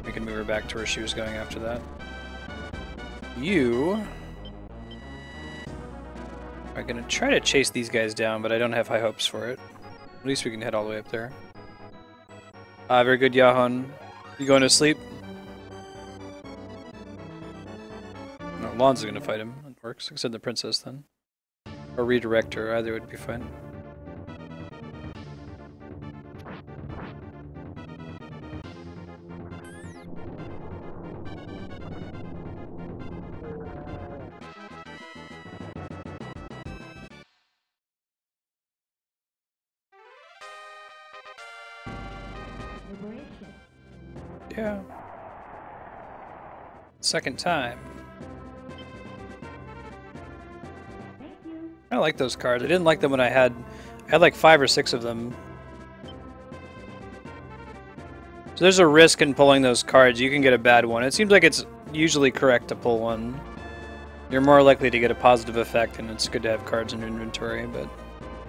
We can move her back to where she was going after that. You are gonna try to chase these guys down, but I don't have high hopes for it. At least we can head all the way up there. Very good, Yahon. You going to sleep? No, Lon's gonna fight him. It works. Except the princess then. Or redirect her, either would be fine. Yeah. Second time. I like those cards. I didn't like them when I had like 5 or 6 of them. So there's a risk in pulling those cards. You can get a bad one. It seems like it's usually correct to pull one. You're more likely to get a positive effect, and it's good to have cards in your inventory, but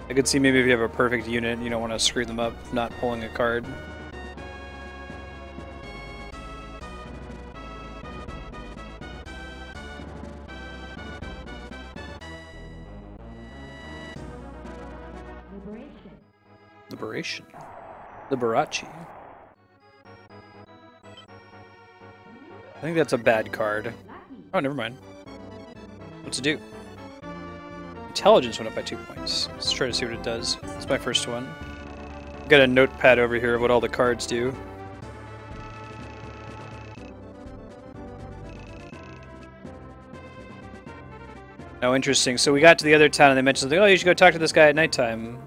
I could see maybe if you have a perfect unit and you don't want to screw them up not pulling a card. Liberation. Liberace. I think that's a bad card. Oh, never mind. What's it do? Intelligence went up by 2 points. Let's try to see what it does. It's my first one. I've got a notepad over here of what all the cards do. Oh, interesting. So we got to the other town and they mentioned, like, oh, you should go talk to this guy at nighttime.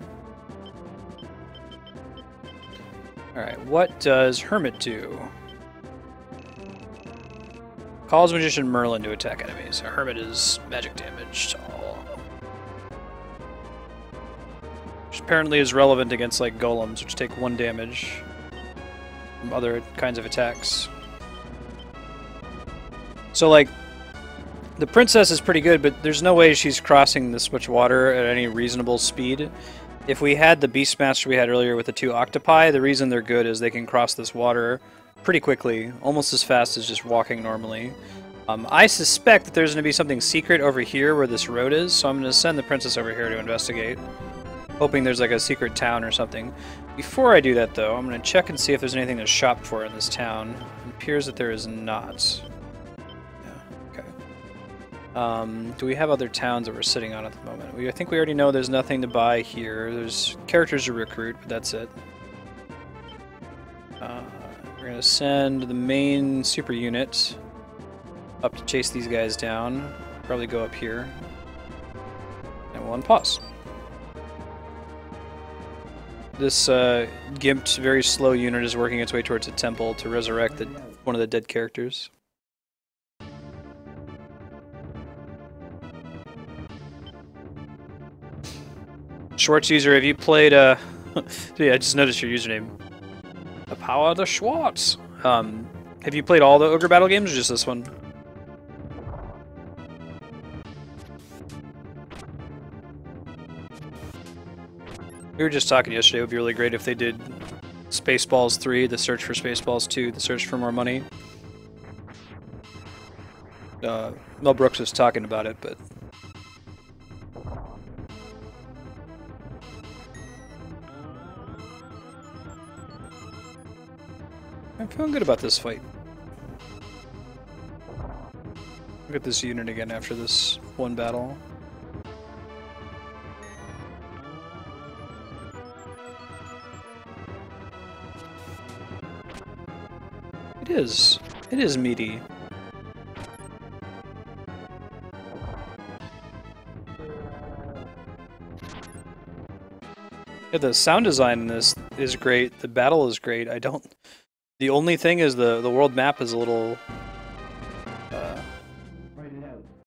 Alright, what does Hermit do? Calls Magician Merlin to attack enemies. So Hermit is magic damage. Which apparently is relevant against like golems, which take 1 damage from other kinds of attacks. So like, the princess is pretty good, but there's no way she's crossing this much water at any reasonable speed. If we had the Beastmaster we had earlier with the 2 octopi, the reason they're good is they can cross this water pretty quickly, almost as fast as just walking normally. I suspect that there's going to be something secret over here where this road is, so I'm going to send the princess over here to investigate, hoping there's like a secret town or something. Before I do that, though, I'm going to check and see if there's anything to shop for in this town. It appears that there is not. Do we have other towns that we're sitting on at the moment? I think we already know there's nothing to buy here. There's characters to recruit, but that's it. We're going to send the main super unit up to chase these guys down. Probably go up here. And we'll unpause. This gimped, very slow unit is working its way towards a temple to resurrect one of the dead characters. Schwartz user, have you played, yeah, I just noticed your username. The power of the Schwartz. Have you played all the Ogre Battle games, or just this one? We were just talking yesterday, it would be really great if they did Spaceballs 3, the search for Spaceballs 2, the search for more money. Mel Brooks was talking about it, but... I'm feeling good about this fight. Look at this unit again after this one battle. It is meaty. Yeah, the sound design in this is great. The battle is great. The only thing is the world map is a little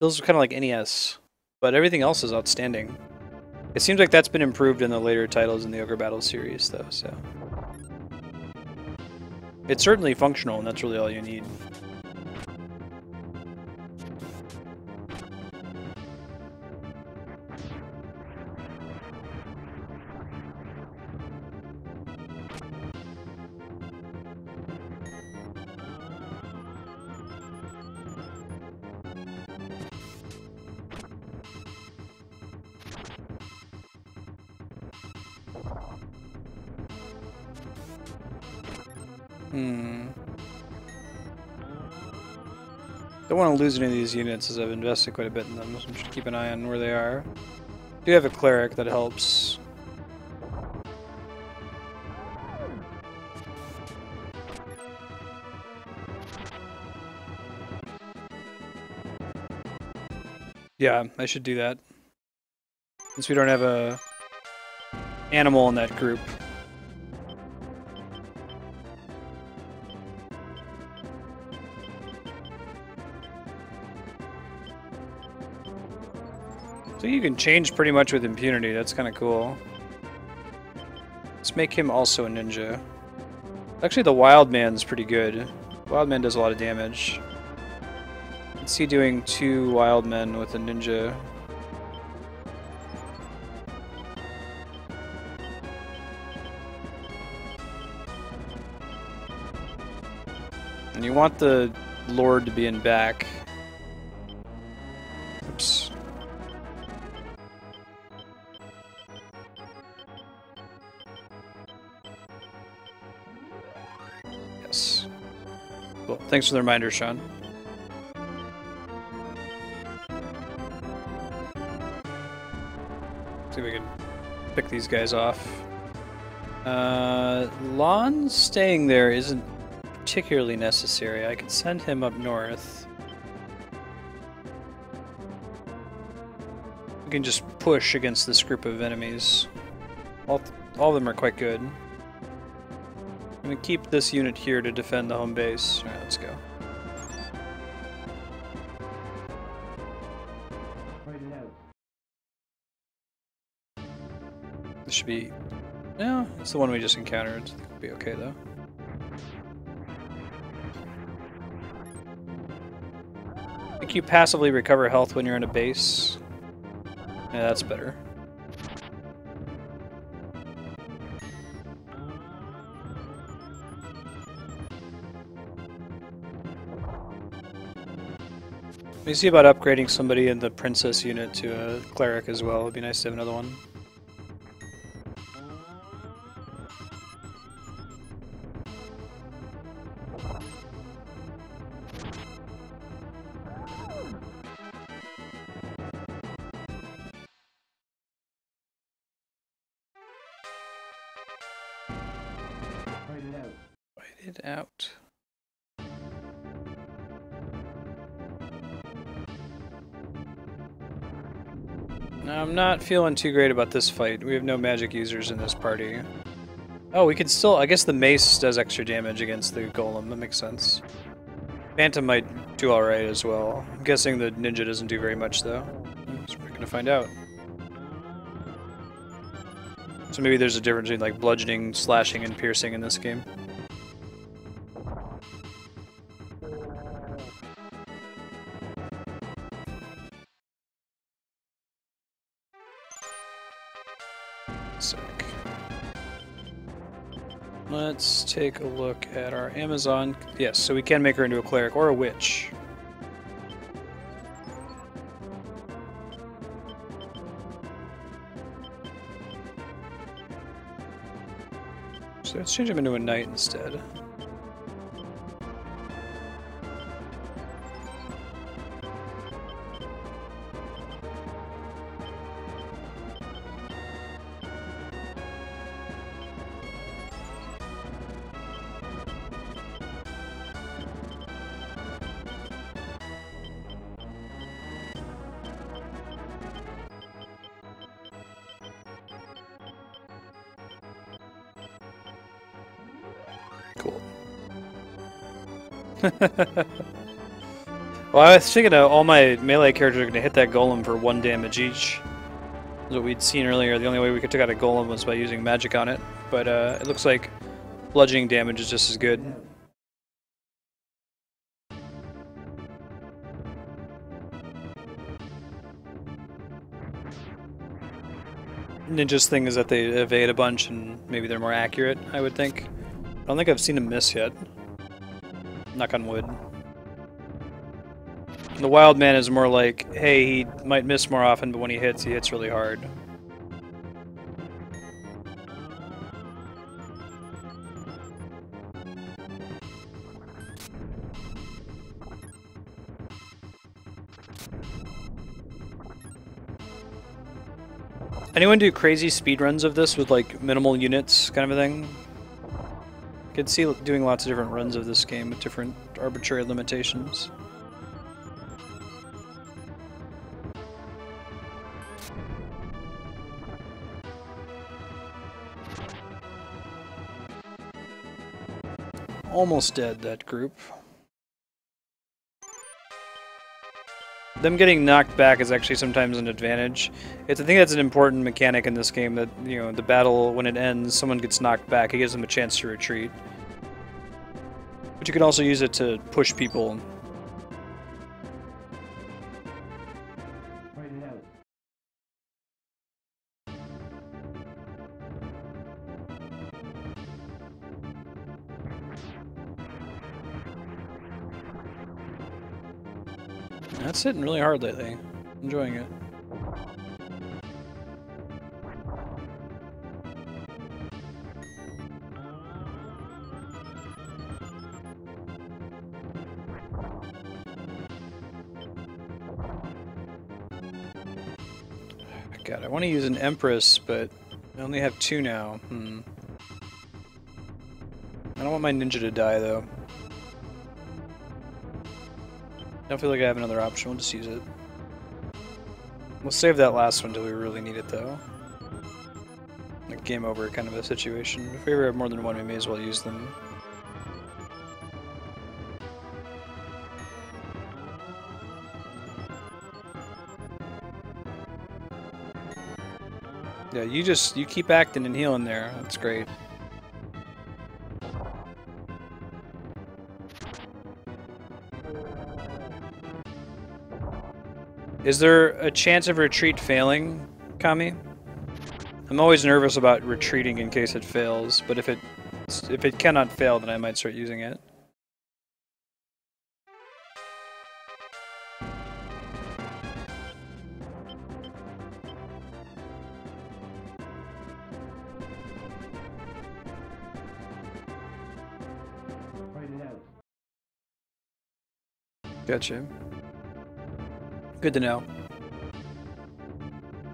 feels kind of like NES, but everything else is outstanding. It seems like that's been improved in the later titles in the Ogre Battle series, though. So it's certainly functional, and that's really all you need. Don't want to lose any of these units as I've invested quite a bit in them, so I'm just keep an eye on where they are. Do have a cleric that helps. Yeah, I should do that. Since we don't have a animal in that group. So you can change pretty much with impunity, that's kind of cool. Let's make him also a ninja. Actually, the Wild Man's pretty good. Wild Man does a lot of damage. Let's see doing 2 Wild Men with a ninja. And you want the Lord to be in back. Oops. Cool. Thanks for the reminder, Sean. See if we can pick these guys off. Lon staying there isn't particularly necessary. I could send him up north. We can just push against this group of enemies. All of them are quite good. I'm gonna keep this unit here to defend the home base. Alright, let's go. This should be... No, it's the one we just encountered. It'll be okay though. I think you passively recover health when you're in a base. Yeah, that's better. Let me see about upgrading somebody in the princess unit to a cleric as well. It'd be nice to have another one. Write it out. Now, I'm not feeling too great about this fight. We have no magic users in this party. Oh, we could still... I guess the mace does extra damage against the golem. That makes sense. Phantom might do alright as well. I'm guessing the ninja doesn't do very much, though. So we're gonna find out. So maybe there's a difference between like bludgeoning, slashing, and piercing in this game. Sick. Let's take a look at our Amazon. Yes, so we can make her into a cleric or a witch. So let's change him into a knight instead. Cool. Well, I was thinking all my melee characters are going to hit that golem for 1 damage each. That's what we'd seen earlier. The only way we could take out a golem was by using magic on it. But it looks like bludgeoning damage is just as good. Ninja's thing is that they evade a bunch and maybe they're more accurate, I would think. I don't think I've seen him miss yet. Knock on wood. The wild man is more like, hey, he might miss more often, but when he hits really hard. Anyone do crazy speedruns of this with like minimal units kind of a thing? I could see doing lots of different runs of this game with different arbitrary limitations. Almost dead, that group. Them getting knocked back is actually sometimes an advantage. I think that's an important mechanic in this game, that, you know, the battle, when it ends, someone gets knocked back, it gives them a chance to retreat. But you can also use it to push people. That's hitting really hard lately. Enjoying it. God, I want to use an Empress, but I only have 2 now. I don't want my ninja to die, though. I don't feel like I have another option. We'll just use it. We'll save that last one until we really need it, though. Like game over kind of a situation. If we ever have more than one, we may as well use them. Yeah, you keep acting and healing there. That's great. Is there a chance of retreat failing, Kami? I'm always nervous about retreating in case it fails, but if it cannot fail, then I might start using it. Gotcha. Good to know.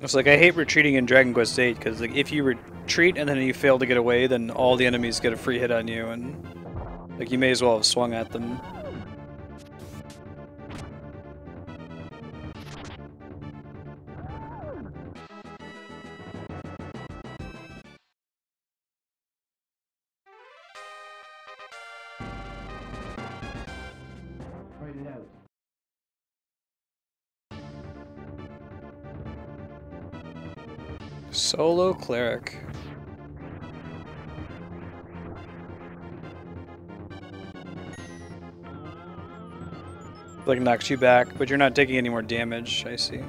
It's like I hate retreating in Dragon Quest VIII because like if you retreat and then you fail to get away, then all the enemies get a free hit on you, and like you may as well have swung at them. Solo cleric. Like knocks you back, but you're not taking any more damage, I see.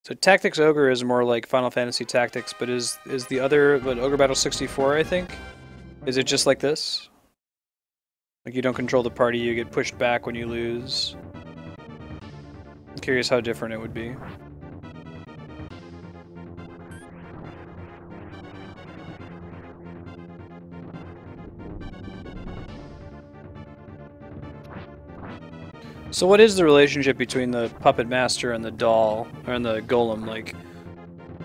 So Tactics Ogre is more like Final Fantasy Tactics, but is the other, what, Ogre Battle 64, I think? Is it just like this? Like you don't control the party, you get pushed back when you lose. I'm curious how different it would be. So what is the relationship between the Puppet Master and the doll, or the golem? Like,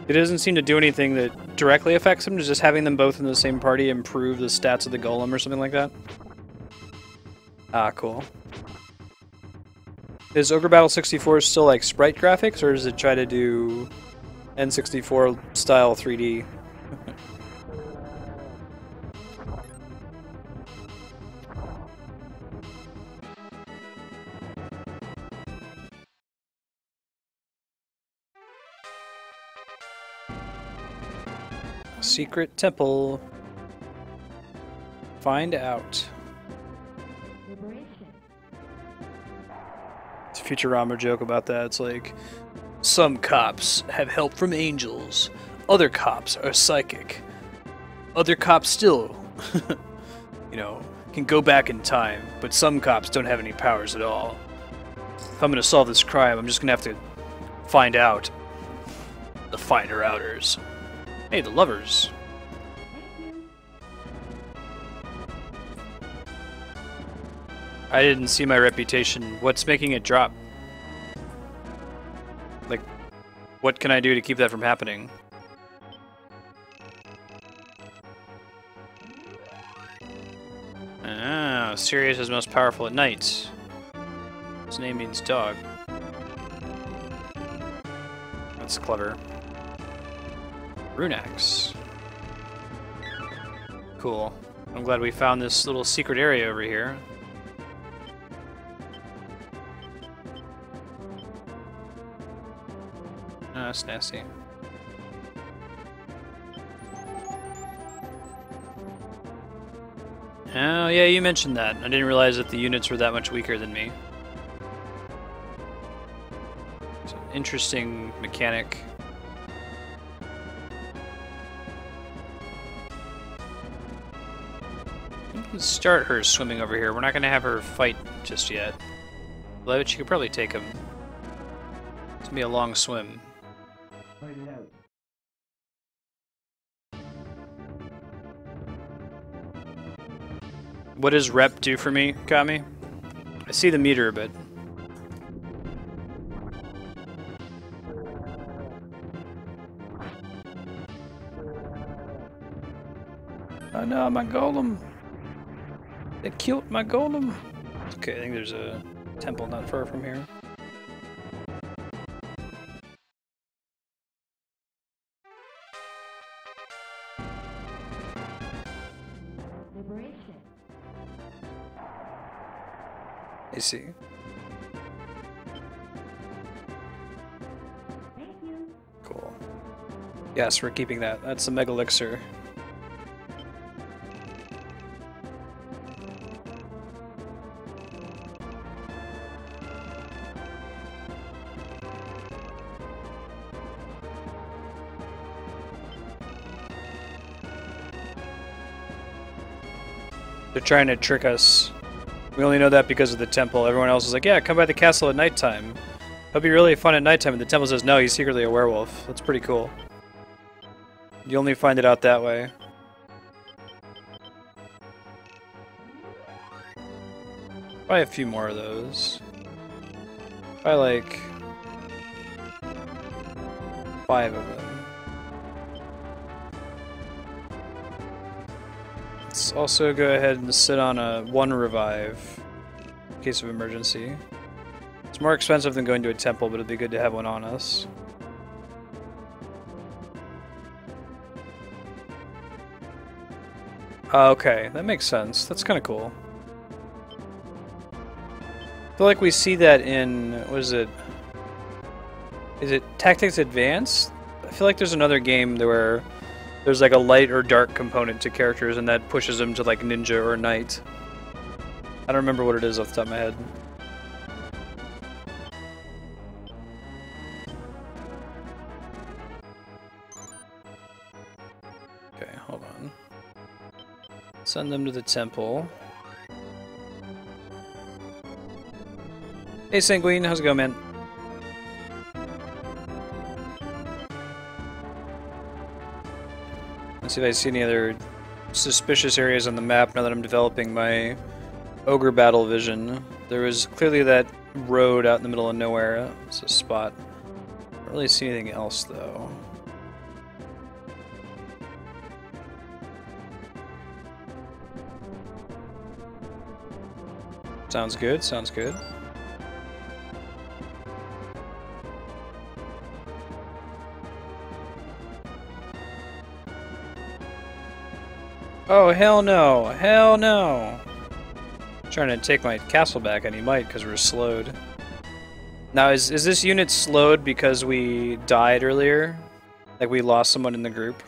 it doesn't seem to do anything that directly affects them. Does just having them both in the same party improve the stats of the golem or something like that? Ah, cool. Is Ogre Battle 64 still like sprite graphics, or does it try to do N64 style 3D? Secret temple. Find out. It's a Futurama joke about that. It's like, some cops have help from angels. Other cops are psychic. Other cops still, you know, can go back in time. But some cops don't have any powers at all. If I'm gonna solve this crime, I'm just gonna have to find out. The Finder Outers. Hey, the lovers. I didn't see my reputation. What's making it drop? Like, what can I do to keep that from happening? Ah, Sirius is most powerful at night. His name means dog. That's clever. Runax. Cool. I'm glad we found this little secret area over here. Oh, that's nasty. Oh, yeah, you mentioned that. I didn't realize that the units were that much weaker than me. It's an interesting mechanic. Let's start her swimming over here. We're not going to have her fight just yet. But she could probably take him. It's going to be a long swim. What does rep do for me, Kami? I see the meter, but... Oh no, my golem! They killed my golem! Okay, I think there's a temple not far from here. I see. Cool. Yes, we're keeping that. That's the Mega Elixir. They're trying to trick us. We only know that because of the temple. Everyone else is like, yeah, come by the castle at nighttime. It'll be really fun at nighttime. And the temple says, no, he's secretly a werewolf. That's pretty cool. You only find it out that way. Probably a few more of those. Probably like 5 of them. Let's also go ahead and sit on a 1 revive in case of emergency. It's more expensive than going to a temple, but it'd be good to have one on us. Okay, that makes sense. That's kind of cool. I feel like we see that in, what is it? Is it Tactics Advance? I feel like there's another game where there's like a light or dark component to characters and that pushes them to like ninja or knight. I don't remember what it is off the top of my head. Okay, hold on. Send them to the temple. Hey Sanguine, how's it going, man? Let's see if I see any other suspicious areas on the map now that I'm developing my Ogre battle vision. There was clearly that road out in the middle of nowhere. It's a spot. I don't really see anything else though. Sounds good, sounds good. Oh, hell no! Hell no! Trying to take my castle back, and he might, because we're slowed. Now, is this unit slowed because we died earlier? Like we lost someone in the group?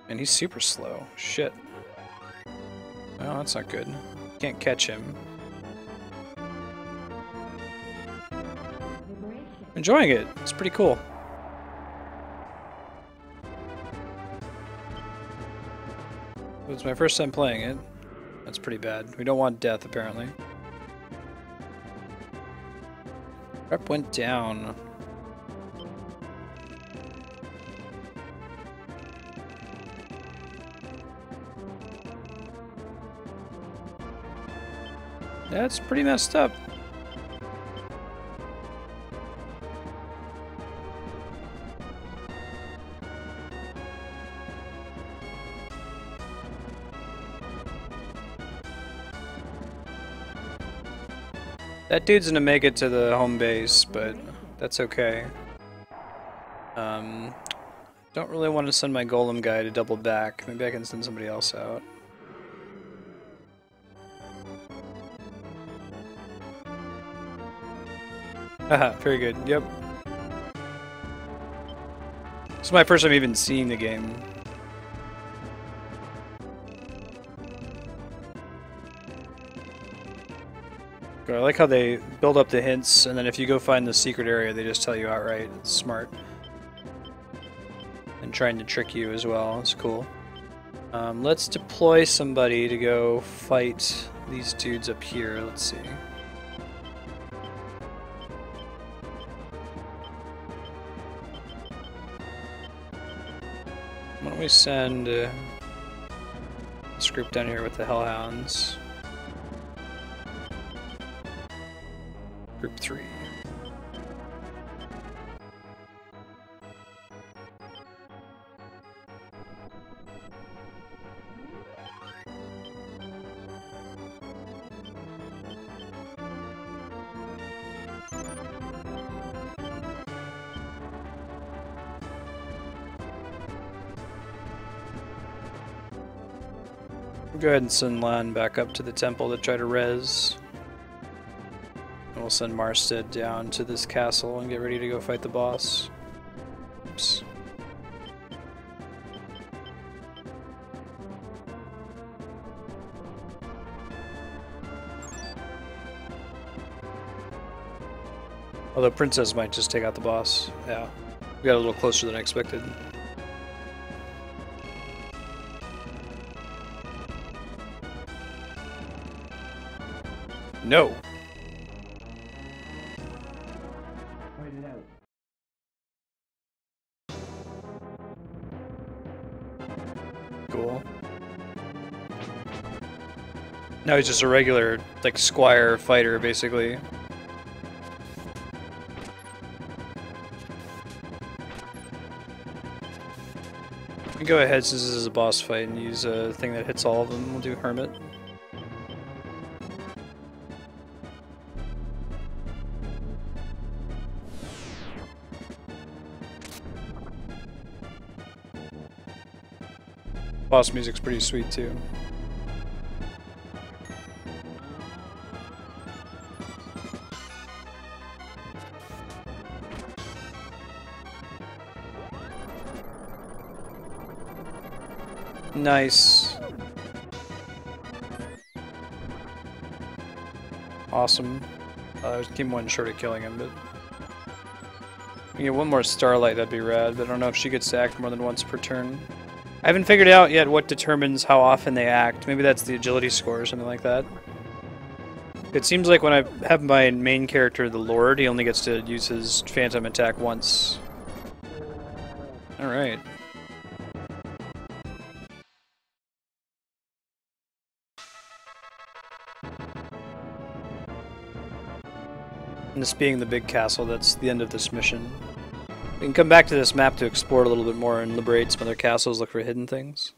And he's super slow. Shit. Oh, that's not good. Can't catch him. Enjoying it. It's pretty cool. It's my first time playing it. That's pretty bad. We don't want death, apparently. Rep went down. That's pretty messed up. That dude's gonna make it to the home base, but that's okay. Don't really want to send my golem guy to double back. Maybe I can send somebody else out. Haha, very good. Yep. This is my first time even seeing the game. I like how they build up the hints, and then if you go find the secret area, they just tell you outright. It's smart. And trying to trick you as well. It's cool. Let's deploy somebody to go fight these dudes up here. Let's see. Why don't we send this group down here with the Hellhounds? Group 3. We'll go ahead and send Lan back up to the temple to try to res. And we'll send Marstead down to this castle and get ready to go fight the boss. Oops. Although Princess might just take out the boss. Yeah. We got a little closer than I expected. No. Point it out. Cool. Now he's just a regular, like, squire fighter, basically. We can go ahead, since this is a boss fight, and use a thing that hits all of them. We'll do Hermit. Boss music's pretty sweet too. Nice. Awesome. Came one short of killing him, but we get one more Starlight, that'd be rad, but I don't know if she gets to act more than once per turn. I haven't figured out yet what determines how often they act. Maybe that's the agility score or something like that. It seems like when I have my main character, the Lord, he only gets to use his phantom attack once. Alright. And this being the big castle, that's the end of this mission. We can come back to this map to explore a little bit more and liberate some other castles, look for hidden things.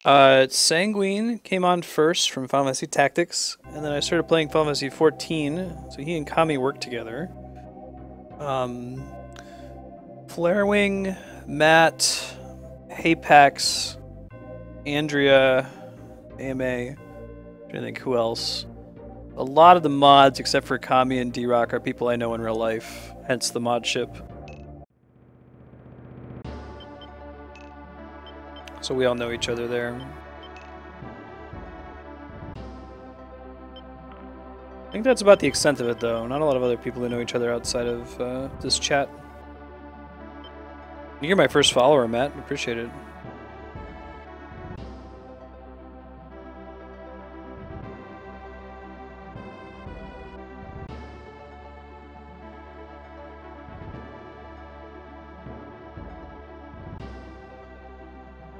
Sanguine came on first from Final Fantasy Tactics, and then I started playing Final Fantasy 14, so he and Kami worked together. Flarewing, Matt, Hapax, Andrea, AMA, I don't think who else. A lot of the mods, except for Kami and D-Rock, are people I know in real life, hence the mod ship. So we all know each other there. I think that's about the extent of it, though. Not a lot of other people who know each other outside of this chat. You're my first follower, Matt. Appreciate it.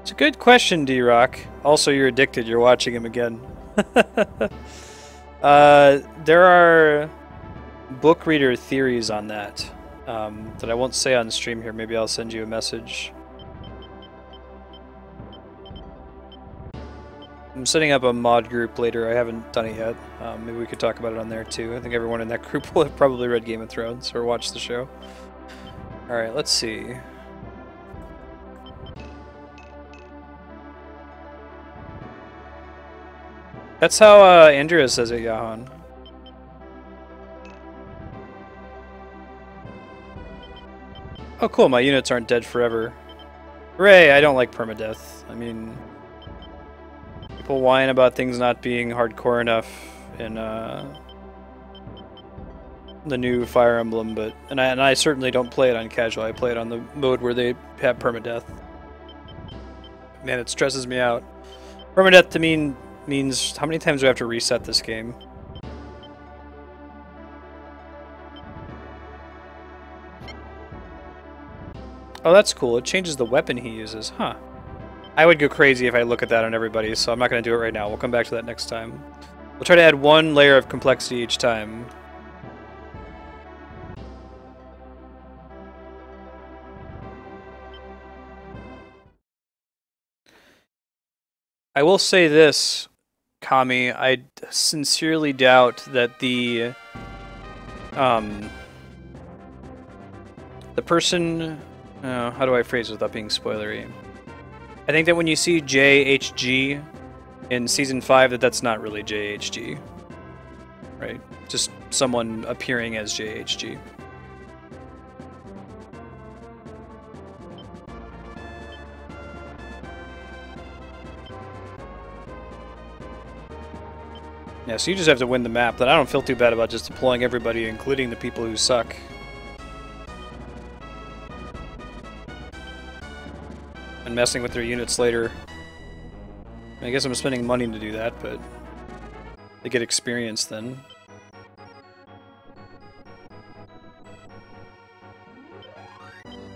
It's a good question, D-Rock. Also, you're addicted. You're watching him again. There are book reader theories on that that I won't say on stream here. Maybe I'll send you a message. I'm setting up a mod group later. I haven't done it yet. Maybe we could talk about it on there too. I think everyone in that group will have probably read Game of Thrones or watched the show. Alright, let's see. That's how Andrea says it, Yahan. Oh cool, my units aren't dead forever. Hooray, I don't like permadeath. I mean, people whine about things not being hardcore enough in the new Fire Emblem, but and I certainly don't play it on casual. I play it on the mode where they have permadeath. Man, it stresses me out. Permadeath to me means how many times do I have to reset this game? Oh, that's cool. It changes the weapon he uses. Huh. I would go crazy if I look at that on everybody, so I'm not going to do it right now. We'll come back to that next time. We'll try to add one layer of complexity each time. I will say this, Kami, I sincerely doubt that the person, how do I phrase it without being spoilery? I think that when you see JHG in Season 5, that's not really JHG, right? Just someone appearing as JHG. Yeah, so you just have to win the map, but I don't feel too bad about just deploying everybody, including the people who suck. And messing with their units later. I guess I'm spending money to do that, but they get experience then.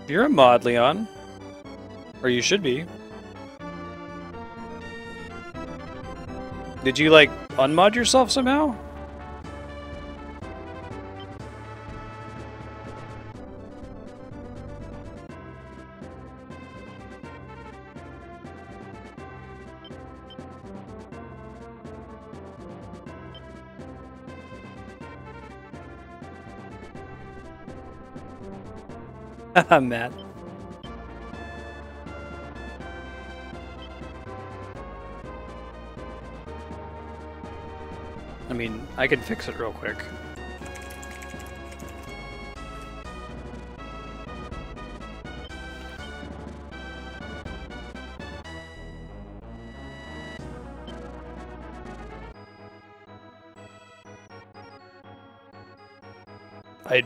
You're a mod, Leon. Or you should be. Did you, like, unmod yourself somehow? Matt. I mean, I can fix it real quick. I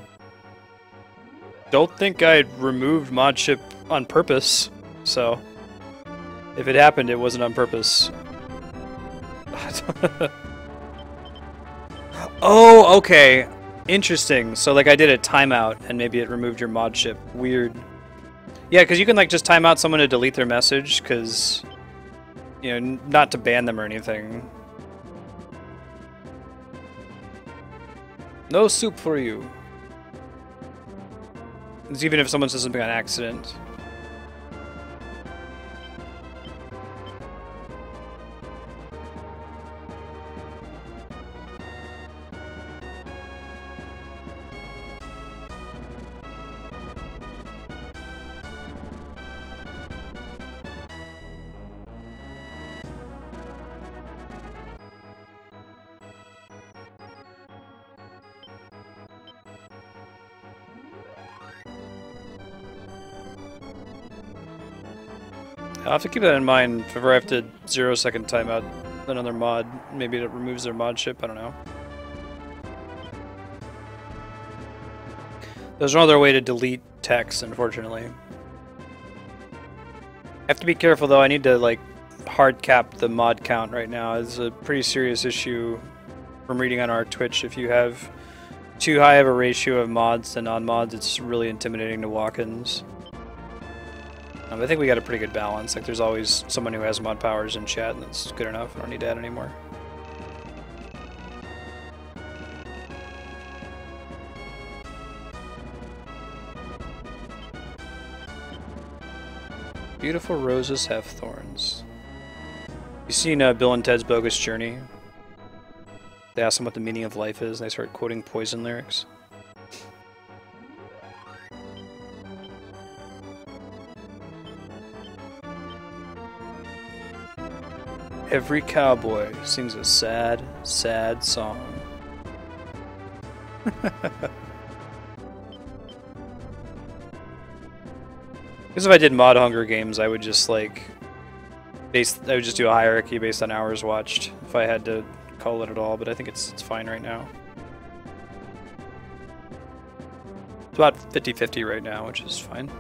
don't think I removed modship on purpose, so if it happened, it wasn't on purpose. Oh, okay. Interesting. So, like, I did a timeout, and maybe it removed your mod ship. Weird. Yeah, because you can, like, just time out someone to delete their message, because, you know, not to ban them or anything. No soup for you. It's even if someone says something on accident. I'll have to keep that in mind if ever I have to 0-second timeout another mod. Maybe it removes their mod ship, I don't know. There's no other way to delete text, unfortunately. I have to be careful though, I need to like hard cap the mod count right now. It's a pretty serious issue from reading on our Twitch. If you have too high of a ratio of mods to non-mods, it's really intimidating to walk-ins. I think we got a pretty good balance. Like, there's always someone who has mod powers in chat, and that's good enough. I don't need to add anymore. Beautiful roses have thorns. You seen Bill and Ted's Bogus Journey? They ask them what the meaning of life is, and they start quoting Poison lyrics. Every cowboy sings a sad, sad song. Because if I did mod Hunger Games, I would just like I would just do a hierarchy based on hours watched if I had to call it at all, but I think it's fine right now. It's about 50-50 right now, which is fine.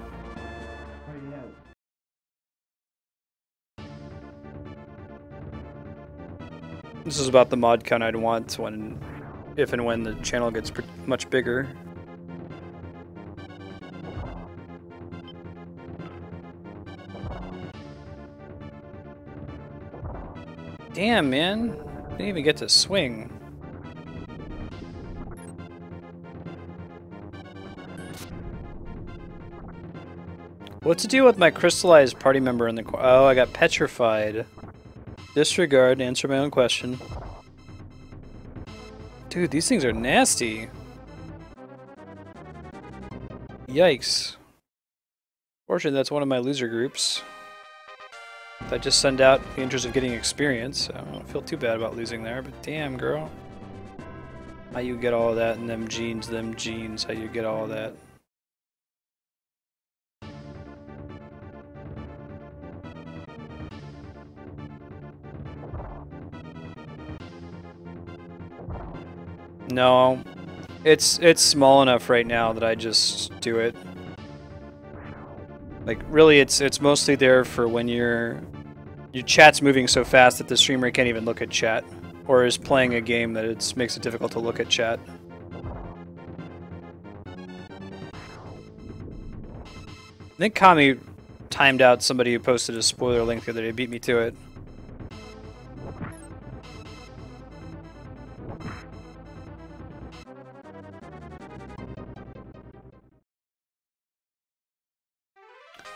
This is about the mod count I'd want if and when the channel gets much bigger. Damn, man. Didn't even get to swing. What's the deal with my crystallized party member in the... Oh, I got petrified. Disregard, answer my own question. Dude, these things are nasty. Yikes. Fortunately, that's one of my loser groups. I just send out in the interest of getting experience. I don't feel too bad about losing there, but damn, girl. How you get all of that in them jeans, how you get all of that. No, it's small enough right now that I just do it. Like really, it's mostly there for when your chat's moving so fast that the streamer can't even look at chat, or is playing a game that makes it difficult to look at chat. I think Kami timed out somebody who posted a spoiler link the other day, beat me to it.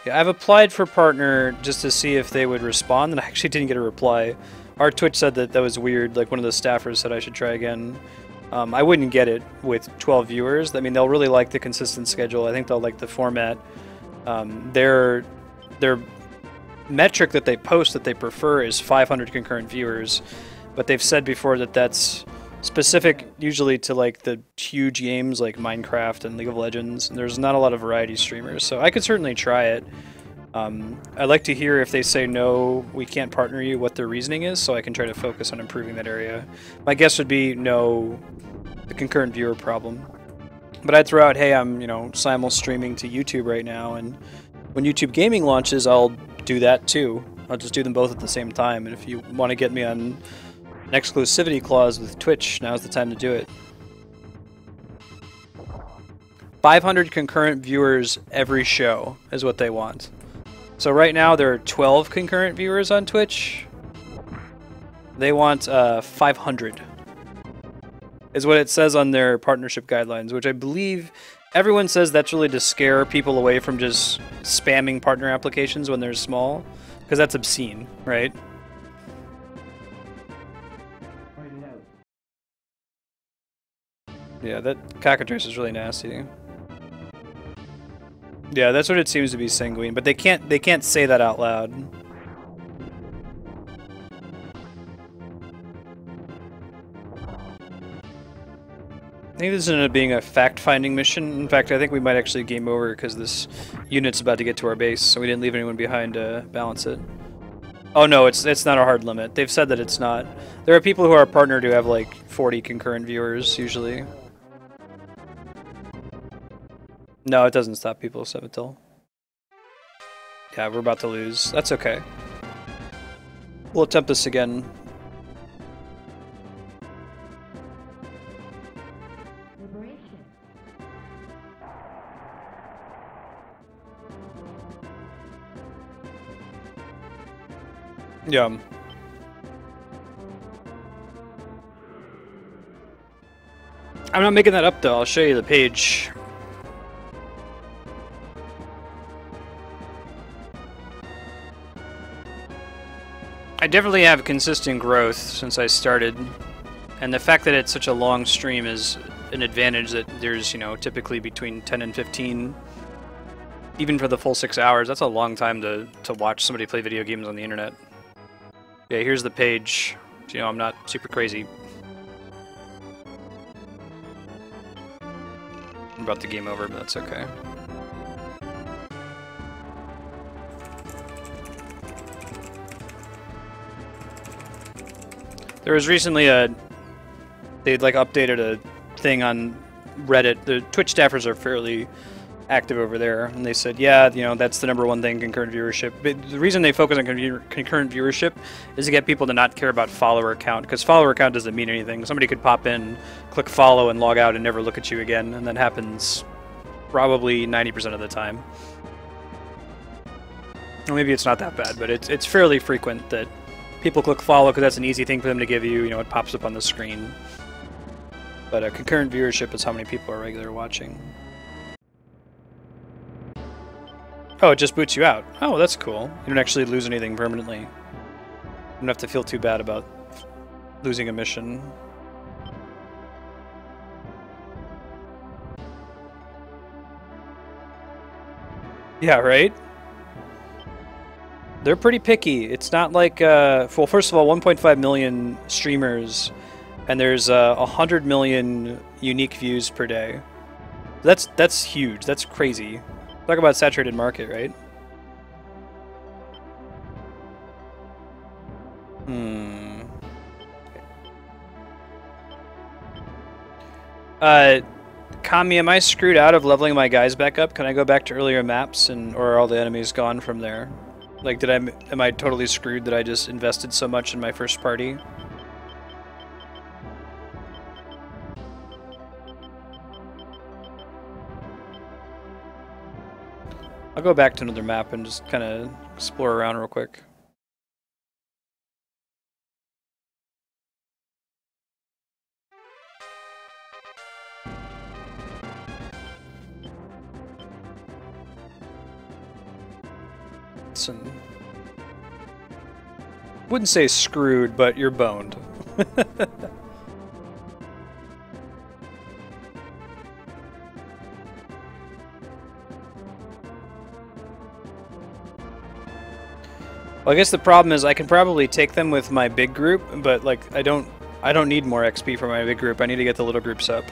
Yeah, I've applied for partner just to see if they would respond, and I actually didn't get a reply. Our Twitch said that was weird, like one of the staffers said I should try again. I wouldn't get it with 12 viewers. I mean, they'll really like the consistent schedule. I think they'll like the format. Their metric that they post that they prefer is 500 concurrent viewers, but they've said before that that's specific usually to like the huge games like Minecraft and League of Legends. And there's not a lot of variety streamers, so I could certainly try it. I'd like to hear if they say no, we can't partner you, what their reasoning is, so I can try to focus on improving that area. My guess would be no, the concurrent viewer problem. But I'd throw out, hey, I'm simul streaming to YouTube right now, and when YouTube Gaming launches, I'll do that too. I'll just do them both at the same time, and if you want to get me on an exclusivity clause with Twitch, now's the time to do it. 500 concurrent viewers every show is what they want. So right now there are 12 concurrent viewers on Twitch. They want 500. Is what it says on their partnership guidelines, which I believe everyone says that's really to scare people away from just spamming partner applications when they're small, because that's obscene, right? Yeah, that cockatrice is really nasty. Yeah, that's what it seems to be, Sanguine, but they can't say that out loud. I think this ended up being a fact-finding mission. In fact, I think we might actually game over because this unit's about to get to our base, so we didn't leave anyone behind to balance it. Oh no, it's not a hard limit. They've said that it's not. There are people who are partnered who have like 40 concurrent viewers usually. No, it doesn't stop people, Sevatil. Yeah, we're about to lose. That's okay. We'll attempt this again. Yeah. I'm not making that up though, I'll show you the page. I definitely have consistent growth since I started, and the fact that it's such a long stream is an advantage. That there's, typically between 10 and 15, even for the full 6 hours. That's a long time to watch somebody play video games on the internet. Yeah, here's the page. I'm not super crazy. I'm about to game over, but that's okay. There was recently they'd like updated a thing on Reddit. The Twitch staffers are fairly active over there, and they said, yeah, that's the #1 thing, concurrent viewership. But the reason they focus on concurrent viewership is to get people to not care about follower count, because follower count doesn't mean anything. Somebody could pop in, click follow, and log out and never look at you again, and that happens probably 90% of the time. Well, maybe it's not that bad, but it's fairly frequent that people click follow because that's an easy thing for them to give you. You know, it pops up on the screen. But concurrent viewership is how many people are regular watching. Oh, it just boots you out. Oh, that's cool. You don't actually lose anything permanently. You don't have to feel too bad about losing a mission. Yeah, right? They're pretty picky. It's not like, well, first of all, 1.5 million streamers, and there's 100 million unique views per day. That's huge. That's crazy. Talk about saturated market, right? Kami, am I screwed out of leveling my guys back up? Can I go back to earlier maps, or are all the enemies gone from there? Like, am I totally screwed that I just invested so much in my first party? I'll go back to another map and just kind of explore around real quick. Listen. Wouldn't say screwed, but you're boned. Well, I guess the problem is I can probably take them with my big group, but like I don't need more XP for my big group. I need to get the little groups up.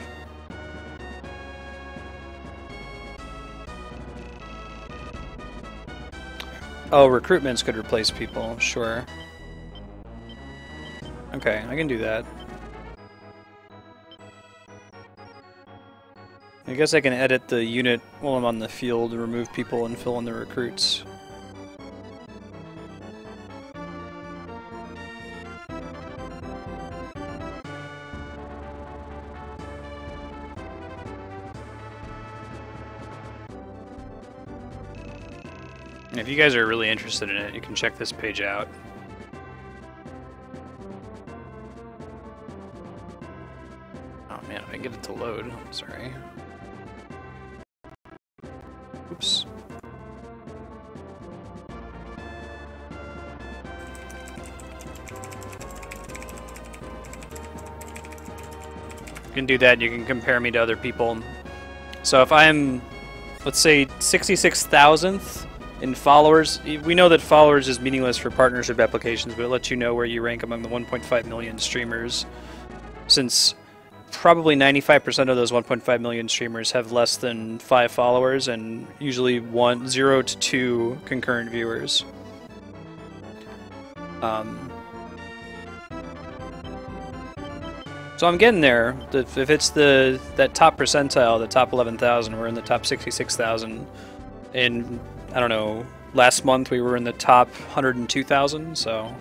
Oh, recruitments could replace people, sure. Okay, I can do that. I guess I can edit the unit while I'm on the field, remove people and fill in the recruits. If you guys are really interested in it, you can check this page out. Oh man, I get it to load. Sorry. Oops. You can do that, you can compare me to other people. So if I'm, let's say, 66,000th in followers, we know that followers is meaningless for partnership applications, but it lets you know where you rank among the 1.5 million streamers, since probably 95% of those 1.5 million streamers have less than 5 followers and usually 0 to 2 concurrent viewers. So I'm getting there. If it's that top percentile, the top 11,000, we're in the top 66,000. In, I don't know, last month we were in the top 102,000, so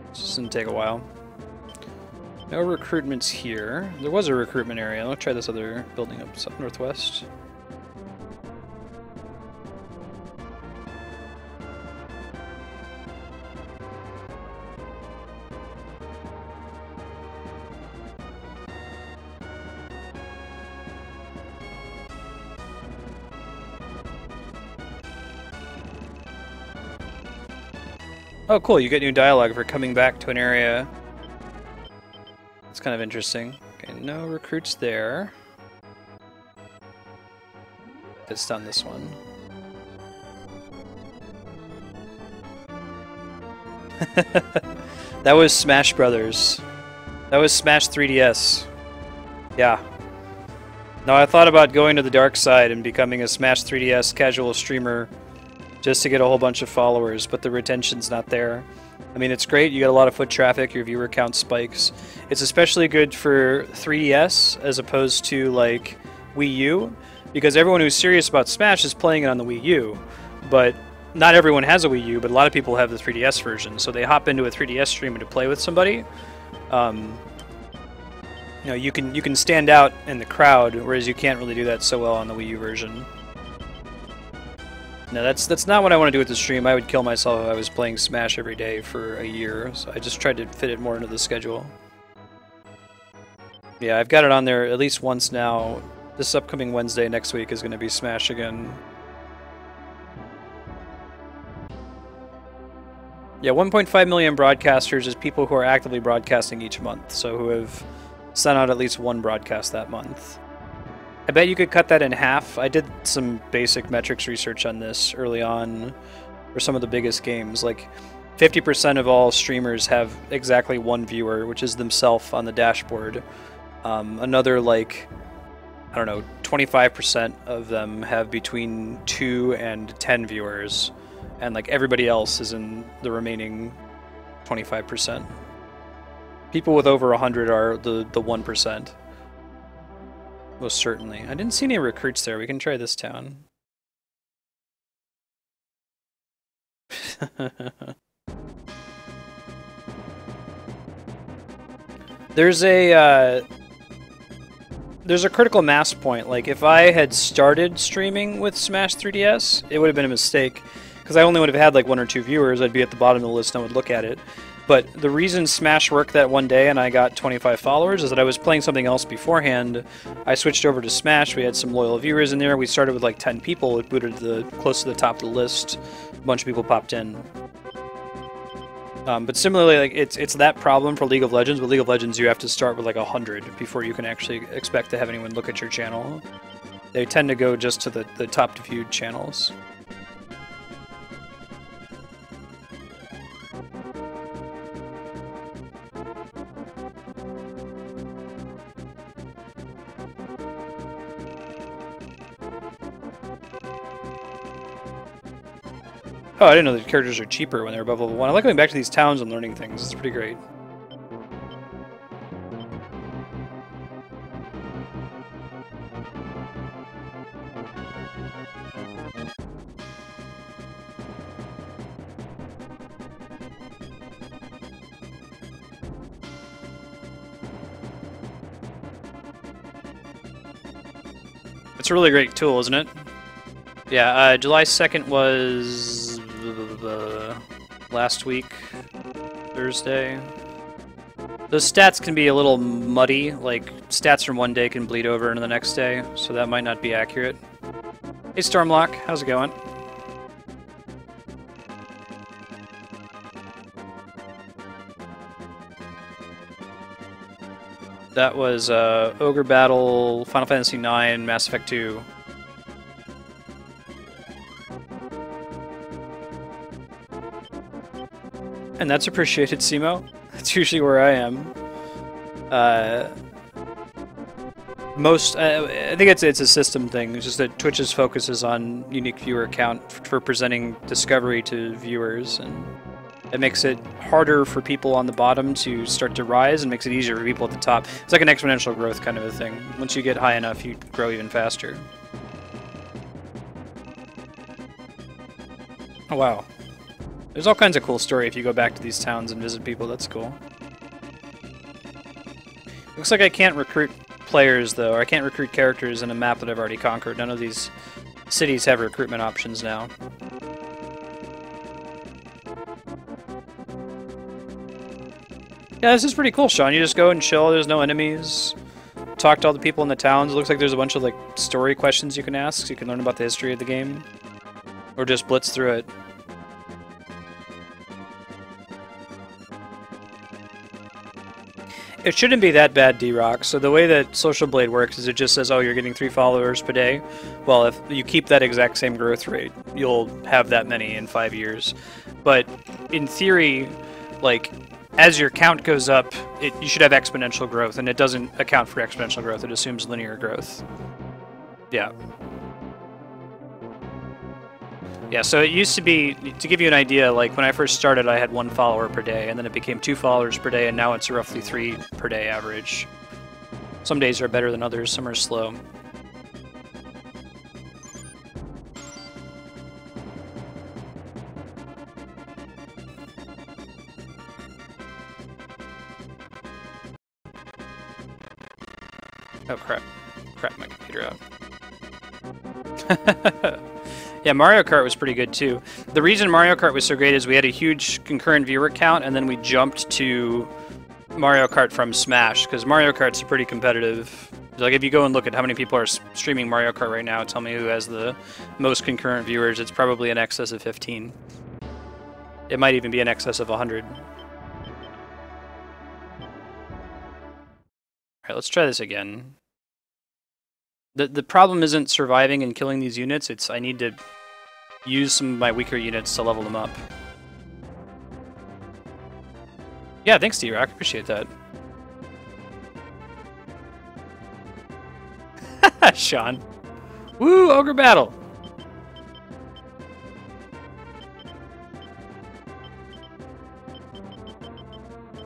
this didn't take a while. No recruitments here. There was a recruitment area. Let's try this other building up northwest. Oh, cool. You get new dialogue for coming back to an area. It's kind of interesting. Okay, no recruits there. Let's stun this one. That was Smash Brothers. That was Smash 3DS. Yeah. No, I thought about going to the dark side and becoming a Smash 3DS casual streamer just to get a whole bunch of followers, but the retention's not there. I mean, it's great, you get a lot of foot traffic, your viewer count spikes. It's especially good for 3DS as opposed to, like, Wii U, because everyone who's serious about Smash is playing it on the Wii U, but not everyone has a Wii U, but a lot of people have the 3DS version, so they hop into a 3DS stream to play with somebody. You know, you can stand out in the crowd, whereas you can't really do that so well on the Wii U version. No, that's not what I want to do with the stream. I would kill myself if I was playing Smash every day for a year, so I just tried to fit it more into the schedule. Yeah, I've got it on there at least once now. This upcoming Wednesday next week is going to be Smash again. Yeah, 1.5 million broadcasters is people who are actively broadcasting each month, so who have sent out at least one broadcast that month. I bet you could cut that in half. I did some basic metrics research on this early on for some of the biggest games. Like 50% of all streamers have exactly one viewer, which is themselves on the dashboard. Another, like, I don't know, 25% of them have between 2 and 10 viewers. And like everybody else is in the remaining 25%. People with over 100 are the 1%. Most certainly. I didn't see any recruits there. We can try this town. There's a critical mass point. Like, if I had started streaming with Smash 3DS, it would have been a mistake. Because I only would have had like 1 or 2 viewers. I'd be at the bottom of the list and I would look at it. But the reason Smash worked that one day and I got 25 followers is that I was playing something else beforehand. I switched over to Smash. We had some loyal viewers in there. We started with like 10 people. It booted close to the top of the list. A bunch of people popped in. But similarly, like it's that problem for League of Legends. With League of Legends, you have to start with like 100 before you can actually expect to have anyone look at your channel. They tend to go just to the top viewed channels. Oh, I didn't know that characters are cheaper when they're above level 1. I like going back to these towns and learning things. It's pretty great. It's a really great tool, isn't it? Yeah, July 2nd was last week, Thursday. Those stats can be a little muddy, like stats from one day can bleed over into the next day, so that might not be accurate. Hey Stormlock, how's it going? That was Ogre Battle, Final Fantasy IX, Mass Effect 2. And that's appreciated, Simo. That's usually where I am. I think it's a system thing. It's just that Twitch's focus is on unique viewer count for presenting discovery to viewers, and it makes it harder for people on the bottom to start to rise, and makes it easier for people at the top. It's like an exponential growth kind of a thing. Once you get high enough, you grow even faster. Oh wow. There's all kinds of cool story if you go back to these towns and visit people. That's cool. Looks like I can't recruit players, though, or I can't recruit characters in a map that I've already conquered. None of these cities have recruitment options now. Yeah, this is pretty cool, Sean. You just go and chill. There's no enemies. Talk to all the people in the towns. It looks like there's a bunch of like story questions you can ask, so you can learn about the history of the game. Or just blitz through it. It shouldn't be that bad, D-Rock. So the way that Social Blade works is it just says, oh, you're getting 3 followers per day. Well, if you keep that exact same growth rate, you'll have that many in 5 years. But in theory, like, as your count goes up, you should have exponential growth, and it doesn't account for exponential growth. It assumes linear growth. Yeah. Yeah, so it used to be, to give you an idea, like when I first started I had 1 follower per day, and then it became 2 followers per day, and now it's roughly 3 per day average. Some days are better than others, some are slow. Oh crap. Crap my computer out. Yeah, Mario Kart was pretty good too. The reason Mario Kart was so great is we had a huge concurrent viewer count, and then we jumped to Mario Kart from Smash, because Mario Kart's pretty competitive. Like, if you go and look at how many people are streaming Mario Kart right now, tell me who has the most concurrent viewers. It's probably in excess of 15. It might even be in excess of 100. Alright, let's try this again. The problem isn't surviving and killing these units, it's I need to use some of my weaker units to level them up. Yeah, thanks, D-Rock. Appreciate that. Sean. Woo, Ogre Battle!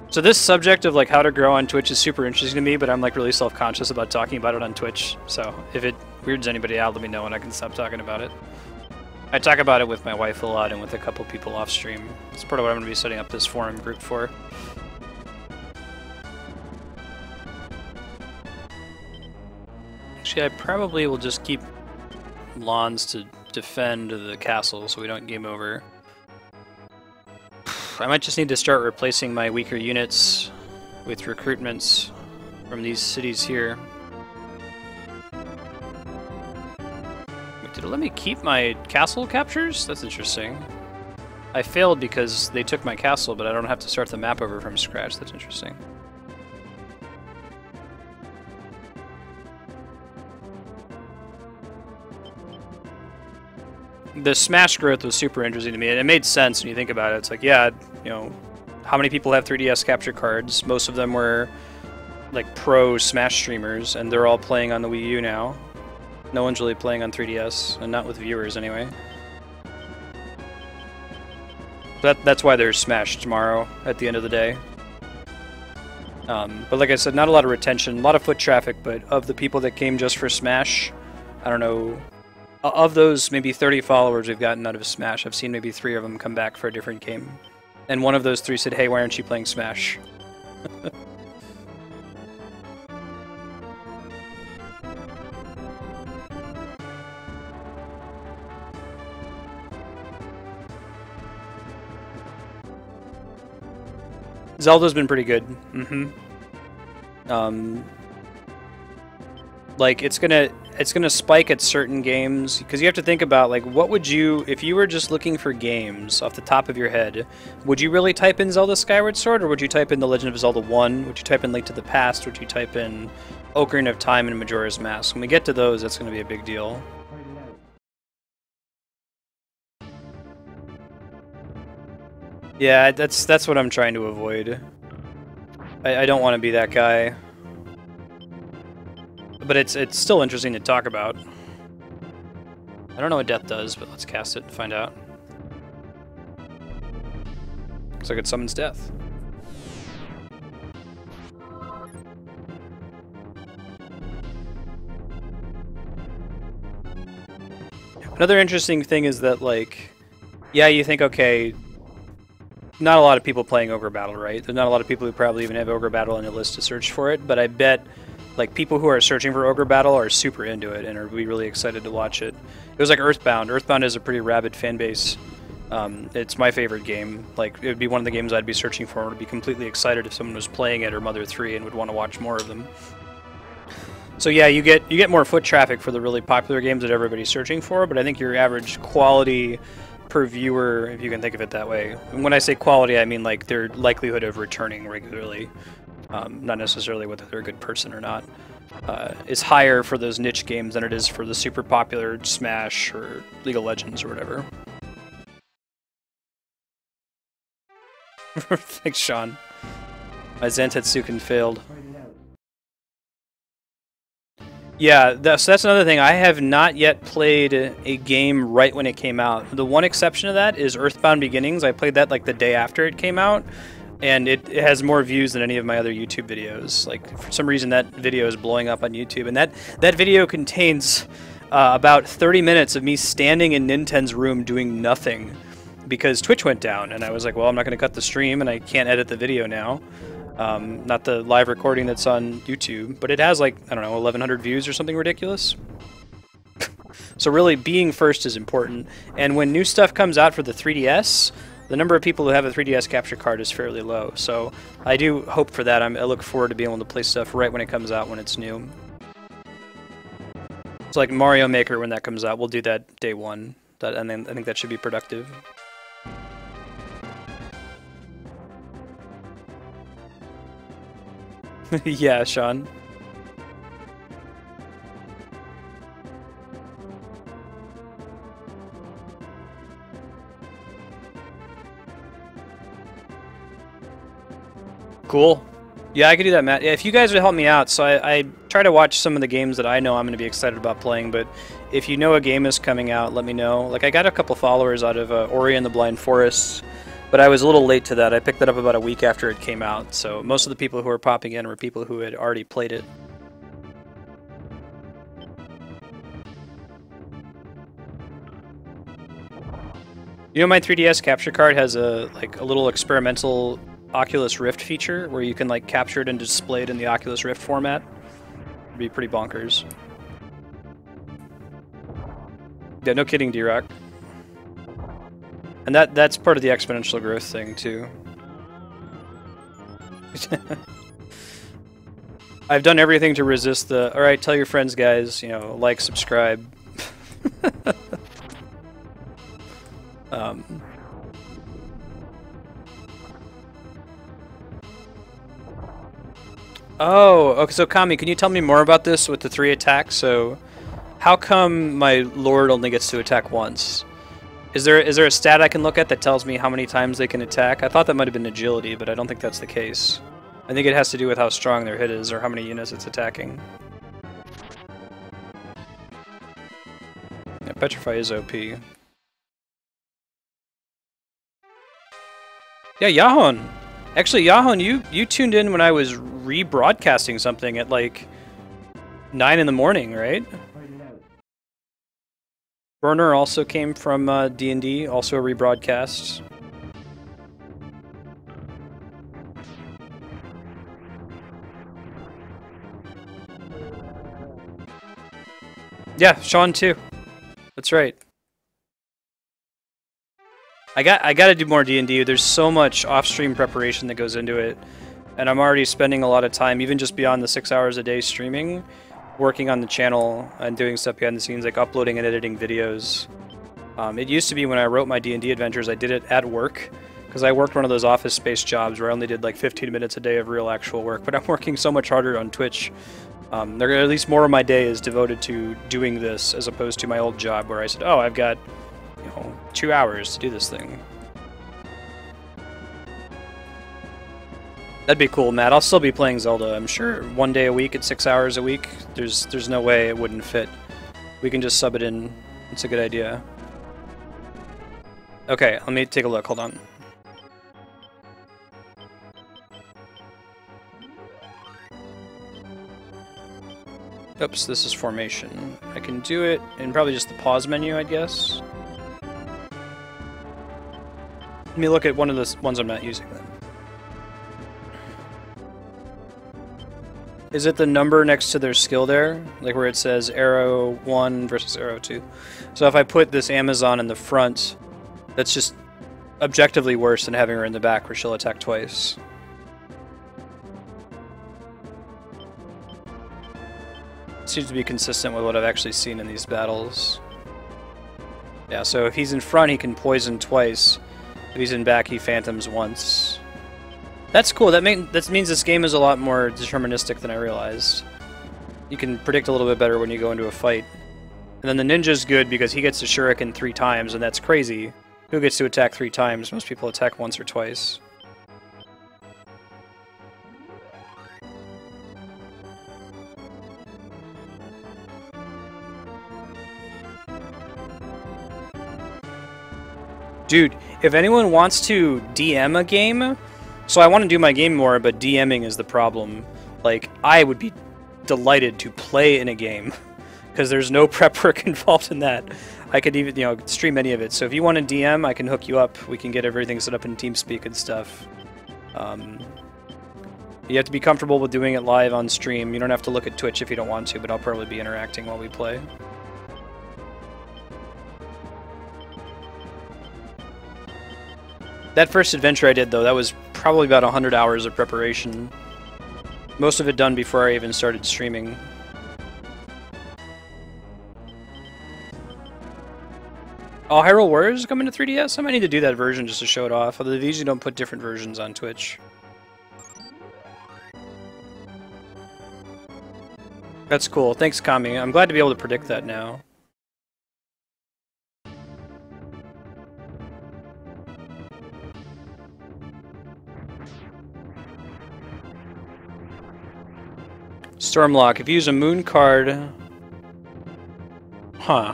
So this subject of like how to grow on Twitch is super interesting to me, but I'm like really self-conscious about talking about it on Twitch. So if it weirds anybody out, let me know and I can stop talking about it. I talk about it with my wife a lot and with a couple people off stream. It's part of what I'm going to be setting up this forum group for. Actually, I probably will just keep Lawns to defend the castle so we don't game over. I might just need to start replacing my weaker units with recruitments from these cities here. Wait, did it let me keep my castle captures? That's interesting. I failed because they took my castle, but I don't have to start the map over from scratch. That's interesting. The Smash growth was super interesting to me, and it made sense when you think about it. It's like, yeah, you know, how many people have 3DS capture cards? Most of them were like pro Smash streamers, and they're all playing on the Wii U now. No one's really playing on 3DS, and not with viewers anyway. That's why there's Smash tomorrow at the end of the day. But like I said, not a lot of retention, a lot of foot traffic, but of the people that came just for Smash, I don't know. Of those maybe 30 followers we've gotten out of Smash, I've seen maybe 3 of them come back for a different game. And one of those 3 said, hey, why aren't you playing Smash? Zelda's been pretty good. Like, it's gonna spike at certain games, because you have to think about, like, what would you, if you were just looking for games off the top of your head, would you really type in Zelda Skyward Sword, or would you type in The Legend of Zelda 1? Would you type in Link to the Past? Would you type in Ocarina of Time and Majora's Mask? When we get to those, that's gonna be a big deal. Yeah, that's what I'm trying to avoid. I don't want to be that guy. But it's still interesting to talk about. I don't know what death does, but let's cast it and find out. Looks like it summons death. Another interesting thing is that, like, yeah, you think, okay, not a lot of people playing Ogre Battle, right? There's not a lot of people who probably even have Ogre Battle on their list to search for it, but I bet like people who are searching for Ogre Battle are super into it and are really excited to watch it. It was like Earthbound. Earthbound is a pretty rabid fan base. It's my favorite game. Like, it would be one of the games I'd be searching for. I would be completely excited if someone was playing it or Mother 3 and would want to watch more of them. So yeah, you get more foot traffic for the really popular games that everybody's searching for, but I think your average quality per viewer, if you can think of it that way. And when I say quality, I mean like their likelihood of returning regularly. Not necessarily whether they're a good person or not, is higher for those niche games than it is for the super popular Smash or League of Legends or whatever. Thanks, Sean. My Zantetsuken failed. Yeah, so that's another thing. I have not yet played a game right when it came out. The one exception to that is Earthbound Beginnings. I played that like the day after it came out. And it has more views than any of my other YouTube videos. Like, for some reason, that video is blowing up on YouTube. And that video contains about 30 minutes of me standing in Ninten's room doing nothing because Twitch went down. And I was like, well, I'm not going to cut the stream, and I can't edit the video now. Not the live recording that's on YouTube. But it has, like, I don't know, 1,100 views or something ridiculous. So really, being first is important. And when new stuff comes out for the 3DS, the number of people who have a 3DS capture card is fairly low. So I do hope for that. I look forward to being able to play stuff right when it comes out when it's new. It's like Mario Maker when that comes out. We'll do that day one. And then I think that should be productive. Yeah, Sean. Cool. Yeah, I could do that, Matt. Yeah, if you guys would help me out, so I try to watch some of the games that I know I'm going to be excited about playing, but if you know a game is coming out, let me know. Like, I got a couple followers out of Ori and the Blind Forest, but I was a little late to that. I picked it up about a week after it came out, so most of the people who were popping in were people who had already played it. You know, my 3DS capture card has a little experimental Oculus Rift feature where you can like capture it and display it in the Oculus Rift format. It'd be pretty bonkers. Yeah, no kidding, D-Rock. And that's part of the exponential growth thing too. I've done everything to resist the, alright, tell your friends guys, you know, like, subscribe. Oh, okay, so Kami, can you tell me more about this with the 3 attacks? So, how come my Lord only gets to attack once? Is there a stat I can look at that tells me how many times they can attack? I thought that might have been agility, but I don't think that's the case. I think it has to do with how strong their hit is, or how many units it's attacking. Yeah, Petrify is OP. Yeah, Yahon! Actually, Yahon, you tuned in when I was rebroadcasting something at like 9 in the morning, right? Burner also came from D&D, also a rebroadcast. Yeah, Sean too. That's right. I got to do more D&D. There's so much off-stream preparation that goes into it, and I'm already spending a lot of time, even just beyond the 6 hours a day streaming, working on the channel and doing stuff behind the scenes, like uploading and editing videos. It used to be when I wrote my D&D adventures, I did it at work, because I worked one of those office space jobs where I only did like 15 minutes a day of real actual work, but I'm working so much harder on Twitch. At least more of my day is devoted to doing this, as opposed to my old job where I said, oh, I've got 2 hours to do this thing. That'd be cool, Matt. I'll still be playing Zelda. I'm sure 1 day a week at 6 hours a week. There's no way it wouldn't fit. We can just sub it in. It's a good idea. Okay, let me take a look. Hold on. Oops, this is formation. I can do it in probably just the pause menu, I guess. Let me look at one of the ones I'm not using then. Is it the number next to their skill there? Like where it says arrow 1 versus arrow 2? So if I put this Amazon in the front, that's just objectively worse than having her in the back where she'll attack twice. It seems to be consistent with what I've actually seen in these battles. Yeah, so if he's in front, he can poison twice. If he's in back, he phantoms once. That's cool. That means this game is a lot more deterministic than I realized. You can predict a little bit better when you go into a fight. And then the ninja's good because he gets to shuriken 3 times, and that's crazy. Who gets to attack 3 times? Most people attack once or twice. Dude, if anyone wants to DM a game, so I want to do my game more, but DMing is the problem. Like, I would be delighted to play in a game, because there's no prep work involved in that. I could even, stream any of it. So if you want to DM, I can hook you up. We can get everything set up in TeamSpeak and stuff. You have to be comfortable with doing it live on stream. You don't have to look at Twitch if you don't want to, but I'll probably be interacting while we play. That first adventure I did, though, that was probably about 100 hours of preparation. Most of it done before I even started streaming. Oh, Hyrule Warriors is coming to 3DS? I might need to do that version just to show it off, although they usually don't put different versions on Twitch. That's cool. Thanks, Kami. I'm glad to be able to predict that now. Stormlock. If you use a moon card... Huh.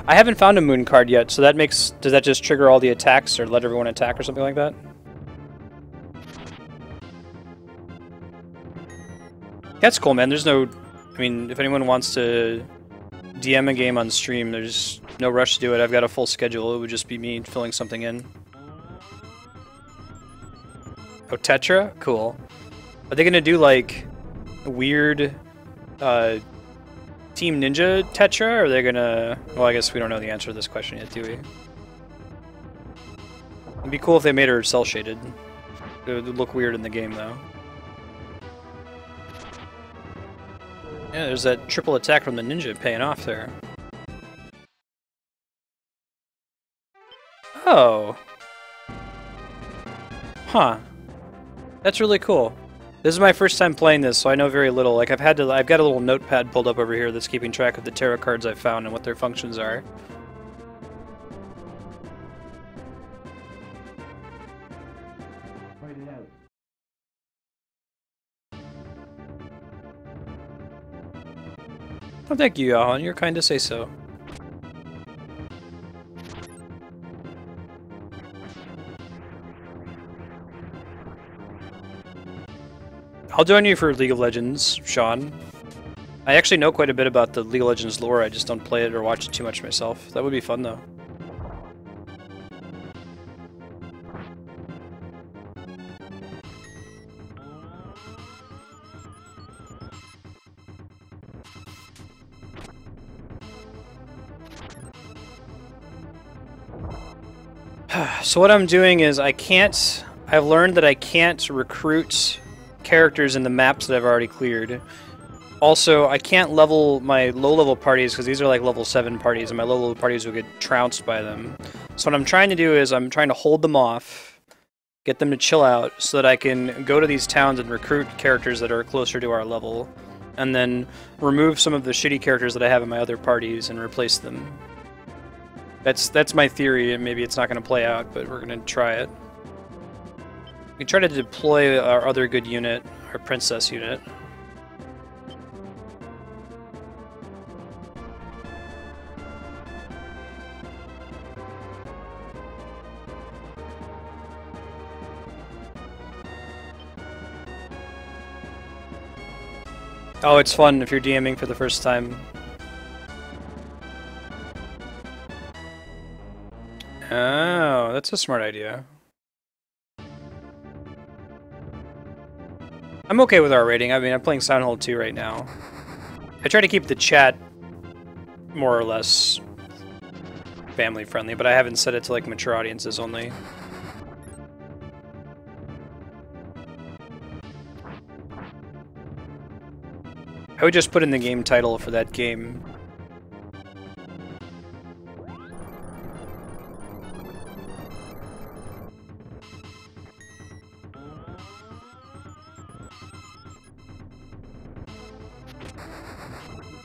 I haven't found a moon card yet, so that makes... Does that just trigger all the attacks, or let everyone attack, or something like that? That's cool, man. There's no... I mean, if anyone wants to DM a game on stream, there's no rush to do it. I've got a full schedule. It would just be me filling something in. Oh, Tetra? Cool. Are they gonna do, like... weird Team Ninja Tetra, or are they gonna... Well, I guess we don't know the answer to this question yet, do we? It'd be cool if they made her cel-shaded. It would look weird in the game, though. Yeah, there's that triple attack from the ninja paying off there. Oh. Huh. That's really cool. This is my first time playing this, so I know very little. Like, I've got a little notepad pulled up over here that's keeping track of the tarot cards I've found and what their functions are. Write it out. Oh, thank you, Alan. You're kind to say so. I'll join you for League of Legends, Sean. I actually know quite a bit about the League of Legends lore, I just don't play it or watch it too much myself. That would be fun, though. So what I'm doing is I've learned that I can't recruit characters in the maps that I've already cleared. Also, I can't level my low-level parties because these are like level 7 parties, and my low-level parties will get trounced by them. So what I'm trying to do is I'm trying to hold them off, get them to chill out, so that I can go to these towns and recruit characters that are closer to our level, and then remove some of the shitty characters that I have in my other parties and replace them. That's my theory, and maybe it's not going to play out, but we're going to try it. We try to deploy our other good unit, our princess unit. Oh, it's fun if you're DMing for the first time. Oh, that's a smart idea. I'm okay with our rating. I mean, I'm playing Silent Hill 2 right now. I try to keep the chat more or less family friendly, but I haven't set it to like mature audiences only. I would just put in the game title for that game.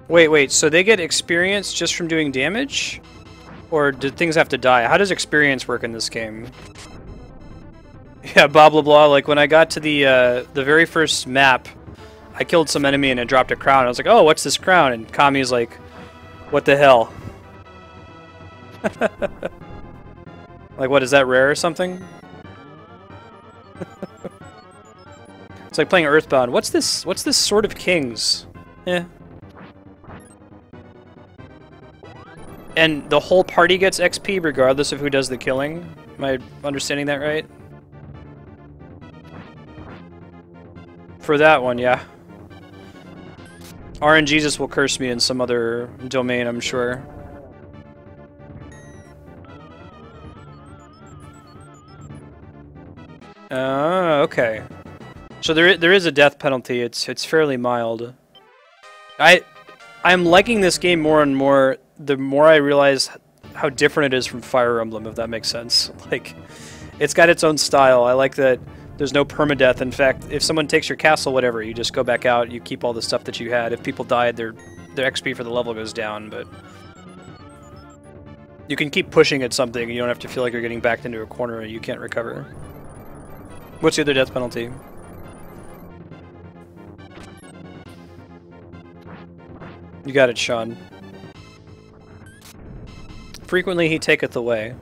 Wait, so they get experience just from doing damage? Or do things have to die? How does experience work in this game? Yeah, blah blah blah, like when I got to the very first map, I killed some enemy and it dropped a crown. I was like, oh, what's this crown? And Kami's like, what the hell? Like, what, is that rare or something? It's like playing Earthbound. What's this Sword of Kings? Eh. And the whole party gets XP regardless of who does the killing? Am I understanding that right? For that one, yeah. RNGesus will curse me in some other domain, I'm sure. Okay. So there is a death penalty. It's fairly mild. I'm liking this game more and more the more I realize how different it is from Fire Emblem, if that makes sense. Like, it's got its own style. I like that there's no permadeath. In fact, if someone takes your castle, whatever, you just go back out, you keep all the stuff that you had. If people died, their XP for the level goes down, but you can keep pushing at something. You don't have to feel like you're getting backed into a corner and you can't recover. What's the other death penalty? You got it, Sean. Frequently he taketh away.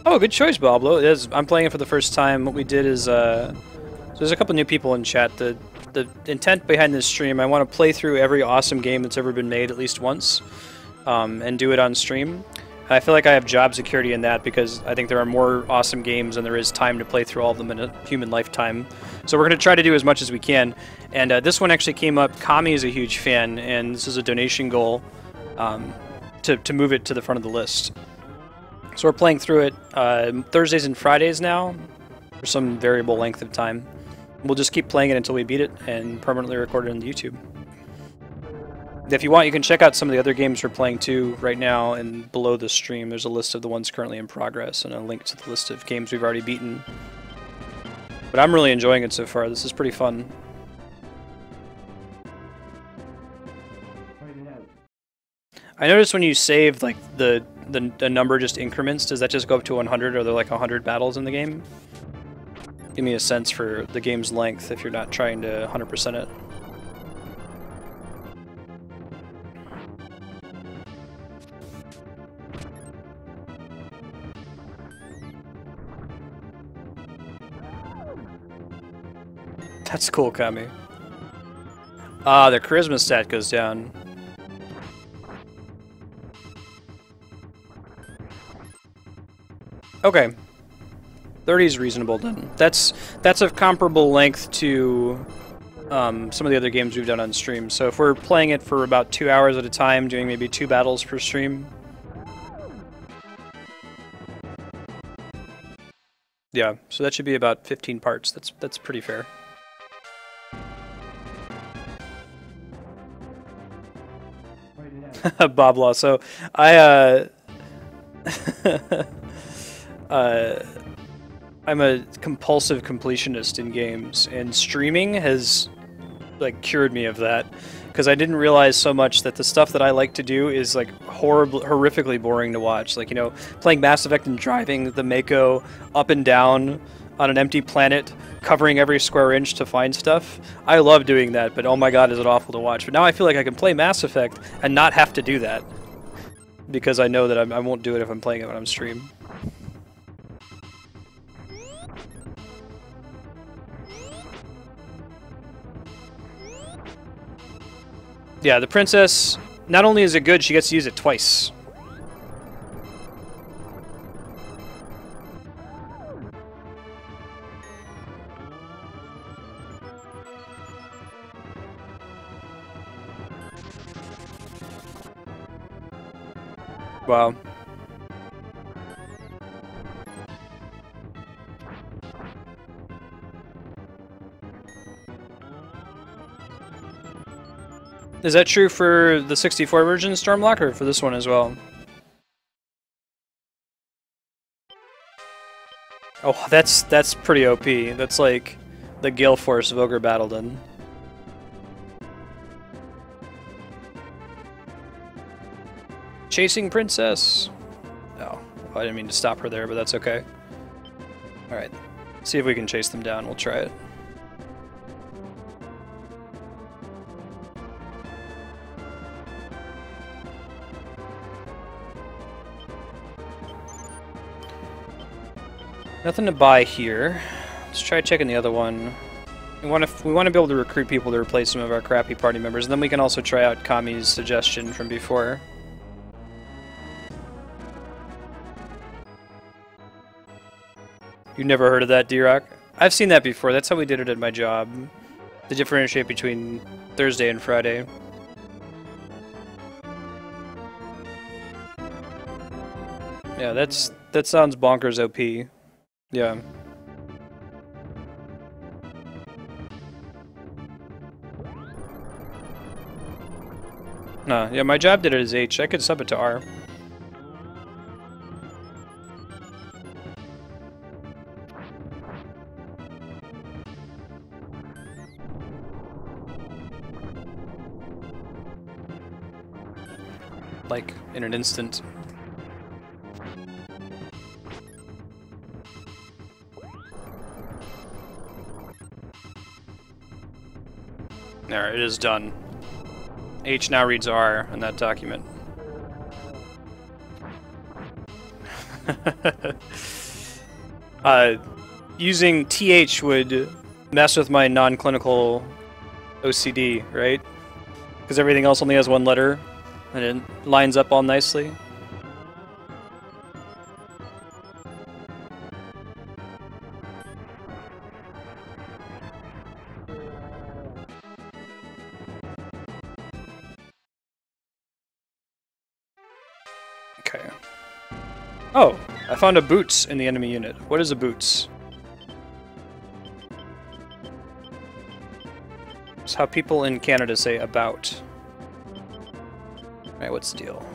Oh, good choice, Pablo. I'm playing it for the first time. What we did is, so there's a couple new people in chat. The intent behind this stream, I want to play through every awesome game that's ever been made at least once, and do it on stream. And I feel like I have job security in that because I think there are more awesome games than there is time to play through all of them in a human lifetime. So we're going to try to do as much as we can. And this one actually came up. Kami is a huge fan, and this is a donation goal to move it to the front of the list. So we're playing through it Thursdays and Fridays now for some variable length of time. We'll just keep playing it until we beat it and permanently record it on YouTube. If you want, you can check out some of the other games we're playing too right now, and below the stream there's a list of the ones currently in progress and a link to the list of games we've already beaten. But I'm really enjoying it so far. This is pretty fun. I noticed when you save, like, the number just increments. Does that just go up to 100? Are there like 100 battles in the game? Give me a sense for the game's length if you're not trying to 100% it. That's cool, Kami. Ah, their charisma stat goes down. Okay. 30 is reasonable then. That's of comparable length to some of the other games we've done on stream. So if we're playing it for about 2 hours at a time, doing maybe 2 battles per stream. Yeah, so that should be about 15 parts. That's pretty fair. Bob Law. So I'm a compulsive completionist in games, and streaming has like cured me of that, because I didn't realize so much that the stuff that I like to do is like horrifically boring to watch. Like, you know, playing Mass Effect and driving the Mako up and down on an empty planet, covering every square inch to find stuff. I love doing that, but oh my god, is it awful to watch. But now I feel like I can play Mass Effect and not have to do that, because I know that I won't do it if I'm playing it when I'm stream. Yeah, the princess, not only is it good, she gets to use it twice. Wow. Is that true for the 64 version Stormlock, or for this one as well? Oh, that's pretty OP. That's like the Gale Force of Ogre Battledon. Chasing Princess! Oh, I didn't mean to stop her there, but that's okay. Alright, see if we can chase them down. We'll try it. Nothing to buy here. Let's try checking the other one. We want to be able to recruit people to replace some of our crappy party members, and then we can also try out Kami's suggestion from before. You've never heard of that, D-Rock? I've seen that before. That's how we did it at my job. To differentiate between Thursday and Friday. Yeah, that sounds bonkers OP. Yeah. Yeah, my job did it as H. I could sub it to R. Like, in an instant. There, it is done. H now reads R in that document. Using TH would mess with my non-clinical OCD, right? Because everything else only has one letter, and it lines up all nicely. Okay. Oh, I found a boots in the enemy unit. What is a boots? It's how people in Canada say about. Alright, what's the deal?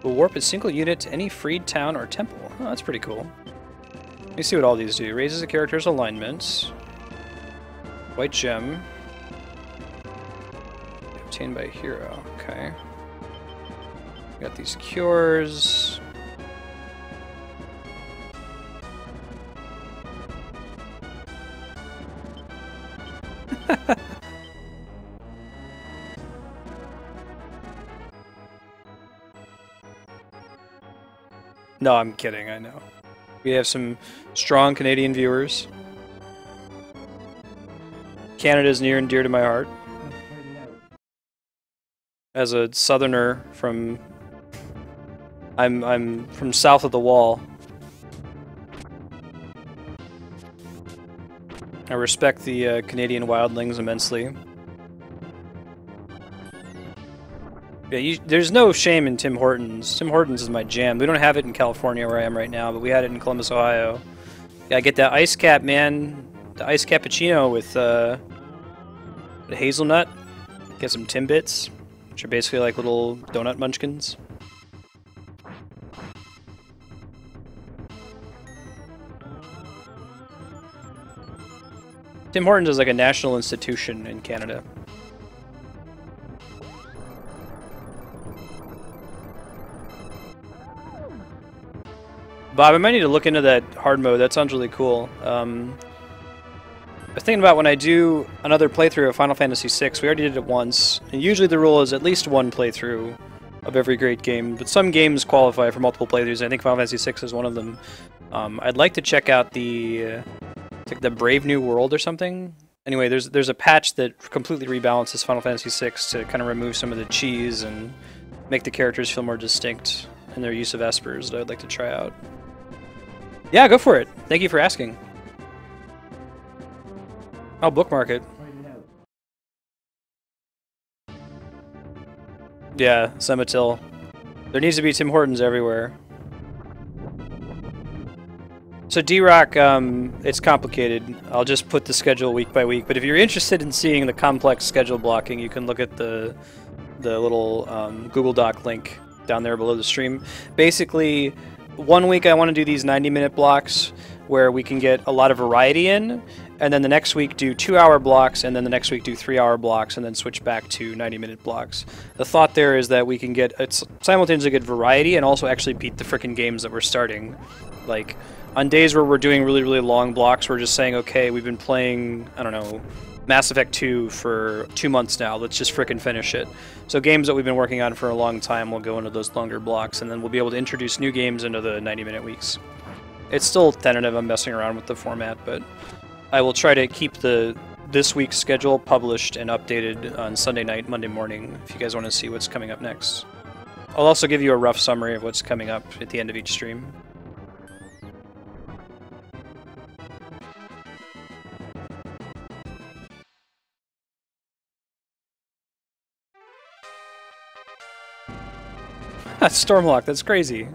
Will warp a single unit to any freed town or temple. Oh, that's pretty cool. Let me see what all these do. Raises a character's alignment. White gem. Obtained by a hero. Okay. Got these cures. No, I'm kidding, I know. We have some strong Canadian viewers. Canada is near and dear to my heart. As a southerner from... I'm from south of the wall. I respect the Canadian wildlings immensely. Yeah, there's no shame in Tim Hortons. Tim Hortons is my jam. We don't have it in California where I am right now, but we had it in Columbus, Ohio. Yeah, I get that ice cap, man. The ice cappuccino with the hazelnut. Get some Timbits, which are basically like little donut munchkins. Tim Hortons is like a national institution in Canada. Bob, I might need to look into that hard mode. That sounds really cool. I was thinking about when I do another playthrough of Final Fantasy VI, we already did it once, and usually the rule is at least one playthrough of every great game, but some games qualify for multiple playthroughs, and I think Final Fantasy VI is one of them. I'd like to check out the Brave New World or something. Anyway, there's a patch that completely rebalances Final Fantasy VI to kind of remove some of the cheese and make the characters feel more distinct in their use of espers that I'd like to try out. Yeah, go for it. Thank you for asking. I'll bookmark it. Yeah, Sematil. There needs to be Tim Hortons everywhere. So D-Rock, it's complicated. I'll just put the schedule week by week, but if you're interested in seeing the complex schedule blocking, you can look at the little Google Doc link down there below the stream. Basically, one week I want to do these 90-minute blocks where we can get a lot of variety in, and then the next week do 2-hour blocks, and then the next week do 3-hour blocks, and then switch back to 90-minute blocks. The thought there is that we can simultaneously get variety and also actually beat the frickin' games that we're starting. Like, on days where we're doing really, really long blocks, we're just saying, okay, we've been playing, I don't know, Mass Effect 2 for 2 months now, let's just frickin' finish it. So games that we've been working on for a long time will go into those longer blocks, and then we'll be able to introduce new games into the 90-minute weeks. It's still tentative, I'm messing around with the format, but I will try to keep this week's schedule published and updated on Sunday night, Monday morning, if you guys want to see what's coming up next. I'll also give you a rough summary of what's coming up at the end of each stream. Stormlock, that's crazy.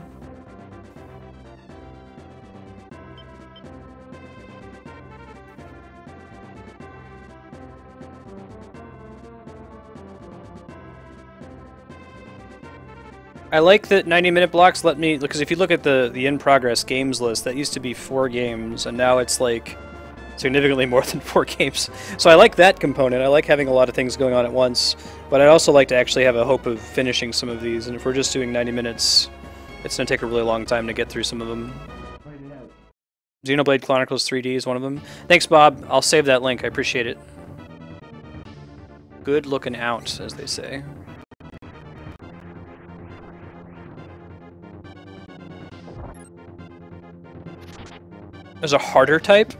I like that 90-minute blocks let me, because if you look at the in-progress games list, that used to be 4 games, and now it's like significantly more than 4 games. So I like that component. I like having a lot of things going on at once, but I'd also like to actually have a hope of finishing some of these, and if we're just doing 90 minutes, it's going to take a really long time to get through some of them. Xenoblade Chronicles 3D is one of them. Thanks, Bob. I'll save that link. I appreciate it. Good looking out, as they say. There's a harder type?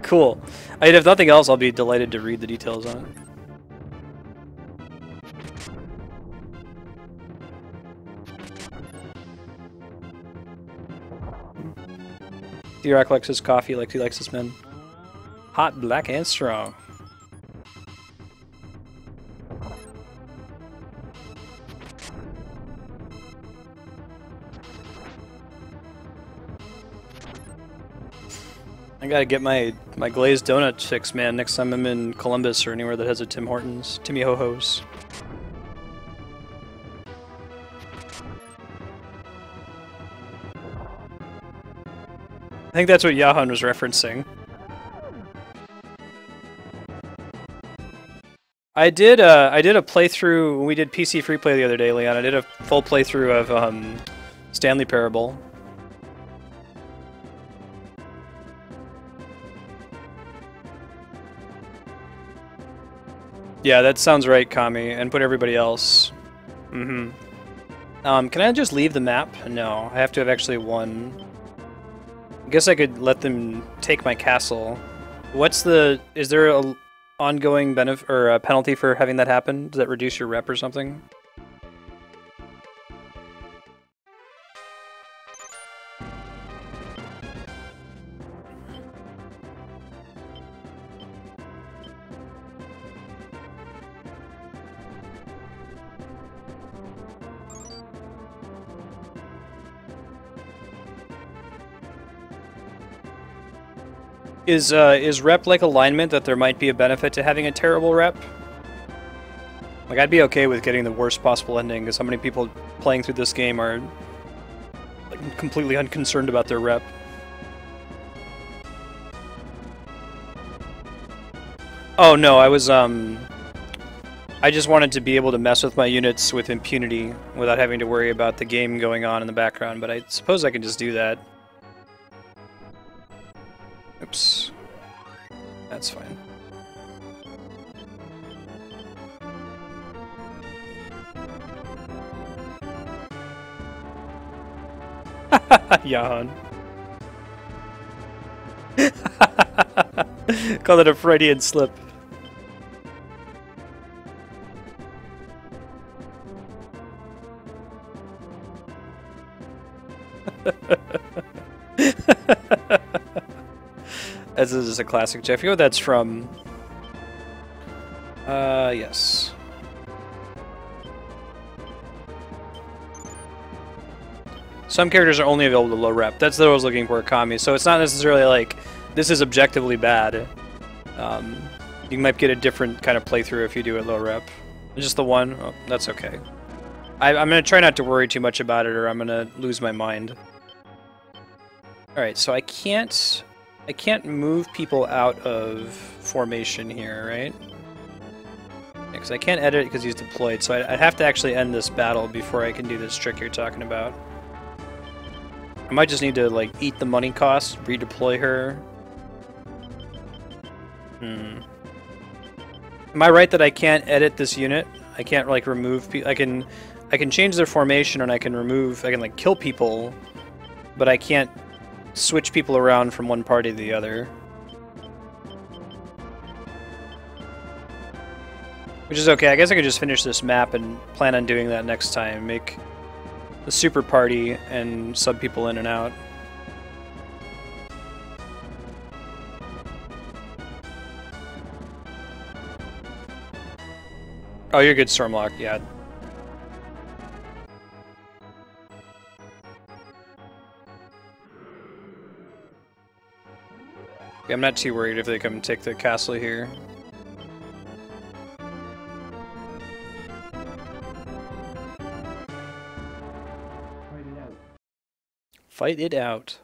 Cool. I mean, if nothing else, I'll be delighted to read the details on it. D-Rock likes his coffee like he likes his men. Hot, black, and strong. I gotta get my glazed donut fix, man, next time I'm in Columbus or anywhere that has a Tim Hortons. Timmy Ho-Ho's. I think that's what Yahan was referencing. I did a playthrough when we did PC Free Play the other day, Leon. I did a full playthrough of Stanley Parable. Yeah, that sounds right, Kami, and put everybody else. Can I just leave the map? No, I have to have actually won. I guess I could let them take my castle. Is there a ongoing benefit or a penalty for having that happen? Does that reduce your rep or something? Is rep like alignment, that there might be a benefit to having a terrible rep? Like, I'd be okay with getting the worst possible ending, because how many people playing through this game are like, completely unconcerned about their rep. Oh no, I just wanted to be able to mess with my units with impunity without having to worry about the game going on in the background, but I suppose I can just do that. Oops. That's fine. Yahan. Call it a Freudian slip. This is a classic joke. I forget what that's from. Yes. Some characters are only available to low rep. That's what I was looking for, Kami. So it's not necessarily like this is objectively bad. You might get a different kind of playthrough if you do it low rep. Just the one? Oh, that's okay. I'm going to try not to worry too much about it or I'm going to lose my mind. Alright, so I can't move people out of formation here, right? Because I can't edit it because he's deployed, so I'd have to actually end this battle before I can do this trick you're talking about. I might just need to, like, eat the money cost, redeploy her. Am I right that I can't edit this unit? I can't, like, remove people. I can change their formation and I can like, kill people, but I can't switch people around from one party to the other. Which is okay. I guess I could just finish this map and plan on doing that next time. Make the super party and sub people in and out. Oh, you're good, Stormlock. Yeah. I'm not too worried if they come take the castle here. Fight it out.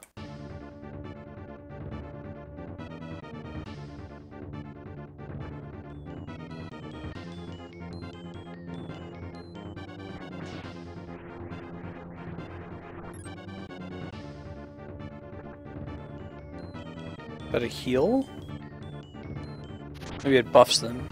But a heal? Maybe it buffs them.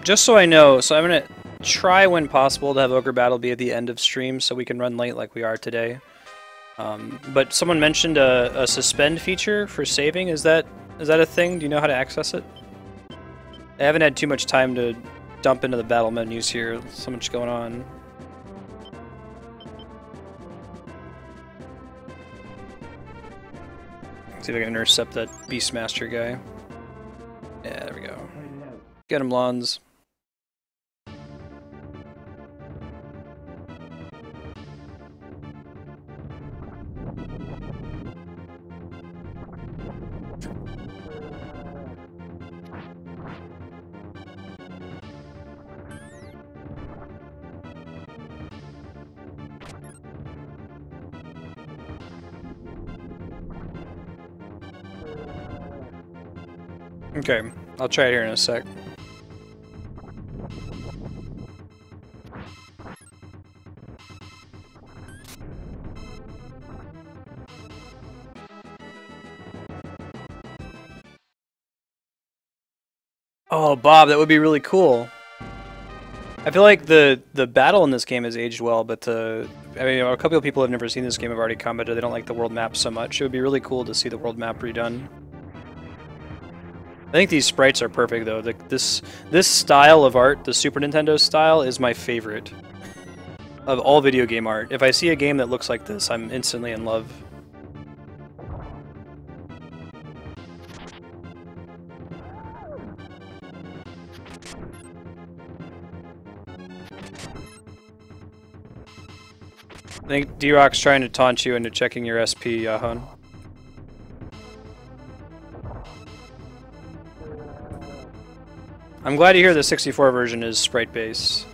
Just so I know, so I'm gonna try when possible to have Ogre Battle be at the end of stream so we can run late like we are today. But someone mentioned a suspend feature for saving. Is that a thing? Do you know how to access it? I haven't had too much time to dump into the battle menus here. So much going on. See if I can intercept that Beastmaster guy. Yeah, there we go. Get him, Lons. Okay, I'll try it here in a sec. Oh, Bob, that would be really cool. I feel like the battle in this game has aged well, but I mean, a couple of people who have never seen this game have already commented they don't like the world map so much. It would be really cool to see the world map redone. I think these sprites are perfect though. This style of art, the Super Nintendo style, is my favorite of all video game art. If I see a game that looks like this, I'm instantly in love. I think D-Rock's trying to taunt you into checking your SP, Yahan. I'm glad to hear the 64 version is sprite based.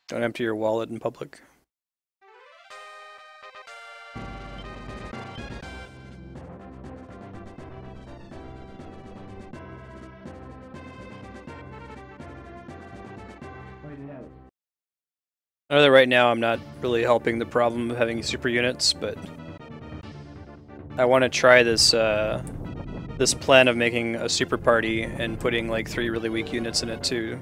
Don't empty your wallet in public. I know that right now I'm not really helping the problem of having super units, but I want to try this this plan of making a super party and putting like 3 really weak units in it too.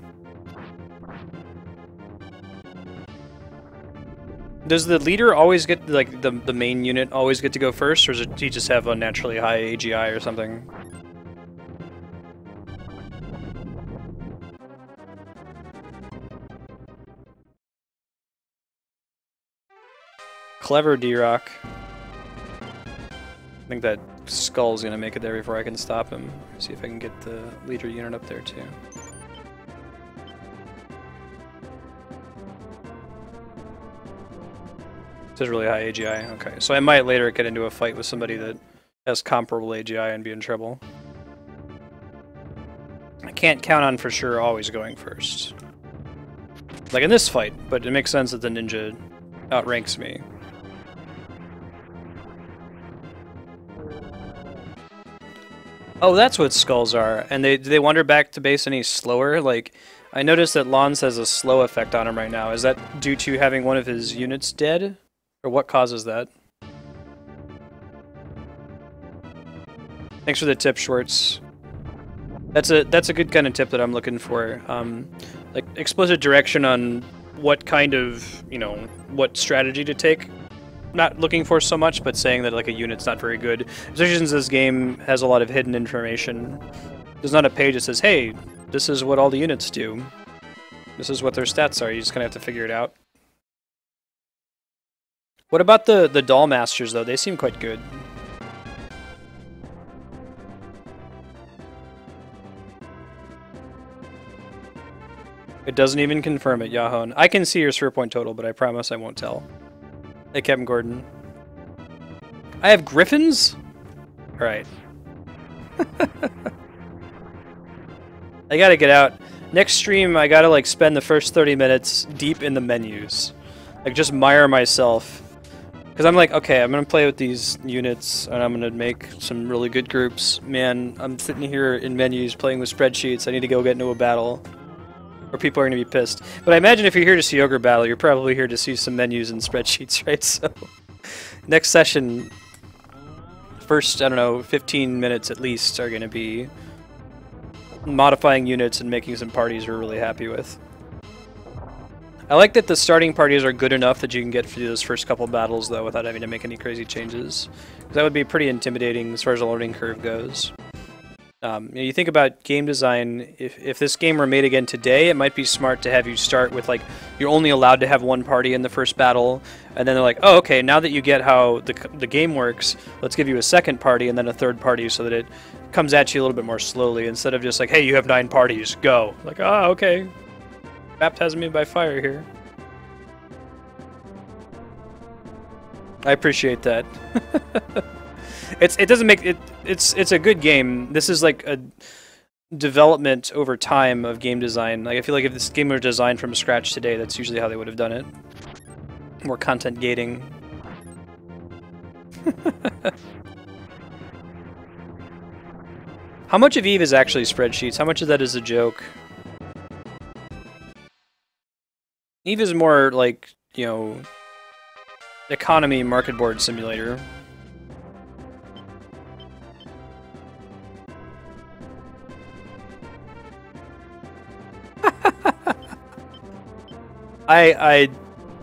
Does the leader always get, like, the main unit always get to go first, or does he just have unnaturally high AGI or something? Clever D-Rock. I think that Skull's gonna make it there before I can stop him. See if I can get the leader unit up there too. This is really high AGI. Okay, so I might later get into a fight with somebody that has comparable AGI and be in trouble. I can't count on for sure always going first. Like in this fight, but it makes sense that the ninja outranks me. Oh, that's what skulls are. And do they wander back to base any slower? Like, I noticed that Lons has a slow effect on him right now. Is that due to having one of his units dead? Or what causes that? Thanks for the tip, Schwartz. That's a good kind of tip that I'm looking for. Like explicit direction on what kind of, you know, what strategy to take. Not looking for so much, but saying that like a unit's not very good. Especially since this game has a lot of hidden information. There's not a page that says, hey, this is what all the units do. This is what their stats are. You just kind of have to figure it out. What about the doll masters, though? They seem quite good. It doesn't even confirm it, Yahon. I can see your sphere point total, but I promise I won't tell. Hey, Captain Gordon. I have griffins? Alright. I gotta get out. Next stream, I gotta, like, spend the first 30 minutes deep in the menus. Like, just mire myself. Because I'm like, okay, I'm gonna play with these units, and I'm gonna make some really good groups. Man, I'm sitting here in menus playing with spreadsheets. I need to go get into a battle. Or people are gonna be pissed. But I imagine if you're here to see Ogre battle, you're probably here to see some menus and spreadsheets, right? So, next session, first, I don't know, 15 minutes at least are gonna be modifying units and making some parties we're really happy with. I like that the starting parties are good enough that you can get through those first couple battles, though, without having to make any crazy changes. That would be pretty intimidating as far as the learning curve goes. You think about game design, if this game were made again today, it might be smart to have you start with, like, you're only allowed to have one party in the first battle, and then they're like, oh, okay, now that you get how the game works, let's give you a second party and then a third party so that it comes at you a little bit more slowly, instead of just like, hey, you have 9 parties, go. Like, oh, okay. Baptize me by fire here. I appreciate that. It doesn't make it. It's a good game. This is like a development over time of game design. Like I feel like if this game were designed from scratch today, that's usually how they would have done it. More content gating. How much of Eve is actually spreadsheets? How much of that is a joke? Eve is more like, you know, economy market board simulator.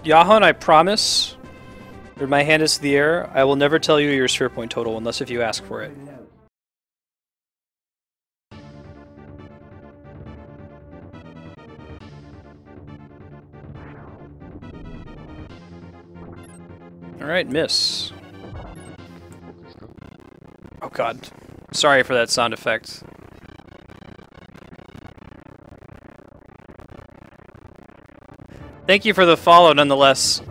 Yahon, I promise, or my hand is in the air, I will never tell you your sphere point total unless if you ask for it. Alright, miss. Oh god. Sorry for that sound effect. Thank you for the follow, nonetheless.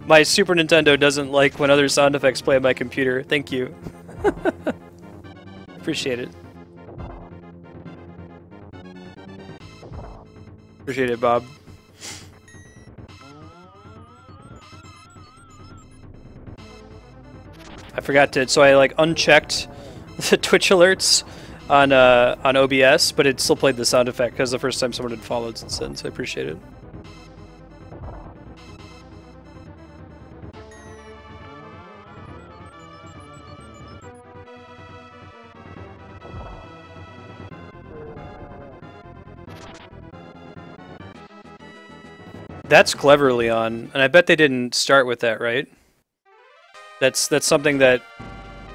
My Super Nintendo doesn't like when other sound effects play on my computer. Thank you. Appreciate it. Appreciate it, Bob. I forgot to, so I like unchecked the Twitch alerts on OBS, but it still played the sound effect because the first time someone had followed since then, so I appreciate it. That's clever, Leon, and I bet they didn't start with that, right? That's something that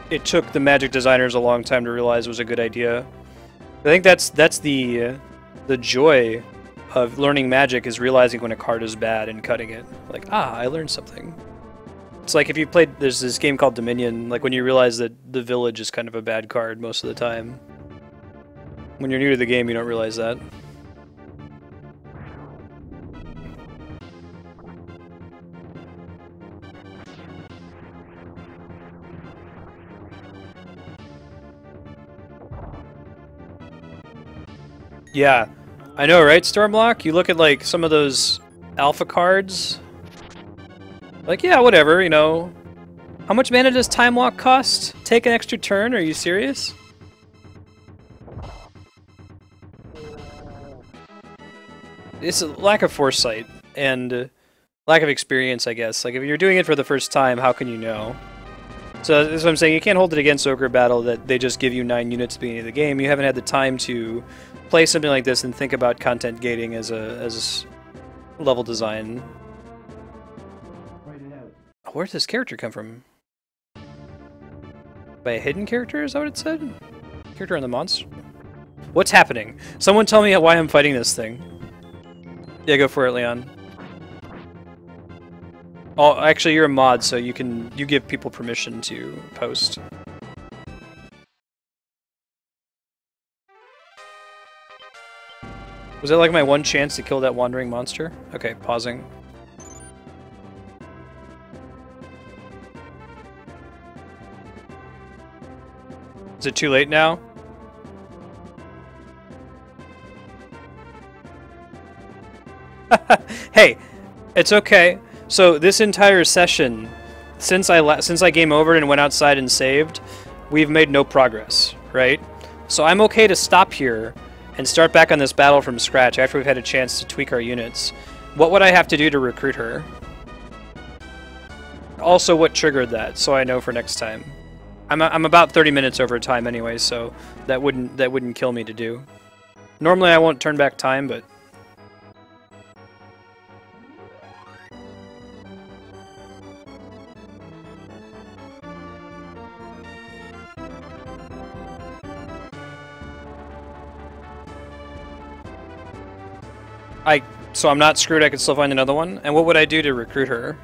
it took the Magic designers a long time to realize was a good idea. I think that's the joy of learning Magic, is realizing when a card is bad and cutting it. Like, ah, I learned something. It's like if you played, there's this game called Dominion, like when you realize that the village is kind of a bad card most of the time. When you're new to the game, you don't realize that. Yeah, I know, right, Stormblock? You look at, like, some of those alpha cards. Like, yeah, whatever, you know. How much mana does Time Walk cost? Take an extra turn? Are you serious? It's a lack of foresight and lack of experience, I guess. Like, if you're doing it for the first time, how can you know? So that's what I'm saying. You can't hold it against Ogre Battle that they just give you 9 units at the beginning of the game. You haven't had the time to play something like this and think about content gating as level design. Write it out. Where did this character come from? By a hidden character, is that what it said? Character on the monster? What's happening? Someone tell me why I'm fighting this thing. Yeah, go for it, Leon. Oh, actually, you're a mod, so you give people permission to post. Was that like my one chance to kill that wandering monster? Okay, pausing. Is it too late now? Hey, it's okay. So this entire session, since I game overed and went outside and saved, we've made no progress, right? So I'm okay to stop here and start back on this battle from scratch after we've had a chance to tweak our units. What would I have to do to recruit her? Also, what triggered that, so I know for next time. I'm about 30 minutes over time anyway, so that wouldn't kill me to do. Normally I won't turn back time, but so I'm not screwed, I could still find another one? And what would I do to recruit her?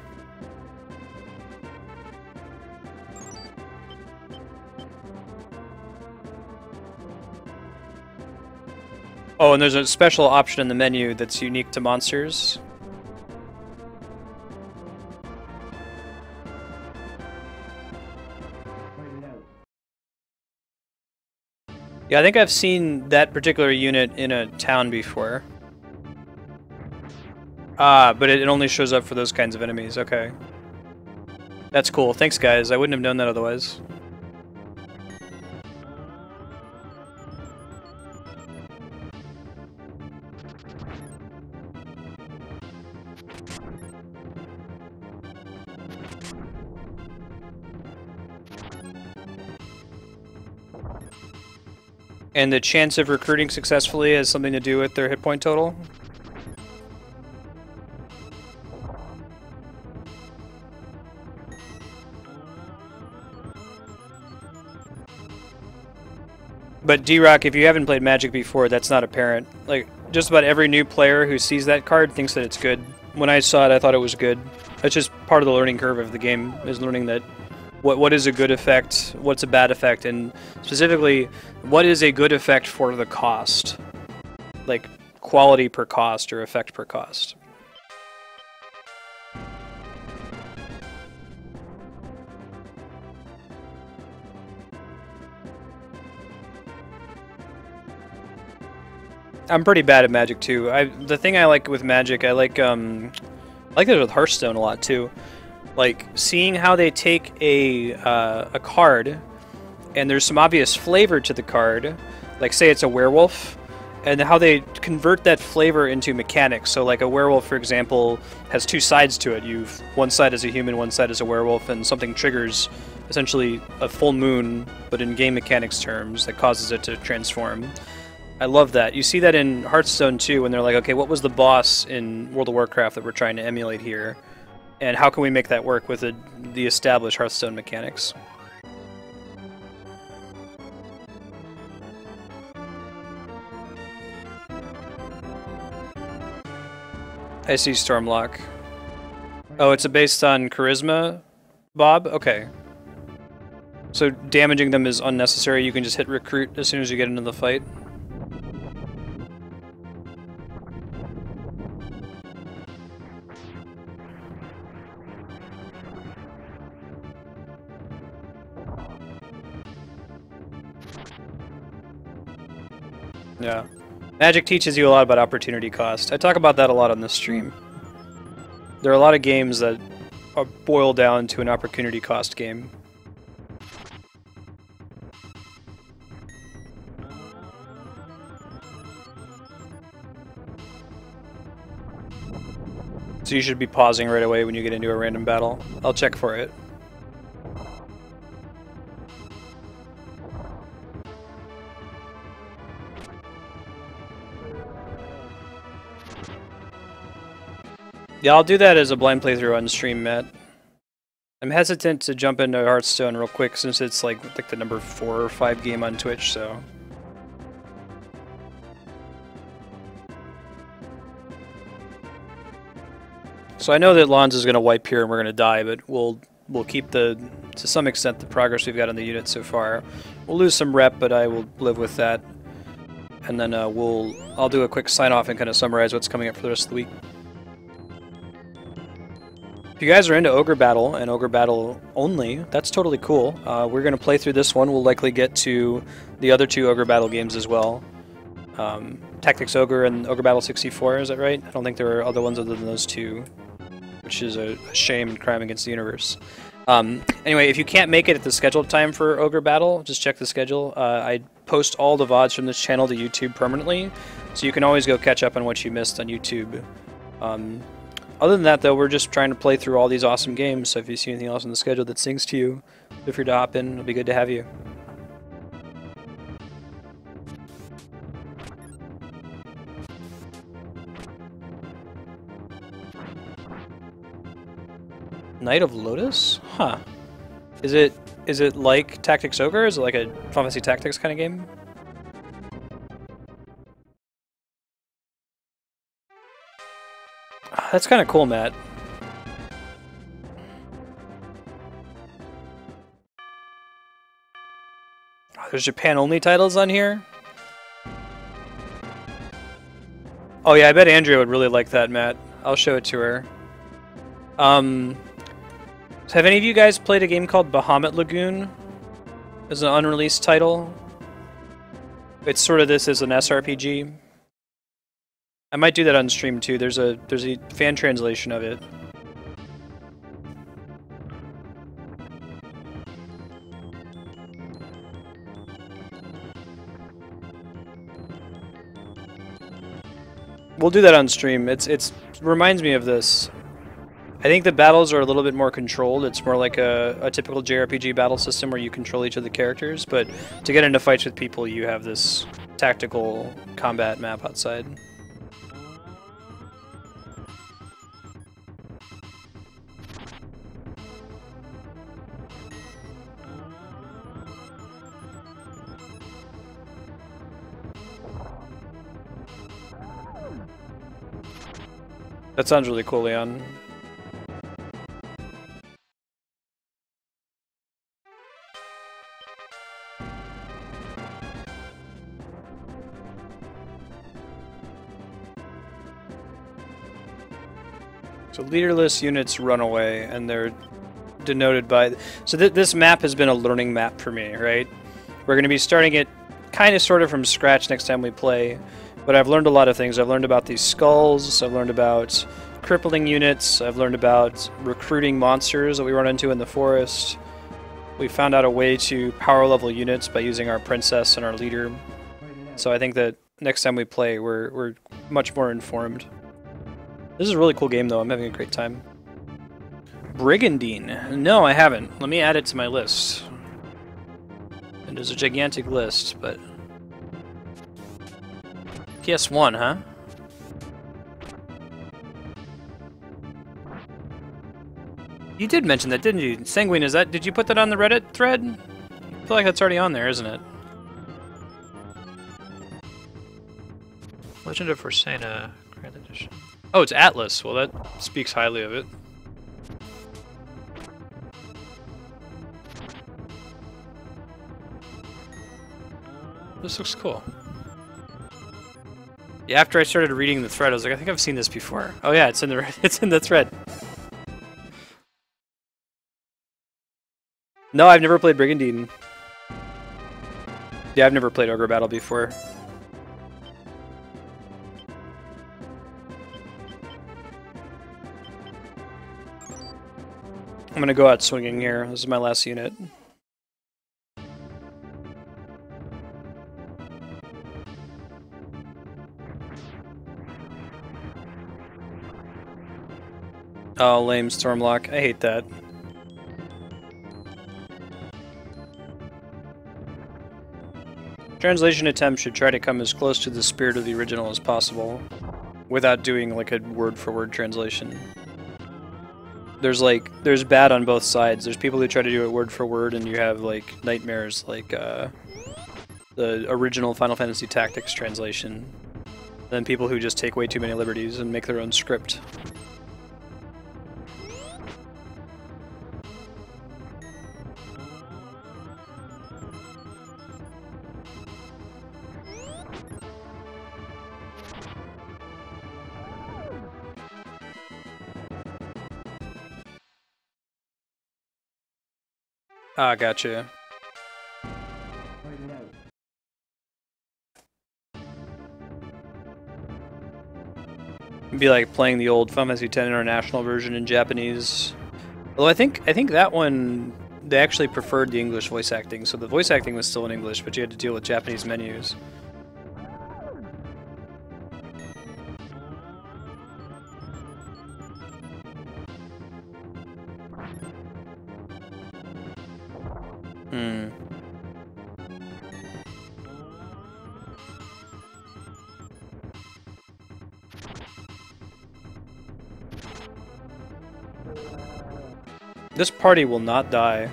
Oh, and there's a special option in the menu that's unique to monsters. Yeah, I think I've seen that particular unit in a town before. Ah, but it only shows up for those kinds of enemies, okay. That's cool, thanks guys, I wouldn't have known that otherwise. And the chance of recruiting successfully has something to do with their hit point total? But D-Rock, if you haven't played Magic before, that's not apparent. Like, just about every new player who sees that card thinks that it's good. When I saw it, I thought it was good. That's just part of the learning curve of the game, is learning that what is a good effect, what's a bad effect, and specifically, what is a good effect for the cost? Like, quality per cost or effect per cost. I'm pretty bad at Magic too. The thing I like with Magic, I like it with Hearthstone a lot too. Like seeing how they take a card, and there's some obvious flavor to the card. Like say it's a werewolf, and how they convert that flavor into mechanics. So like a werewolf, for example, has two sides to it. One side is a human, one side is a werewolf, and something triggers essentially a full moon, but in game mechanics terms, that causes it to transform. I love that. You see that in Hearthstone too, when they're like, okay, what was the boss in World of Warcraft that we're trying to emulate here? And how can we make that work with the established Hearthstone mechanics? I see Stormlock. Oh, it's based on charisma, Bob? Okay. So damaging them is unnecessary, you can just hit recruit as soon as you get into the fight? Yeah. Magic teaches you a lot about opportunity cost. I talk about that a lot on this stream. There are a lot of games that boil down to an opportunity cost game. So you should be pausing right away when you get into a random battle. I'll check for it. Yeah, I'll do that as a blind playthrough on stream, Matt. I'm hesitant to jump into Hearthstone real quick since it's like the number 4 or 5 game on Twitch, so... So I know that Lons is going to wipe here and we're going to die, but we'll keep to some extent the progress we've got on the unit so far. We'll lose some rep, but I will live with that. And then I'll do a quick sign off and kind of summarize what's coming up for the rest of the week. If you guys are into Ogre Battle and Ogre Battle only, that's totally cool. We're going to play through this one. We'll likely get to the other 2 Ogre Battle games as well. Tactics Ogre and Ogre Battle 64, is that right? I don't think there are other ones other than those 2, which is a shame and crime against the universe. Anyway, if you can't make it at the scheduled time for Ogre Battle, just check the schedule. I post all the VODs from this channel to YouTube permanently, so you can always go catch up on what you missed on YouTube. Other than that, though, we're just trying to play through all these awesome games, so if you see anything else on the schedule that sings to you, feel free to hop in. It'll be good to have you. Knight of Lotus? Huh. Is it like Tactics Ogre? Is it like a Final Fantasy Tactics kind of game? That's kind of cool, Matt. Oh, there's Japan-only titles on here? Oh yeah, I bet Andrea would really like that, Matt. I'll show it to her. So have any of you guys played a game called Bahamut Lagoon? It's an unreleased title. It's sort of this as an SRPG. I might do that on stream too. There's a fan translation of it. We'll do that on stream. It reminds me of this. I think the battles are a little bit more controlled. It's more like a typical JRPG battle system where you control each of the characters, but to get into fights with people, you have this tactical combat map outside. That sounds really cool, Leon. So leaderless units run away, and they're denoted by... So this map has been a learning map for me, right? We're going to be starting it kind of sort of from scratch next time we play, but I've learned a lot of things. I've learned about these skulls, I've learned about crippling units, I've learned about recruiting monsters that we run into in the forest. We found out a way to power level units by using our princess and our leader. So I think that next time we play, we're much more informed. This is a really cool game, though. I'm having a great time. Brigandine. No, I haven't. Let me add it to my list. And there's a gigantic list, but... PS1, huh? You did mention that, didn't you? Sanguine, is that... Did you put that on the Reddit thread? I feel like that's already on there, isn't it? Legend of Forsena, Grand Edition. Oh, it's Atlas. Well, that speaks highly of it. This looks cool. Yeah, after I started reading the thread, I was like, I think I've seen this before. Oh yeah, it's in the thread. No, I've never played Brigandine. Yeah, I've never played Ogre Battle before. I'm gonna go out swinging here. This is my last unit. Oh, lame Stormlock. I hate that. Translation attempt should try to come as close to the spirit of the original as possible. without doing like a word-for-word translation. There's bad on both sides. There's people who try to do it word for word, and you have like nightmares like the original Final Fantasy Tactics translation. Then people who just take way too many liberties and make their own script. Ah, gotcha. It'd be like playing the old Final Fantasy X International version in Japanese. Although I think that one, they actually preferred the English voice acting, so the voice acting was still in English, but you had to deal with Japanese menus. Hmm. This party will not die.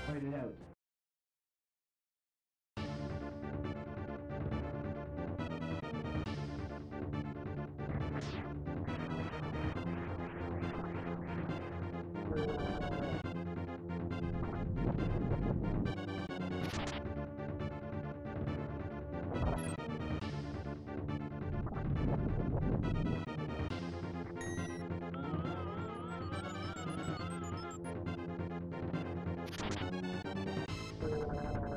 Write it out.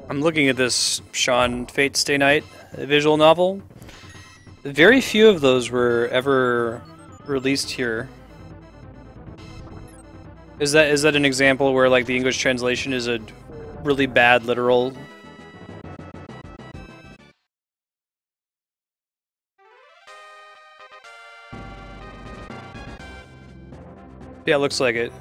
I'm looking at this Sean Fate Stay Night visual novel. Very few of those were ever released here. Is that an example where like the English translation is a really bad literal? Yeah, it looks like it.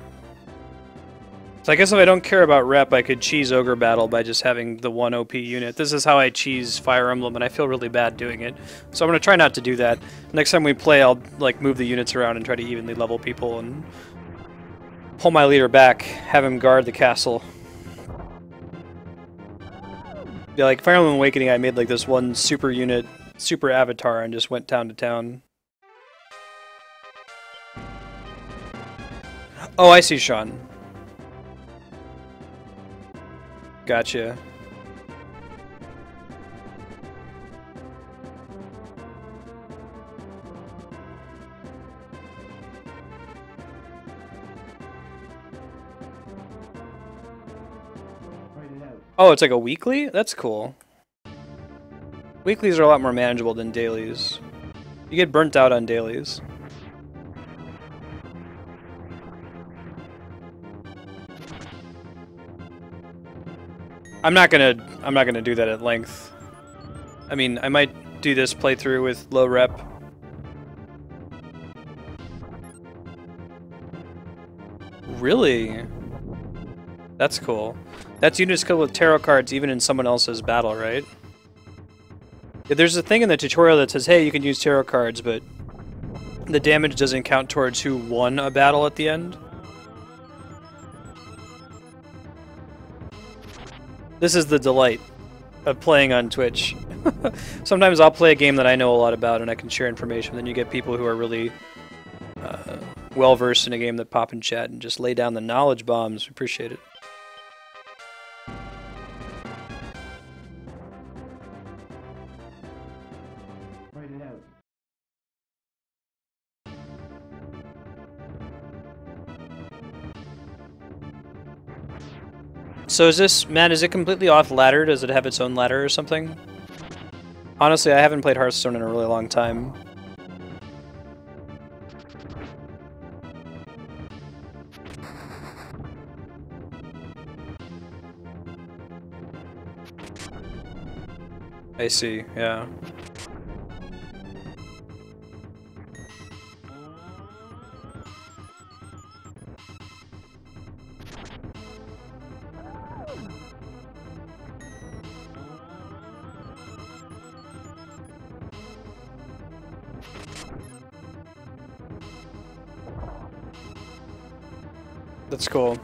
So I guess if I don't care about rep, I could cheese Ogre Battle by just having the 1 OP unit. This is how I cheese Fire Emblem, and I feel really bad doing it. So I'm going to try not to do that. Next time we play, I'll like move the units around and try to evenly level people and pull my leader back, have him guard the castle. Yeah, like Fire Emblem Awakening, I made like this one super unit, super avatar, and just went town to town. Oh, I see, Sean. Gotcha. Oh, it's like a weekly? That's cool. Weeklies are a lot more manageable than dailies. You get burnt out on dailies. I'm not gonna do that at length. I mean, I might do this playthrough with low rep. Really? That's cool. That's units killed with tarot cards even in someone else's battle, right? Yeah, there's a thing in the tutorial that says, hey, you can use tarot cards, but the damage doesn't count towards who won a battle at the end. This is the delight of playing on Twitch. Sometimes I'll play a game that I know a lot about and I can share information, then you get people who are really well-versed in a game that pop in chat and just lay down the knowledge bombs. We appreciate it. Write it out. So is this, Matt, is it completely off ladder? Does it have its own ladder or something? Honestly, I haven't played Hearthstone in a really long time. I see, yeah. That's cool.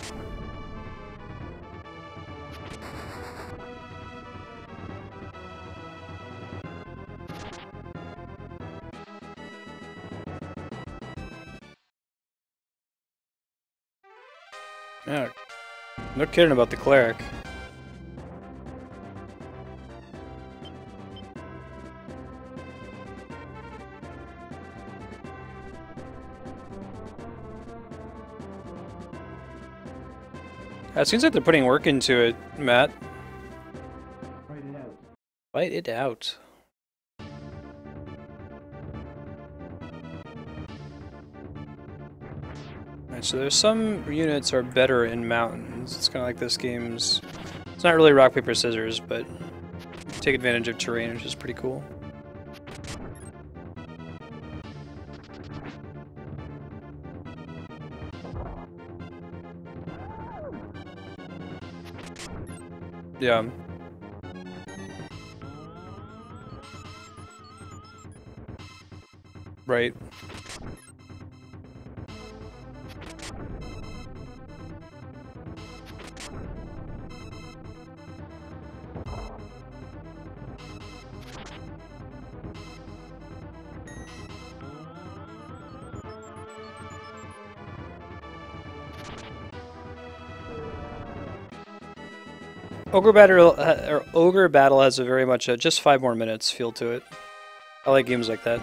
Yeah, no kidding about the cleric. It seems like they're putting work into it, Matt. Fight it out. Fight it out. Alright, so there's some units are better in mountains. It's kind of like this game's... It's not really rock, paper, scissors, but take advantage of terrain, which is pretty cool. Yeah. Right. Ogre Battle has a very much a just 5 more minutes feel to it. I like games like that.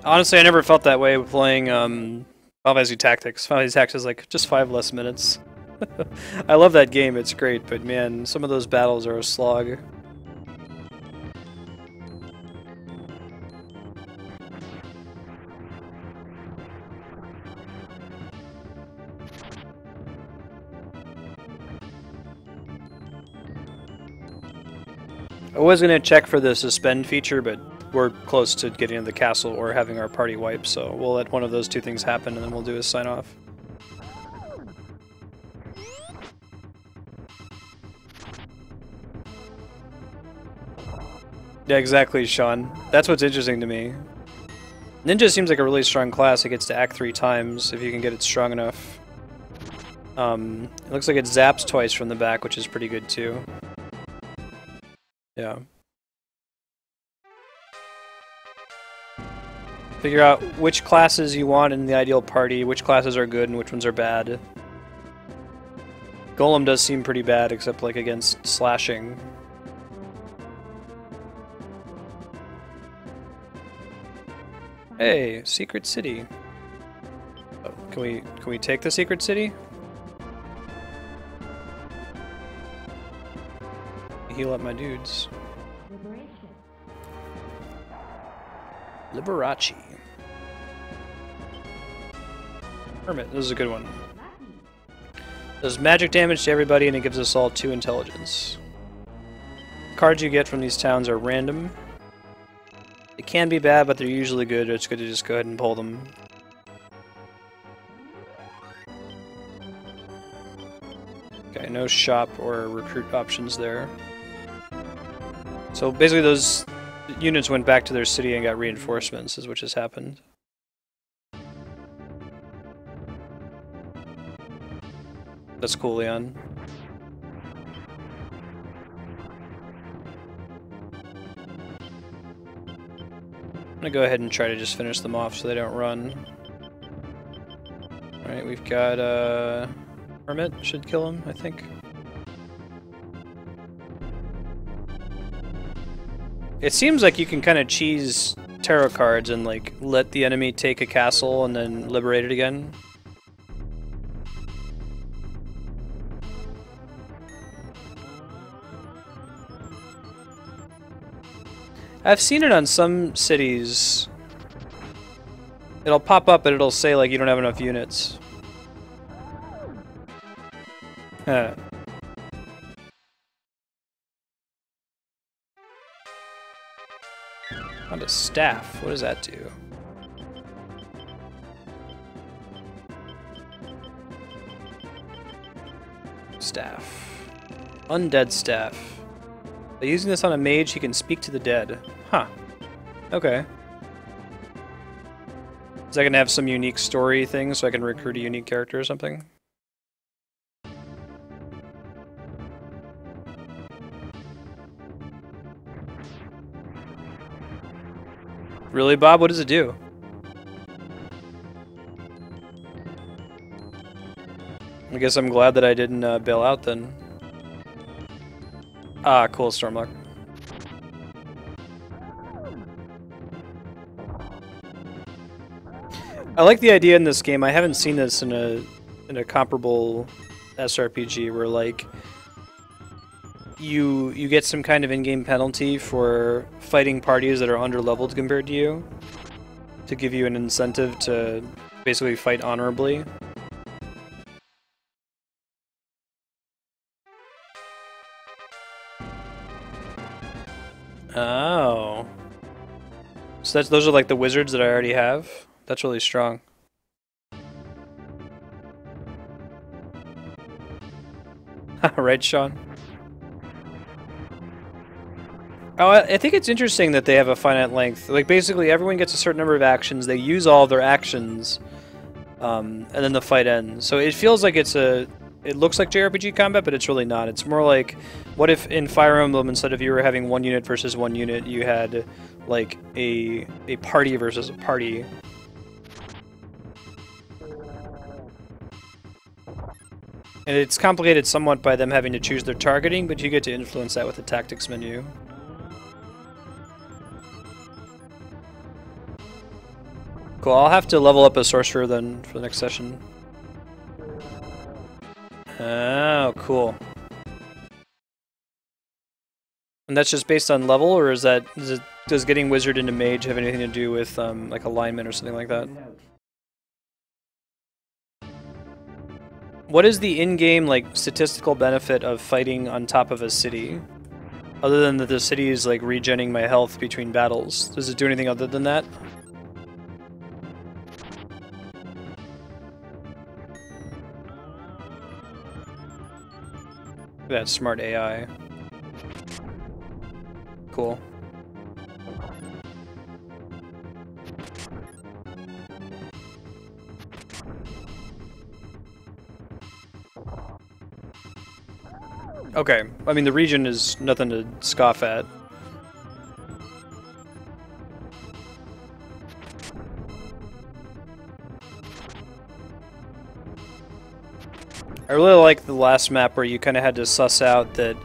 Honestly, I never felt that way playing Final Fantasy Tactics. Final Fantasy Tactics is like just 5 less minutes. I love that game, it's great, but man, some of those battles are a slog. I was going to check for the suspend feature, but we're close to getting to the castle or having our party wipe, so we'll let one of those two things happen and then we'll do a sign off. Yeah, exactly, Sean. That's what's interesting to me. Ninja seems like a really strong class. It gets to act 3 times if you can get it strong enough. It looks like it zaps twice from the back, which is pretty good too. Yeah. Figure out which classes you want in the ideal party, which classes are good and which ones are bad. Golem does seem pretty bad, except like against slashing. Hey, secret city. Oh, can we take the secret city? Heal up my dudes. Liberace. Hermit, this is a good one. Does magic damage to everybody and it gives us all 2 intelligence. Cards you get from these towns are random. They can be bad, but they're usually good. It's good to just go ahead and pull them. Okay, no shop or recruit options there. So basically those units went back to their city and got reinforcements, is what just happened. That's cool, Leon. I'm gonna go ahead and try to just finish them off so they don't run. Alright, we've got Hermit should kill him, I think. It seems like you can kind of cheese tarot cards and like let the enemy take a castle and then liberate it again. I've seen it on some cities. It'll pop up and it'll say like you don't have enough units. Huh. On to staff. What does that do? Staff. Undead staff. By using this on a mage, he can speak to the dead. Huh. Okay. Is that gonna have some unique story thing so I can recruit a unique character or something? Really, Bob? What does it do? I guess I'm glad that I didn't bail out then. Ah, cool, Stormlock. I like the idea in this game. I haven't seen this in a comparable SRPG where like you get some kind of in-game penalty for fighting parties that are under-leveled compared to you to give you an incentive to basically fight honorably. Oh. So those are like the wizards that I already have? That's really strong. Right, Sean? Oh, I think it's interesting that they have a finite length. Like, basically, everyone gets a certain number of actions, they use all of their actions, and then the fight ends. So it feels like it looks like JRPG combat, but it's really not. It's more like, what if in Fire Emblem, instead of you were having one unit versus one unit, you had, like, a party versus a party. And it's complicated somewhat by them having to choose their targeting, but you get to influence that with the tactics menu. Cool, I'll have to level up a sorcerer then for the next session. Oh, cool. And that's just based on level, or does getting wizard into mage have anything to do with like alignment or something like that? What is the in-game like statistical benefit of fighting on top of a city? Other than that the city is like regenning my health between battles. Does it do anything other than that? That smart AI. Cool. Okay, I mean the region is nothing to scoff at. I really like the last map where you kind of had to suss out that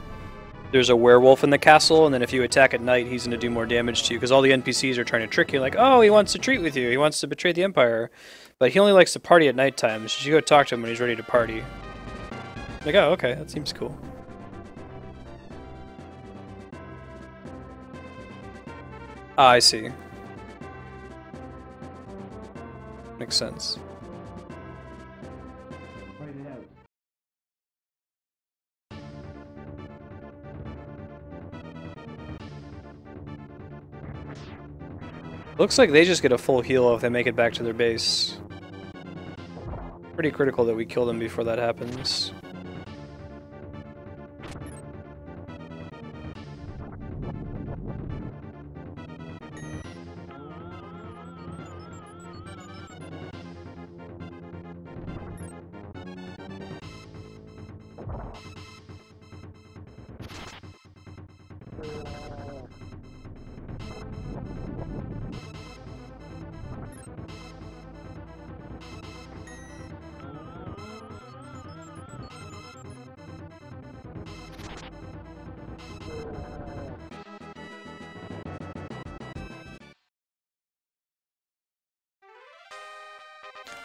there's a werewolf in the castle, and then if you attack at night, he's going to do more damage to you, because all the NPCs are trying to trick you, like, oh, he wants to treat with you, he wants to betray the Empire, but he only likes to party at nighttime, so you should go talk to him when he's ready to party. Like, oh, okay, that seems cool. Ah, I see. Makes sense. Looks like they just get a full heal if they make it back to their base. Pretty critical that we kill them before that happens.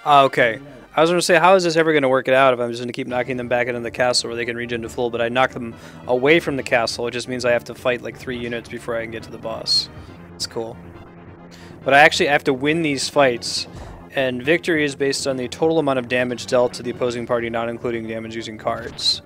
Okay. I was going to say, how is this ever going to work it out if I'm just going to keep knocking them back into the castle where they can regen to full, but I knock them away from the castle, it just means I have to fight like 3 units before I can get to the boss. It's cool. But I actually have to win these fights, and victory is based on the total amount of damage dealt to the opposing party, not including damage using cards.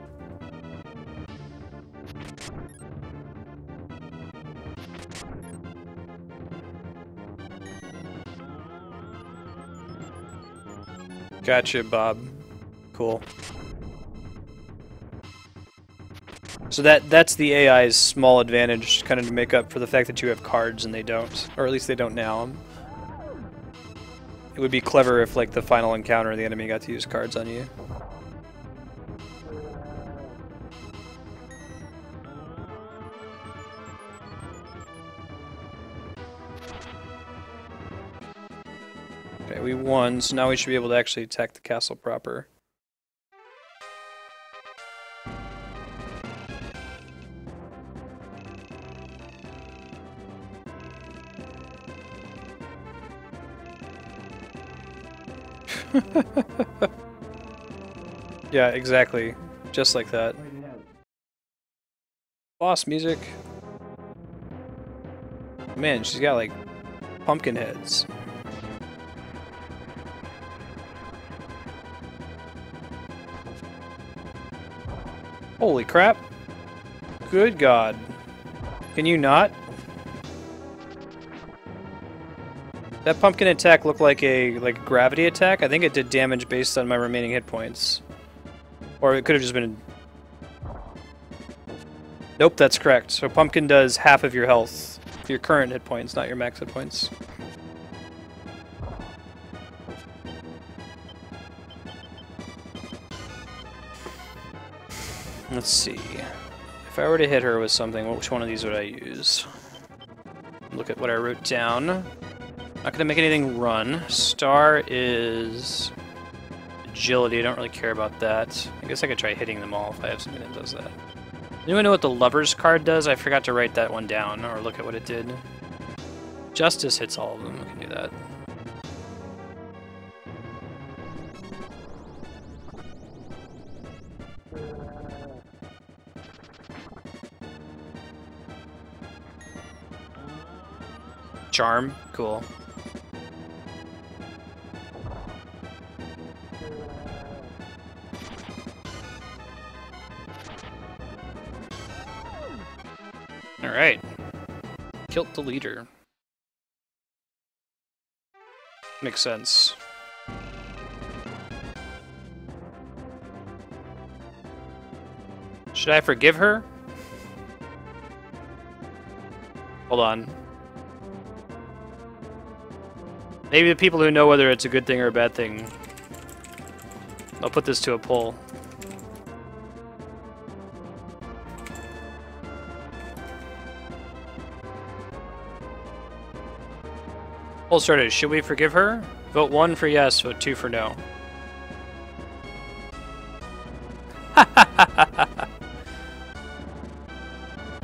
Gotcha, Bob. Cool. So that's the AI's small advantage, kind of to make up for the fact that you have cards and they don't. Or at least they don't now. it would be clever if, like, the final encounter, the enemy got to use cards on you. Okay, we won, so now we should be able to actually attack the castle proper. Yeah, exactly. Just like that. Boss music. Man, she's got like pumpkin heads. Holy crap. Good God. Can you not? That pumpkin attack looked like a gravity attack. I think it did damage based on my remaining hit points. Or it could have just been... Nope, that's correct. So pumpkin does half of your health. Your current hit points, not your max hit points. Let's see. If I were to hit her with something, which one of these would I use? Look at what I wrote down. Not gonna make anything run. Star is agility. I don't really care about that. I guess I could try hitting them all if I have something that does that. Anyone know what the Lover's card does? I forgot to write that one down or look at what it did. Justice hits all of them. I can do that. Charm, cool. Alright. Killed the leader. Makes sense. Should I forgive her? Hold on. Maybe the people who know whether it's a good thing or a bad thing. I'll put this to a poll. Poll started. Should we forgive her? Vote 1 for yes, vote 2 for no.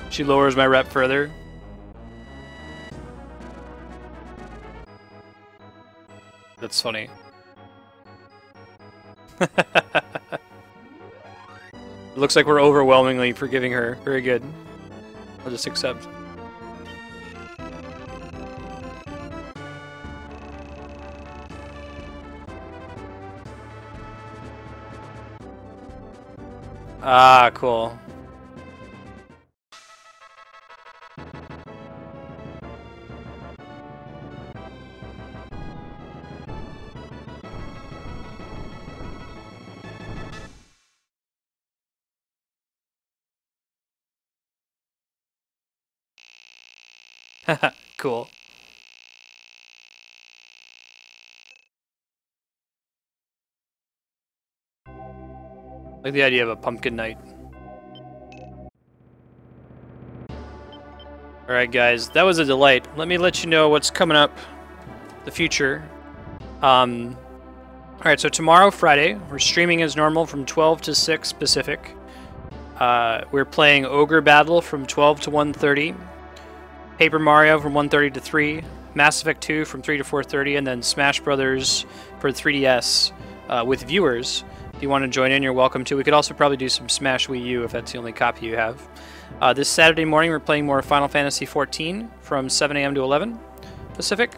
She lowers my rep further. That's funny. It looks like we're overwhelmingly forgiving her. Very good. I'll just accept. Ah, cool. Cool. Like the idea of a pumpkin night. Alright guys, that was a delight. Let me let you know what's coming up the future. Alright, so tomorrow, Friday, we're streaming as normal from 12 to 6 Pacific. We're playing Ogre Battle from 12 to 1:30. Paper Mario from 1:30 to 3, Mass Effect 2 from 3 to 4:30, and then Smash Brothers for 3DS with viewers. If you want to join in, you're welcome to. We could also probably do some Smash Wii U if that's the only copy you have. This Saturday morning, we're playing more Final Fantasy XIV from 7 a.m. to 11 Pacific.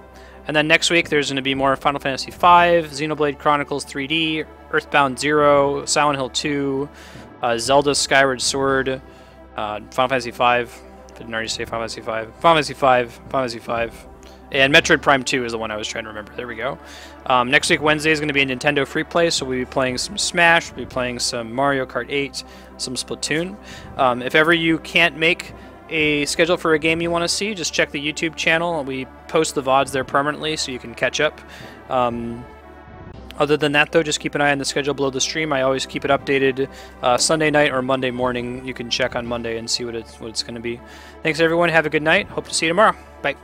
And then next week, there's going to be more Final Fantasy V, Xenoblade Chronicles 3D, Earthbound 0, Silent Hill 2, Zelda Skyward Sword, Final Fantasy V. Didn't already say Final Fantasy V. Final Fantasy V. And Metroid Prime 2 is the one I was trying to remember. There we go. Next week, Wednesday, is going to be a Nintendo Free Play, so we'll be playing some Smash, we'll be playing some Mario Kart 8, some Splatoon. If ever you can't make a schedule for a game you want to see, just check the YouTube channel. We post the VODs there permanently, so you can catch up Other than that, though, just keep an eye on the schedule below the stream. I always keep it updated Sunday night or Monday morning. You can check on Monday and see what it's going to be. Thanks, everyone. Have a good night. Hope to see you tomorrow. Bye.